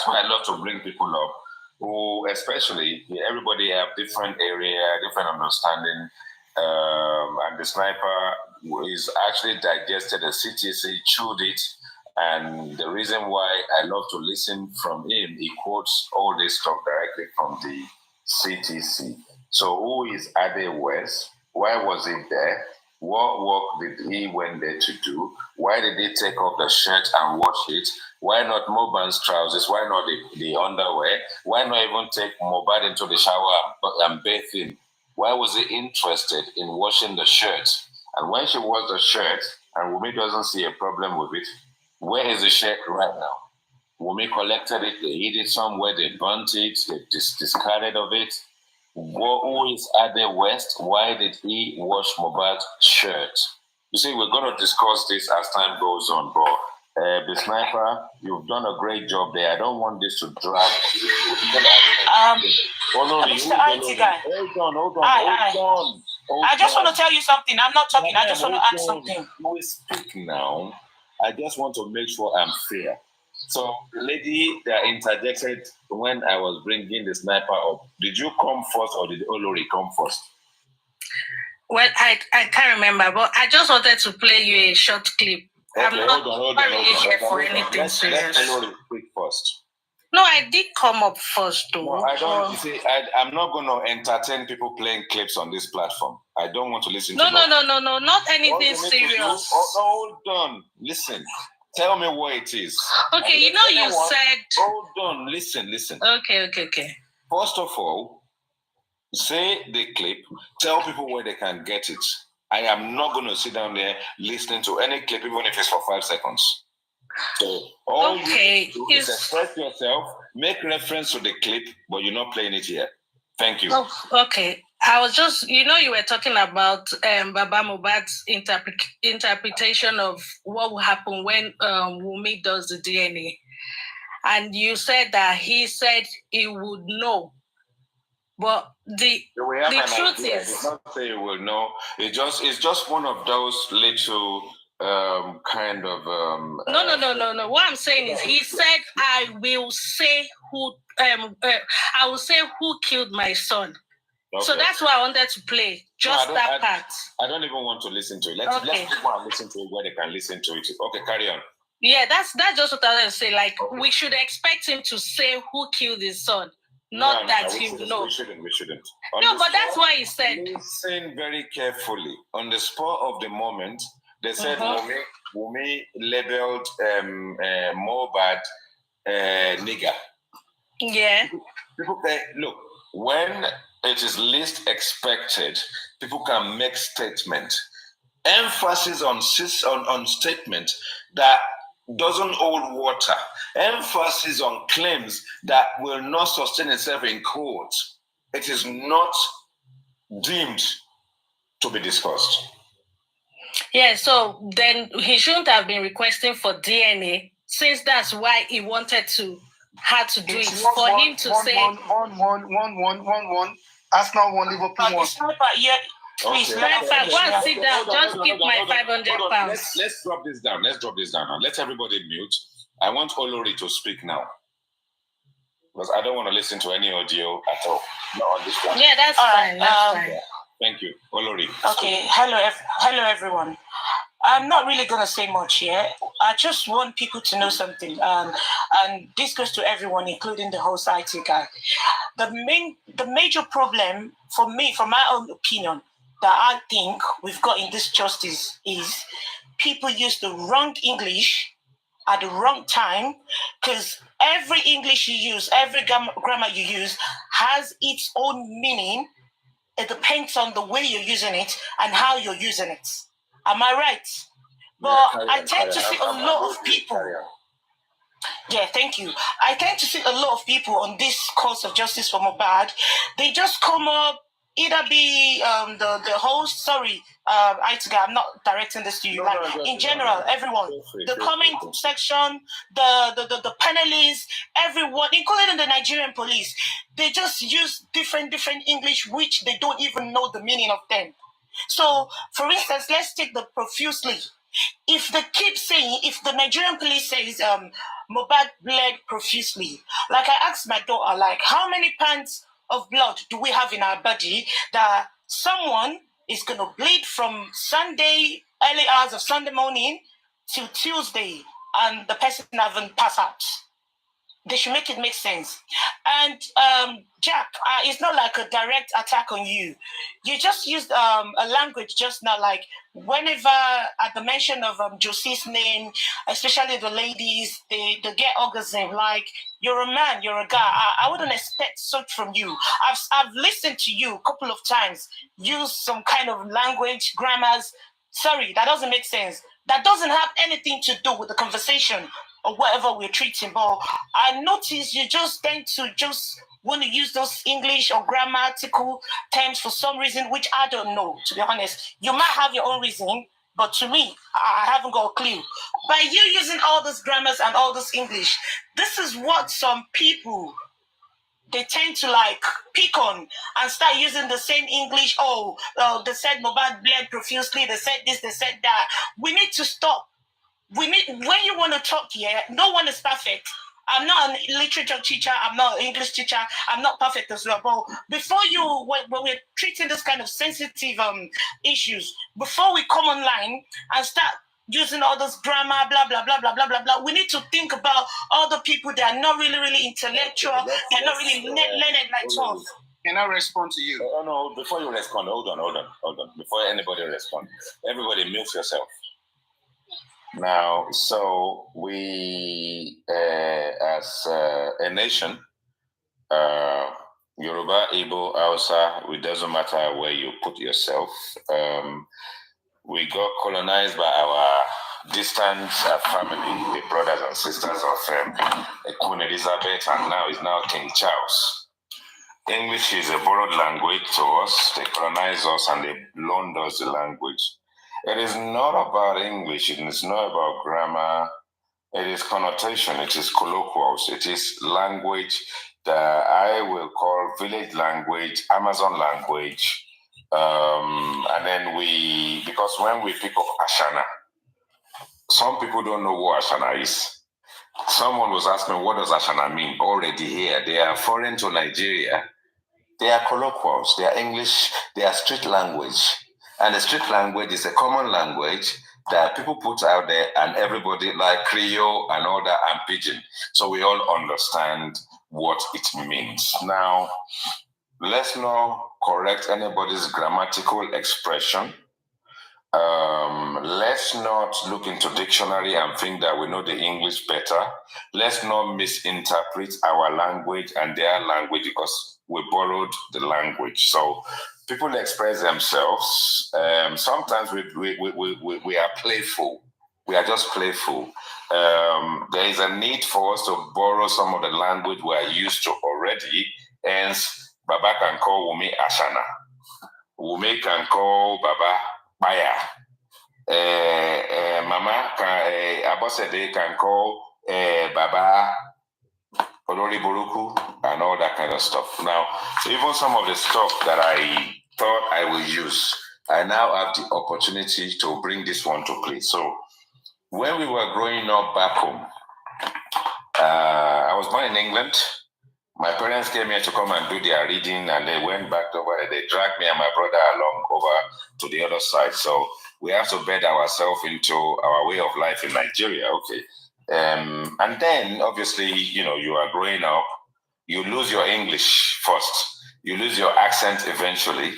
why I love to bring people up who, especially, everybody have different area, different understanding. And the sniper is actually digested the CTC, chewed it. And the reason why I love to listen from him, he quotes all this stuff directly from the CTC. So who is Ade West? Why was he there? What work did he went there to do? Why did he take off the shirt and wash it? Why not Mohbad's trousers? Why not the underwear? Why not even take Mohbad into the shower and bathe him? Why was he interested in washing the shirt? And when she washed the shirt, and Wumi doesn't see a problem with it, where is the shirt right now? Wumi collected it, they hid it somewhere, they burnt it, they discarded of it. Who is Ade West? Why did he wash Mohbad's shirt? You see, we're going to discuss this as time goes on, but the sniper, you've done a great job there. I don't want this to drag. Mr. IT guy. Hold on. I just want to tell you something. I'm not talking. I just want to add something. We speak now. I just want to make sure I'm fair. So, the lady that interjected when I was bringing the sniper up, did you come first or did Olori come first? Well, I can't remember, but I just wanted to play you a short clip. Okay, I'm not hold on. for anything serious. Let Olori speak first. No, I did come up first, though. No, I don't. You see, I'm not going to entertain people playing clips on this platform. I don't want to listen to No, not anything serious. Hold on. Listen. Tell me what it is. Okay, you said... Hold on, listen. Okay. First of all, say the clip, tell people where they can get it. I am not going to sit down there listening to any clip, even if it's for 5 seconds. So all you do is express yourself, make reference to the clip, but you're not playing it here. Thank you. Oh, okay. I was just, you were talking about Baba Mohbad's interpretation of what will happen when Wumi does the DNA. And you said that he said he would know. But the truth is... It's not say he will know. It's just one of those little kind of... No. What I'm saying is he said, I will say who killed my son. Okay. So that's why I wanted to play that part. I don't even want to listen to it. Let's people and listen to it where they can listen to it. Okay, carry on. Yeah, that's just what I wanted to say. Like, we should expect him to say who killed his son, not that he will know. We shouldn't. No, but that's why he said. Listen very carefully. On the spur of the moment, they said Wumi labeled Mohbad nigger. Yeah. People say, look, when it is least expected, people can make statement. Emphasis on statement that doesn't hold water. Emphasis on claims that will not sustain itself in court. It is not deemed to be discussed. Yeah, so then he shouldn't have been requesting for DNA, since that's why he wanted to had to do it for him to say 1-1. Arsenal 1, Liverpool 1. Please, go and sit down. Just keep my £500. Let's drop this down. Now. Let everybody mute. I want Olori to speak now, because I don't want to listen to any audio at all. Not on this one. Yeah, that's fine. That's fine. Yeah. Thank you, Olori. Okay. Hello, everyone. I'm not really going to say much here. I just want people to know something. And this goes to everyone, including the whole IT guy. The major problem for me, from my own opinion, that I think we've got in this justice is people use the wrong English at the wrong time, because every English you use, every grammar you use has its own meaning. It depends on the way you're using it and how you're using it. Am I right? But I tend to see a lot of people. Yeah, thank you. I tend to see a lot of people on this cause of justice for Mohbad. They just come up, either be the host. Sorry, I'm not directing this to you. In general, everyone, the comment section, the panelists, everyone, including the Nigerian police, they just use different English which they don't even know the meaning of them. So, for instance, let's take the profusely. If they keep saying, if the Nigerian police says Mohbad bled profusely, like I asked my daughter, like, how many pints of blood do we have in our body that someone is going to bleed from Sunday, early hours of Sunday morning till Tuesday, and the person haven't passed out? They should make it make sense. And Jack, it's not like a direct attack on you. You just used a language just now, like whenever at the mention of Josie's name, especially the ladies, they get orgasm. Like, you're a man, you're a guy. I wouldn't expect such from you. I've listened to you a couple of times use some kind of language, grammars. Sorry, that doesn't make sense. That doesn't have anything to do with the conversation or whatever we're treating. But I notice you just tend to just want to use those English or grammatical terms for some reason, which I don't know, to be honest. You might have your own reason, but to me, I haven't got a clue. By you using all those grammars and all this English, this is what some people, they tend to like pick on and start using the same English. They said Mohbad bled profusely, they said this, they said that. We need to stop. When you want to talk here, no one is perfect. I'm not a literature teacher, I'm not an English teacher, I'm not perfect as well. But before when we're treating this kind of sensitive issues, before we come online and start using all this grammar, blah, blah, blah, blah, blah, blah, blah, we need to think about all the people that are not really intellectual, they're not really learned like us. Can I respond to you? Oh, no, before you respond, hold on. Before anybody responds, everybody mute yourself. Now, so we, as a nation, Yoruba, Igbo, Hausa, it doesn't matter where you put yourself. We got colonized by our distant family, the brothers and sisters of Queen Elizabeth, and now it's now King Charles. English is a borrowed language to us. They colonized us and they loaned us the language. It is not about English, it is not about grammar, it is connotation, it is colloquials, it is language that I will call village language, Amazon language, and then because when we pick up Ashana, some people don't know what Ashana is. Someone was asking me, what does Ashana mean? Already here, they are foreign to Nigeria, they are colloquials, they are English, they are street language. And the street language is a common language that people put out there, and everybody, like Creole and all that, and Pidgin. So we all understand what it means. Now, let's not correct anybody's grammatical expression. Let's not look into dictionary and think that we know the English better. Let's not misinterpret our language and their language because we borrowed the language. So people express themselves. Sometimes we are playful. We are just playful. There is a need for us to borrow some of the language we are used to already. Hence, Baba can call Wumi Ashana. Wumi can call Baba Baya. Mama can, Abosede can call Baba Olori Boruku and all that kind of stuff. Now, even some of the stuff that I thought I will use, I now have the opportunity to bring this one to play. So, when we were growing up back home, I was born in England. My parents came here to come and do their reading, and they went back over. They dragged me and my brother along over to the other side. So we have to bed ourselves into our way of life in Nigeria. Okay. And then, obviously, you are growing up. You lose your English first. You lose your accent eventually.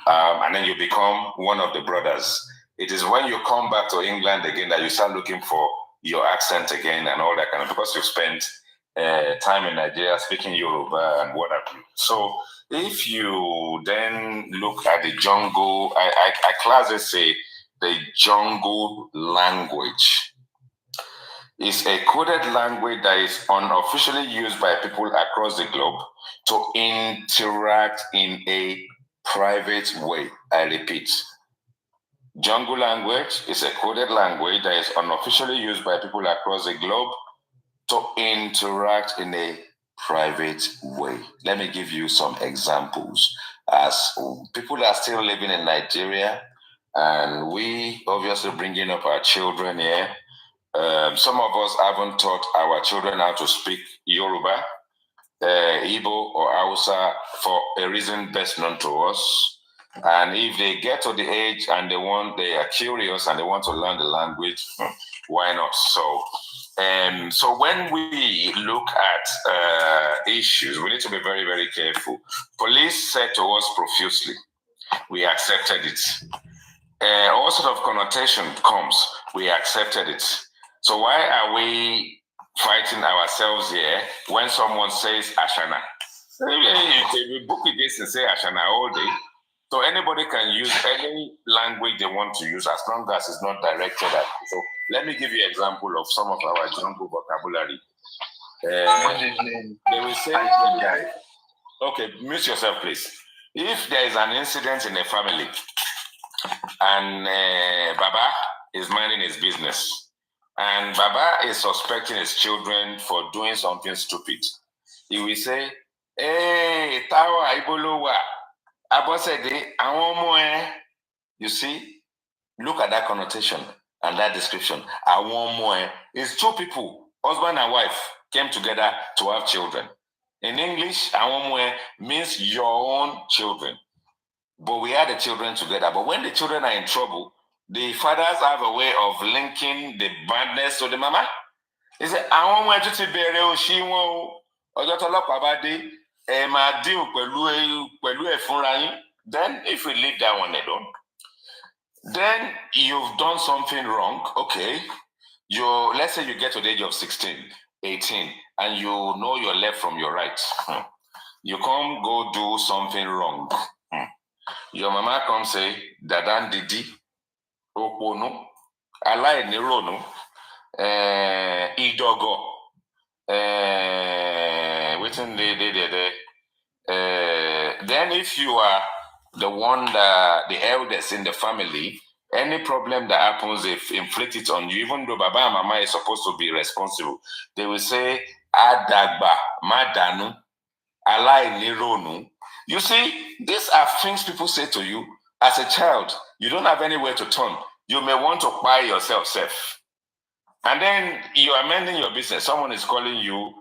And then you become one of the brothers. It is when you come back to England again that you start looking for your accent again and all that kind of, because you've spent time in Nigeria speaking Yoruba and what have you. So if you then look at the jungle, I classically say the jungle language is a coded language that is unofficially used by people across the globe to interact in a private way. I repeat. Jungle language is a coded language that is unofficially used by people across the globe to interact in a private way. Let me give you some examples. As people are still living in Nigeria, and we obviously bringing up our children here, some of us haven't taught our children how to speak Yoruba, Igbo, or Hausa for a reason best known to us. And if they get to the age and they are curious and they want to learn the language, why not? So when we look at issues, we need to be very, very careful. Police said to us profusely, we accepted it. All sort of connotation comes, we accepted it. So why are we fighting ourselves here when someone says Ashana? We book it and say Ashana all day. So anybody can use any language they want to use as long as it's not directed at. So let me give you an example of some of our jungle vocabulary. They will say, okay, mute yourself, please. If there is an incident in a family and Baba is minding his business and Baba is suspecting his children for doing something stupid, he will say, hey, Tawa Ibolowa. You see, look at that connotation and that description. It's two people, husband and wife, came together to have children. In English, means your own children. But we had the children together. But when the children are in trouble, the fathers have a way of linking the badness to the mama. He said, then if we leave that one alone, then you've done something wrong. Okay, let's say you get to the age of 16, 18, and you know your left from your right. You come go do something wrong. Your mama come say, Dadan Didi, Opono, Alai Nirono, Idogo, waiting then if you are the one the eldest in the family, any problem that happens, if inflict it on you, even though Baba and Mama is supposed to be responsible, they will say, Adagba, Madanu, Alai Nironu. You see, these are things people say to you as a child. You don't have anywhere to turn. You may want to buy yourself safe. And then you are mending your business. Someone is calling you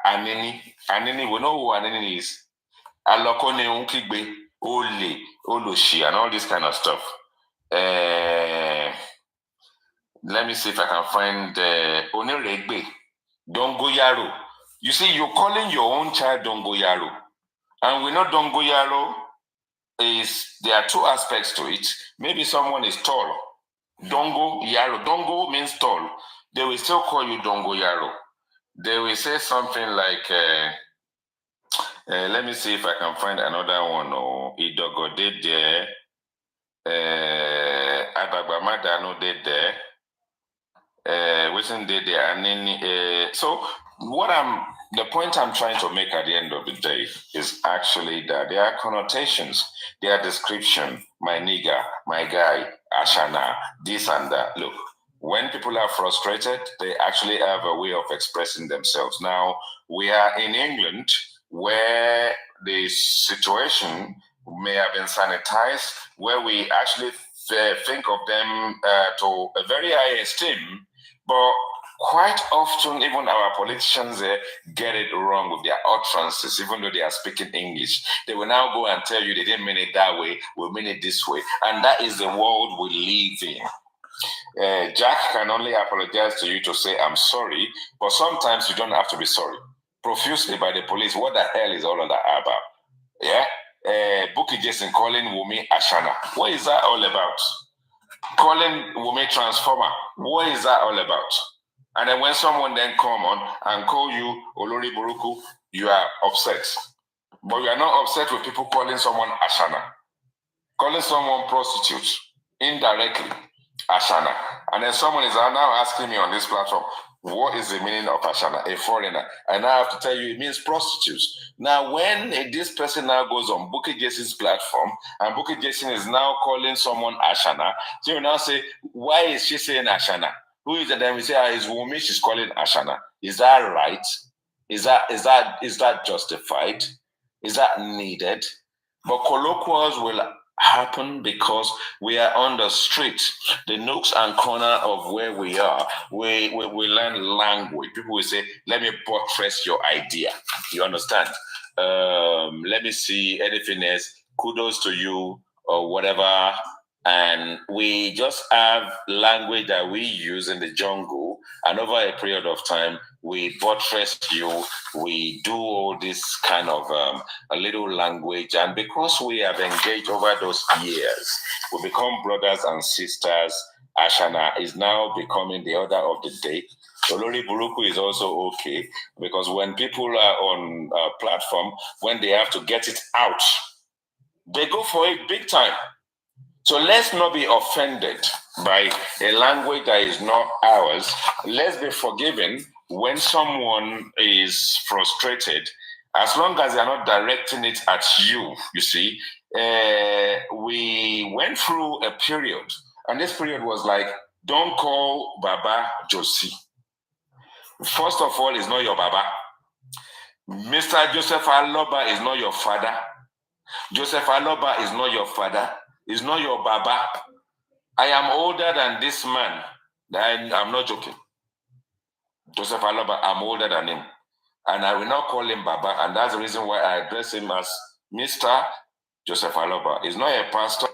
Anini. Anini, we know who Anini is. Alokone unkigbe, ole, oloshi, and all this kind of stuff. Let me see if I can find Oniregbe, Dongoyaro. You see, you're calling your own child Dongoyaro. And we know Dongoyaro there are two aspects to it. Maybe someone is tall. Dongo Yaro. Dongo means tall. They will still call you Dongoyaro. They will say something like, let me see if I can find another one. Idogo did there. Abagbamada no did there. Wishing did there. So the point I'm trying to make at the end of the day is actually that there are connotations, there are description, my nigga, my guy, Ashana, this and that. Look, when people are frustrated, they actually have a way of expressing themselves. Now, we are in England, where the situation may have been sanitized, where we actually think of them to a very high esteem, but quite often even our politicians get it wrong with their utterances, even though they are speaking English. They will now go and tell you they didn't mean it that way, we mean it this way. And that is the world we live in. Jack can only apologize to you to say, I'm sorry, but sometimes you don't have to be sorry. Profusely by the police, what the hell is all of that about? Yeah? Buki Jason calling Wumi Ashana. What is that all about? Calling Wumi Transformer. What is that all about? And then when someone then come on and call you Olori Buruku, you are upset. But you are not upset with people calling someone Ashana. Calling someone prostitute, indirectly, Ashana. And then someone is now asking me on this platform, What is the meaning of Ashana? A foreigner. And I have to tell you, it means prostitutes. Now, when this person now goes on Bukky Jesse's platform, and Bukky Jesse is now calling someone Ashana, so you now say, why is she saying Ashana? Who is it? Then we say, it's Wumi, she's calling Ashana. Is that right? Is that justified? Is that needed? But colloquials will happen because we are on the street, the nooks and corner of where we are. We learn language. People will say, let me buttress your idea. You understand? Let me see anything else. Kudos to you or whatever. And we just have language that we use in the jungle. And over a period of time, we buttress you. We do all this kind of a little language. And because we have engaged over those years, we become brothers and sisters. Ashana is now becoming the order of the day. Olori Buruku is also okay, because when people are on a platform, when they have to get it out, they go for it big time. So let's not be offended by a language that is not ours. Let's be forgiving when someone is frustrated, as long as they're not directing it at you, you see. We went through a period, and this period was like, don't call Baba Josie. First of all, it's not your Baba. Mr. Joseph Aloba is not your father. Joseph Aloba is not your father. It's not your Baba. I am older than this man. I'm not joking. Joseph Aloba, I'm older than him. And I will not call him Baba. And that's the reason why I address him as Mr. Joseph Aloba. He's not a pastor.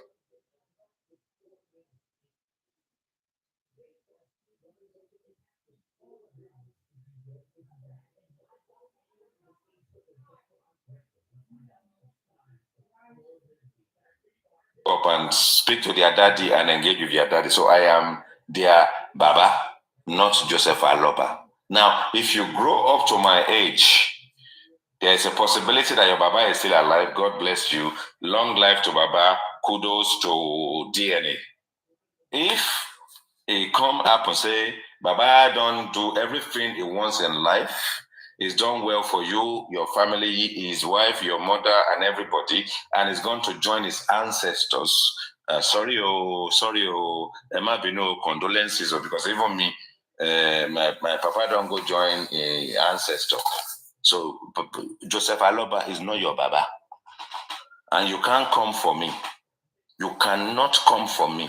Up and speak to their daddy and engage with their daddy. So I am their Baba, not Joseph Aloba. Now, if you grow up to my age, there is a possibility that your Baba is still alive. God bless you. Long life to Baba. Kudos to DNA. If he come up and say, Baba don't do everything he wants in life, he's done well for you, your family, his wife, your mother, and everybody, and he's going to join his ancestors. Sorry, Emma Bino, condolences, because even me, my papa don't go join a ancestor. So Joseph Aloba is not your Baba. And you can't come for me. You cannot come for me.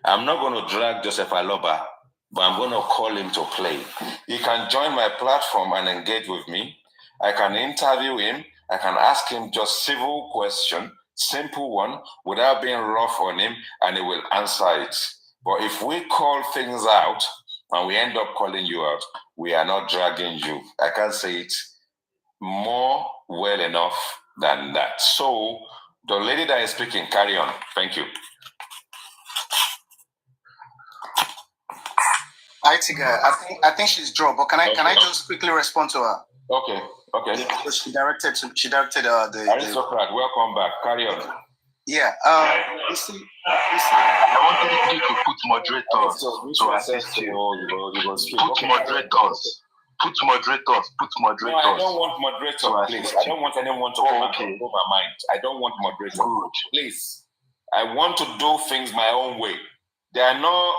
I'm not going to drag Joseph Aloba, but I'm going to call him to play. He can join my platform and engage with me. I can interview him. I can ask him just civil question, simple one, without being rough on him, and he will answer it. But if we call things out and we end up calling you out, we are not dragging you. I can't say it more well enough than that. So the lady that is speaking, carry on. Thank you. I think she's dropped, but can I just quickly respond to her? Okay. Yeah, she directed the aristocrat. Welcome back. Carry on. Yeah. You see, I wanted you to put moderators to assist you. Put moderators. No, I don't want moderators, please. I don't want anyone to come over my mind. I don't want moderators. Good. Please. I want to do things my own way. There are no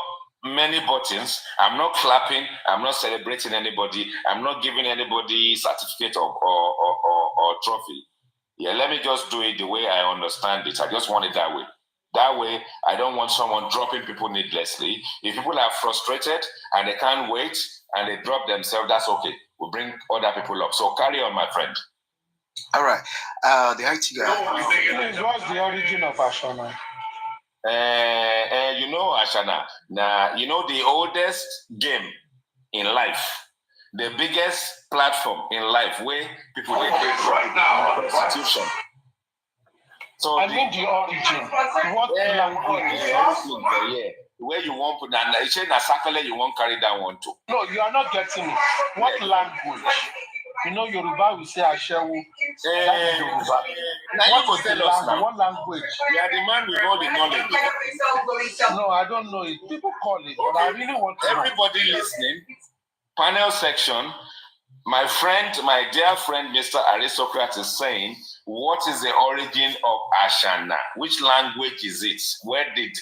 many buttons. I'm not clapping. I'm not celebrating anybody. I'm not giving anybody certificate or trophy. Yeah, let me just do it the way I understand it. I just want it that way. That way, I don't want someone dropping people needlessly. If people are frustrated and they can't wait and they drop themselves, that's okay. We'll bring other people up. So carry on, my friend. All right. The IT guy. What's the origin of Ashana? You know Ashana. Now, you know the oldest game in life, the biggest platform in life where people get right now prostitution. So I need the origin. What language? Yeah. Where you want to, and you say Nasakale, you won't carry that one too. No, you are not getting it. What language? You know, Yoruba, we say Ashewu. That's Yoruba. What is the language? What language? You are the man with all the knowledge. No, I don't know it. People call it, but I really want to everybody listening. panel section, my friend, my dear friend, Mr. Aristocrat is saying, what is the origin of Ashana? Which language is it? Where did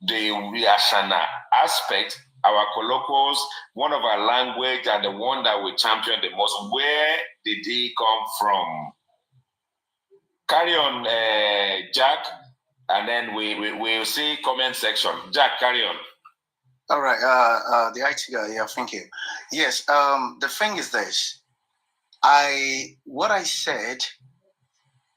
the Ashana aspect, our colloquials, one of our language and the one that we champion the most, where did he come from? Carry on, Jack, and then we'll see comment section. Jack, carry on. All right, the IT guy, yeah, thank you. Yes, the thing is this. What I said,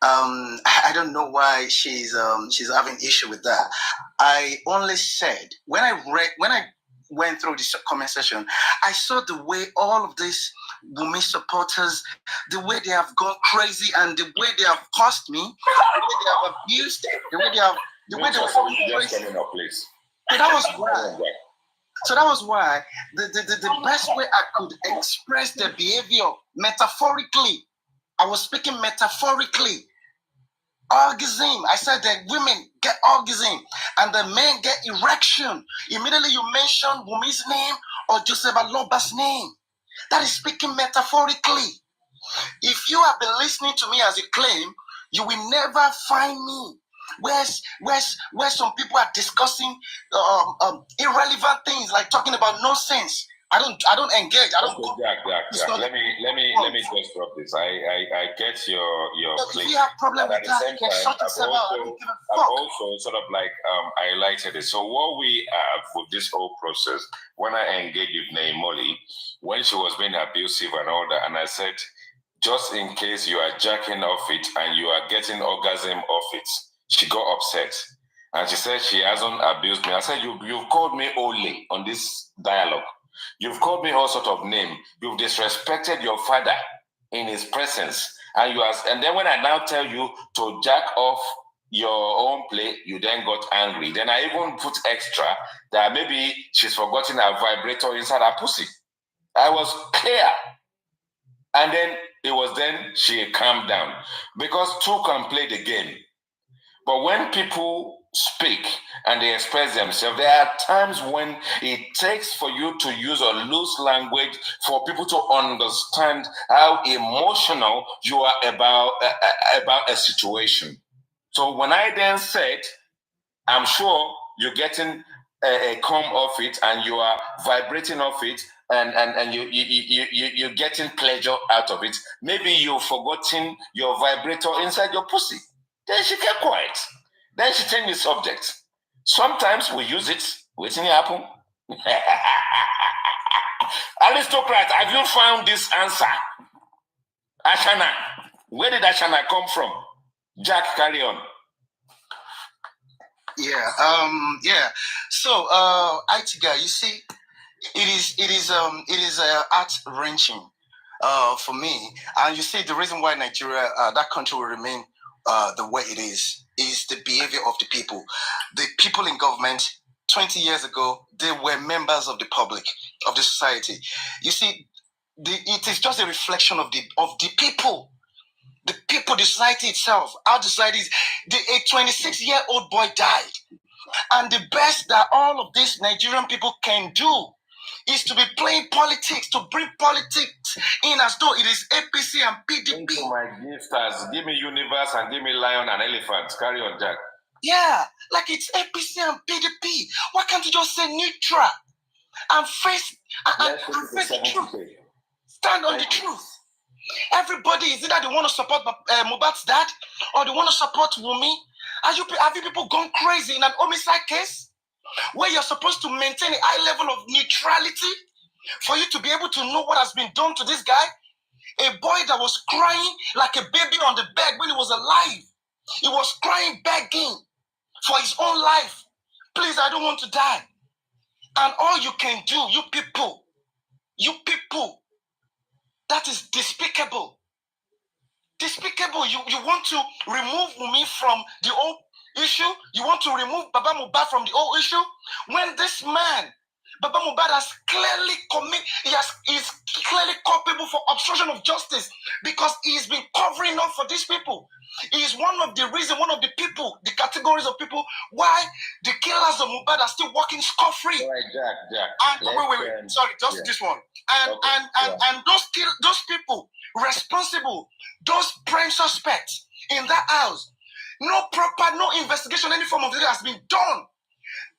I don't know why she's having issue with that. I only said when I went through this comment section, I saw the way all of these Wunmi supporters, the way they have gone crazy and the way they have cursed me, the way they have abused, the way they have just coming up, please. So that was why. So that was why the best way I could express the behavior metaphorically, I was speaking metaphorically. Orgasm. I said that women get orgasm and the men get erection. Immediately you mention Wunmi's name or Joseph Aloba's name. That is speaking metaphorically. If you have been listening to me as you claim, you will never find me where some people are discussing irrelevant things like talking about nonsense. I don't engage. I don't. Okay, Jack. Let me just drop this. I get your if you have problem with that, you can shut yourself out. I've also sort of like highlighted it. So what we have with this whole process, when I engaged with Molly, when she was being abusive and all that, and I said, just in case you are jacking off it and you are getting orgasm off it, she got upset. And she said she hasn't abused me. I said, you've called me Ole on this dialogue. You've called me all sort of name. You've disrespected your father in his presence. And then when I now tell you to jack off your own play, you then got angry. Then I even put extra that maybe she's forgotten her vibrator inside her pussy. I was clear. And then it was then she calmed down. Because two can play the game. But when people speak and they express themselves, there are times when it takes for you to use a loose language for people to understand how emotional you are about a situation. So when I then said, I'm sure you're getting a come off it and you are vibrating off it and you're getting pleasure out of it. Maybe you've forgotten your vibrator inside your pussy. Then she kept quiet. Then she changed the subject. Sometimes we use it. Waiting happen. Aristocrat, have you found this answer? Ashana. Where did Ashana come from? Jack, carry on. Yeah. So, IT guy, you see, it is heart wrenching for me. And you see, the reason why Nigeria, that country will remain the way it is the behavior of the people. The people in government 20 years ago, they were members of the public, of the society. You see, it is just a reflection of the people. The people, the society itself, our society is. A 26-year-old boy died. And the best that all of these Nigerian people can do is to be playing politics, to bring politics in as though it is APC and PDP. Into my gifters, give me universe and give me lion and elephant. Carry on, Jack. Yeah, like it's APC and PDP. Why can't you just say neutral and face the truth? Stand on the truth. Everybody is either they want to support Mohbad's dad or they want to support Wunmi. Have you people gone crazy in an homicide case where you're supposed to maintain a high level of neutrality for you to be able to know what has been done to this guy? A boy that was crying like a baby on the bed when he was alive. He was crying, begging for his own life. Please, I don't want to die. And all you can do, you people, that is despicable. Despicable. You want to remove Wunmi from the old issue? You want to remove Baba Mohbad from the old issue? When this man, Baba Mohbad has clearly is clearly culpable for obstruction of justice because he's been covering up for these people. He is one of the people, the categories of people why the killers of Mohbad are still walking scot-free. Right, Jack. And wait. Sorry, just this one. And those people responsible, those prime suspects in that house, no investigation, any form of it has been done.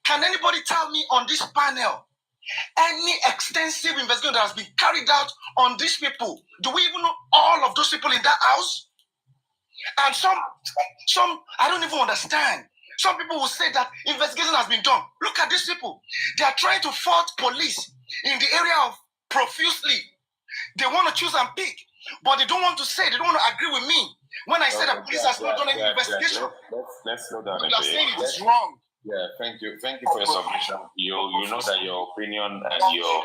Can anybody tell me on this panel any extensive investigation that has been carried out on these people? Do we even know all of those people in that house? And some I don't even understand. Some people will say that investigation has been done. Look at these people. They are trying to fault police in the area of profusely. They want to choose and pick, but they don't want to say, they don't want to agree with me when I say that police has not done any investigation. Let's slow down. They are saying it is wrong. Yeah, thank you for your submission. You know that your opinion and your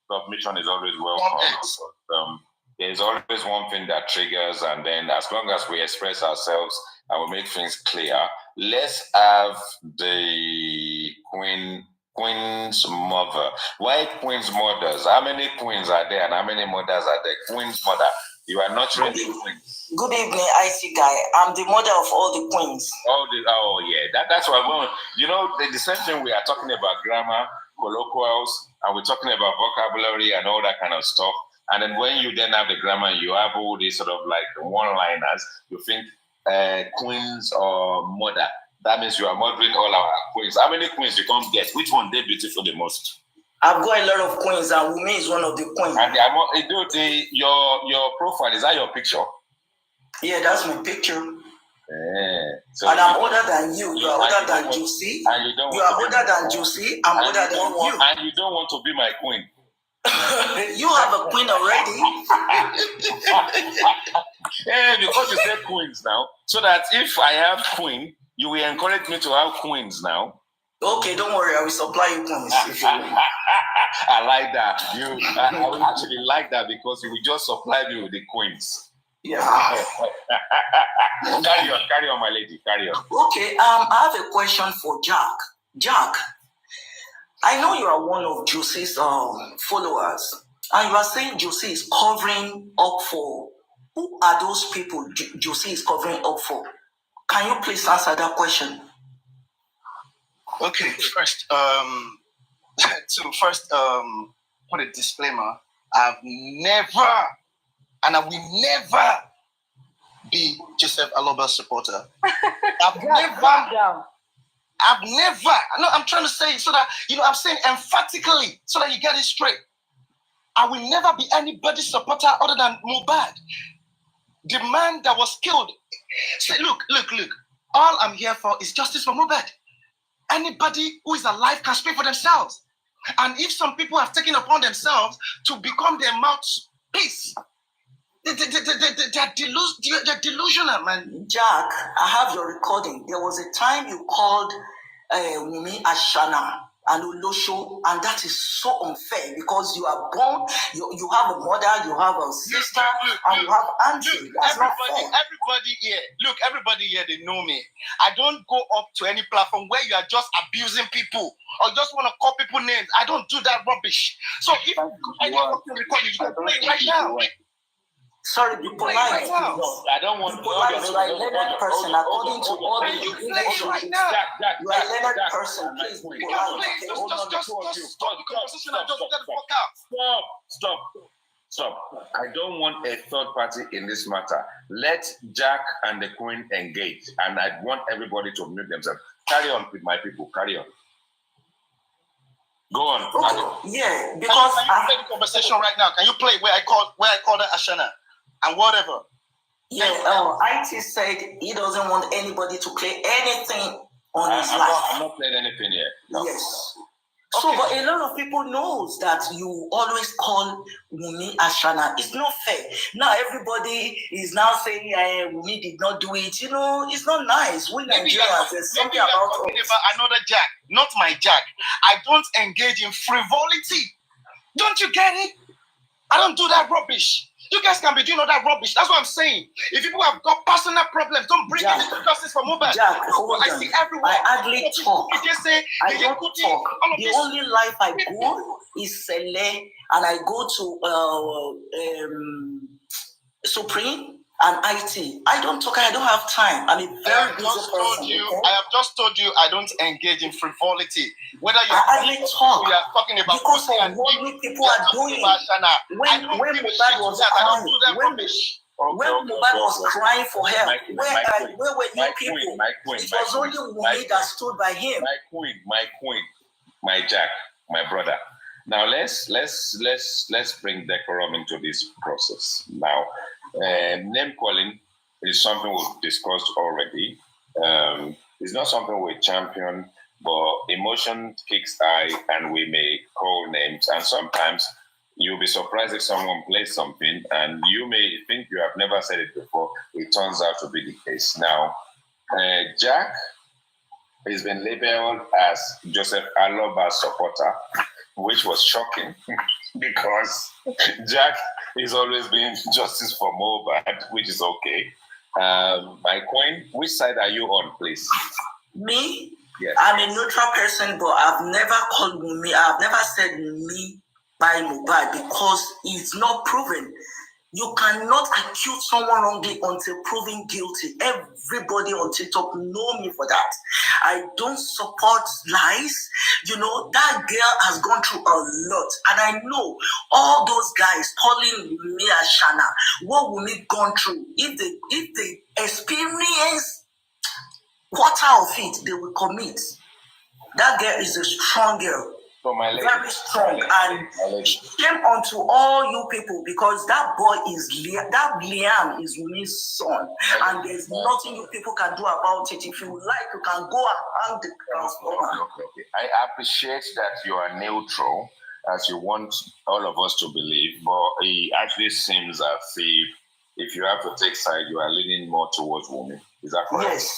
submission is always welcome. There's always one thing that triggers, and then as long as we express ourselves and we make things clear, let's have the Queen's mother. Why Queen's mothers? How many queens are there and how many mothers are there? Queen's mother. You are not really queens. Good evening, IC guy. I'm the mother of all the queens. Oh yeah. That's what we're going. You know, the same thing we are talking about grammar, colloquials, and we're talking about vocabulary and all that kind of stuff. And then when you then have the grammar, you have all these sort of like one-liners. You think queens or mother. That means you are mothering all our queens. How many queens you can't get? Which one they beautiful the most? I've got a lot of queens, and Wumi is one of the queens. And your profile, is that your picture? Yeah, that's my picture. So and I'm older than you. You are older than Juicy. You are older than Juicy. I'm older than you. And you don't want to be my queen. You have a queen already. Yeah, because you say queens now. So that if I have queen, you will encourage me to have queens now. Okay, don't worry. I will supply you queens. I like that. I would actually like that because you will just supply me with the queens. Yeah. Carry on, my lady. Carry on. Okay. I have a question for Jack. Jack, I know you are one of Juicy's followers, and you are saying Juicy is covering up for. Who are those people Juicy is covering up for? Can you please answer that question? Okay, first, put a disclaimer. I've never, and I will never be Joseph Aloba's supporter. I've never. No, I'm trying to say it so that, I'm saying emphatically so that you get it straight. I will never be anybody's supporter other than Mohbad. The man that was killed. Say, look. All I'm here for is justice for Mohbad. Anybody who is alive can speak for themselves. And if some people have taken upon themselves to become their mouthpiece, they're delusional, man. Jack, I have your recording. There was a time you called Wumi Ashana and Olosho, and that is so unfair because you are born, you have a mother, you have a sister, and you have auntie. Everybody here, they know me. I don't go up to any platform where you are just abusing people or just want to call people names. I don't do that rubbish. So if I want to record you can play it right now. Sorry, be polite. I don't want to. You are a learned person, according to all the regulations. You are a learned person. Please be polite. Stop. I don't want a third party in this matter. Let Jack and the Queen engage, and I want everybody to mute themselves. Carry on with my people. Carry on. Go on. Okay. Yeah, because can you play the conversation right now? Can you play where I called her Ashana? And whatever. Yeah, IT said he doesn't want anybody to play anything on his life. I'm not playing anything here. No. Yes. So, but a lot of people knows that you always call Wumi Ashana. It's not fair. Now everybody is now saying Wumi did not do it. It's not nice. We Nigerians, there's something about another Jack, not my Jack. I don't engage in frivolity. Don't you get it? I don't do that rubbish. You guys can be doing all that rubbish. That's what I'm saying. If people have got personal problems, don't bring it to justice for MOHB. Jack, hold I on. see everyone. I hardly talk. You just say, I don't talk. The only life I go is Sele, and I go to Supreme and IT. I don't talk. I don't have time. I'm a very busy person. I have just told you I don't engage in frivolity. Whether you hardly talk. We are talking about because of what we people are doing. When MOHB was crying, when MOHB was crying for help, where were you people? It was only Wumi that stood by him. My queen, my Jack, my brother. Now let's bring decorum into this process. Now, name calling is something we've discussed already. It's not something we champion, but emotion kicks high, and we may call names. And sometimes you'll be surprised if someone plays something, and you may think you have never said it before. It turns out to be the case. Now, Jack has been labeled as Joseph Aloba's supporter, which was shocking because Jack is always being justice for MOHB, which is okay. My queen, which side are you on, please? Me? Yes. I'm a neutral person, but I've never called me. I've never said me by MOHB because it's not proven. You cannot accuse someone wrongly until proven guilty. Everybody on TikTok know me for that. I don't support lies. You know, that girl has gone through a lot. And I know all those guys calling me as Shana, what will we gone through? If they experience quarter of it, they will commit. That girl is a strong girl. Very strong, and shame onto all you people because that boy is Liam is Wumi's son, and there's nothing you people can do about it. If you like, you can go and hang the transformer. Okay. I appreciate that you are neutral, as you want all of us to believe, but it actually seems as if you have to take side, you are leaning more towards Wumi. Is that correct?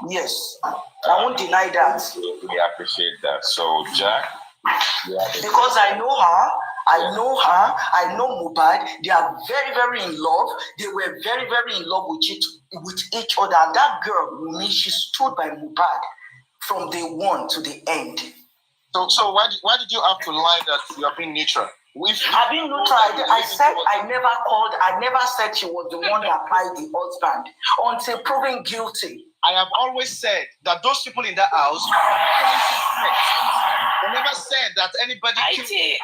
Yes. I won't deny that. We appreciate that. So, Jack. Because I know her, I know MOHB. They are very, very in love. They were very, very in love with each other. And that girl, Wumi, she stood by MOHB from day one to the end. So why did you have to lie that you are being neutral? I've been neutral. I said I never said she was the one that applied the husband until proven guilty. I have always said that those people in that house they never said that anybody. I think,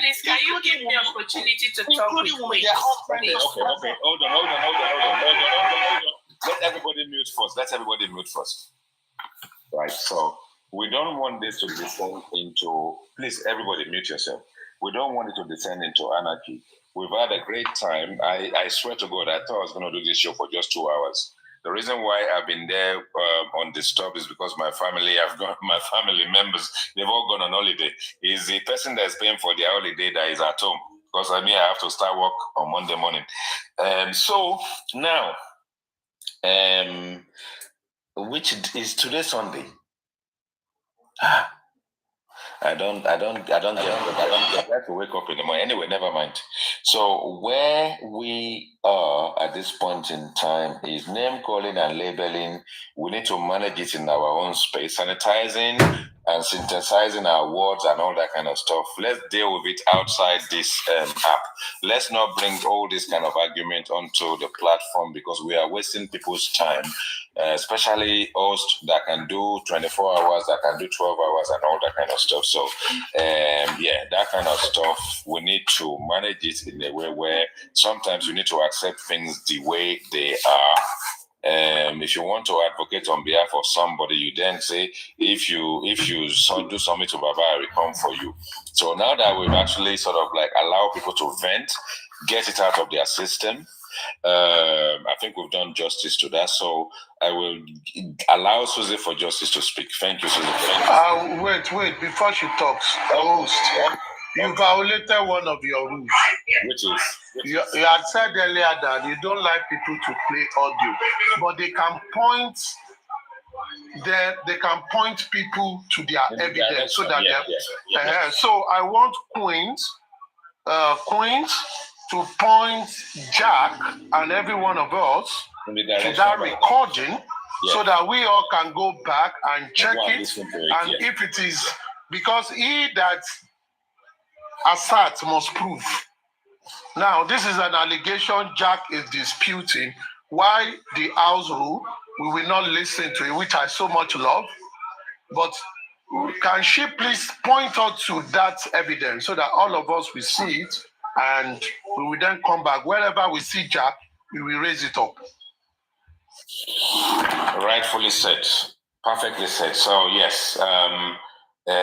please, can you give me an opportunity to talk with you? Okay. Hold on. Let everybody mute first. Right. So we don't want this to descend into. Please, everybody, mute yourself. We don't want it to descend into anarchy. We've had a great time. I swear to God, I thought I was going to do this show for just 2 hours. The reason why I've been there undisturbed is because my family members, they've all gone on holiday. Is the person that's paying for their holiday that is at home. Because I have to start work on Monday morning. So now, which is today Sunday? I don't get that to wake up in the morning. Anyway, never mind. So where we are at this point in time is name calling and labeling. We need to manage it in our own space, sanitizing and synthesizing our words and all that kind of stuff. Let's deal with it outside this app. Let's not bring all this kind of argument onto the platform because we are wasting people's time. Especially hosts that can do 24 hours, that can do 12 hours and all that kind of stuff. So, that kind of stuff, we need to manage it in a way where sometimes you need to accept things the way they are. If you want to advocate on behalf of somebody, you then say, if you do something to Baba, I will come for you. So now that we've actually sort of like allow people to vent, get it out of their system, I think we've done justice to that. So I will allow Susie for justice to speak. Thank you, Susie. Wait. Before she talks, host, you violated one of your rules. Which is? You had said earlier that you don't like people to play audio, but they can point people to their evidence so that so I want Queens to point Jack and every one of us to that recording so that we all can go back and check it. And if it is, because he that asserts must prove. Now, this is an allegation Jack is disputing. Why the house rule, we will not listen to it, which I so much love. But can she please point out to that evidence so that all of us will see it, and we will then come back. Wherever we see Jack, we will raise it up. Rightfully said. Perfectly said. So, yes, the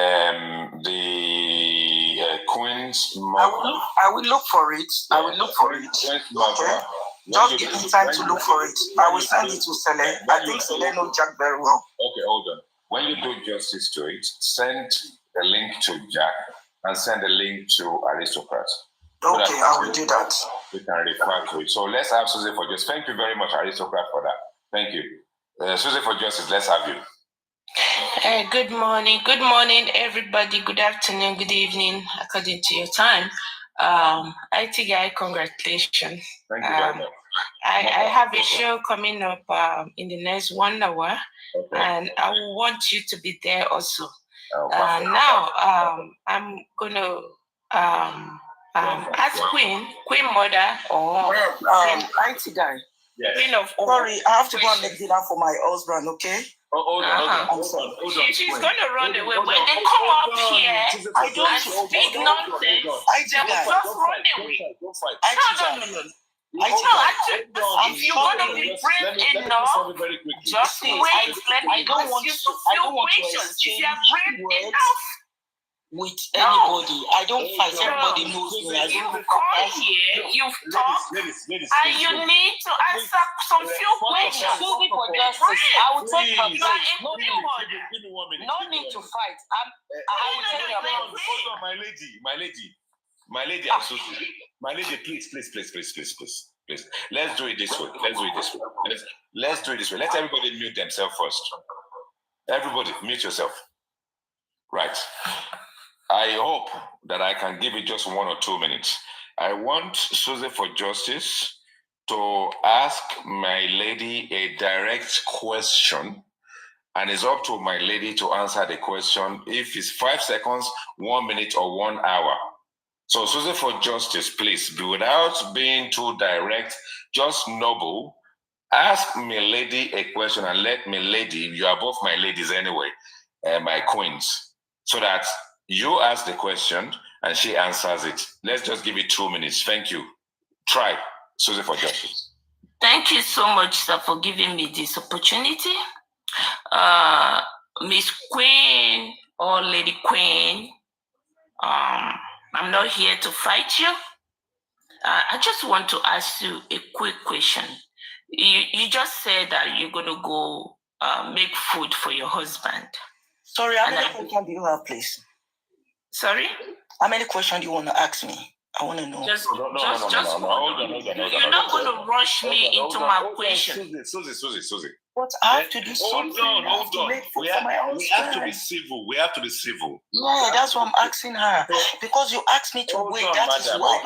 Queen's mother. I will look for it. I will look for it. Okay. Just give me time to look for it. I will send it to Sele. I think Sele knows Jack very well. Okay, hold on. When you do justice to it, send the link to Jack and send the link to Aristocrat. Okay, so I will do that. We can refer to it. So let's have Susie for Justice. Thank you very much, Aristocrat, for that. Thank you. Susie for Justice, let's have you. Good morning. Good morning, everybody. Good afternoon, good evening, according to your time. IT guy, congratulations. Thank you very much. I have a show coming up in the next 1 hour, and I want you to be there also. Now, I'm going to ask Queen Mother, or IT guy. Yes. Queen of all. Sorry, I have to go and make dinner for my husband, okay? Hold on. She's going to run away. When they come up here and speak nonsense, they will just run away. No. If you're going to be brave enough, just wait. Let me ask you some few questions. If you are brave enough, with anybody. I don't fight. Everybody knows me. You've come here, you've talked, and you need to answer some few questions. Susie for Justice. I will take her place. No need to fight. I will take her place. Hold on, my lady, I'm Susie. My lady, please. Let's do it this way. Let's do it this way. Let everybody mute themselves first. Everybody, mute yourself. Right. I hope that I can give it just 1 or 2 minutes. I want Susie for Justice to ask my lady a direct question, and it's up to my lady to answer the question if it's 5 seconds, 1 minute, or 1 hour. So Susie for Justice, please, without being too direct, just noble, ask my lady a question and let my lady, you are both my ladies anyway, my queens, so that you ask the question and she answers it. Let's just give it 2 minutes. Thank you. Try, Susie for Justice. Thank you so much, sir, for giving me this opportunity. Miss Queen or Lady Queen, I'm not here to fight you. I just want to ask you a quick question. You just said that you're going to go make food for your husband. Sorry, how many questions do you have, please? Sorry? How many questions do you want to ask me? I want to know. Just hold on. You're not going to rush me into my question. Susie. But I have to do something. Hold on. We have to be civil. Yeah, that's what I'm asking her. Because you asked me to wait. That is why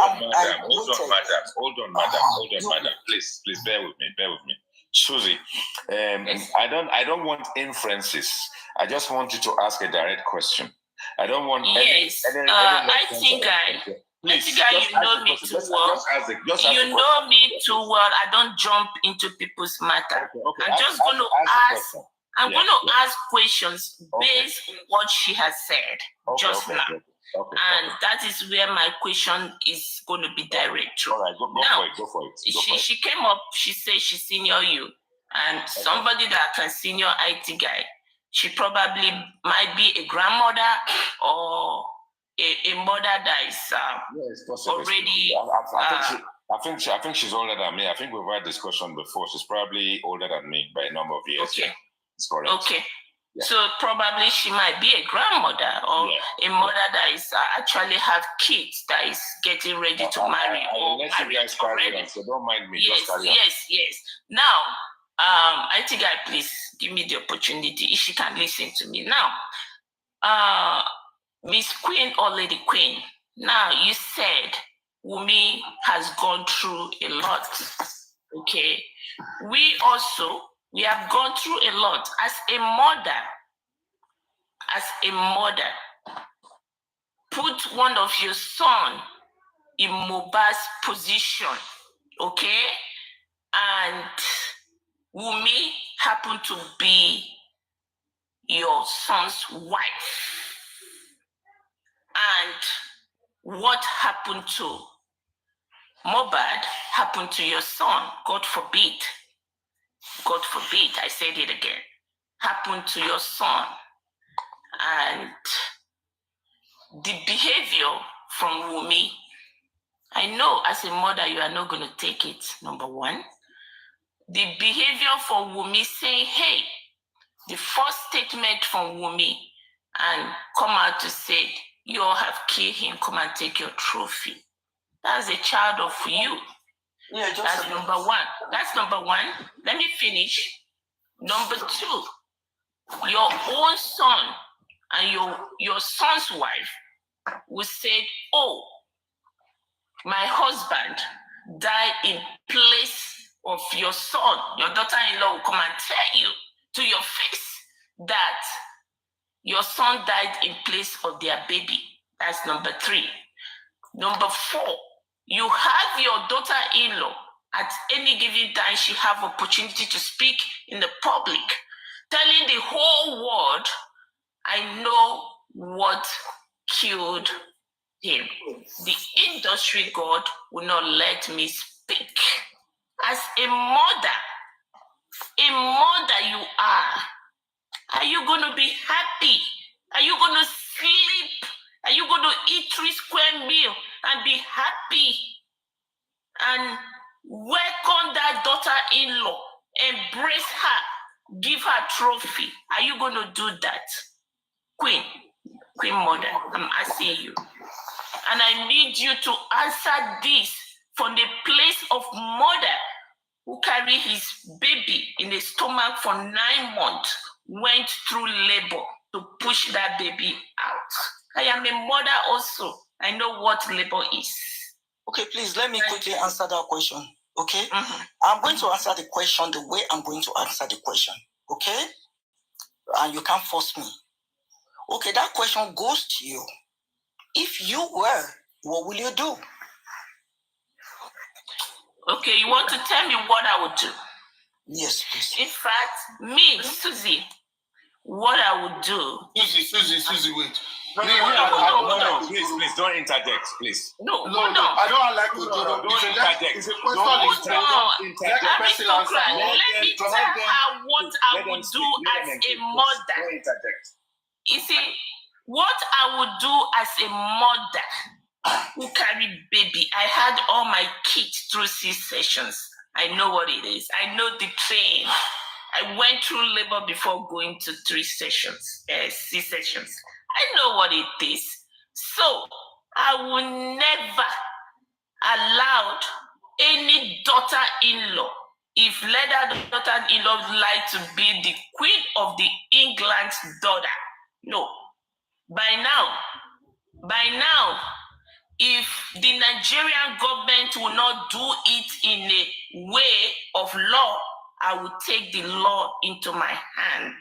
Hold on, madam. Please, bear with me. Susie, I don't want inferences. I just want you to ask a direct question. I don't want I think you know me too well. You know me too well. I don't jump into people's matter. I'm just going to ask. I'm going to ask questions based on what she has said just now. And that is where my question is going to be direct. All right, go for it. She came up. She said she senior you, and somebody that can senior IT guy. She probably might be a grandmother or a mother that is already. I think she's older than me. I think we've had discussion before. She's probably older than me by a number of years. Okay. Yeah, it's correct. Okay. Yeah. So probably she might be a grandmother or a mother that is actually have kids that is getting ready to marry. I'll let you guys carry on, so don't mind me. Just carry on. Yes. Now, I think please give me the opportunity if she can listen to me. Now, Miss Queen or Lady Queen, now you said Wumi has gone through a lot. Okay. We have gone through a lot. As a mother, put one of your son in Mohbad's position, okay? And Wumi happened to be your son's wife. And what happened to Mohbad happened to your son. God forbid. God forbid, I said it again. Happened to your son. And the behavior from Wumi, I know as a mother you are not going to take it, number one. The behavior from Wumi saying, hey, the first statement from Wumi and come out to say, you all have killed him, come and take your trophy. That's a child of you. Yeah, that's number one. That's number one. Let me finish. Number two, your own son and your son's wife will say, oh, my husband died in place of your son. Your daughter-in-law will come and tell you to your face that your son died in place of their baby. That's number three. Number four, you have your daughter-in-law at any given time she have opportunity to speak in the public, telling the whole world, I know what killed him. The industry god will not let me speak. As a mother you are you going to be happy? Are you going to sleep? Are you going to eat 3 square meals and be happy and welcome that daughter-in-law, embrace her, give her trophy? Are you going to do that? Queen mother, I'm asking you. And I need you to answer this from the place of mother who carried his baby in the stomach for 9 months, went through labor to push that baby out. I am a mother also. I know what labor is. Okay, please let me quickly answer that question. Okay? I'm going to answer the question the way I'm going to answer the question. Okay? And you can't force me. Okay, that question goes to you. If you were, what will you do? Okay, you want to tell me what I would do? Yes, please. In fact, me, Susie, what I would do. Susie, wait. No, please, don't interject, please. No, hold on. I don't like to don't interject. It's a question. Aristocrat, let me tell her what I would do as a mother. Don't interject. You see, what I would do as a mother who carry baby, I had all my kids through C-sections. I know what it is. I know the pain. I went through labor before going to C-sections. I know what it is. So I will never allow any daughter-in-law, if let that daughter-in-law like to be the queen of the England's daughter. No. By now, if the Nigerian government will not do it in a way of law, I will take the law into my hand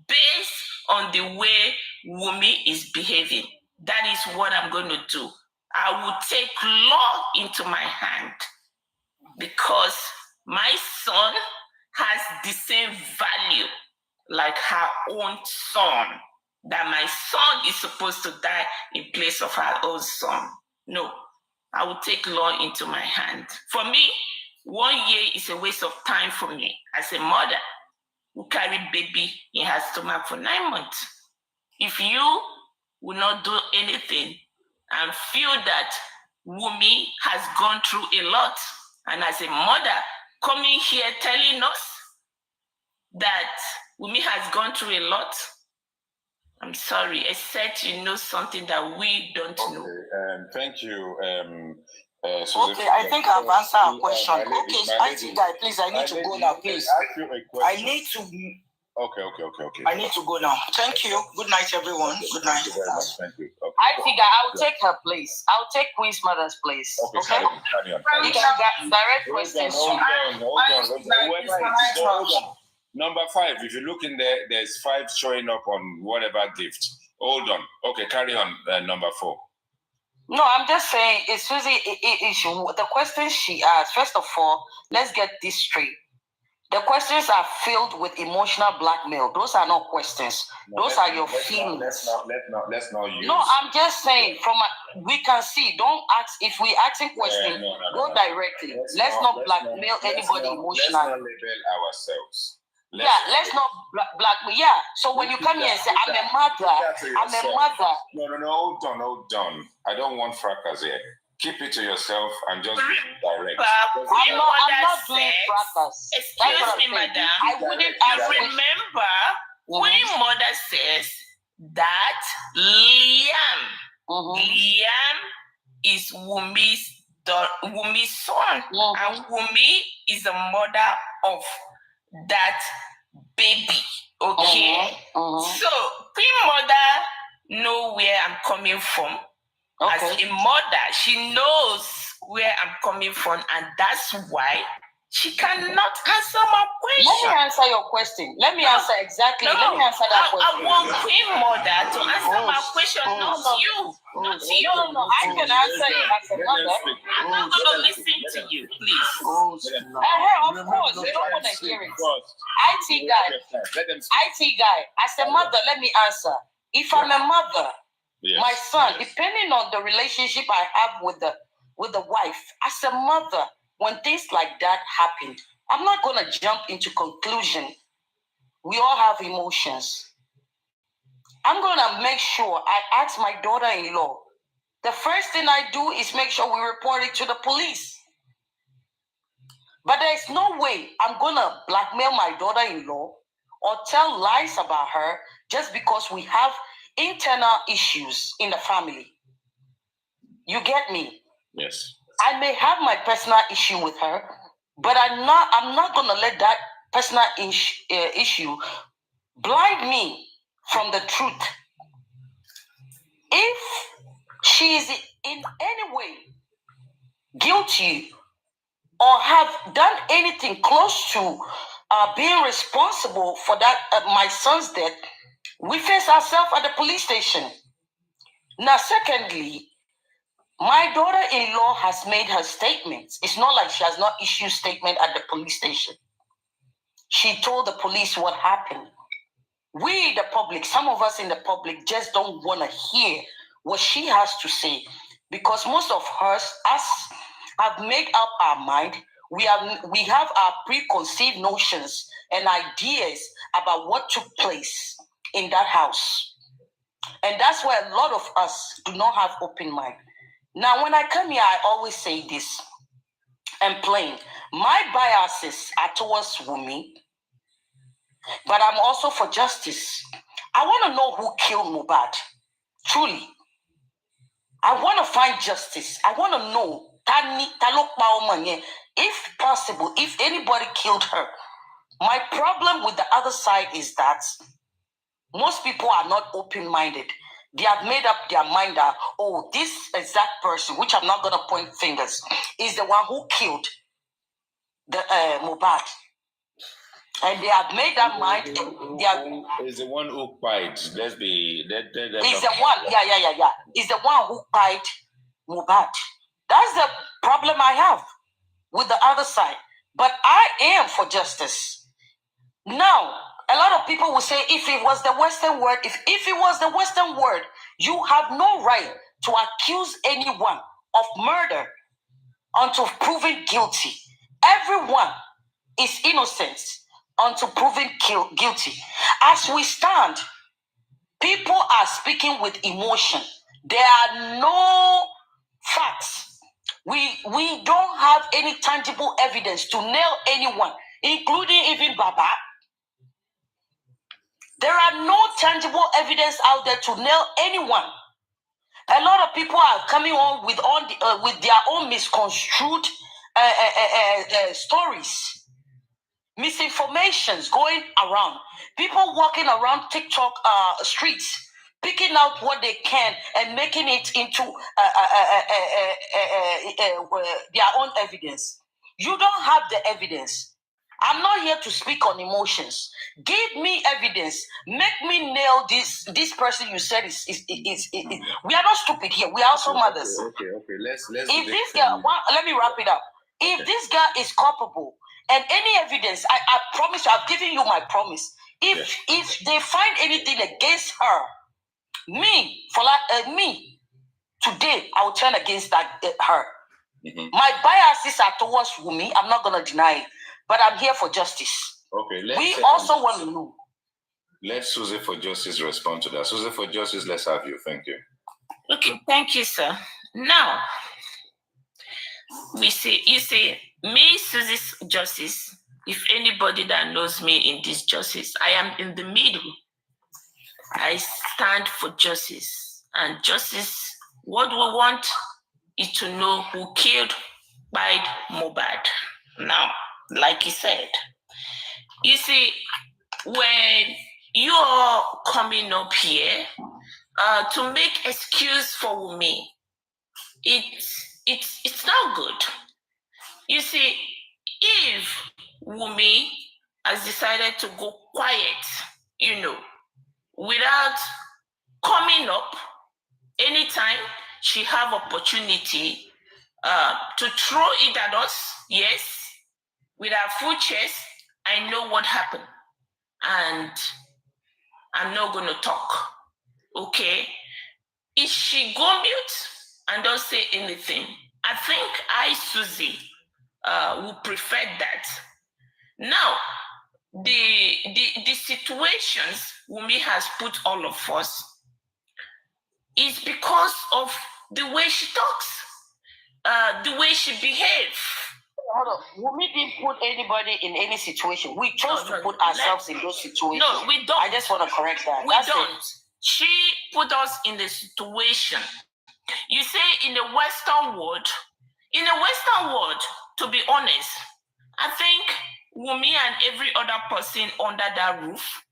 based on the way Wumi is behaving. That is what I'm going to do. I will take law into my hand because my son has the same value like her own son, that my son is supposed to die in place of her own son. No, I will take law into my hand. For me, 1 year is a waste of time for me as a mother who carried baby in her stomach for 9 months. If you will not do anything and feel that Wumi has gone through a lot, and as a mother coming here telling us that Wumi has gone through a lot, I'm sorry, except you know something that we don't know. Thank you. Okay, I think I've answered our question. Okay, Auntie Guy, please, I need to go now, please. I need to. Okay. I need to go now. Thank you. Good night, everyone. Good night. Thank you very much. Thank you. Okay. I figure I'll take her place. I'll take Queen's mother's place. Okay. Carry on. You can direct questions. Hold on. Number 5. If you look in there, there's 5 showing up on whatever gift. Hold on. Okay, carry on. Number 4. No, I'm just saying, it's Susie. The questions she asked. First of all, let's get this straight. The questions are filled with emotional blackmail. Those are not questions. Those are your feelings. Let's not use. No, I'm just saying. We can see. Don't ask. If we asking questions, go directly. Let's not blackmail anybody emotionally. Let's not label ourselves. Let's not blackmail. Yeah. So when you come here and say, "I'm a mother," No. Hold on. I don't want fracas here. Keep it to yourself and just be direct. I'm not doing fracas. Excuse me, madam. I wouldn't. You remember, Queen Mother says that Liam is Wumi's son, and Wumi is the mother of that baby. Okay. So Queen Mother know where I'm coming from. As a mother, she knows where I'm coming from, and that's why she cannot answer my question. Let me answer your question. Let me answer exactly. Let me answer that question. I want Queen Mother to answer my question, not you. Not you. No, I can answer it as a mother. I'm not going to listen to you, please. Of course, you don't want to hear it. IT guy. As a mother, let me answer. If I'm a mother, my son, depending on the relationship I have with the wife, as a mother, when things like that happen, I'm not going to jump into conclusion. We all have emotions. I'm going to make sure I ask my daughter-in-law. The first thing I do is make sure we report it to the police. But there's no way I'm going to blackmail my daughter-in-law or tell lies about her just because we have internal issues in the family. You get me? Yes. I may have my personal issue with her, but I'm not going to let that personal issue blind me from the truth. If she is in any way guilty or have done anything close to being responsible for that my son's death, we face ourselves at the police station. Now, secondly, my daughter-in-law has made her statements. It's not like she has not issued statement at the police station. She told the police what happened. We, the public, some of us in the public just don't want to hear what she has to say because most of us have made up our mind. We have our preconceived notions and ideas about what took place in that house. And that's why a lot of us do not have open mind. Now, when I come here, I always say this and plain. My biases are towards Wumi, but I'm also for justice. I want to know who killed Mohbad. Truly. I want to find justice. I want to know, if possible, if anybody killed her. My problem with the other side is that most people are not open-minded. They have made up their mind that, this exact person, which I'm not going to point fingers, is the one who killed the Mohbad. And they have made that mind. Is the one who cried. Is the one. Yeah. Is the one who cried Mohbad. That's the problem I have with the other side. But I am for justice. Now, a lot of people will say, if it was the Western world, if it was the Western world, you have no right to accuse anyone of murder until proven guilty. Everyone is innocent until proven guilty. As we stand, people are speaking with emotion. There are no facts. We don't have any tangible evidence to nail anyone, including even Baba. There are no tangible evidence out there to nail anyone. A lot of people are coming on with their own misconstrued stories. misinformations going around. People walking around TikTok streets, picking out what they can and making it into their own evidence. You don't have the evidence. I'm not here to speak on emotions. Give me evidence. Make me nail this person you said is. We are not stupid here. We are also mothers. Okay. Let's. If this guy, let me wrap it up. If this guy is culpable and any evidence, I promise you, I've given you my promise. If they find anything against her, me today, I will turn against her. My biases are towards Wumi. I'm not gonna deny it, but I'm here for justice. Okay, we also want to know. Let Susie for Justice respond to that. Susie for Justice, let's have you. Thank you. Okay, thank you, sir. Now, you see, me, Susie Justice, if anybody that knows me in this justice, I am in the middle. I stand for justice. And justice, what we want is to know who killed by MOHB. Now, like he said, you see, when you are coming up here to make excuse for me, it's not good. You see, if Wumi has decided to go quiet, without coming up anytime she have opportunity to throw it at us, yes, with her full chest, I know what happened. And I'm not going to talk, okay? If she go mute and don't say anything, I think I, Susie, would prefer that. Now, the situations Wumi has put all of us is because of the way she talks, the way she behaves. Hold on. Wumi didn't put anybody in any situation. We chose to put ourselves in those situations. No, we don't. I just want to correct that. We don't. She put us in the situation. You say in the Western world, to be honest, I think Wumi and every other person under that roof,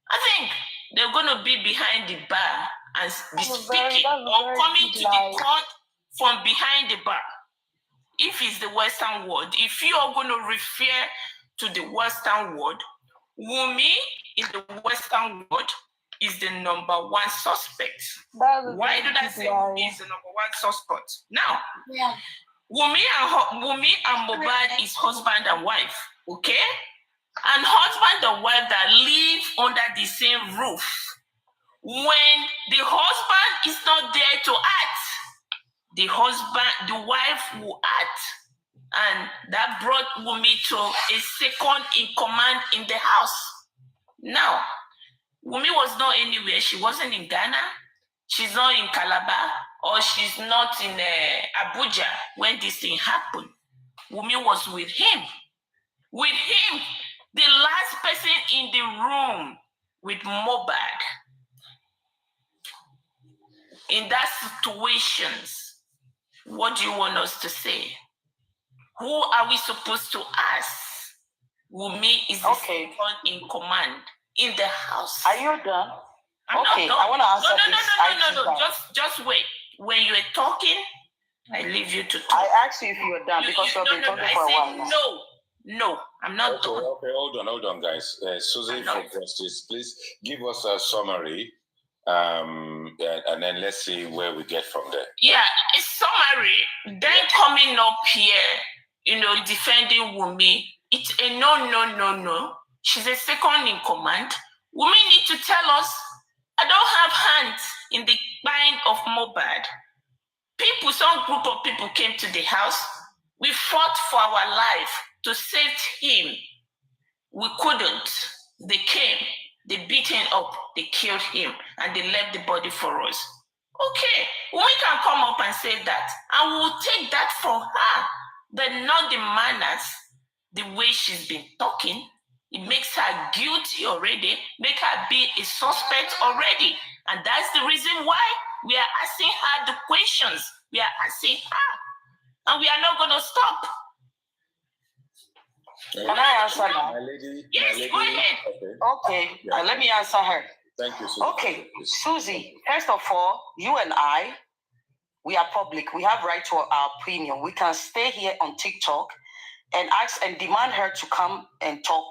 I think they're going to be behind the bar and be speaking or coming to the court from behind the bar. If it's the Western world, if you are going to refer to the Western world, Wumi in the Western world is the number one suspect. Why did I say Wumi is the number one suspect? Now, Wumi and MOHB is husband and wife, okay? And husband and wife that live under the same roof. When the husband is not there to act, the wife will act. And that brought Wumi to a second in command in the house. Now, Wumi was not anywhere. She wasn't in Ghana. She's not in Calabar. Or she's not in Abuja when this thing happened. Wumi was with him. With him, the last person in the room with MOHB. In that situations, what do you want us to say? Who are we supposed to ask? Wumi is the second in command in the house. Are you done? I'm not done. I want to answer No. Just wait. When you were talking, I leave you to talk. I asked you if you were done because you've been talking for a while now. No, I'm not done. Okay, hold on, guys. Susie for Justice, please give us a summary, and then let's see where we get from there. Yeah, a summary. Then coming up here, defending Wumi. It's a no. She's a second in command. Wumi need to tell us, I don't have hands in the buying of MOHB. Some group of people came to the house. We fought for our life to save him. We couldn't. They came, they beat him up, they killed him, and they left the body for us. Okay, we can come up and say that, and we'll take that from her, but not the manners, the way she's been talking. It makes her guilty already, make her be a suspect already. And that's the reason why we are asking her the questions. We are asking her. And we are not going to stop. Can I answer now? My lady. Go ahead. Okay. Let me answer her. Thank you, Susie. Okay, Susie, first of all, you and I, we are public. We have right to our opinion. We can stay here on TikTok and ask and demand her to come and talk.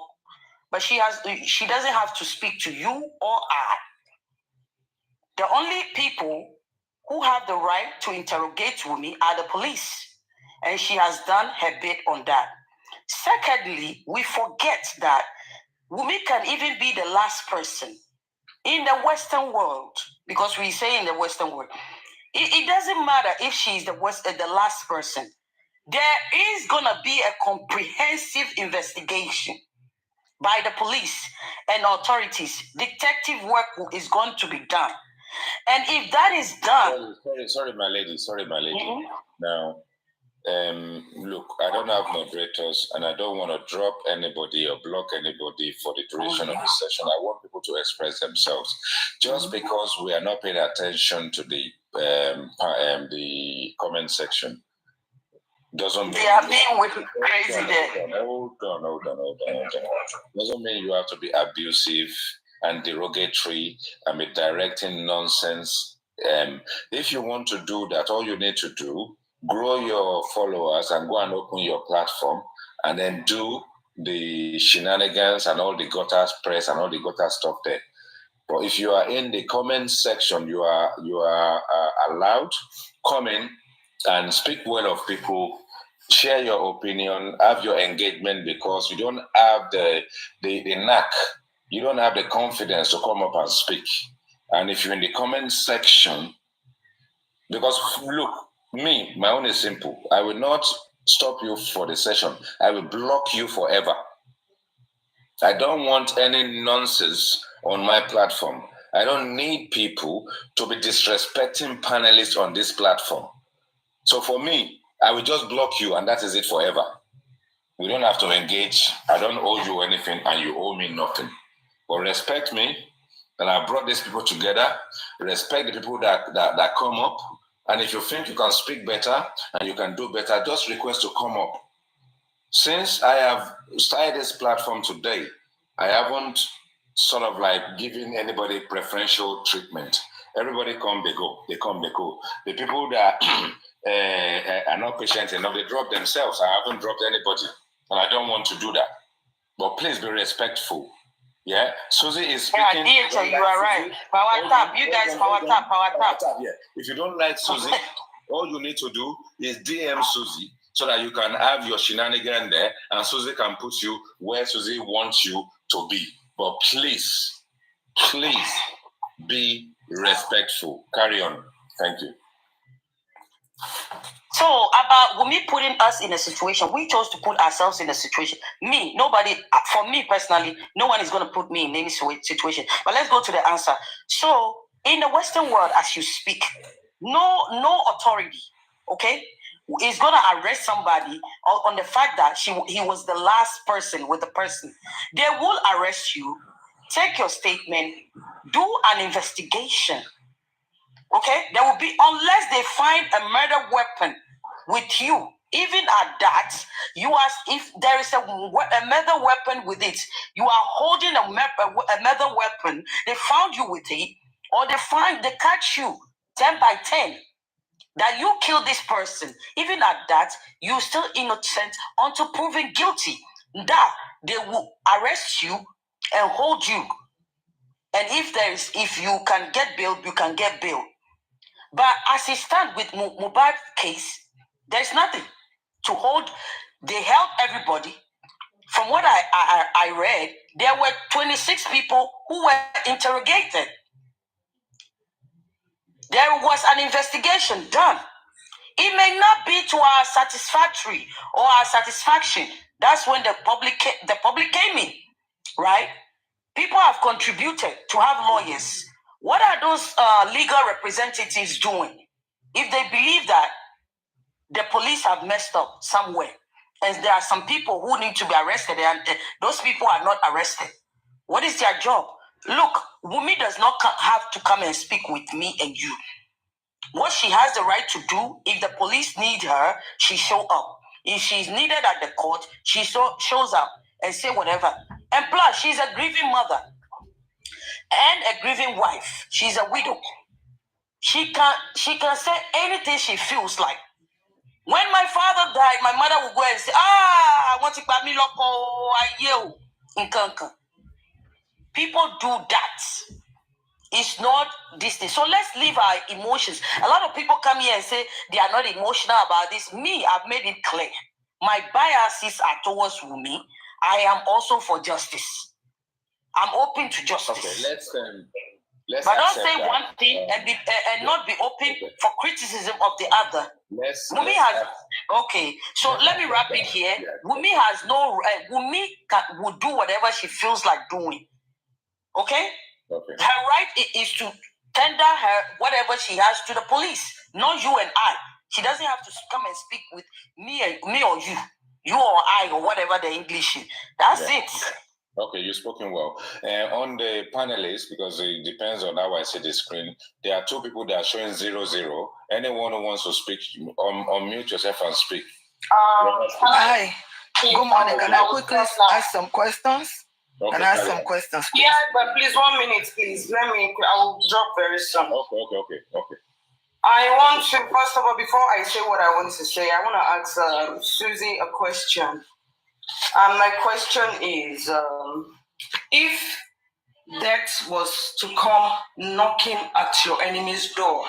But she doesn't have to speak to you or I. The only people who have the right to interrogate Wumi are the police. And she has done her bit on that. Secondly, we forget that Wumi can even be the last person in the Western world, because we say in the Western world, it doesn't matter if she's the last person. There is going to be a comprehensive investigation by the police and authorities. Detective work is going to be done. And if that is done... Sorry, my lady. Mm-hmm. Now, look, I don't have moderators and I don't want to drop anybody or block anybody for the duration of the session. I want people to express themselves. Just because we are not paying attention to the comment section doesn't mean... They are being crazy there. Hold on. Doesn't mean you have to be abusive and derogatory and be directing nonsense. If you want to do that, all you need to do, grow your followers and go and open your platform and then do the shenanigans and all the gutter press and all the gutter stuff there. But if you are in the comment section, you are allowed, come in and speak well of people, share your opinion, have your engagement, because you don't have the knack, you don't have the confidence to come up and speak. And if you're in the comment section, because look, me, my own is simple. I will not stop you for the session. I will block you forever. I don't want any nonsense on my platform. I don't need people to be disrespecting panelists on this platform. So for me, I will just block you and that is it forever. We don't have to engage. I don't owe you anything and you owe me nothing. But respect me, and I brought these people together. Respect the people that come up. And if you think you can speak better and you can do better, just request to come up. Since I have started this platform today, I haven't sort of like given anybody preferential treatment. Everybody come, they go. They come, they go. The people that are not patient enough, they drop themselves. I haven't dropped anybody, and I don't want to do that. But please be respectful. Yeah, Susie is speaking. Yeah, you are right. Power tap. You guys power tap. Yeah. If you don't like Susie, all you need to do is DM Susie so that you can have your shenanigan there and Susie can put you where Susie wants you to be. But please be respectful. Carry on. Thank you. So about Wumi putting us in a situation, we chose to put ourselves in a situation. Nobody, for me personally, no one is going to put me in any situation. But let's go to the answer. So in the Western world, as you speak, no authority, okay, is going to arrest somebody on the fact that he was the last person with the person. They will arrest you, take your statement, do an investigation. Okay, there will be, unless they find a murder weapon with you. Even at that, if there is a murder weapon with it, you are holding a murder weapon. They found you with it, or they catch you 10 by 10 that you killed this person. Even at that, you're still innocent until proven guilty. That they will arrest you and hold you. And if you can get bail, you can get bail. But as it stands with MOHB case, there's nothing to hold. They held everybody. From what I read, there were 26 people who were interrogated. There was an investigation done. It may not be to our satisfactory or our satisfaction. That's when the public came in, right? People have contributed to have lawyers. What are those legal representatives doing? If they believe that the police have messed up somewhere, and there are some people who need to be arrested, and those people are not arrested, what is their job? Look, Wumi does not have to come and speak with me and you. What she has the right to do, if the police need her, she show up. If she's needed at the court, she shows up and say whatever. And plus, she's a grieving mother and a grieving wife. She's a widow. She can say anything she feels like. When my father died, my mother would go and say, I want to buy me loco, I yell in Kanka. People do that. It's not this thing. So let's leave our emotions. A lot of people come here and say they are not emotional about this. Me, I've made it clear. My biases are towards Wumi. I am also for justice. I'm open to justice. Okay, let's but don't say one thing and not be open for criticism of the other. Wumi has okay. So let me wrap it here. Wumi has no. Wumi will do whatever she feels like doing. Okay. Okay. Her right is to tender her whatever she has to the police, not you and I. She doesn't have to come and speak with me or you or I or whatever the English is. That's it. Okay, you've spoken well. On the panelists, because it depends on how I see the screen, there are two people that are showing 0-0. Anyone who wants to speak, unmute yourself and speak. Hi. Good morning. Can I quickly ask some questions? Okay, Can I ask some questions, please? Yeah, but please, 1 minute, please. I will drop very soon. Okay. I want to, first of all, before I say what I want to say, I want to ask Susie a question. My question is, if death was to come knocking at your enemy's door,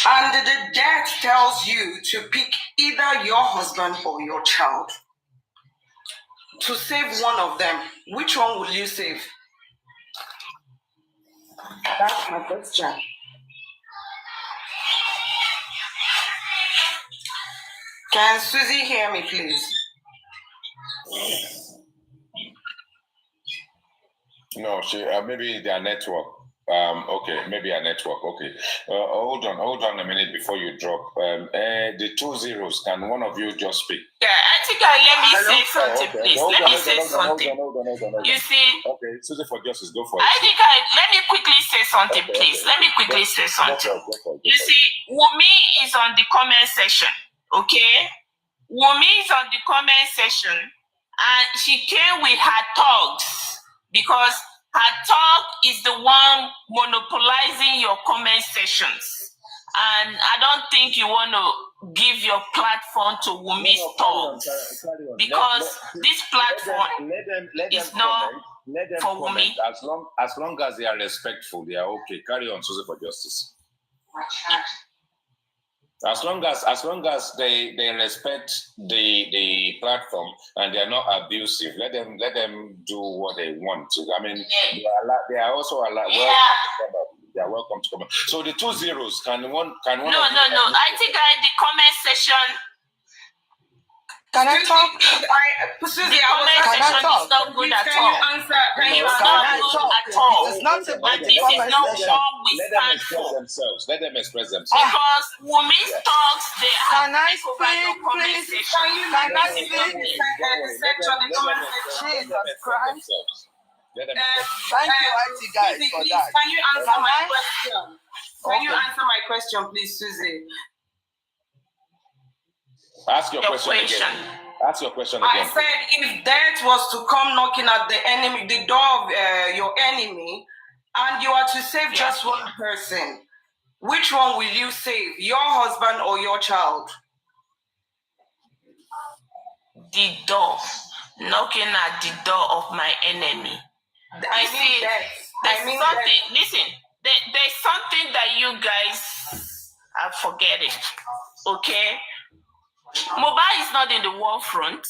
and the death tells you to pick either your husband or your child, to save one of them, which one will you save? That's my question. Can Susie hear me, please? No, maybe their network. Okay, maybe a network. Okay. Hold on a minute before you drop. The 2 zeros, can one of you just speak? Yeah, I think let me say something, please. Let me say something. Hold on. You see? Okay, Susie for Justice, go for it. I think let me quickly say something, please. Let me quickly say something. You see, Wumi is on the comment section, okay? Wumi is on the comment section, and she came with her thugs because her thug is the one monopolizing your comment sessions. And I don't think you want to give your platform to Wumi's thugs, because this platform is not for Wumi. As long as they are respectful, they are okay. Carry on, Susie for Justice. As long as they respect the platform and they are not abusive, let them do what they want to. I mean, they are also allowed. They are welcome to come. So the 2 zeros, can one? No. I think the comment section. Can I talk? Susie, the comment section is not good at all. Can you answer? It's not about the comment section. Let them express themselves. Because Wumi's talks, they can I speak, please? Can I speak? Jesus Christ. Thank you, IT guys, for that. Can you answer my question? Can you answer my question, please, Susie? Ask your question again. Ask your question again. I said, if death was to come knocking at the door of your enemy, and you are to save just one person, which one will you save? Your husband or your child? The door. Knocking at the door of my enemy. Listen, there's something that you guys are forgetting. Okay? MOHB is not in the war front.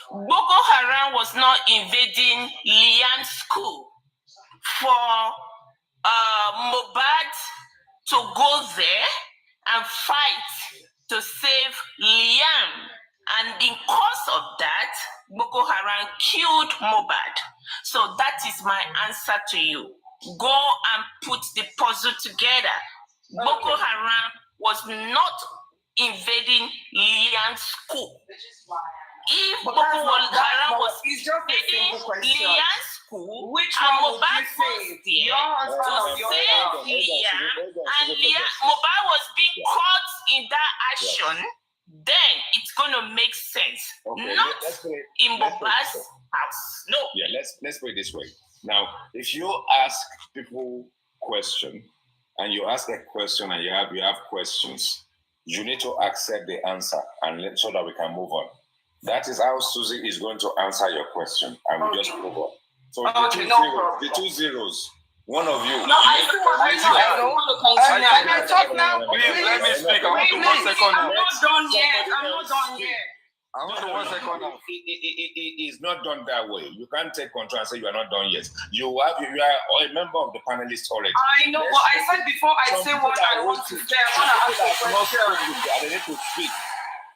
Boko Haram was not invading Lian's school for MOHB to go there and fight to save Liam. And in course of that, Boko Haram killed MOHB. So that is my answer to you. Go and put the puzzle together. Boko Haram was not invading Lian's school. If Boko Haram was invading Lian's school, which one would you save? To save Lian, and MOHB was being caught in that action, then it's going to Mohbad's house. No. Yeah, let's put it this way. Now, if you ask people question and you ask a question and you have questions, you need to accept the answer and so that we can move on. That is how Susie is going to answer your question, and we just move on. So the two zeros, one of you. No, I want to continue. Can I talk now? Please, let me speak. I want to 1 second now. I'm not done yet. I want to 1 second now. It is not done that way. You can't take control and say you are not done yet. You are a member of the panelists already. I know, but I said before I say what I want to say, I want to ask a question. They need to speak.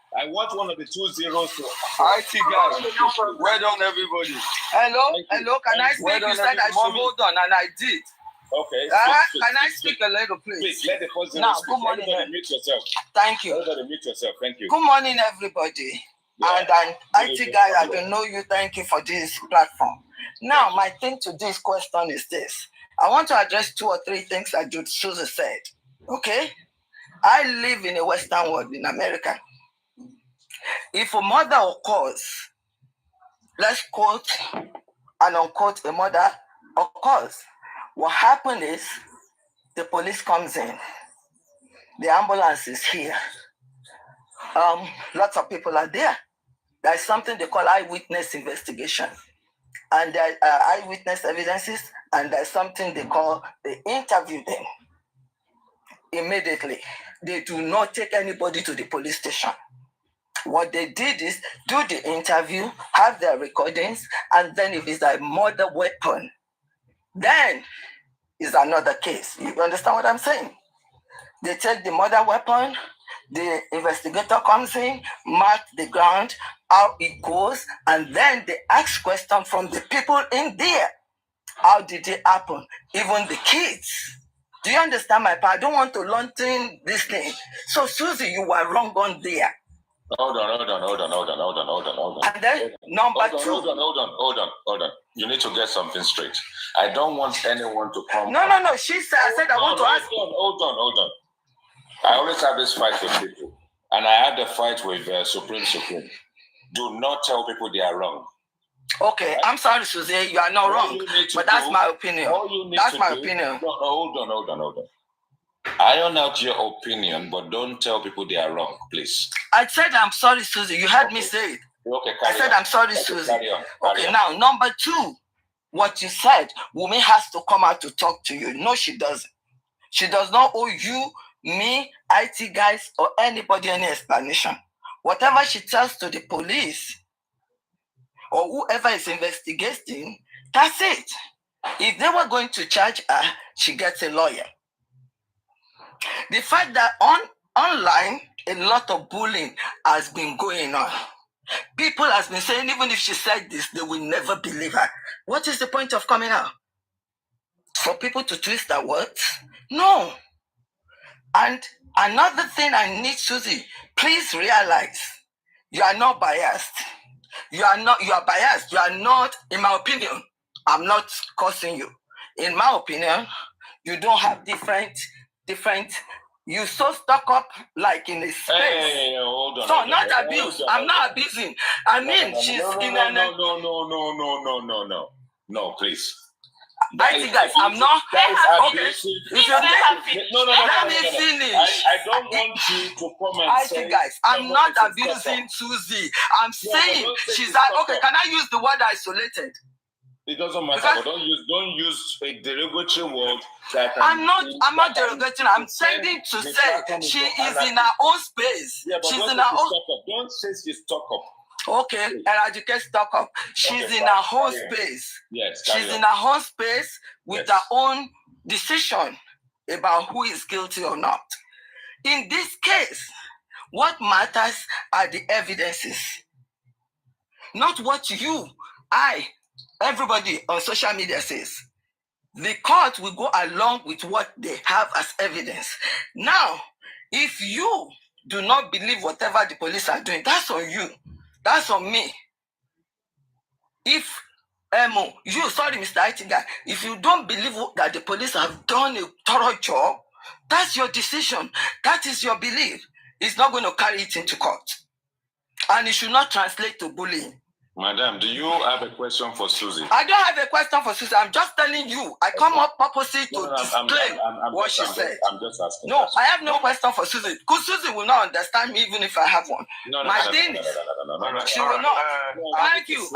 I want one of the 2 zeros to IT guys. Well done, everybody. Hello, can I speak? You said I should hold on, and I did. Okay. Can I speak a little, please? Please, let the first zero Now, speak. good morning. Everybody mute yourself. Thank you. Everybody mute yourself. Thank you. Good morning, everybody. Yeah. And IT guy, I don't know you. Thank you for this platform. Now, my thing to this question is this. I want to address 2 or 3 things that Jude Susan said. Okay? I live in a Western world, in America. If a murder occurs, let's quote and unquote a murder occurs, what happens is the police comes in, the ambulance is here, lots of people are there. There's something they call eyewitness investigation, and there are eyewitness evidences, and there's something they call they interview them immediately. They do not take anybody to the police station. What they did is do the interview, have their recordings, and then if it's a murder weapon, then it's another case. You understand what I'm saying? They take the murder weapon, the investigator comes in, mark the ground, how it goes, and then they ask questions from the people in there. How did it happen? Even the kids. Do you understand my part? I don't want to lengthen this thing. So, Susie, you were wrong on there. Hold on. And then number 2. Hold on. You need to get something straight. I don't want anyone to come. No. She said, I said, I want to ask. Hold on. I always have this fight with people. And I had the fight with Supreme. Do not tell people they are wrong. Okay, I'm sorry, Susie, you are not wrong. But that's my opinion. That's my opinion. No, hold on. Iron out your opinion, but don't tell people they are wrong, please. I said I'm sorry, Susie. You heard me say it. Okay, I said I'm sorry, Susie. Okay, now, number 2, what you said, Wumi has to come out to talk to you. No, she doesn't. She does not owe you, me, IT guys, or anybody any explanation. Whatever she tells to the police or whoever is investigating, that's it. If they were going to charge her, she gets a lawyer. The fact that online, a lot of bullying has been going on. People has been saying, even if she said this, they will never believe her. What is the point of coming out? For people to twist their words? No. And another thing I need, Susie, please realize you are not biased. You are biased. You are not, in my opinion, I'm not cursing you. In my opinion, you don't have different, you so stuck up like in a space. Hey, hold on. So not abuse. I'm not abusing. I mean, she's in a... No, please. IT guys, I'm not... Okay. Let me finish. I don't want you to come and say... IT guys, I'm not abusing Susie. I'm saying she's like, okay, can I use the word isolated? It doesn't matter, but don't use a derogatory word. I'm not derogating. I'm tending to say she is in her own space. Yeah, but she's in her own. Don't say she's stuck up. Okay, eradicate stuck up. She's in her own space. Yes, she's in her own space with her own decision about who is guilty or not. In this case, what matters are the evidences, not what everybody on social media says. The court will go along with what they have as evidence. Now, if you do not believe whatever the police are doing, that's on you. That's on me. If, Mr. IT guy, if you don't believe that the police have done a thorough job, that's your decision. That is your belief. It's not going to carry it into court. And it should not translate to bullying. Madam, do you have a question for Susie? I don't have a question for Susie. I'm just telling you. I come up purposely to explain what she said. I'm just asking. No, I have no question for Susie. Because Susie will not understand me even if I have one. My thing is, she will not. Thank you.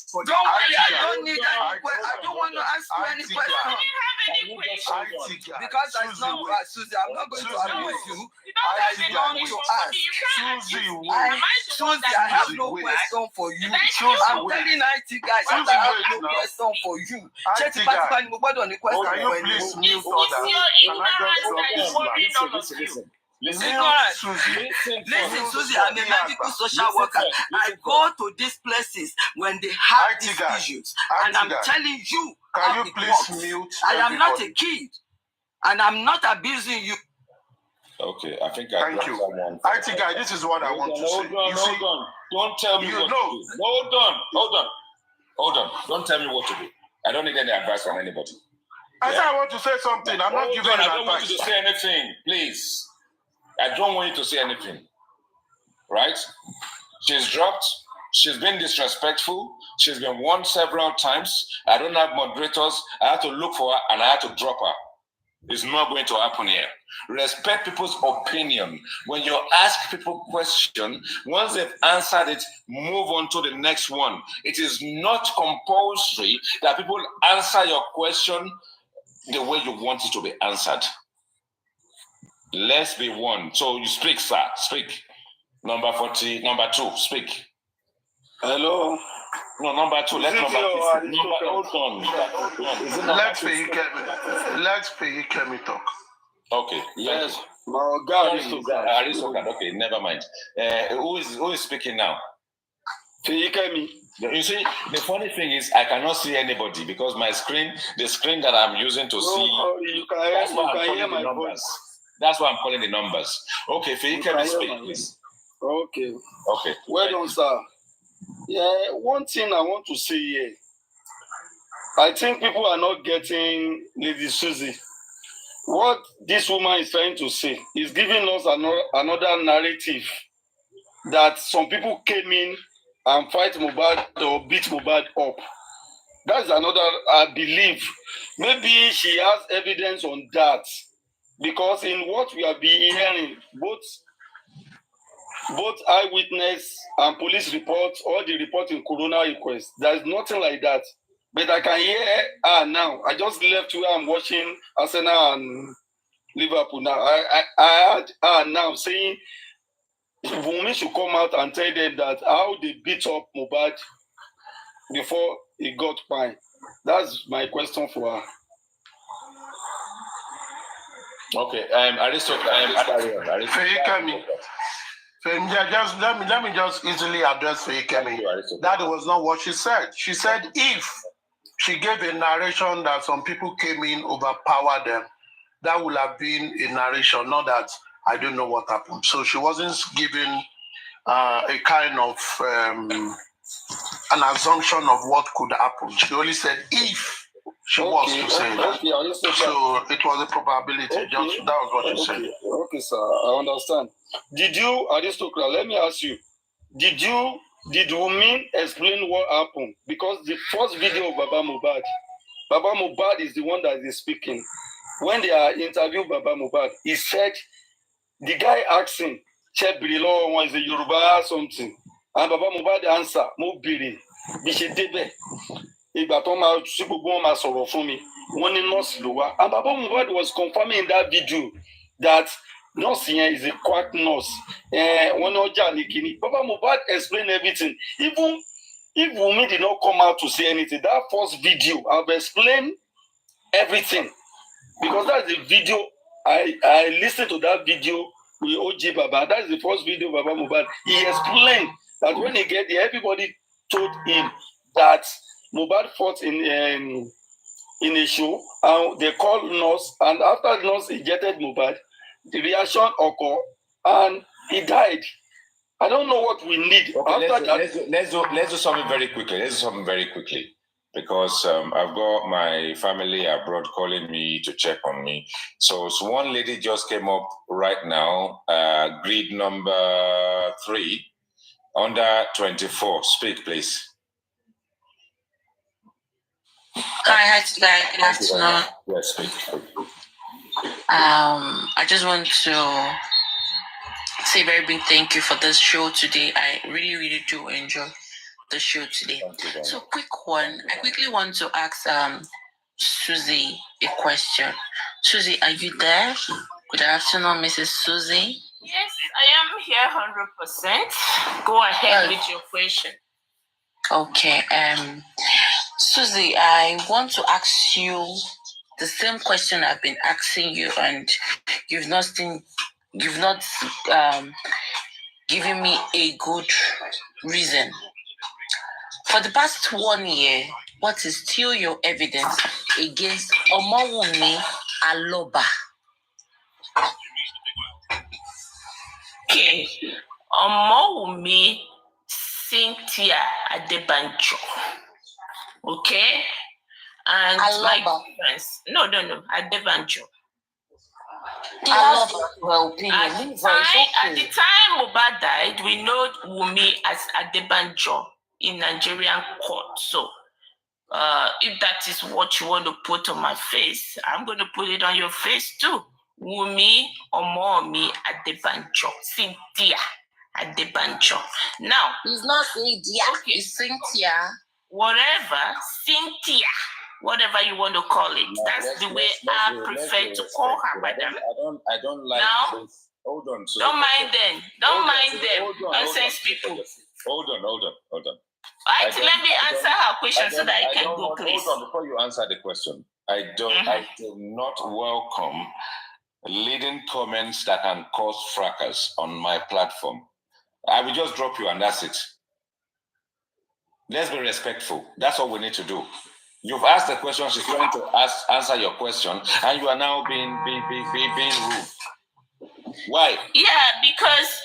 Don't worry, I don't need any question. I don't want to ask you any question. Because I know Susie, I'm not going to abuse you. I don't want to ask. Susie, I have no question for you. I'm telling IT guys that I have no question for you. Check the question for you. Can you please mute others? Listen, Susie, I'm a medical social worker. I go to these places when they have these issues. And I'm telling you, can you please mute? I am not a kid. And I'm not abusing you. Okay, I think thank you. IT guy, this is what I want to say. Hold on. Don't tell me what to do. Hold on. Don't tell me what to do. I don't need any advice from anybody. I said I want to say something. I'm not giving advice. I don't want you to say anything, please. I don't want you to say anything. Right? She's dropped. She's been disrespectful. She's been warned several times. I don't have moderators. I have to look for her and I have to drop her. It's not going to happen here. Respect people's opinion. When you ask people questions, once they've answered it, move on to the next one. It is not compulsory that people answer your question the way you want it to be answered. Let's be one. So you speak, sir. Speak. Number 2, speak. Hello. No, number 2. Let's hold on. Let's Feyikemi talk. Okay. Yes. My God, Aristocrat. Okay, never mind. Who is speaking now? Feyikemi. You see, the funny thing is I cannot see anybody because my screen, the screen that I'm using to see. You can hear my voice. That's why I'm calling the numbers. Okay, Feyikemi, speak, please. Okay. Okay. Well done, sir. Yeah, one thing I want to say here. I think people are not getting Lady Susie. What this woman is trying to say is giving us another narrative that some people came in and fight Mohbad or beat Mohbad up. That's another, I believe. Maybe she has evidence on that. Because in what we have been hearing, both eyewitness and police reports, all the report in Corona inquest, there's nothing like that. But I can hear her now. I just left where I'm watching Arsenal and Liverpool now. I heard her now saying women should come out and tell them that how they beat up Mohbad before he got fined. That's my question for her. Okay, Feyikemi. Let me just easily address Feyikemi. That was not what she said. She said if she gave a narration that some people came in, overpowered them, that would have been a narration, not that I don't know what happened. So she wasn't giving a kind of an assumption of what could happen. She only said if she was to say that. So it was a probability. That was what she said. Okay, sir, I understand. Did you, Aristocrat, let me ask you, did Wunmi explain what happened? Because the first video of Baba Mohbad is the one that is speaking. When they are interviewing Baba Mohbad, he said, the guy asked him, Cheb Brilo is a Yoruba or something. And Baba Mohbad answer, Mo Biri, Bishe Debe. And Baba Mohbad was confirming in that video that nurse here is a quack nurse. Baba Mohbad explained everything. Even if Wunmi did not come out to say anything, that first video, I've explained everything. Because that's the video, I listened to that video with OG Baba. That's the first video of Baba Mohbad. He explained that when he get there, everybody told him that Mohbad fought in a show, and they called nurse, and after the nurse injected Mohbad, the reaction occurred, and he died. I don't know what we need. Okay, let's do something very quickly. because I've got my family abroad calling me to check on me. So one lady just came up right now, grid number 3, under 24. Speak, please. Hi, today. Good afternoon. Yes, speak. I just want to say a very big thank you for this show today. I really, really do enjoy the show today. So, quick one. I quickly want to ask Susie a question. Susie, are you there? Good afternoon, Mrs. Susie. Yes, I am here 100%. Go ahead with your question. Okay. Susie, I want to ask you the same question I've been asking you, and you've not given me a good reason. For the past 1 year, what is still your evidence against Omowunmi Aloba? Okay. Omowunmi Cynthia Adebanjo. Okay? And Aloba. my friends. No, Adebanjo. At the time Mohbad died, we know Wunmi as Adebanjo in Nigerian court. So if that is what you want to put on my face, I'm going to put it on your face too. Wunmi Omomi Adebanjo. Cynthia Adebanjo. Now, he's not Cynthia. Okay. It's Cynthia. Whatever, Cynthia. Whatever you want to call it. No, that's the way I prefer to call her, madam. I don't like now, this. Hold on. Don't mind them. Don't mind them. Nonsense people. Hold on. All right, let me answer her question so that I can go, please. Hold on, before you answer the question. I do not welcome leading comments that can cause fracas on my platform. I will just drop you and that's it. Let's be respectful. That's all we need to do. You've asked the question, she's trying to answer your question, and you are now being rude. Why? Yeah, because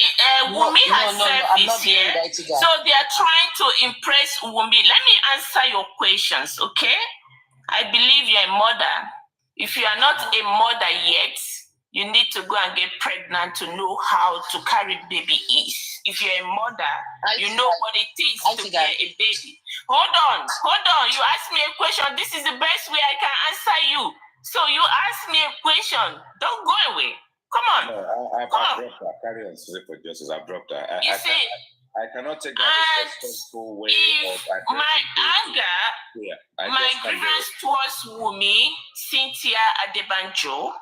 Wunmi herself is here, so they are trying to impress Wunmi. Let me answer your questions, okay? I believe you're a mother. If you are not a mother yet, you need to go and get pregnant to know how to carry baby is. If you're a mother, you know what it is to bear a baby. Hold on. You asked me a question. This is the best way I can answer you. So you asked me a question. Don't go away. Come on. No, I've dropped that. Carry on, for justice. I've dropped that. I cannot take that successful way of my anger, my grievance towards Wunmi, Cynthia Adebanjo,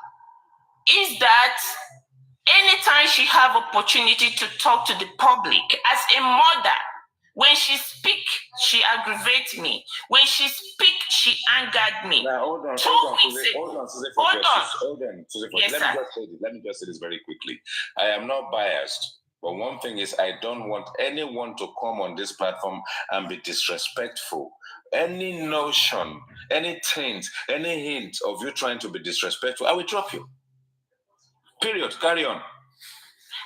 is that anytime she have opportunity to talk to the public as a mother, when she speak, she aggravates me. When she speak, she angered me. Now, hold on, Yes, let me just say this very quickly. I am not biased, but one thing is I don't want anyone to come on this platform and be disrespectful. Any notion, any taint, any hint of you trying to be disrespectful, I will drop you. Period. Carry on.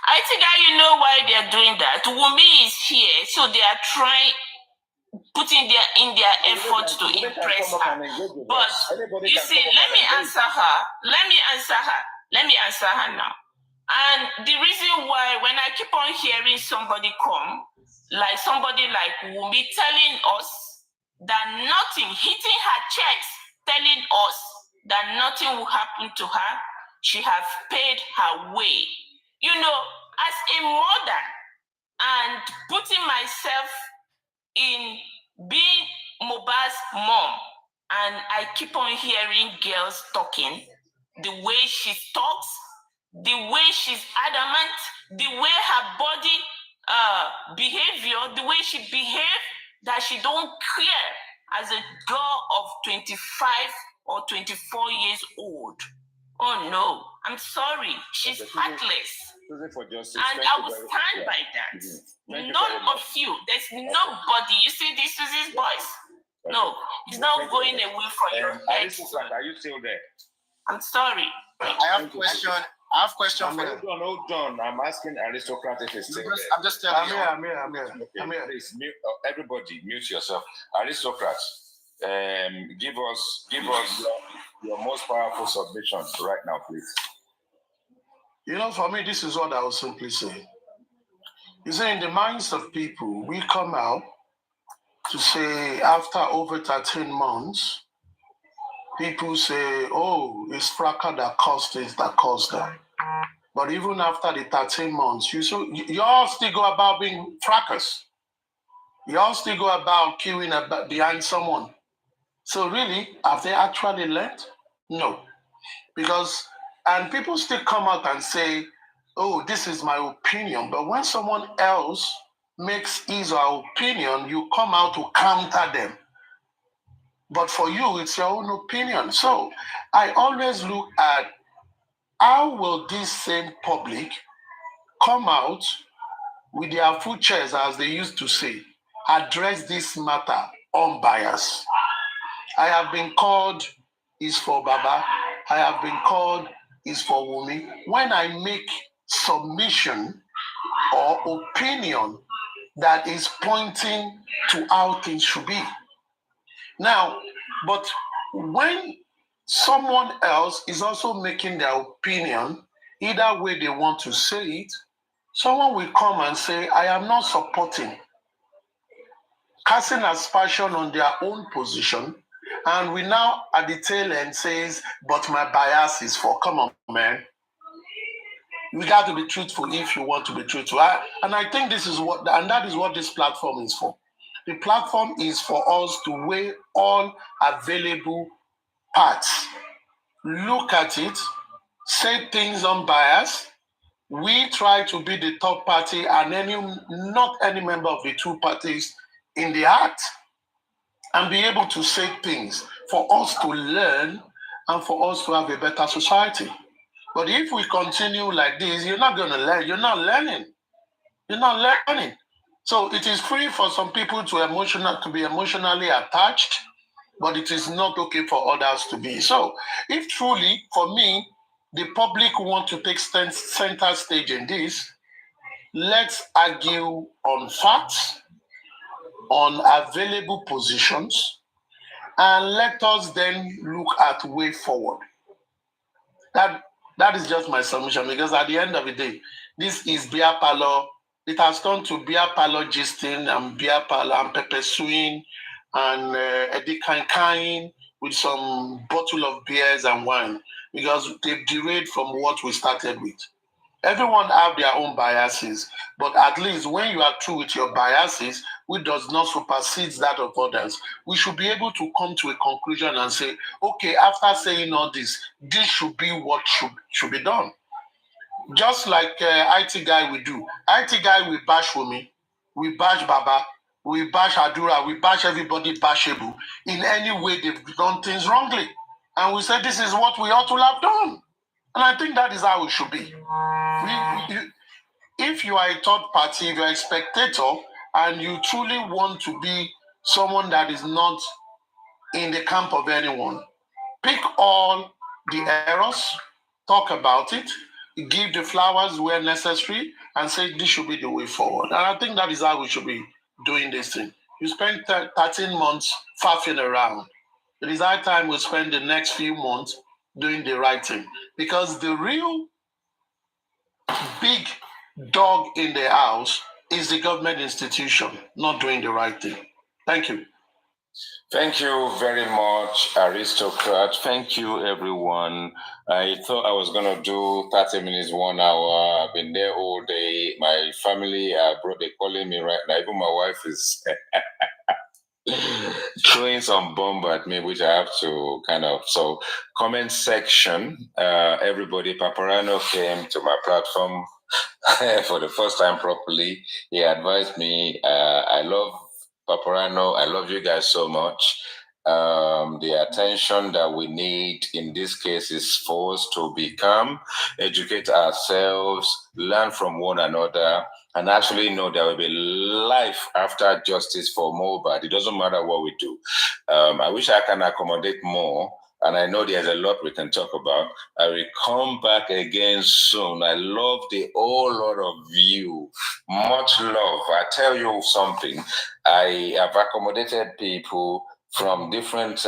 I think you know why they are doing that. Wunmi is here, so they are trying, putting in their efforts to impress her. But you see, let me answer her now. And the reason why, when I keep on hearing somebody like Wunmi telling us that nothing, hitting her chest, telling us that nothing will happen to her, she has paid her way. You know, as a mother and putting myself in being Mohbad's mom, and I keep on hearing girls talking, the way she talks, the way she's adamant, the way her body behavior, the way she behaves, that she don't care as a girl of 25 or 24 years old. Oh no, I'm sorry. She's heartless. And I will stand by that. None of you, there's nobody. You see this Susie's voice? No, it's not going away from your head. Are you still there? I'm sorry. I have a question. Hold on. I'm asking Aristocrat if he's still there. I'm just telling you. I'm here. Please, everybody, mute yourself. Aristocrat, Give us your most powerful submission right now, please. You know, for me, this is what I will simply say. You see, in the minds of people, we come out to say after over 13 months, people say, oh, it's fracas that caused this, that caused that. But even after the 13 months, you all still go about being fracas. You all still go about queuing behind someone. So really, have they actually learned? No. And people still come out and say, oh, this is my opinion. But when someone else makes his or her opinion, you come out to counter them. But for you, it's your own opinion. So I always look at how will this same public come out with their full chest, as they used to say, address this matter unbiased. I have been called is for Baba. I have been called is for Wumi. When I make submission or opinion that is pointing to how things should be. Now, but when someone else is also making their opinion, either way they want to say it, someone will come and say, I am not supporting, casting aspersion on their own position, and we now at the tail end says, but my bias is for, come on, man. We got to be truthful if you want to be truthful. And I think that is what this platform is for. The platform is for us to weigh all available parts, look at it, say things unbiased. We try to be the third party and not any member of the two parties in the act, and be able to say things for us to learn and for us to have a better society. But if we continue like this, you're not going to learn. You're not learning. You're not learning. So it is free for some people to be emotionally attached, but it is not okay for others to be. So if truly, for me, the public want to take center stage in this, let's argue on facts, on available positions, and let us then look at way forward. That is just my submission, because at the end of the day, this is beer parlor. It has turned to beer parlor gisting and beer parlor and pepper swing and Eddie Kain with some bottle of beers and wine, because they've derailed from what we started with. Everyone have their own biases, but at least when you are true with your biases, which does not supersede that of others, we should be able to come to a conclusion and say, okay, after saying all this should be what should be done. Just like IT guy we do. IT guy we bash Wumi, we bash Baba, we bash Adura, we bash everybody bashable in any way they've done things wrongly. And we said this is what we ought to have done. And I think that is how it should be. If you are a third party, if you are a spectator, and you truly want to be someone that is not in the camp of anyone, pick all the errors, talk about it, give the flowers where necessary, and say this should be the way forward. And I think that is how we should be doing this thing. You spend 13 months faffing around. It is high time we spend the next few months doing the right thing. Because the real big dog in the house is the government institution not doing the right thing. Thank you. Thank you very much, Aristocrat. Thank you, everyone. I thought I was going to do 30 minutes, 1 hour. I've been there all day. My family are calling me right now. Even my wife is throwing some bomb at me, which I have to So, comment section. Everybody, Paparano came to my platform for the first time properly. He advised me. I love Paparano. I love you guys so much. The attention that we need in this case is for us to become, educate ourselves, learn from one another, and actually know there will be life after justice for MOHB. It doesn't matter what we do. I wish I can accommodate more, and I know there's a lot we can talk about. I will come back again soon. I love the whole lot of you. Much love. I tell you something. I have accommodated people from different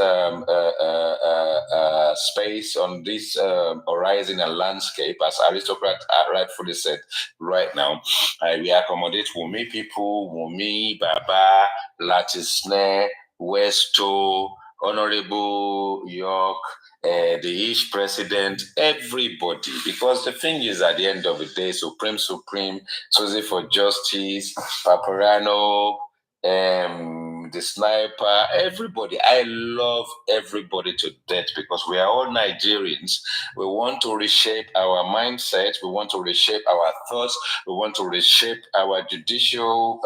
space on this horizon and landscape, as Aristocrat rightfully said right now. We accommodate Wumi people, Wumi, Baba, Latisne, Westo, Honorable York, the Ish president, everybody. Because the thing is, at the end of the day, Supreme, Susie for Justice, Paparano, the sniper, everybody. I love everybody to death because we are all Nigerians. We want to reshape our mindset. We want to reshape our thoughts. We want to reshape our judicial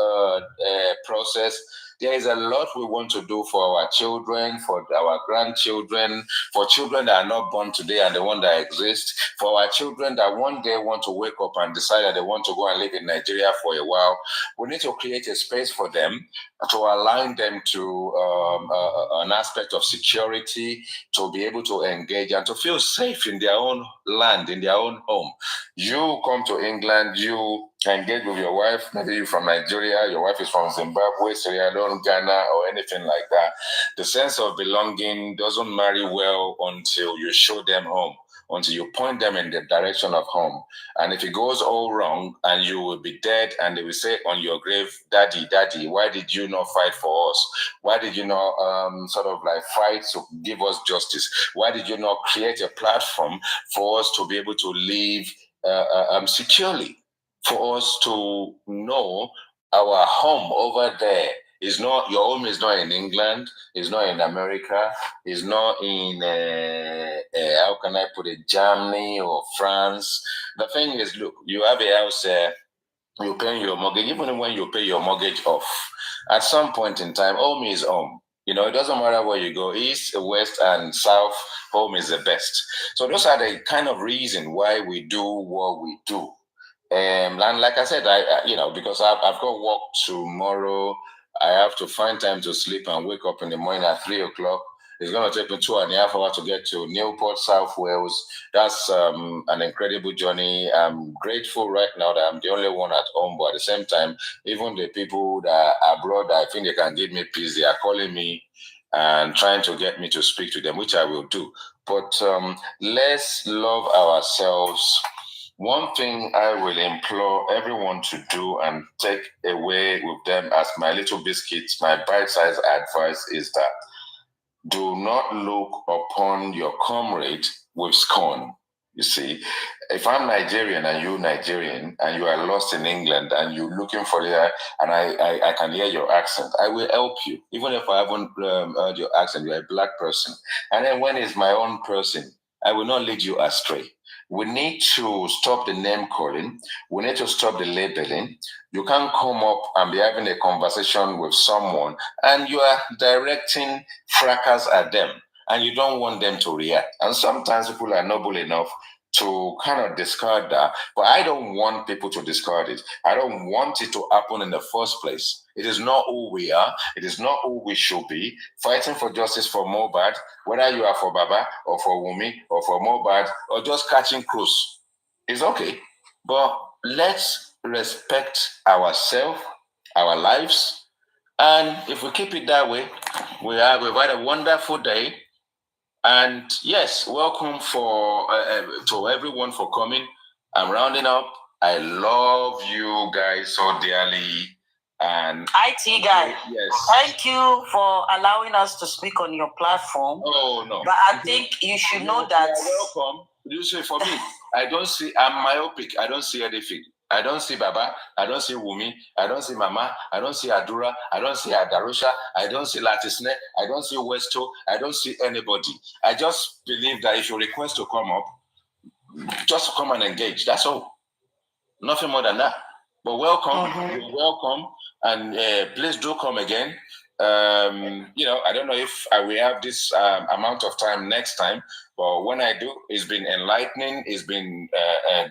process. There is a lot we want to do for our children, for our grandchildren, for children that are not born today and the one that exist, for our children that one day want to wake up and decide that they want to go and live in Nigeria for a while. We need to create a space for them to align them to an aspect of security, to be able to engage and to feel safe in their own land, in their own home. You come to England, you engage with your wife, maybe you're from Nigeria, your wife is from Zimbabwe, Sierra Leone, Ghana, or anything like that. The sense of belonging doesn't marry well until you show them home, until you point them in the direction of home. And if it goes all wrong and you will be dead and they will say on your grave, Daddy, Daddy, why did you not fight for us? Why did you not fight to give us justice? Why did you not create a platform for us to be able to live securely? For us to know our home over there is not, your home is not in England, is not in America, is not in, how can I put it, Germany or France. The thing is, look, you have a house there, you're paying your mortgage, even when you pay your mortgage off, at some point in time, home is home. You know, it doesn't matter where you go, east, west, and south, home is the best. So those are the kind of reason why we do what we do. And like I said, because I've got work tomorrow, I have to find time to sleep and wake up in the morning at 3 o'clock. It's going to take me 2.5 hours to get to Newport, South Wales. That's an incredible journey. I'm grateful right now that I'm the only one at home, but at the same time, even the people that are abroad, I think they can give me peace. They are calling me and trying to get me to speak to them, which I will do. But let's love ourselves. One thing I will implore everyone to do and take away with them as my little biscuits, my bite-sized advice is that do not look upon your comrade with scorn. You see, if I'm Nigerian and you're Nigerian and you are lost in England and you're looking for the, and I can hear your accent, I will help you. Even if I haven't heard your accent, you're a black person. And then when it's my own person, I will not lead you astray. We need to stop the name calling. We need to stop the labeling. You can't come up and be having a conversation with someone and you are directing fracas at them and you don't want them to react. And sometimes people are noble enough to kind of discard that, but I don't want people to discard it. I don't want it to happen in the first place. It is not who we are. It is not who we should be. Fighting for justice for Mohbad, whether you are for Baba or for Wumi or for Mohbad or just catching cruise, is okay. But let's respect ourselves, our lives, and if we keep it that way, we've had a wonderful day. And yes, welcome to everyone for coming. I'm rounding up. I love you guys so dearly. And IT guy, yes, thank you for allowing us to speak on your platform. Oh no! But I think you should know that. Welcome. You say for me, I don't see. I'm myopic. I don't see anything. I don't see Baba. I don't see Wumi. I don't see Mama. I don't see Adura. I don't see Adarusha. I don't see Latisne. I don't see Westo. I don't see anybody. I just believe that if you request to come up, just come and engage. That's all. Nothing more than that. But welcome. You're welcome. And please do come again. I don't know if we have this amount of time next time, but when I do, it's been enlightening. It's been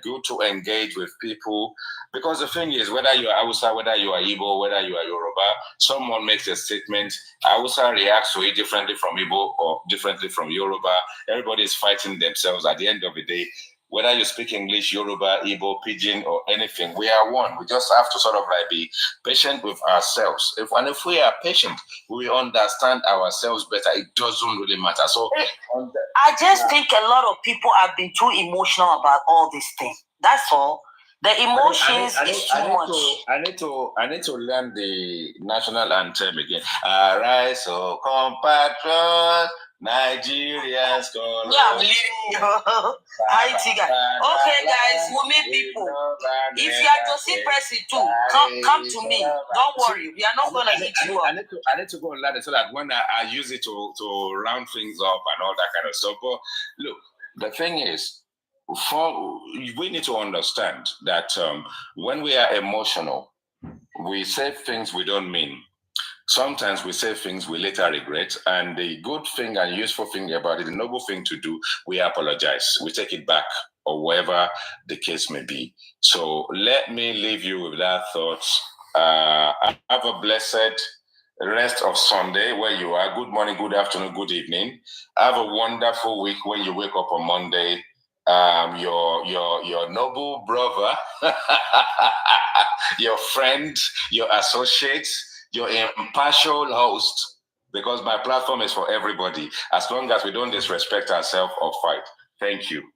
good to engage with people, because the thing is, whether you are Hausa, whether you are Igbo, whether you are Yoruba, someone makes a statement, Hausa reacts to it differently from Igbo or differently from Yoruba. Everybody is fighting themselves. At the end of the day, whether you speak English, Yoruba, Igbo, Pidgin, or anything, we are one. We just have to sort of like be patient with ourselves. If we are patient, we understand ourselves better. It doesn't really matter. So I just think a lot of people have been too emotional about all these things. That's all. The emotions is too much. I need to learn the national anthem again. Arise, oh compatriots, Nigerians, yeah, I'm leaving you. Okay, guys, Wumi people, if you are to see person too, come to me. Don't worry, we are not going to hit you up. I need to go and learn it so that when I use it to round things up and all that kind of stuff. But look, the thing is, we need to understand that when we are emotional, we say things we don't mean. Sometimes we say things we later regret, and the good thing and useful thing about it, the noble thing to do, we apologize. We take it back, or whatever the case may be. So let me leave you with that thought. Have a blessed rest of Sunday where you are. Good morning, good afternoon, good evening. Have a wonderful week when you wake up on Monday. Your noble brother, your friend, your associate, your impartial host, because my platform is for everybody, as long as we don't disrespect ourselves or fight. Thank you.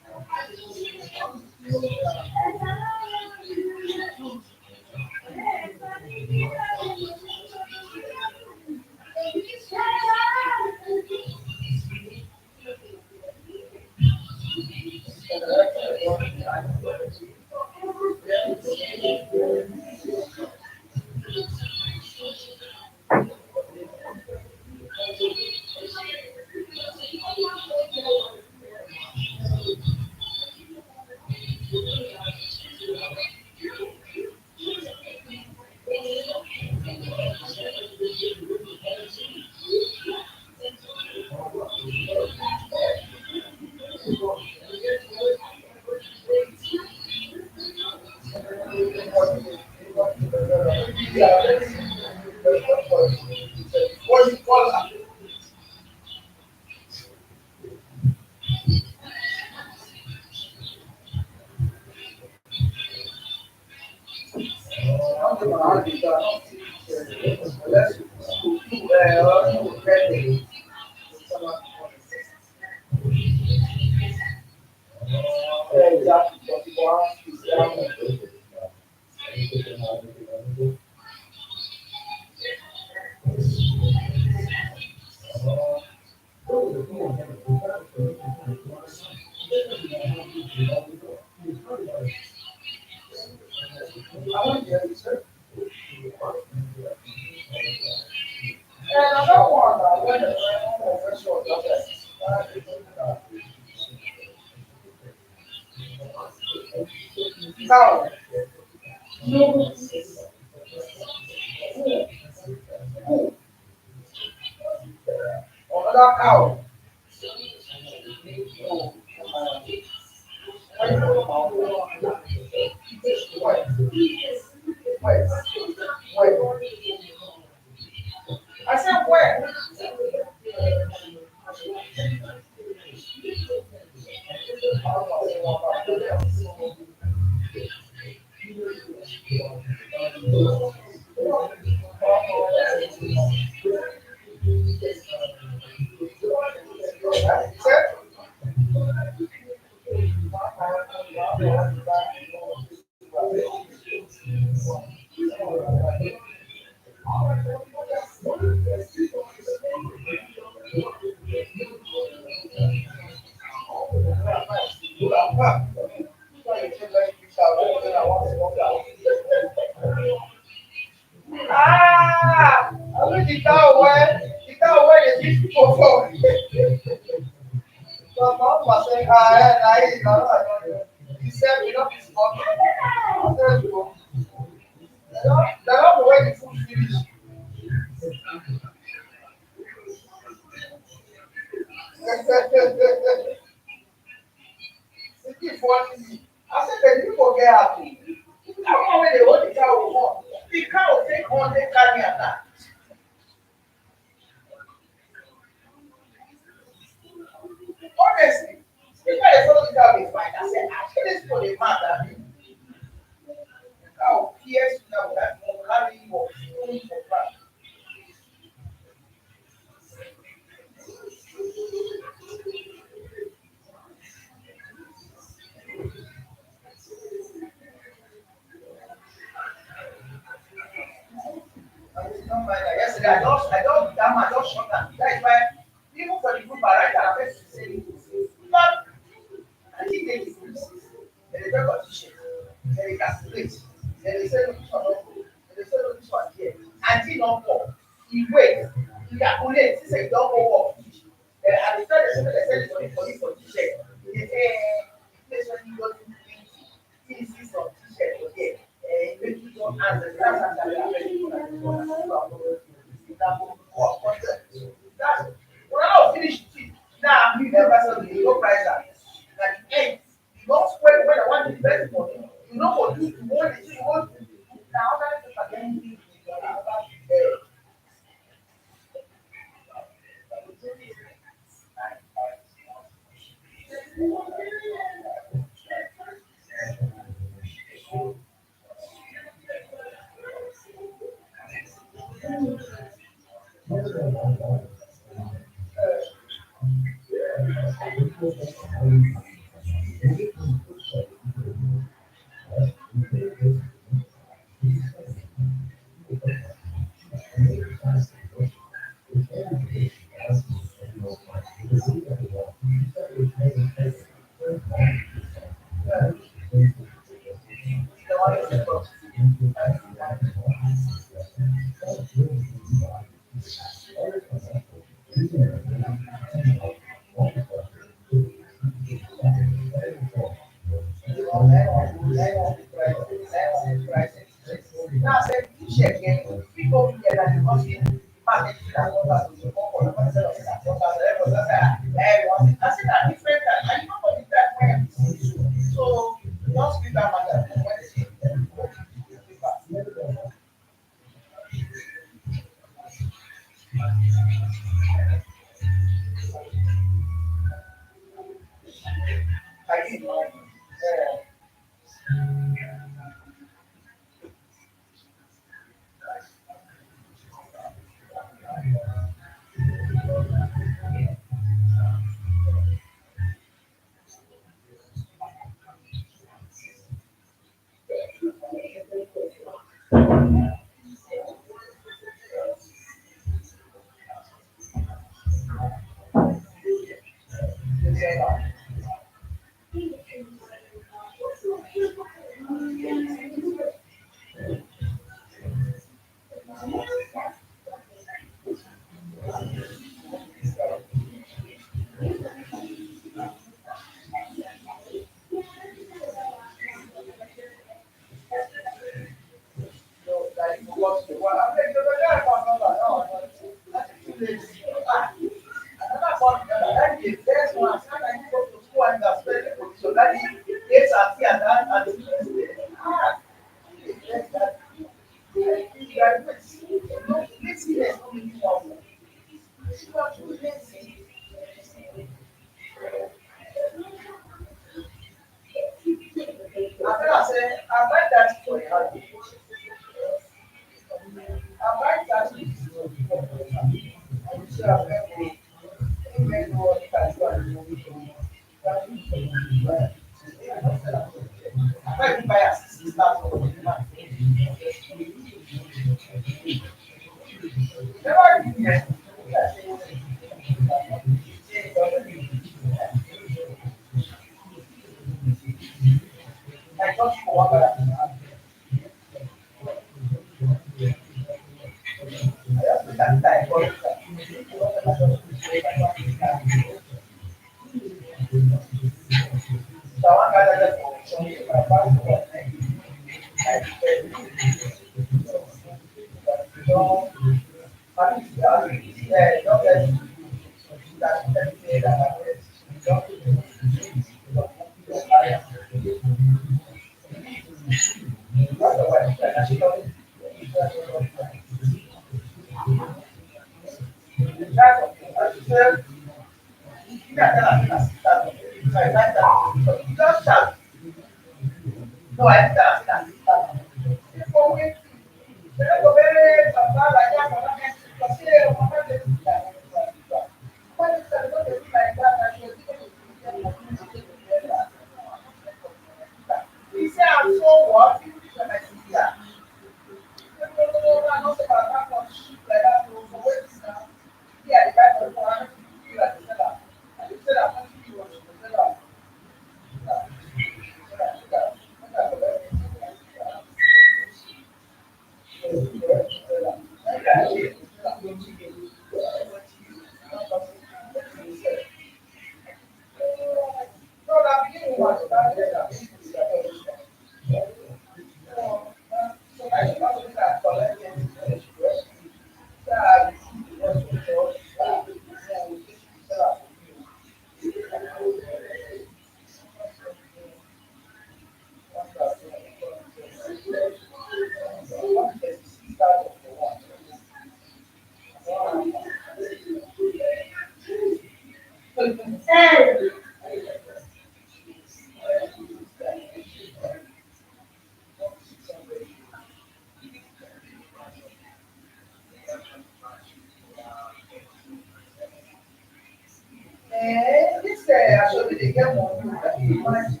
This actually they get money.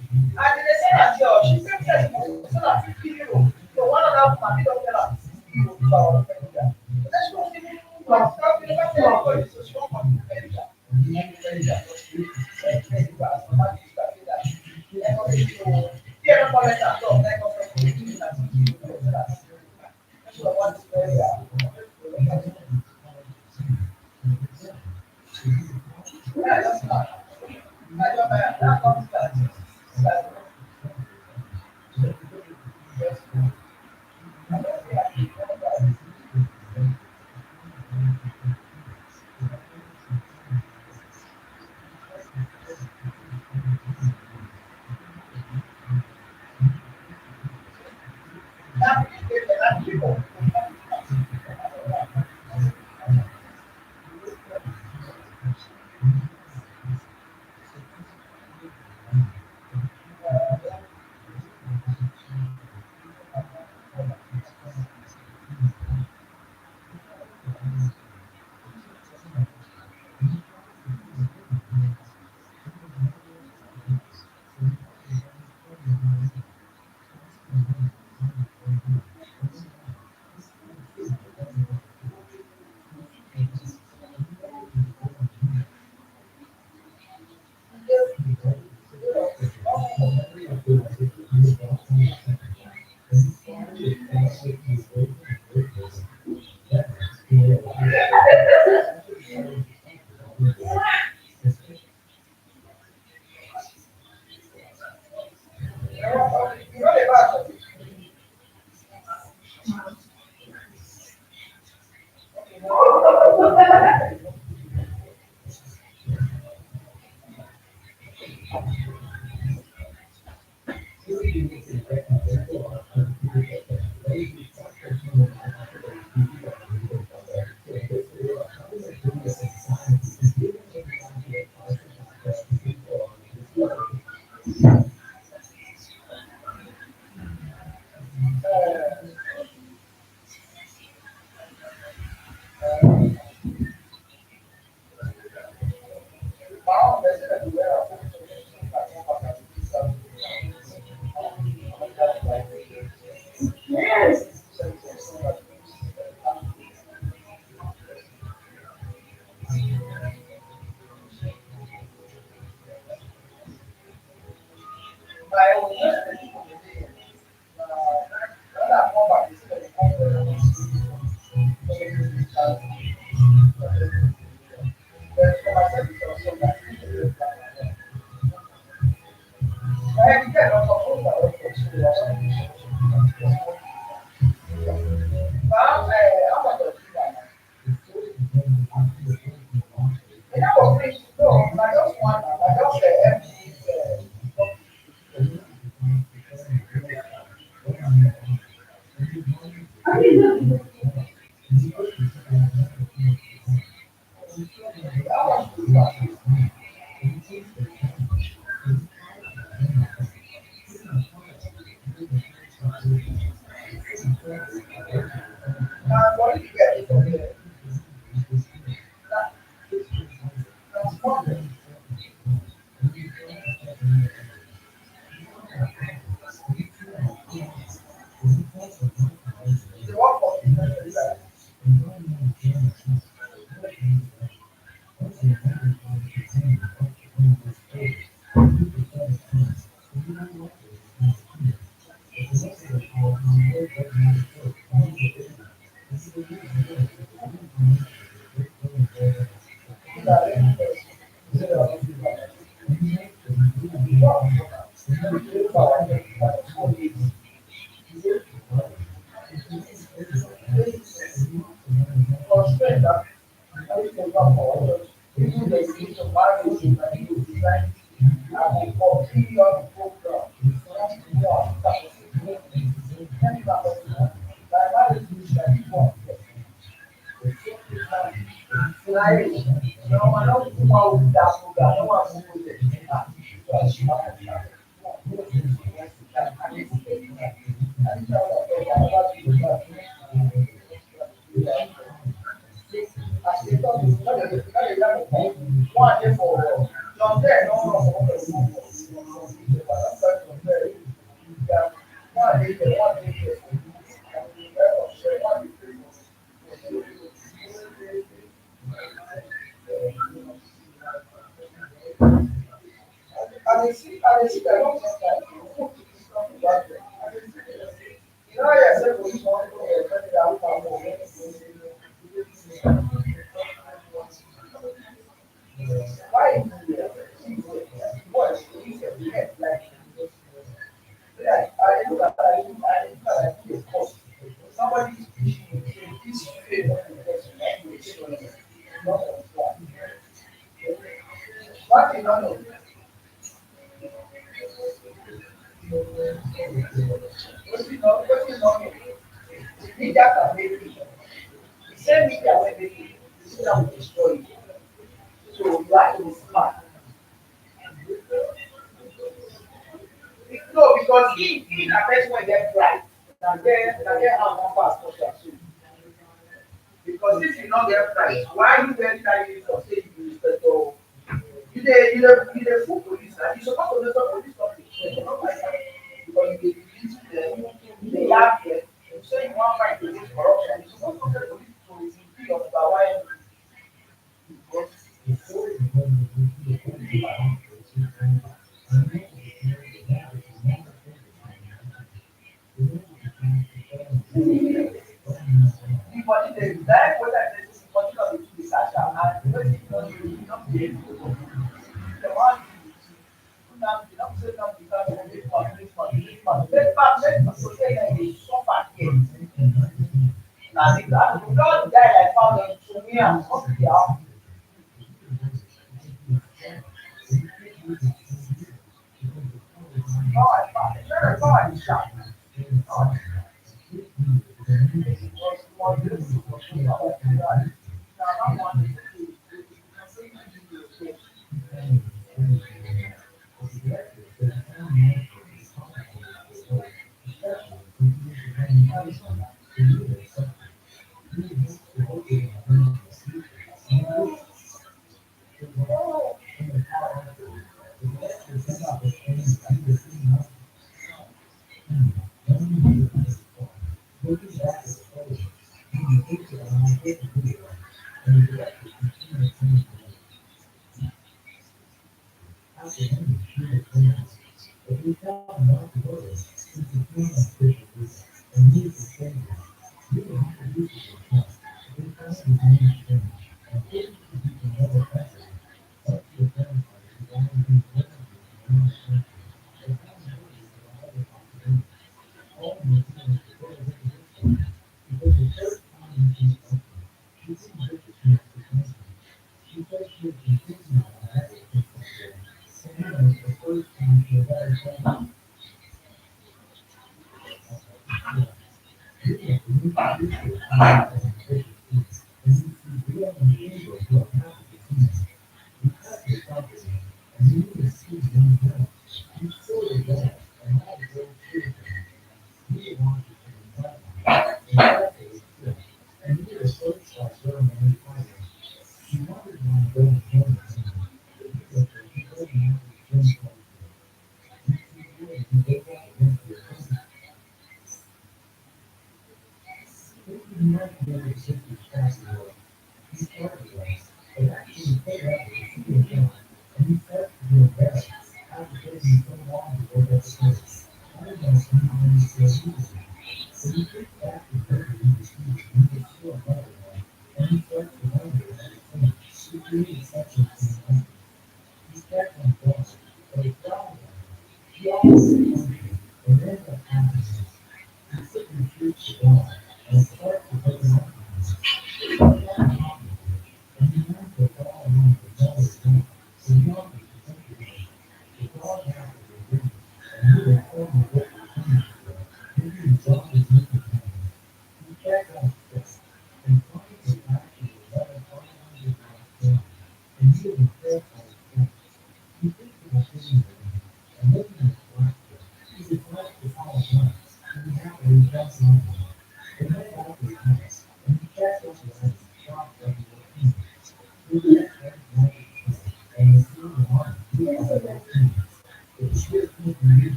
And they say that she said that she was still at 50 euros. So one of them money don't tell her 60 euros to our manager. But then she was giving plus that we never tell her so she won't come to manager.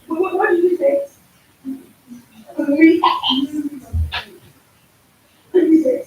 What did you say? What did you say?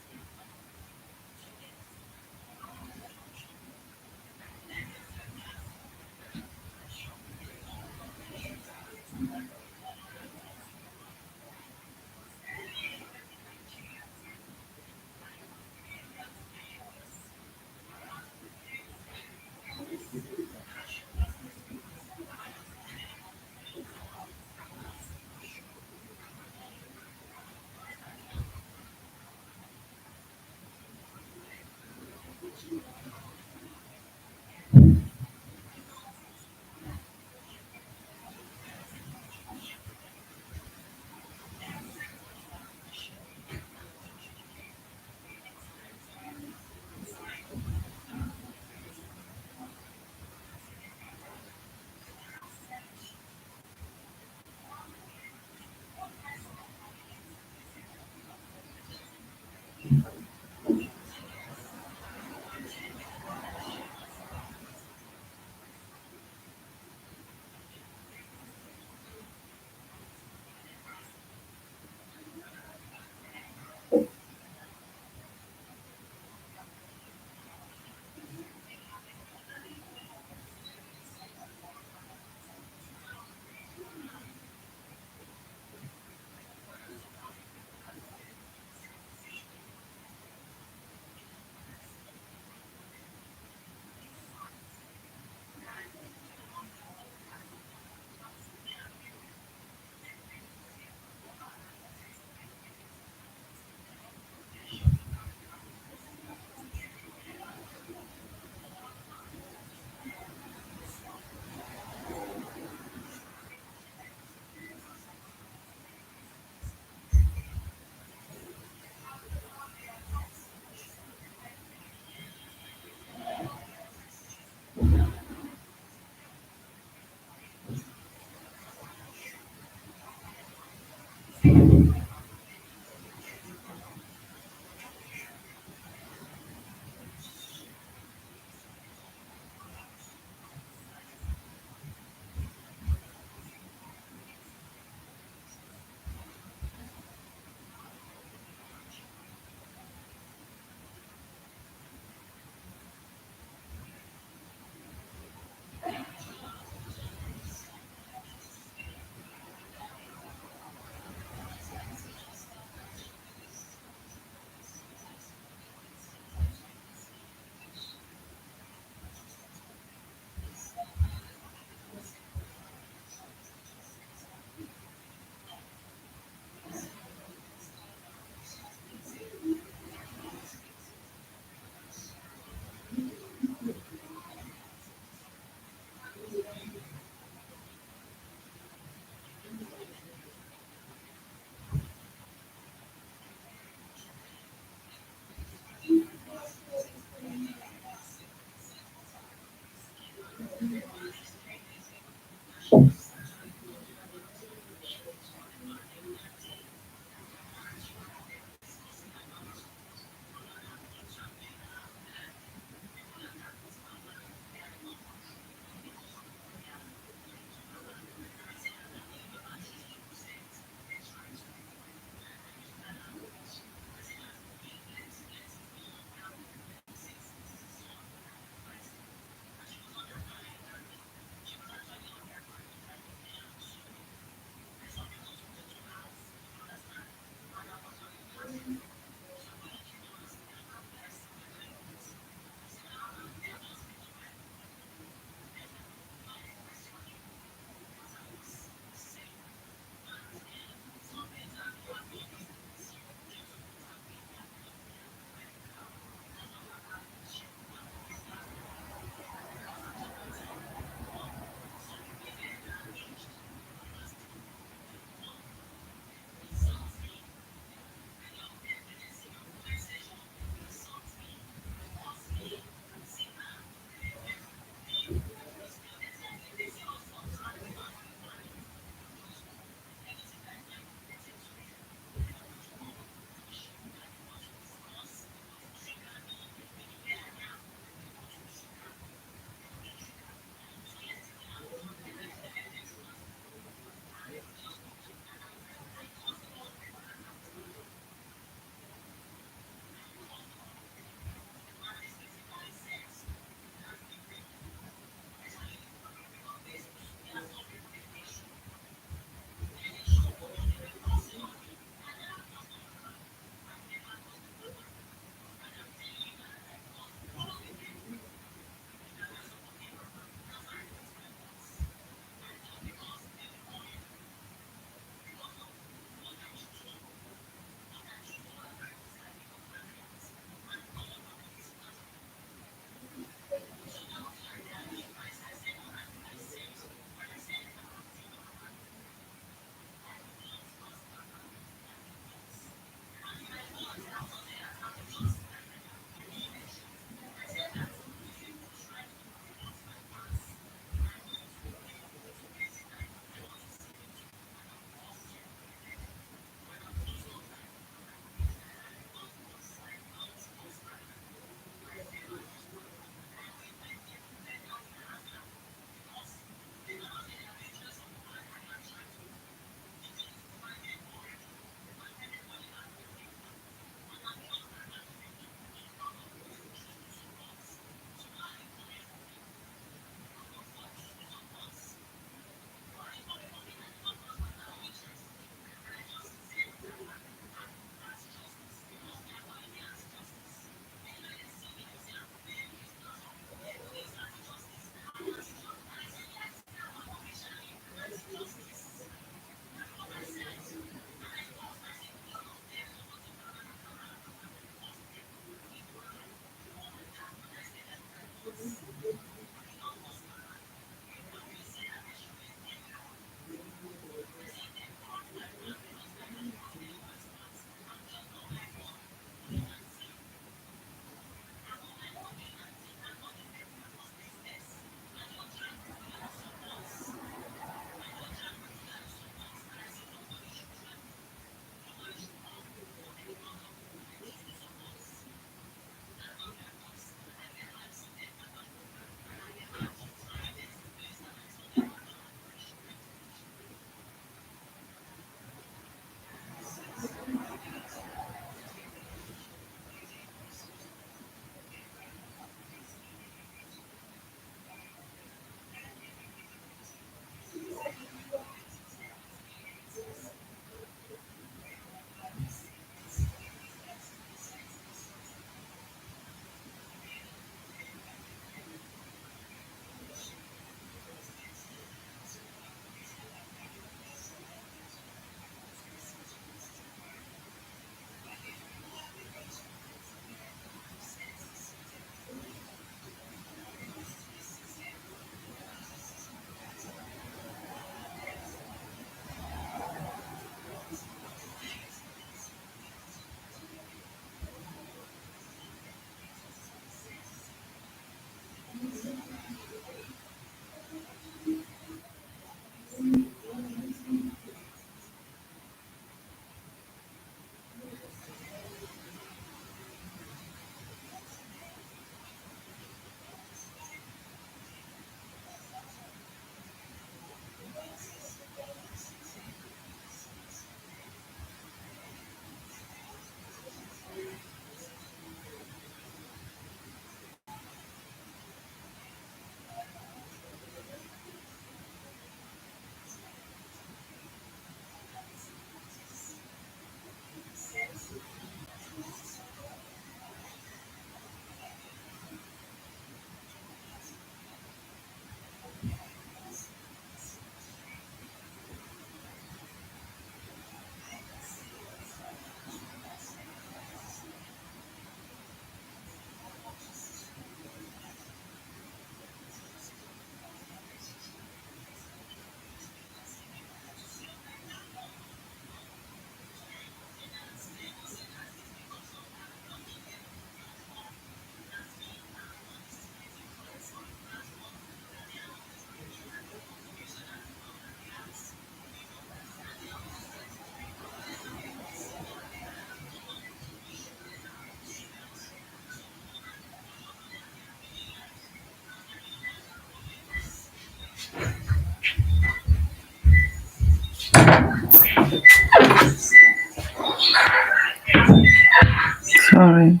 Sorry.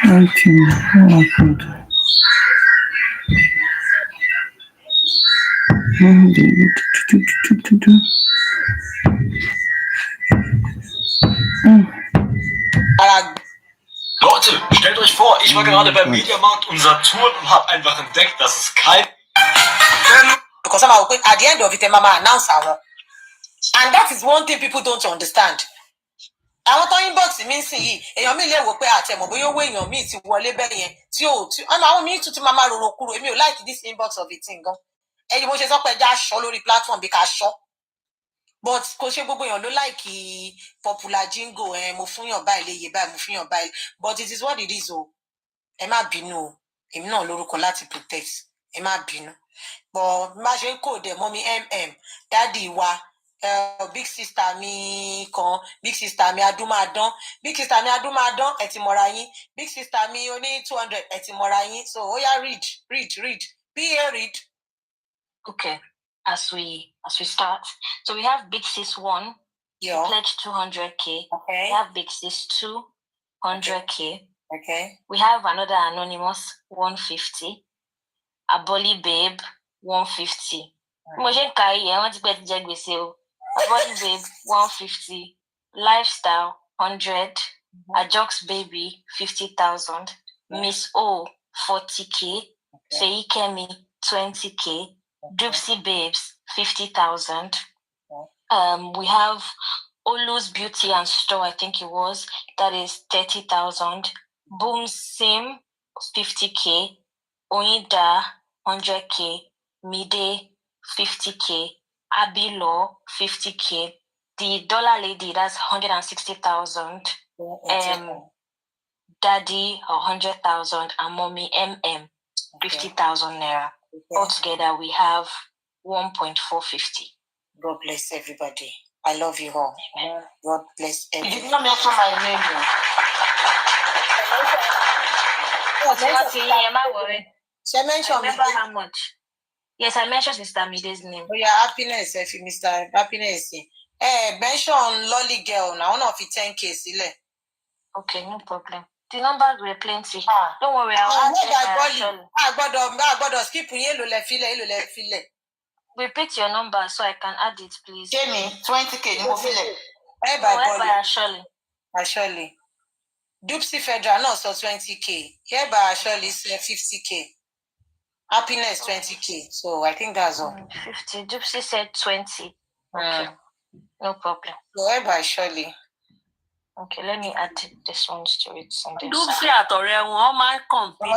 Okay. What happened? Leute, stellt euch vor, ich war gerade beim Mediamarkt und Saturn und habe einfach entdeckt, dass es kein... Because somehow at the end of it, Mama announce our. And that is one thing people don't understand. I want to inbox mi nsin yi èyàn mi lè wò pé àtẹmọ bóyá owó èyàn mi ti wọlé bẹ́ẹ̀ yẹn tí ò tí ọmọ àwọn mi tuntun máa máa rorò kúrò èmi ò like this inbox of it gan ẹyin bó ṣe sọ pé ẹja aṣọ lórí platform bí ká aṣọ but kò ṣe gbogbo èèyàn ló like popular jingle mo fún yàn báyìí léyè báyìí mo fún yàn báyìí but it is what it is o ẹ má bínú o èmi náà lórúkọ láti protect ẹ má bínú but má ṣe ń kò dé mọ́ mi dádì wa. Big sister mi kan big sister mi adumadan big sister mi adumadan ẹ ti mọ̀ra yín big sister mi oní 200 ẹ ti mọ̀ra yín so oya read PA read. Okay, as we start, so we have big sis 1 pledge 200k. Okay. We have big sis 2 100k. Okay. We have another anonymous 150. Aboli babe 150. Mo ṣe ń ka iye wọn ti pẹ́ ti jẹ gbèsè o. Aboli babe 150. Lifestyle 100. Ajox baby 50,000. Miss O 40k. Seyi Kemi 20k. Dupsy babes 50,000. We have Olu's Beauty and Store, I think it was. That is 30,000. Boom Sim 50k. Oida 100k. Mide 50k. Abilo 50k. The Dollar Lady, that's 160,000. Daddy 100,000 and Mommy 50,000 naira. Altogether, we have 1.450. God bless everybody. I love you all. God bless everybody. You did not mention my name. She mentioned remember how much? Yes, I mentioned Mr. Mide's name. Oh, yeah, happiness, if you Mr. Happiness. Mention Lolly Girl now, one of the 10K. Okay, no problem. The numbers were plenty. Don't worry, I'll I skip you. Repeat your number so I can add it, please. Jamie, 20K. Asholi. Dupsy Federal, no, so 20K. Hereby Asholi is 50K. Happiness 20K. So I think that's all. 50. Dupsy said 20. Okay. No problem. So hereby Asholi. Okay, let me add this one to it. Dupsy at all my company.